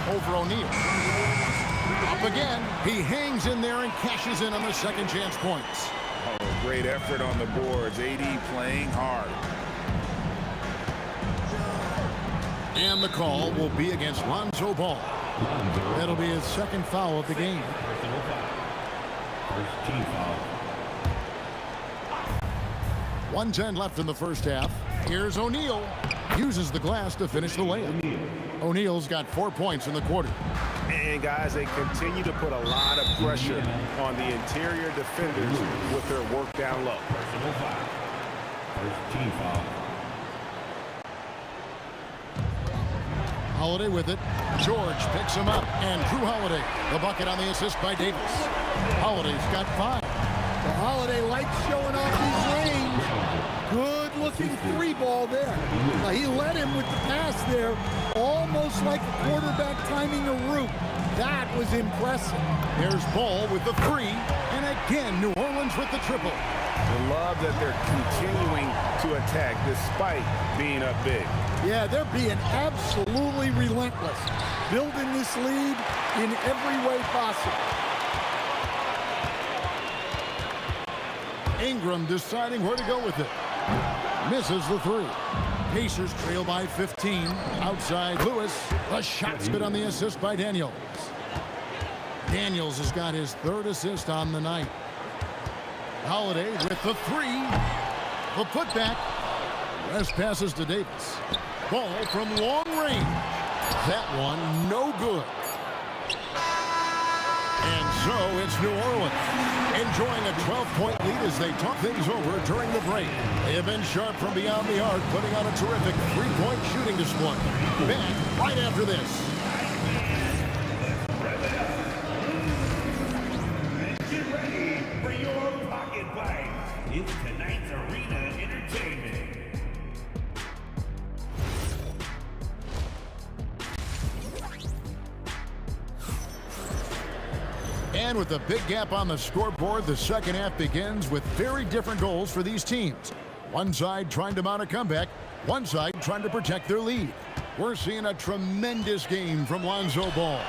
Over O'Neal. Up again. He hangs in there and cashes in on the second chance points. Oh, great effort on the boards. AD playing hard. And the call will be against Lonzo Ball. That'll be his second foul of the game. First team foul. 1:10 left in the first half. Here's O'Neal. Uses the glass to finish the layup. O'Neal's got 4 points in the quarter. And guys, they continue to put a lot of pressure on the interior defenders with their work down low. First team foul. Holiday with it. George picks him up. And Drew Holiday. The bucket on the assist by Davis. Holiday's got 5. The Holiday likes showing off his range. Good-looking three ball there. He led him with the pass there, almost like a quarterback timing a route. That was impressive. There's Ball with the three. And again, New Orleans with the triple. I love that they're continuing to attack despite being up big. Yeah, they're being absolutely relentless, building this lead in every way possible. Ingram deciding where to go with it. Misses the three. Pacers trail by 15. Outside Lewis. A shot's good on the assist by Daniels. Daniels has got his 3rd assist on the night. Holiday with the three. The putback. West passes to Davis. Ball from long range. That one no good. And so it's New Orleans enjoying a 12-point lead as they talk things over during the break. They have been sharp from beyond the arc, putting on a terrific 3-point shooting display. Back right after this. Get ready for your pocket bites. It's tonight's Arena Entertainment. And with a big gap on the scoreboard, the second half begins with very different goals for these teams. One side trying to mount a comeback, one side trying to protect their lead. We're seeing a tremendous game from Lonzo Ball.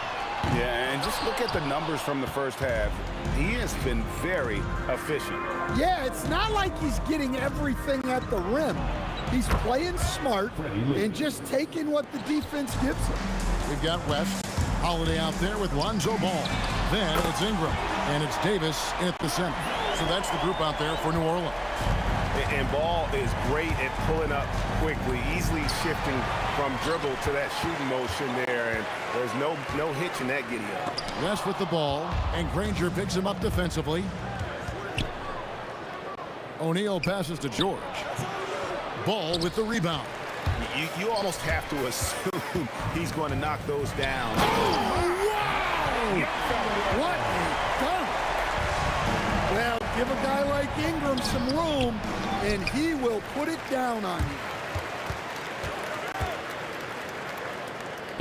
Yeah, and just look at the numbers from the first half. He has been very efficient. Yeah, it's not like he's getting everything at the rim. He's playing smart and just taking what the defense gives him. We've got West. Holiday out there with Lonzo Ball. Then it's Ingram. And it's Davis at the center. So that's the group out there for New Orleans. And Ball is great at pulling up quickly, easily shifting from dribble to that shooting motion there. And there's no hitch in that giddy up. West with the ball. And Granger picks him up defensively. O'Neal passes to George. Ball with the rebound. You almost have to assume he's going to knock those down. Oh, wow! What a Give a guy like Ingram some room, and he will put it down on you.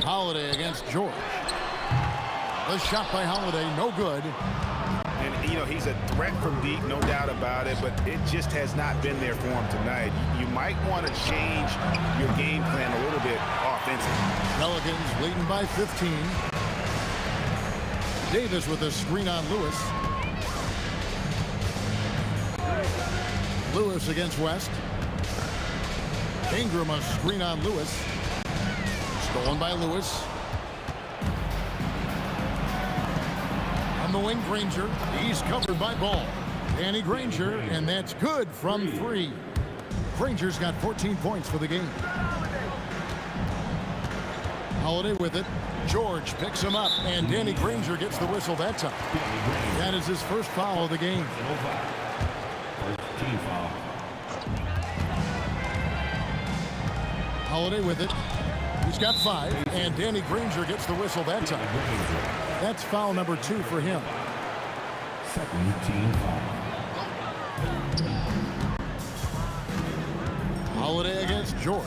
Holiday against George. The shot by Holiday, no good. And, you know, he's a threat from deep, no doubt about it, but it just has not been there for him tonight. You might want to change your game plan a little bit offensively. Pelicans leading by 15. Davis with a screen on Lewis. Lewis against West. Ingram a screen on Lewis. Stolen by Lewis. On the wing, Granger. He's covered by Ball. Danny Granger, and that's good from 3. Granger's got 14 points for the game. Holiday with it. George picks him up, and Danny Granger gets the whistle that time. That is his first foul of the game. Holiday with it. He's got 5, and Danny Granger gets the whistle that time. That's foul number 2 for him. Second team foul. Holiday against George.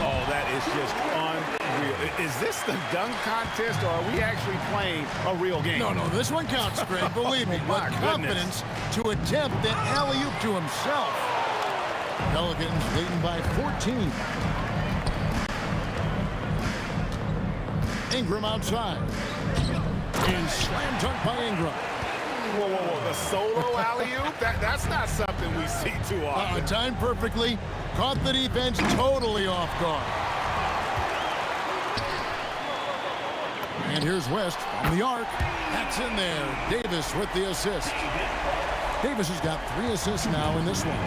Oh, that is just unreal. Is this the dunk contest, or are we actually playing a real game? No, this one counts, Greg, believe me. Oh, but confidence to attempt that alley-oop to himself. Pelicans leading by 14. Ingram outside. And slam dunk by Ingram. Whoa. The solo alley-oop? That's not something we see too often. Timed perfectly. Caught the defense totally off guard. And here's West from the arc. That's in there. Davis with the assist. Davis has got 3 assists now in this one.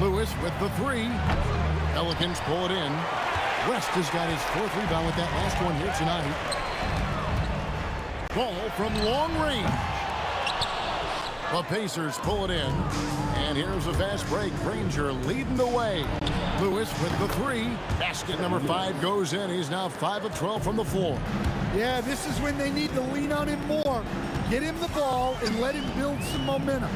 Lewis with the 3. Pelicans pull it in. West has got his 4th rebound with that last one here tonight. Ball from long range. The Pacers pull it in. And here's a fast break. Granger leading the way. Lewis with the 3. Basket number 5 goes in. He's now 5 of 12 from the floor. Yeah, this is when they need to lean on him more. Get him the ball and let him build some momentum.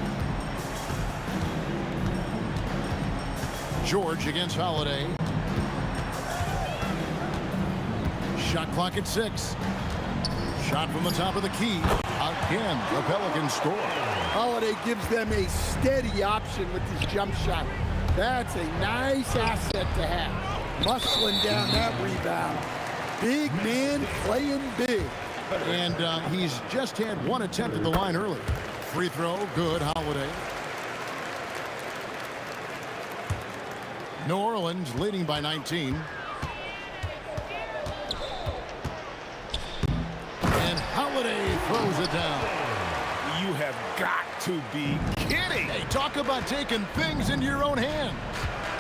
George against Holiday. Shot clock at 6. Shot from the top of the key. Again, the Pelicans score. Holiday gives them a steady option with his jump shot. That's a nice asset to have. Muscling down that rebound. Big man playing big. And he's just had 1 attempt at the line early. Free throw, good, Holiday. New Orleans leading by 19. And Holiday throws it down. You have got to be kidding. Hey, talk about taking things into your own hands.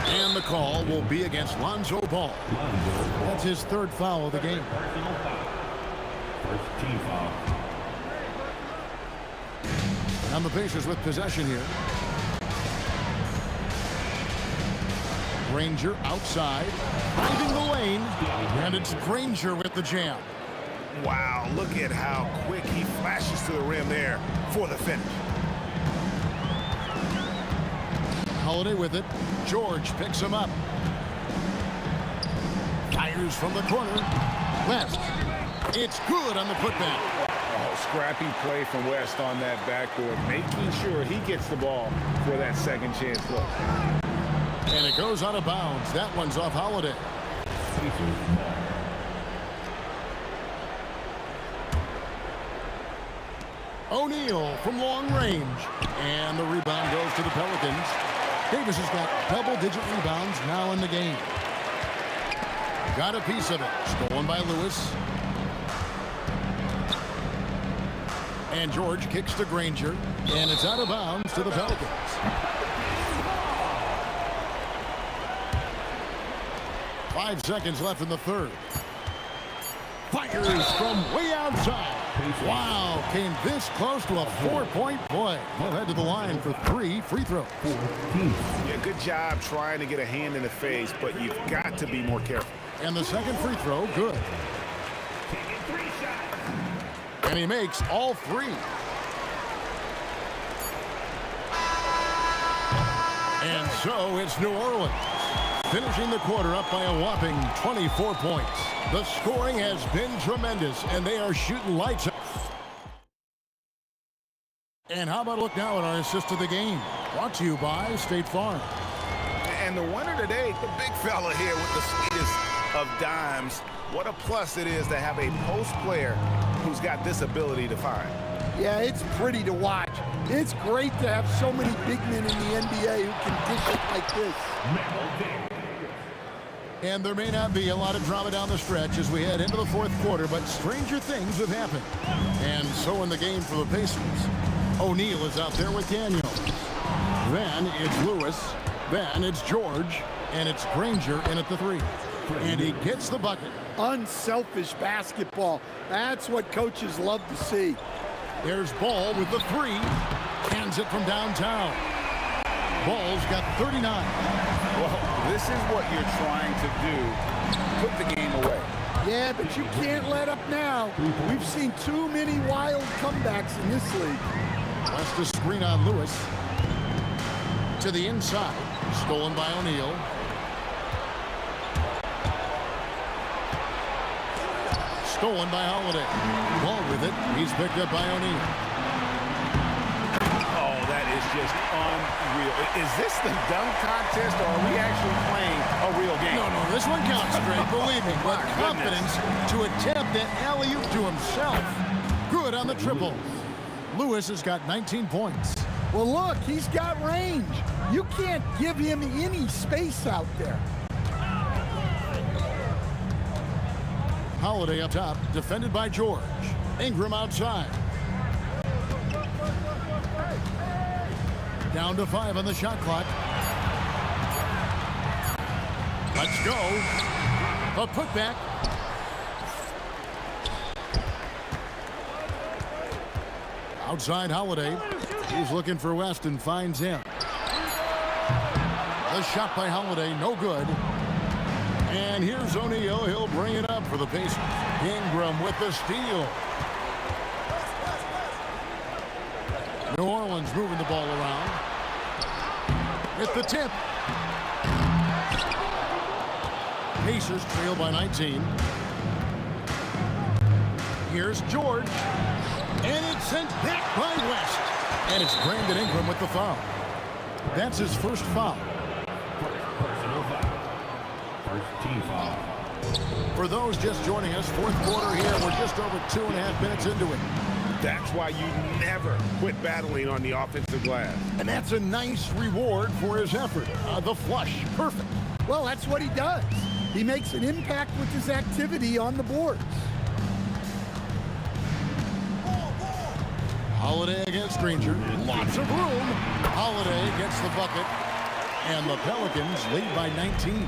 And the call will be against Lonzo Ball. That's his 3rd foul of the game. First team foul. And the Pacers with possession here. Granger outside, finding the lane, and it's Granger with the jam. Wow, look at how quick he flashes to the rim there for the finish. Holiday with it. George picks him up. Fires from the corner. West. It's good on the putback. Oh, scrappy play from West on that backboard, making sure he gets the ball for that second chance look. And it goes out of bounds. That one's off Holiday. O'Neal from long range. And the rebound goes to the Pelicans. Davis has got double-digit rebounds now in the game. Got a piece of it. Stolen by Lewis. And George kicks to Granger. And it's out of bounds to the Pelicans. Five seconds left in the 3rd. Fires from way outside. Wow, came this close to a 4-point play. Well, head to the line for 3 free throws. Yeah, good job trying to get a hand in the face, but you've got to be more careful. And the second free throw, good. And he makes all three. And so it's New Orleans, finishing the quarter up by a whopping 24 points. The scoring has been tremendous, and they are shooting lights out. And how about a look now at our assist of the game? Brought to you by State Farm. And the winner today, the big fella here with the sweetest of dimes. What a plus it is to have a post player who's got this ability to find. Yeah, it's pretty to watch. It's great to have so many big men in the NBA who can dish it like this. And there may not be a lot of drama down the stretch as we head into the fourth quarter, but stranger things have happened. And so in the game for the Pacers, O'Neal is out there with Daniels. Then it's Lewis. Then it's George. And it's Granger in at the three. And he gets the bucket. Unselfish basketball. That's what coaches love to see. There's Ball with the three. Cans it from downtown. Ball's got 39. Well, this is what you're trying to do. Put the game away. Yeah, but you can't let up now. We've seen too many wild comebacks in this league. West to screen on Lewis. To the inside. Stolen by O'Neal. Stolen by Holiday. Ball with it. He's picked up by O'Neal. Oh, that is just unreal. Is this the dunk contest, or are we actually playing a real game? No, this one counts straight, believe me. With confidence to attempt that alley-oop to himself. Good on the triple. Lewis has got 19 points. Well, look, he's got range. You can't give him any space out there. Holiday up top, defended by George. Ingram outside. Down to 5 on the shot clock. Let's go. A putback. Outside Holiday. He's looking for West and finds him. The shot by Holiday, no good. And here's O'Neal. He'll bring it up for the Pacers. Ingram with the steal. New Orleans moving the ball around. At the tip. Pacers trail by 19. Here's George. And it's sent back by West. And it's Brandon Ingram with the foul. That's his first foul. Team foul. For those just joining us, fourth quarter here. We're just over 2.5 minutes into it. That's why you never quit battling on the offensive glass. And that's a nice reward for his effort. The flush, perfect. Well, that's what he does. He makes an impact with his activity on the boards. Holiday against Granger. Lots of room. Holiday gets the bucket. And the Pelicans lead by 19.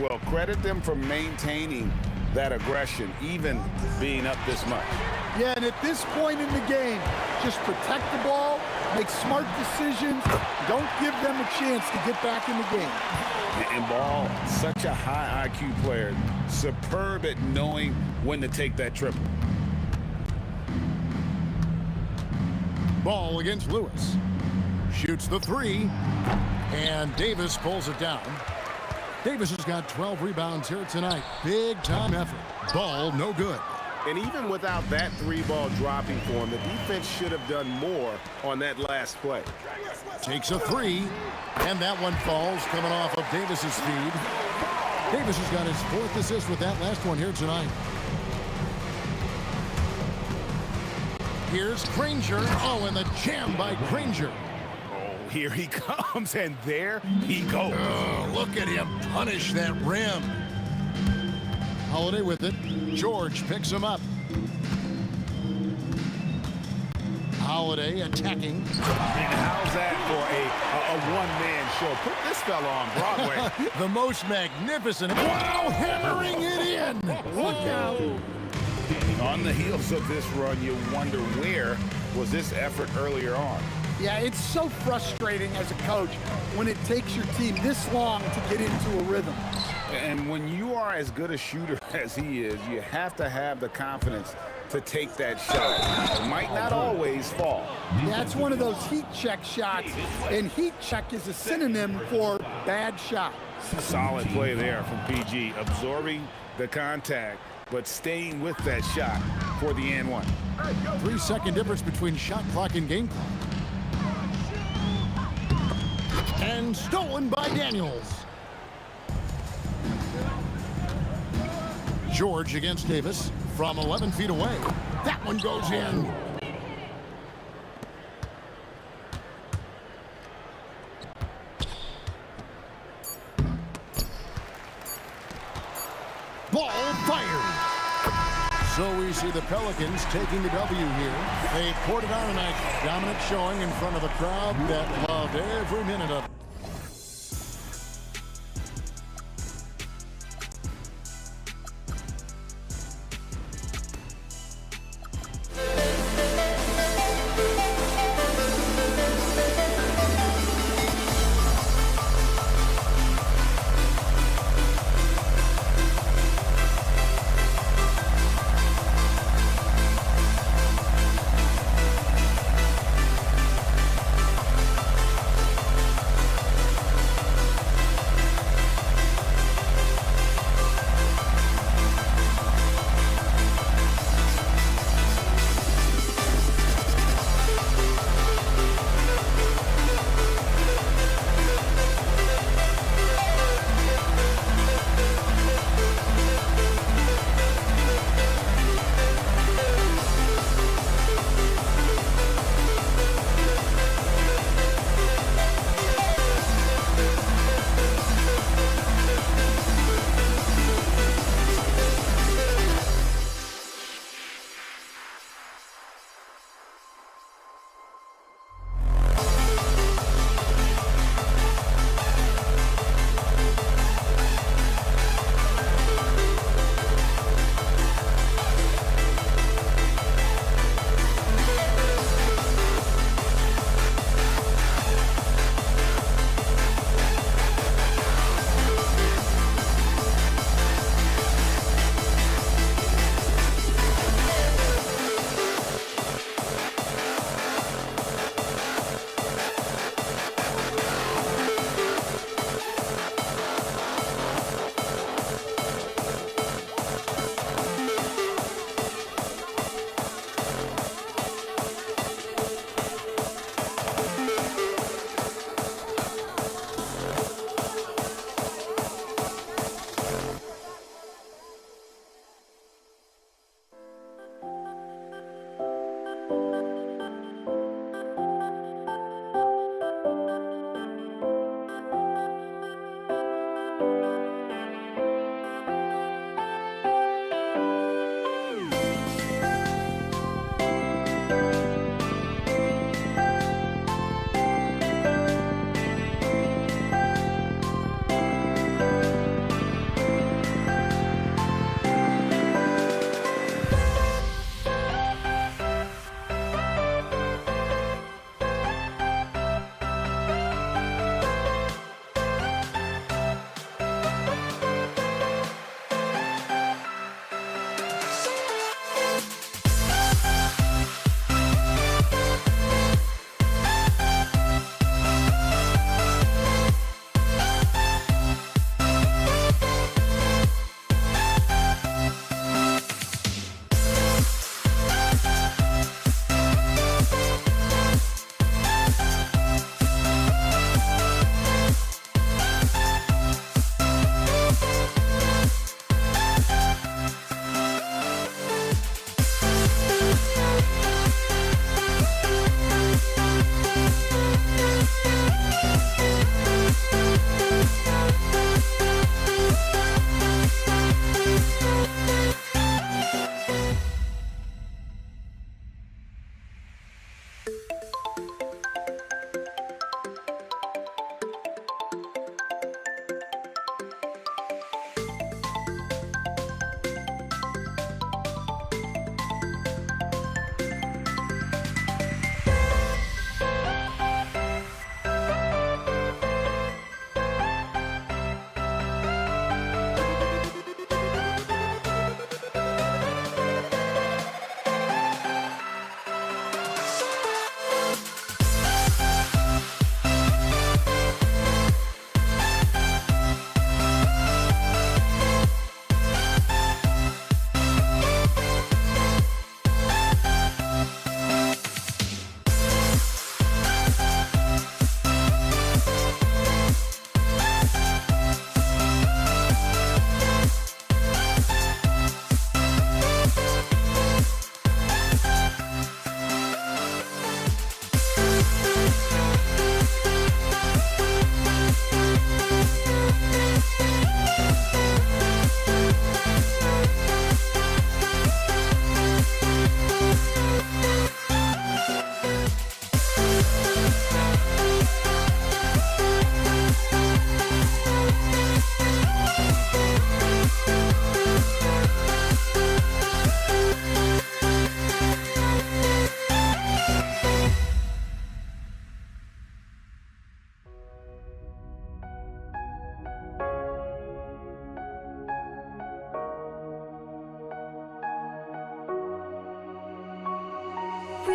Well, credit them for maintaining that aggression, even being up this much. Yeah, and at this point in the game, just protect the ball, make smart decisions, don't give them a chance to get back in the game. And Ball, such a high IQ player, superb at knowing when to take that triple. Ball against Lewis. Shoots the three. And Davis pulls it down. Davis has got 12 rebounds here tonight. Big time effort. Ball no good. And even without that three ball dropping for him, the defense should have done more on that last play. Takes a three. And that one falls coming off of Davis's feed. Davis has got his 4th assist with that last one here tonight. Here's Granger. Oh, and the jam by Granger. Here he comes, and there he goes. Oh, look at him punish that rim. Holiday with it. George picks him up. Holiday attacking. And how's that for a one-man show? Put this fella on Broadway. The most magnificent. Wow, hammering it in. Look out. On the heels of this run, you wonder where was this effort earlier on. Yeah, it's so frustrating as a coach when it takes your team this long to get into a rhythm. And when you are as good a shooter as he is, you have to have the confidence to take that shot. It might not always fall. That's one of those heat check shots, and heat check is a synonym for bad shot. Solid play there from PG, absorbing the contact, but staying with that shot for the and one. 3-second difference between shot clock and game clock. And stolen by Daniels. George against Davis from 11 feet away. That one goes in. Ball fired. So we see the Pelicans taking the W here. They poured it on tonight. Dominant showing in front of a crowd that loved every minute of it.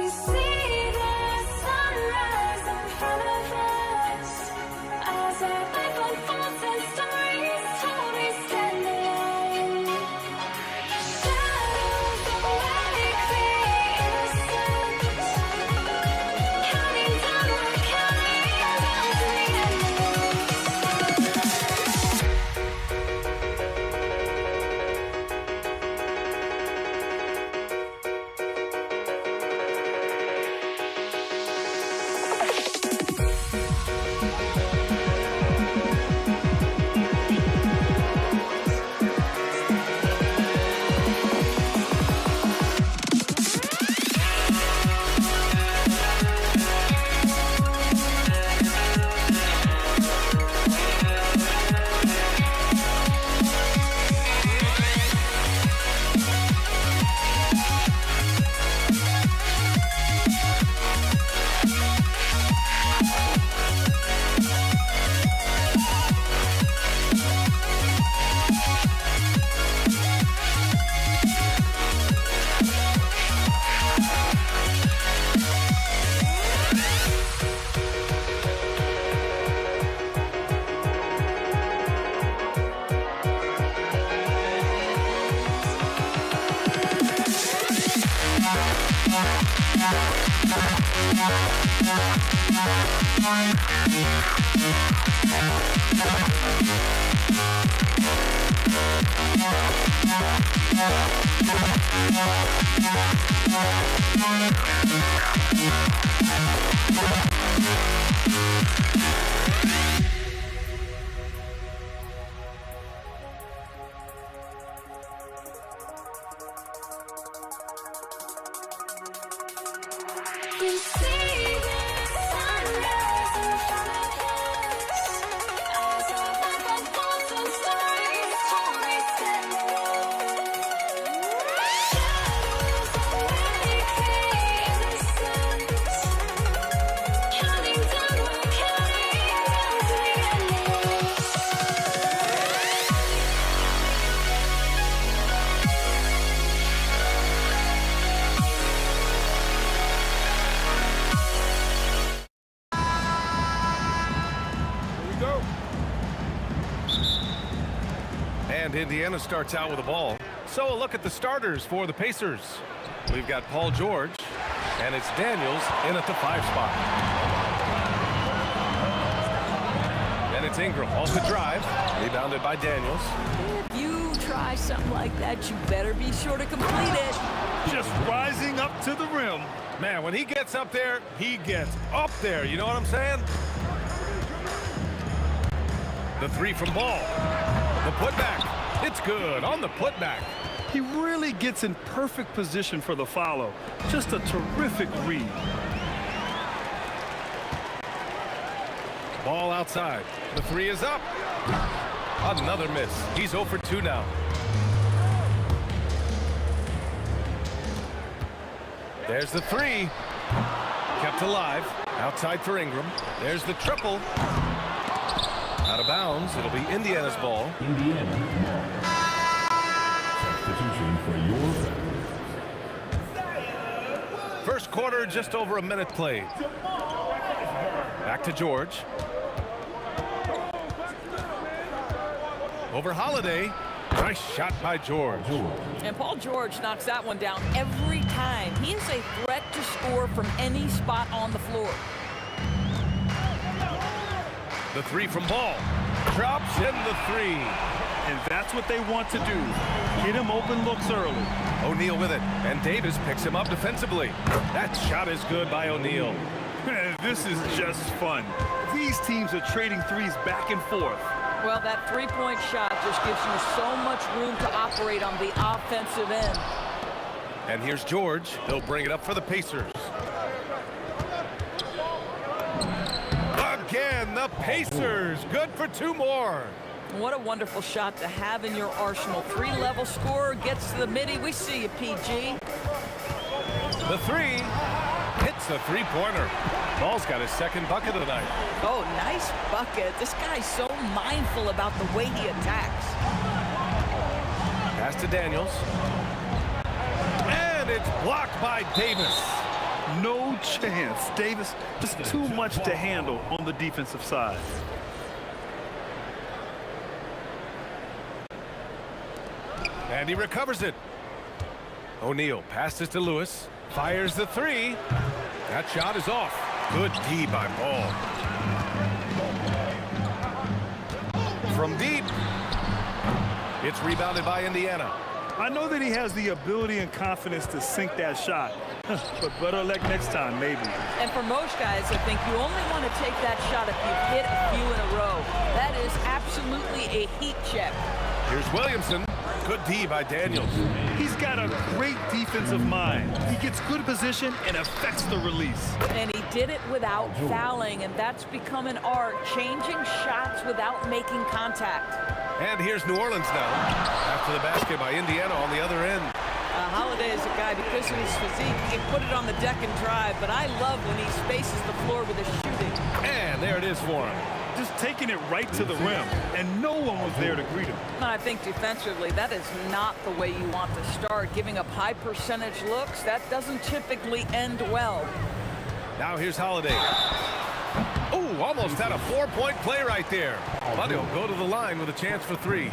see the sunrise in front of us as our life unfolds and stories told we stand alone. Shadows awake the innocence, counting down, we're counting down to the end. We see the sunrise in front of us as our life unfolds and stories told we stand alone. Shadows awake the innocence, counting down, we're counting down to the end. And Indiana starts out with the ball. So a look at the starters for the Pacers. We've got Paul George, and it's Daniels in at the 5 spot. And it's Ingram off the drive, rebounded by Daniels. If you try something like that, you better be sure to complete it. Just rising up to the rim. Man, when he gets up there, he gets up there. You know what I'm saying? The 3 from Ball. The putback. It's good on the putback. He really gets in perfect position for the follow. Just a terrific read. Ball outside. The 3 is up. Another miss. He's 0 for 2 now. There's the 3. Kept alive. Outside for Ingram. There's the triple. Out of bounds. It'll be Indiana's ball. Indiana. Substitution for your First quarter, just over a minute played. Back to George. Over Holiday. Nice shot by George. And Paul George knocks that one down every time. He is a threat to score from any spot on the floor. The 3 from Ball. Drops in the 3. And that's what they want to do. Get him open looks early. O'Neal with it. And Davis picks him up defensively. That shot is good by O'Neal. This is just fun. These teams are trading threes back and forth. Well, that three-point shot just gives you so much room to operate on the offensive end. And here's George. They'll bring it up for the Pacers. Again, the Pacers. Good for 2 more. What a wonderful shot to have in your arsenal. 3-level scorer gets to the midi. We see you, PG. The 3 hits the 3-pointer. Ball's got his 2nd bucket of the night. Oh, nice bucket. This guy's so mindful about the way he attacks. Pass to Daniels. And it's blocked by Davis. No chance. Davis, just too much to handle on the defensive side. And he recovers it. O'Neal passes to Lewis. Fires the three. That shot is off. Good D by Ball. From deep. It's rebounded by Indiana. I know that he has the ability and confidence to sink that shot. But better luck next time, maybe. And for most guys, I think you only want to take that shot if you've hit a few in a row. That is absolutely a heat check. Here's Williamson. Good D by Daniels. He's got a great defensive mind. He gets good position and affects the release. And he did it without fouling, and that's become an art, changing shots without making contact. And here's New Orleans now. After the basket by Indiana on the other end. Holiday is a guy, because of his physique, he can put it on the deck and drive, but I love when he spaces the floor with his shooting. And there it is for him. Just taking it right to the rim, and no one was there to greet him. And I think defensively, that is not the way you want to start. Giving up high percentage looks, that doesn't typically end well. Now here's Holiday. Oh, almost had a 4-point play right there. But he'll go to the line with a chance for three.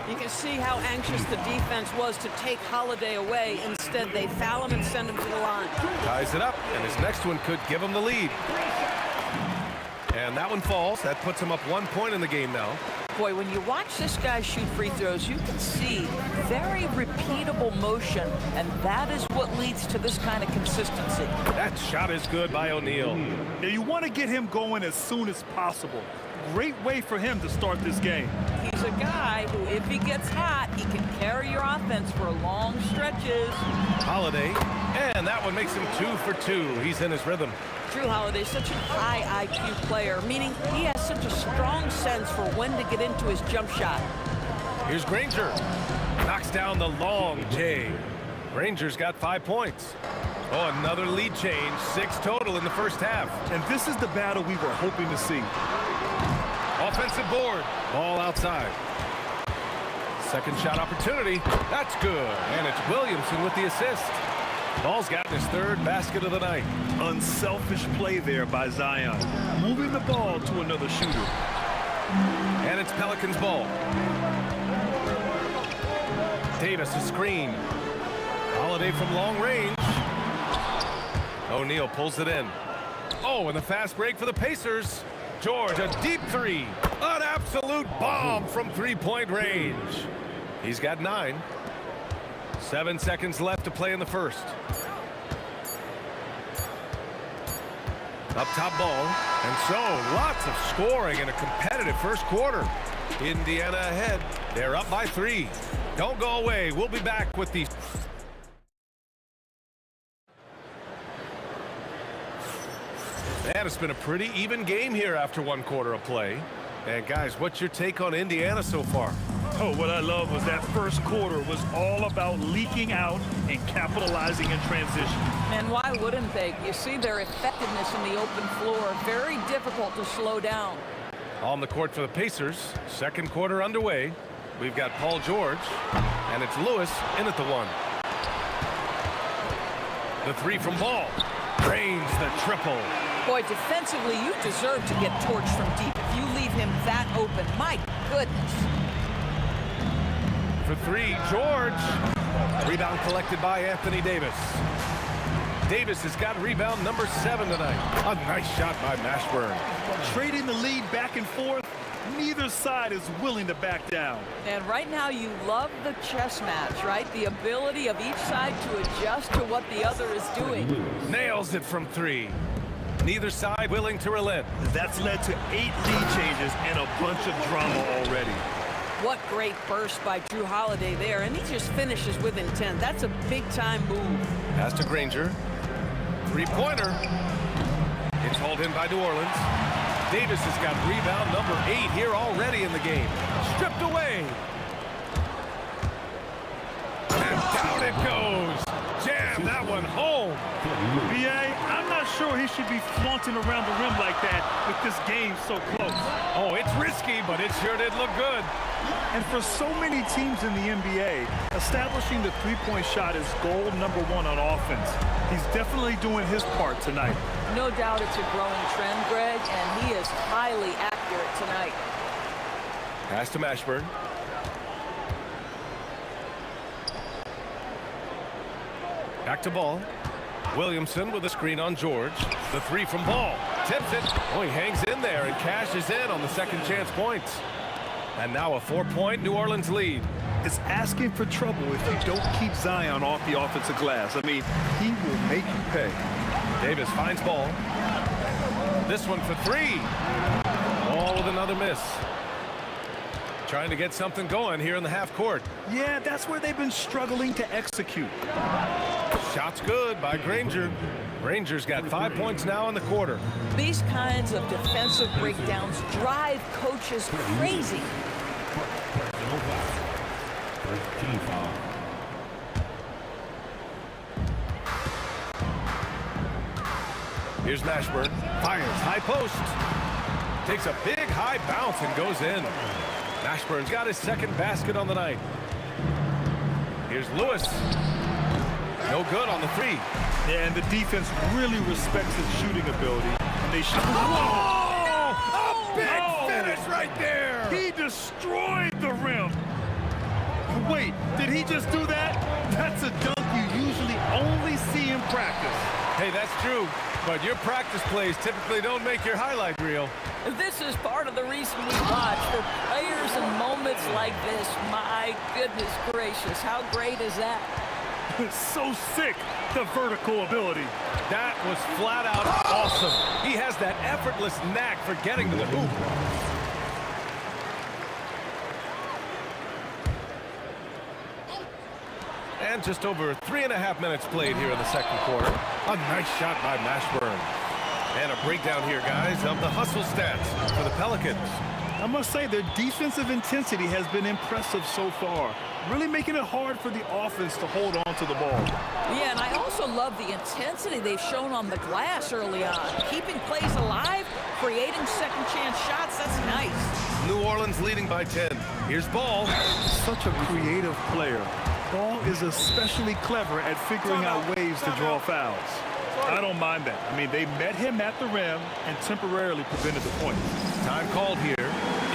You can see how anxious the defense was to take Holiday away. Instead, they foul him and send him to the line. Ties it up, and his next one could give him the lead. And that one falls. That puts him up 1 point in the game now. Boy, when you watch this guy shoot free throws, you can see very repeatable motion, and that is what leads to this kind of consistency. That shot is good by O'Neal. Now you want to get him going as soon as possible. Great way for him to start this game. He's a guy who, if he gets hot, he can carry your offense for long stretches. Holiday, and that one makes him 2 for 2. He's in his rhythm. Drew Holiday's such a high IQ player, meaning he has such a strong sense for when to get into his jump shot. Here's Granger. Knocks down the long J. Granger's got 5 points. Oh, another lead change. 6 total in the first half. And this is the battle we were hoping to see. Offensive board. Ball outside. Second shot opportunity. That's good. And it's Williamson with the assist. Ball's gotten his third basket of the night. Unselfish play there by Zion. Moving the ball to another shooter. And it's Pelicans ball. Davis a screen. Holiday from long range. O'Neal pulls it in. Oh, and the fast break for the Pacers. George, a deep three. An absolute bomb from three-point range. He's got 9. 7 seconds left to play in the first. Up top ball. And so lots of scoring in a competitive first quarter. Indiana ahead. They're up by 3. Don't go away. We'll be back with these. Man, it's been a pretty even game here after 1 quarter of play. And guys, what's your take on Indiana so far? Oh, what I love was that first quarter was all about leaking out and capitalizing in transition. And why wouldn't they? You see their effectiveness in the open floor. Very difficult to slow down. On the court for the Pacers. Second quarter underway. We've got Paul George. And it's Lewis in at the 1. The 3 from Ball. Drains the triple. Boy, defensively, you deserve to get torched from deep if you leave him that open. My goodness. For 3, George. Rebound collected by Anthony Davis. Davis has got rebound number 7 tonight. A nice shot by Mashburn. Trading the lead back and forth. Neither side is willing to back down. And right now you love the chess match, right? The ability of each side to adjust to what the other is doing. Nails it from 3. Neither side willing to relent. That's led to 8 lead changes and a bunch of drama already. What great burst by Drew Holiday there, and he just finishes with intent. That's a big-time move. Pass to Granger. 3-pointer. It's hauled in by New Orleans. Davis has got rebound number 8 here already in the game. Stripped away. And down it goes. Jam that one home. BA, I'm not sure he should be flaunting around the rim like that with this game so close. Oh, it's risky, but it sure did look good. And for so many teams in the NBA, establishing the three-point shot is goal number one on offense. He's definitely doing his part tonight. No doubt it's a growing trend, Greg, and he is highly accurate tonight. Pass to Mashburn. Back to Ball. Williamson with a screen on George. The three from Ball. Tips it. Oh, he hangs in there and cashes in on the second chance points. And now a 4-point New Orleans lead. It's asking for trouble if you don't keep Zion off the offensive glass. I mean, he will make you pay. Davis finds Ball. This one for three. Ball with another miss. Trying to get something going here in the half court. Yeah, that's where they've been struggling to execute. Shot's good by Granger. Granger's got 5 points now in the quarter. These kinds of defensive breakdowns drive coaches crazy. Here's Mashburn. Fires high post. Takes a big high bounce and goes in. Mashburn's got his second basket on the night. Here's Lewis. No good on the three. Yeah, and the defense really respects his shooting ability. And they shoot. Oh! A big finish right there! He destroyed the rim. Wait, did he just do that? That's a dunk you usually only see in practice. Hey, that's true, but your practice plays typically don't make your highlight reel. This is part of the reason we watch. For players in moments like this, my goodness gracious, how great is that? So sick, the vertical ability. That was flat out awesome. He has that effortless knack for getting to the hoop. And just over 3.5 minutes played here in the second quarter. A nice shot by Mashburn. And a breakdown here, guys, of the hustle stats for the Pelicans. I must say their defensive intensity has been impressive so far. Really making it hard for the offense to hold on to the ball. Yeah, and I also love the intensity they've shown on the glass early on. Keeping plays alive, creating second chance shots, that's nice. New Orleans leading by 10. Here's Ball. Such a creative player. Ball is especially clever at figuring out ways to draw fouls. I don't mind that. I mean, they met him at the rim and temporarily prevented the point. Time called here.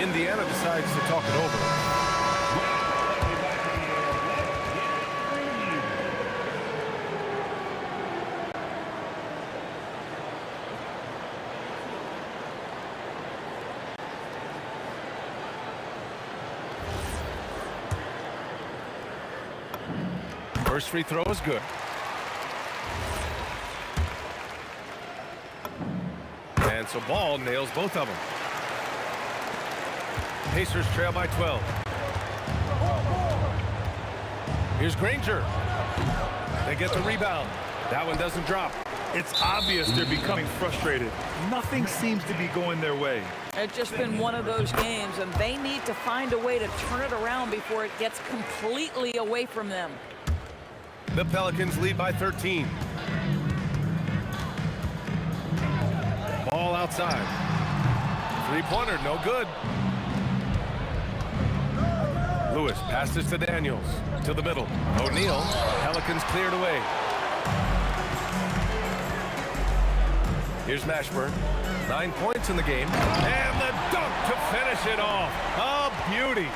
Indiana decides to talk it over. First free throw is good. And so Ball nails both of them. Pacers trail by 12. Here's Granger. They get the rebound. That one doesn't drop. It's obvious they're becoming frustrated. Nothing seems to be going their way. It's just been one of those games, and they need to find a way to turn it around before it gets completely away from them. The Pelicans lead by 13. Ball outside. Three-pointer, no good. Lewis passes to Daniels. To the middle. O'Neal. Pelicans cleared away. Here's Mashburn. 9 points in the game. And the dunk to finish it off. A beauty.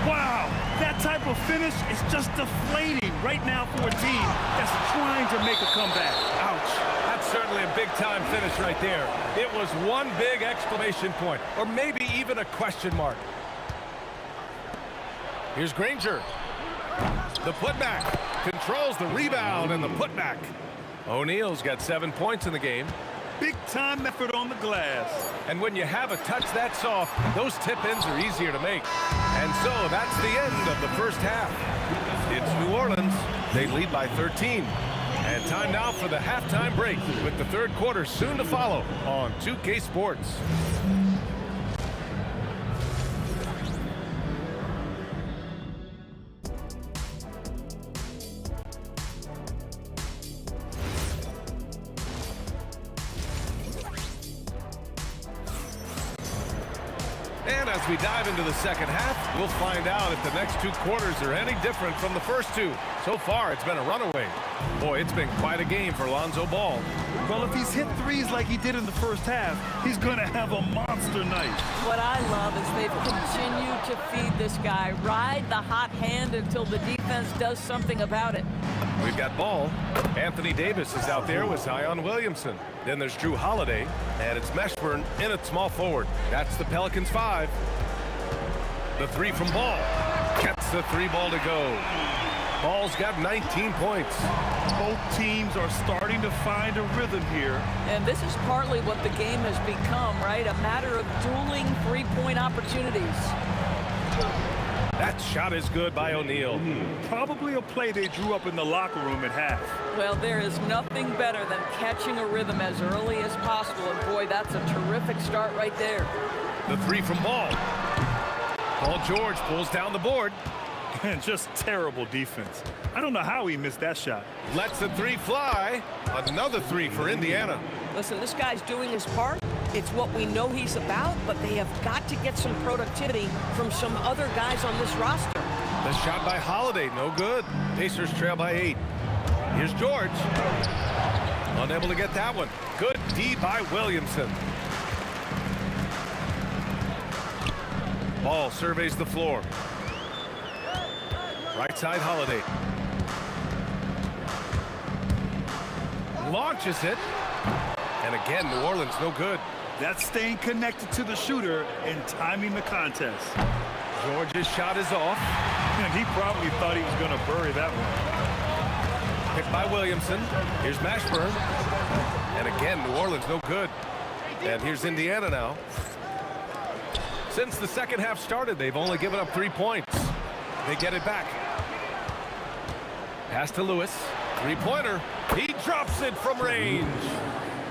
Wow, that type of finish is just deflating right now for a team that's trying to make a comeback. Ouch. That's certainly a big-time finish right there. It was one big exclamation point, or maybe even a question mark. Here's Granger. The putback. Controls the rebound and the putback. O'Neal's got 7 points in the game. Big-time effort on the glass. And when you have a touch that soft, those tip-ins are easier to make. And so that's the end of the first half. It's New Orleans. They lead by 13. And time now for the halftime break, with the third quarter soon to follow on 2K Sports. As we dive into the second half, we'll find out if the next 2 quarters are any different from the first 2. So far, it's been a runaway. Boy, it's been quite a game for Lonzo Ball. Well, if he's hit threes like he did in the first half, he's going to have a monster night. What I love is they've continued to feed this guy, ride the hot hand until the defense does something about it. We've got ball. Anthony Davis is out there with Zion Williamson. Then there's Drew Holiday, and it's Meshburn in at small forward. That's the Pelicans 5. The 3 from Ball. Gets the 3 ball to go. Ball's got 19 points. Both teams are starting to find a rhythm here. And this is partly what the game has become, right? A matter of dueling three-point opportunities. That shot is good by O'Neal. Probably a play they drew up in the locker room at half. Well, there is nothing better than catching a rhythm as early as possible. And boy, that's a terrific start right there. The 3 from Ball. Paul George pulls down the board. And just terrible defense. I don't know how he missed that shot. Lets the 3 fly. Another 3 for Indiana. Listen, this guy's doing his part. It's what we know he's about, but they have got to get some productivity from some other guys on this roster. The shot by Holiday, no good. Pacers trail by 8. Here's George. Unable to get that one. Good D by Williamson. Ball surveys the floor. Right side, Holiday. Launches it. And again, New Orleans no good. That's staying connected to the shooter and timing the contest. George's shot is off. And he probably thought he was going to bury that one. Picked by Williamson. Here's Mashburn. And again, New Orleans no good. And here's Indiana now. Since the second half started, they've only given up 3 points. They get it back. Pass to Lewis. 3-pointer. He drops it from range.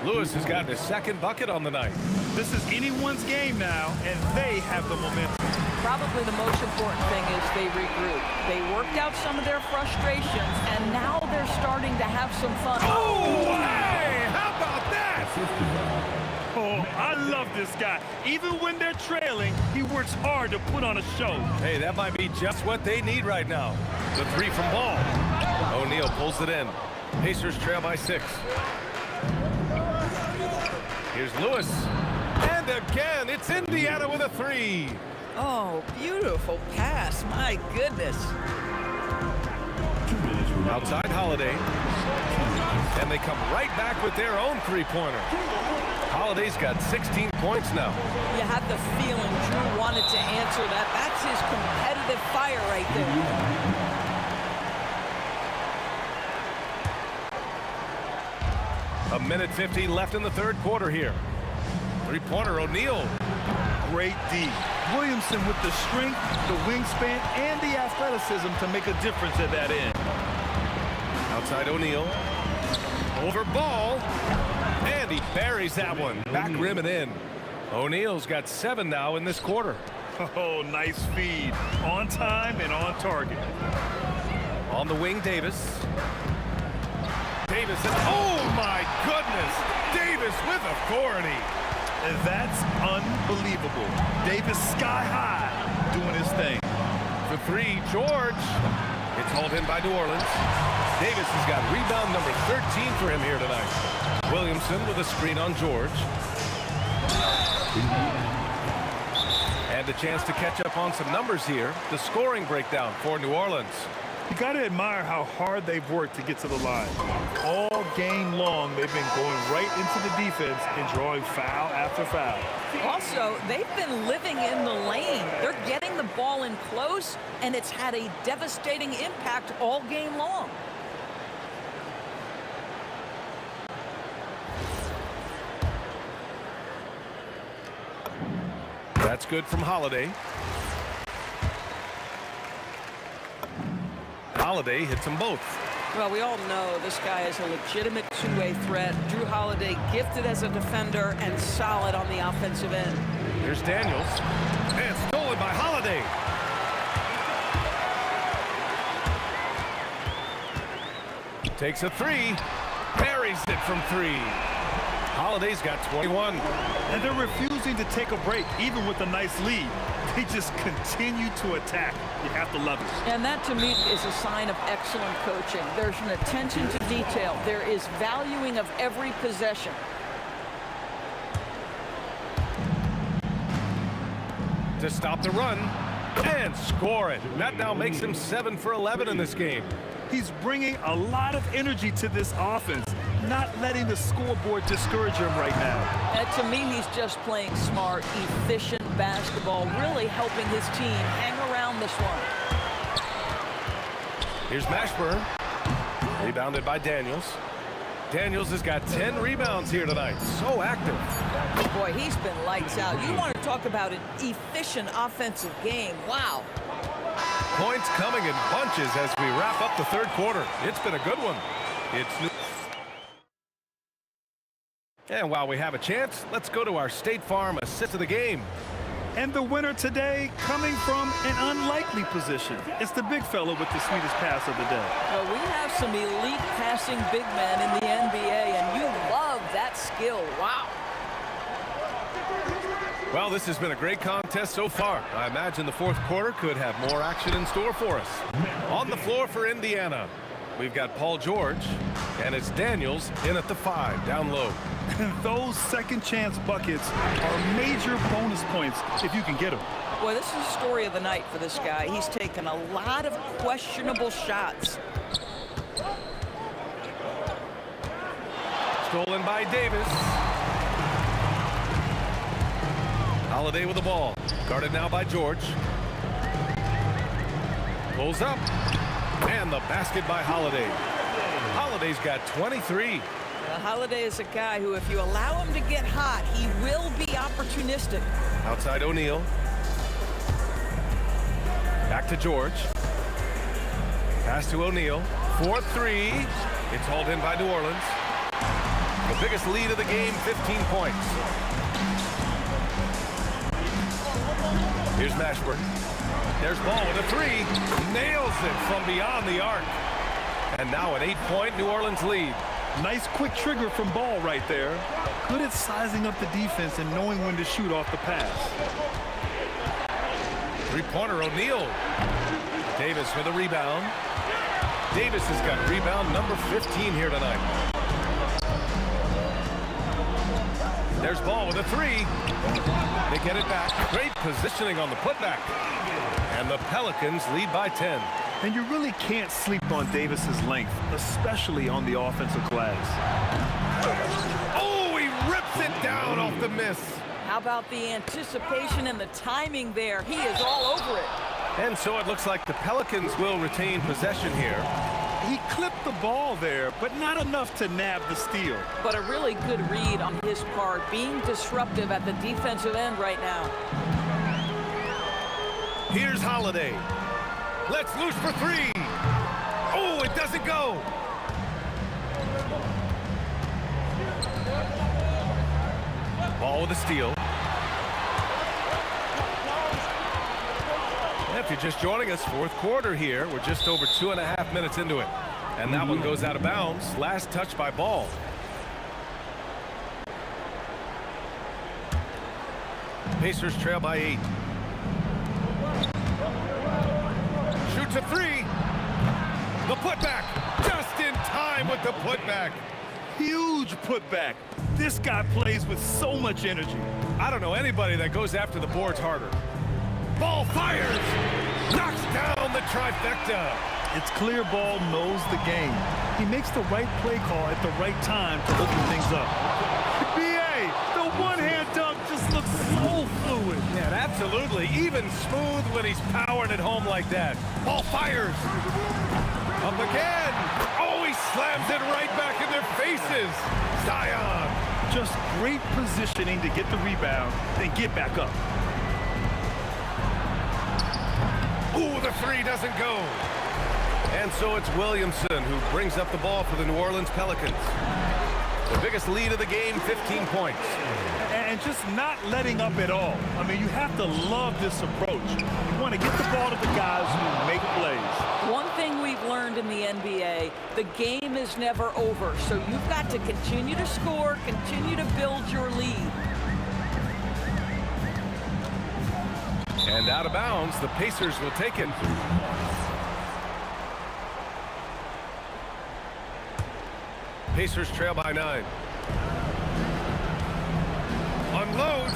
Lewis has gotten his second bucket on the night. This is anyone's game now, and they have the momentum. Probably the most important thing is they regroup. They worked out some of their frustrations, and now they're starting to have some fun. Oh, hey! How about that? Oh, I love this guy. Even when they're trailing, he works hard to put on a show. Hey, that might be just what they need right now. The 3 from Ball. O'Neal pulls it in. Pacers trail by 6. Here's Lewis. And again, it's Indiana with a 3. Oh, beautiful pass. My goodness. Outside Holiday. And they come right back with their own 3-pointer. Holiday's got 16 points now. You have the feeling Drew wanted to answer that. That's his competitive fire right there. A minute 50 left in the third quarter here. 3-pointer, O'Neal. Great D. Williamson with the strength, the wingspan, and the athleticism to make a difference at that end. Outside O'Neal. Over Ball. And he buries that one. Back rim and in. O'Neal's got 7 now in this quarter. Oh, nice feed. On time and on target. On the wing, Davis. Davis, and oh my goodness! Davis with authority. And that's unbelievable. Davis sky high doing his thing. For 3, George. It's hauled in by New Orleans. Davis has got rebound number 13 for him here tonight. Williamson with a screen on George. And a chance to catch up on some numbers here. The scoring breakdown for New Orleans. You got to admire how hard they've worked to get to the line. All game long, they've been going right into the defense and drawing foul after foul. Also, they've been living in the lane. They're getting the ball in close, and it's had a devastating impact all game long. That's good from Holiday. Holiday hits them both. Well, we all know this guy is a legitimate two-way threat. Drew Holiday gifted as a defender and solid on the offensive end. Here's Daniels. And stolen by Holiday. Takes a 3. Buries it from 3. Holiday's got 21. And they're refusing to take a break, even with a nice lead. They just continue to attack. You have to love it. And that, to me, is a sign of excellent coaching. There's an attention to detail. There is valuing of every possession. To stop the run and score it. That now makes him 7 for 11 in this game. He's bringing a lot of energy to this offense, not letting the scoreboard discourage him right now. And to me, he's just playing smart, efficient basketball, really helping his team hang around this one. Here's Mashburn. Rebounded by Daniels. Daniels has got 10 rebounds here tonight. So active. Boy, he's been lights out. You want to talk about an efficient offensive game. Wow. Points coming in bunches as we wrap up the third quarter. It's been a good one. And while we have a chance, let's go to our State Farm assist of the game. And the winner today coming from an unlikely position. It's the big fella with the sweetest pass of the day. Well, we have some elite passing big men in the NBA, and you love that skill. Wow. Well, this has been a great contest so far. I imagine the fourth quarter could have more action in store for us. On the floor for Indiana, we've got Paul George, and it's Daniels in at the 5, down low. And those second chance buckets are major bonus points if you can get them. Boy, this is the story of the night for this guy. He's taken a lot of questionable shots. Stolen by Davis. Holiday with the ball. Guarded now by George. Pulls up. And the basket by Holiday. Holiday's got 23. Holiday is a guy who, if you allow him to get hot, he will be opportunistic. Outside O'Neal. Back to George. Pass to O'Neal. 4-3. It's hauled in by New Orleans. The biggest lead of the game, 15 points. Here's Mashburn. There's Ball with a 3. Nails it from beyond the arc. And now an 8-point New Orleans lead. Nice quick trigger from Ball right there. Good at sizing up the defense and knowing when to shoot off the pass. Three-pointer O'Neal. Davis with a rebound. Davis has got rebound number 15 here tonight. There's Ball with a 3. They get it back. Great positioning on the putback. And the Pelicans lead by 10. And you really can't sleep on Davis's length, especially on the offensive glass. Oh, he rips it down off the miss. How about the anticipation and the timing there? He is all over it. And so it looks like the Pelicans will retain possession here. He clipped the ball there, but not enough to nab the steal. But a really good read on his part, being disruptive at the defensive end right now. Here's Holiday. Let's loose for 3. Oh, it doesn't go. Ball with a steal. If you're just joining us, fourth quarter here. We're just over 2.5 minutes into it. And that one goes out of bounds. Last touch by Ball. Pacers trail by 8. Shoots a 3. The putback. Just in time with the putback. Huge putback. This guy plays with so much energy. I don't know anybody that goes after the boards harder. Ball fires. Knocks down the trifecta. It's clear Ball knows the game. He makes the right play call at the right time to open things up. B.A., the one-hand dunk just looks so fluid. Yeah, absolutely. Even smooth when he's powered at home like that. Ball fires. Up again. Oh, he slams it right back in their faces. Zion. Just great positioning to get the rebound, then get back up. Ooh, the 3 doesn't go. And so it's Williamson who brings up the ball for the New Orleans Pelicans. The biggest lead of the game, 15 points. And just not letting up at all. I mean, you have to love this approach. You want to get the ball to the guys who make plays. One thing we've learned in the NBA, the game is never over. So you've got to continue to score, continue to build your lead. And out of bounds, the Pacers will take it. Pacers trail by 9. Unloads.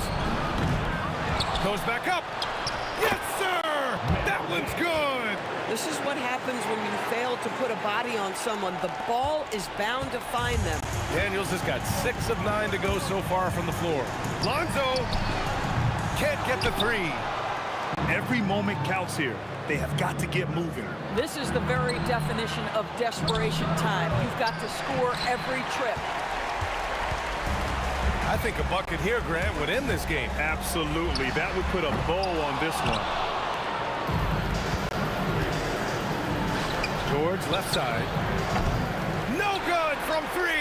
Goes back up. Yes, sir! That one's good! This is what happens when you fail to put a body on someone. The ball is bound to find them. Daniels has got 6 of 9 to go so far from the floor. Lonzo can't get the 3. Every moment counts here. They have got to get moving. This is the very definition of desperation time. You've got to score every trip. I think a bucket here, Grant, would end this game. Absolutely. That would put a bow on this one. George, left side. No good from 3.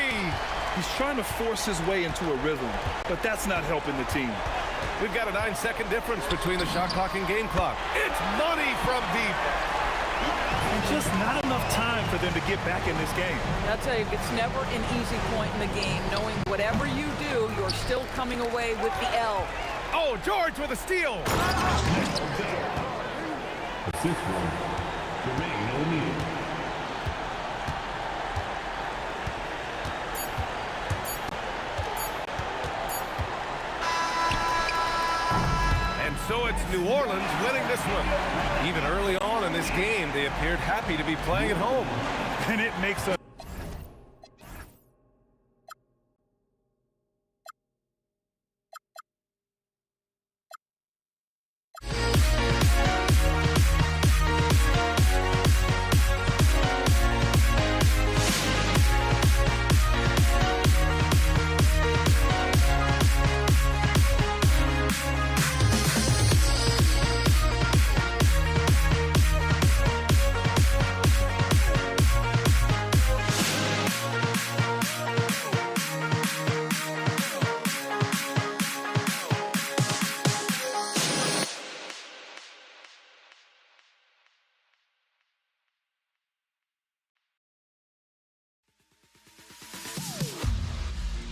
He's trying to force his way into a rhythm, but that's not helping the team. We've got a 9-second difference between the shot clock and game clock. It's money from deep. And just not enough time for them to get back in this game. I'll tell you, it's never an easy point in the game, knowing whatever you do, you're still coming away with the L. Oh, George with a steal. Assist one, Jermaine O'Neal. So it's New Orleans winning this one. Even early on in this game, they appeared happy to be playing at home. And it makes a...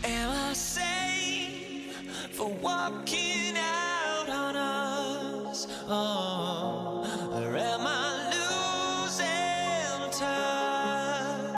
Am I safe for walking out on us? Oh.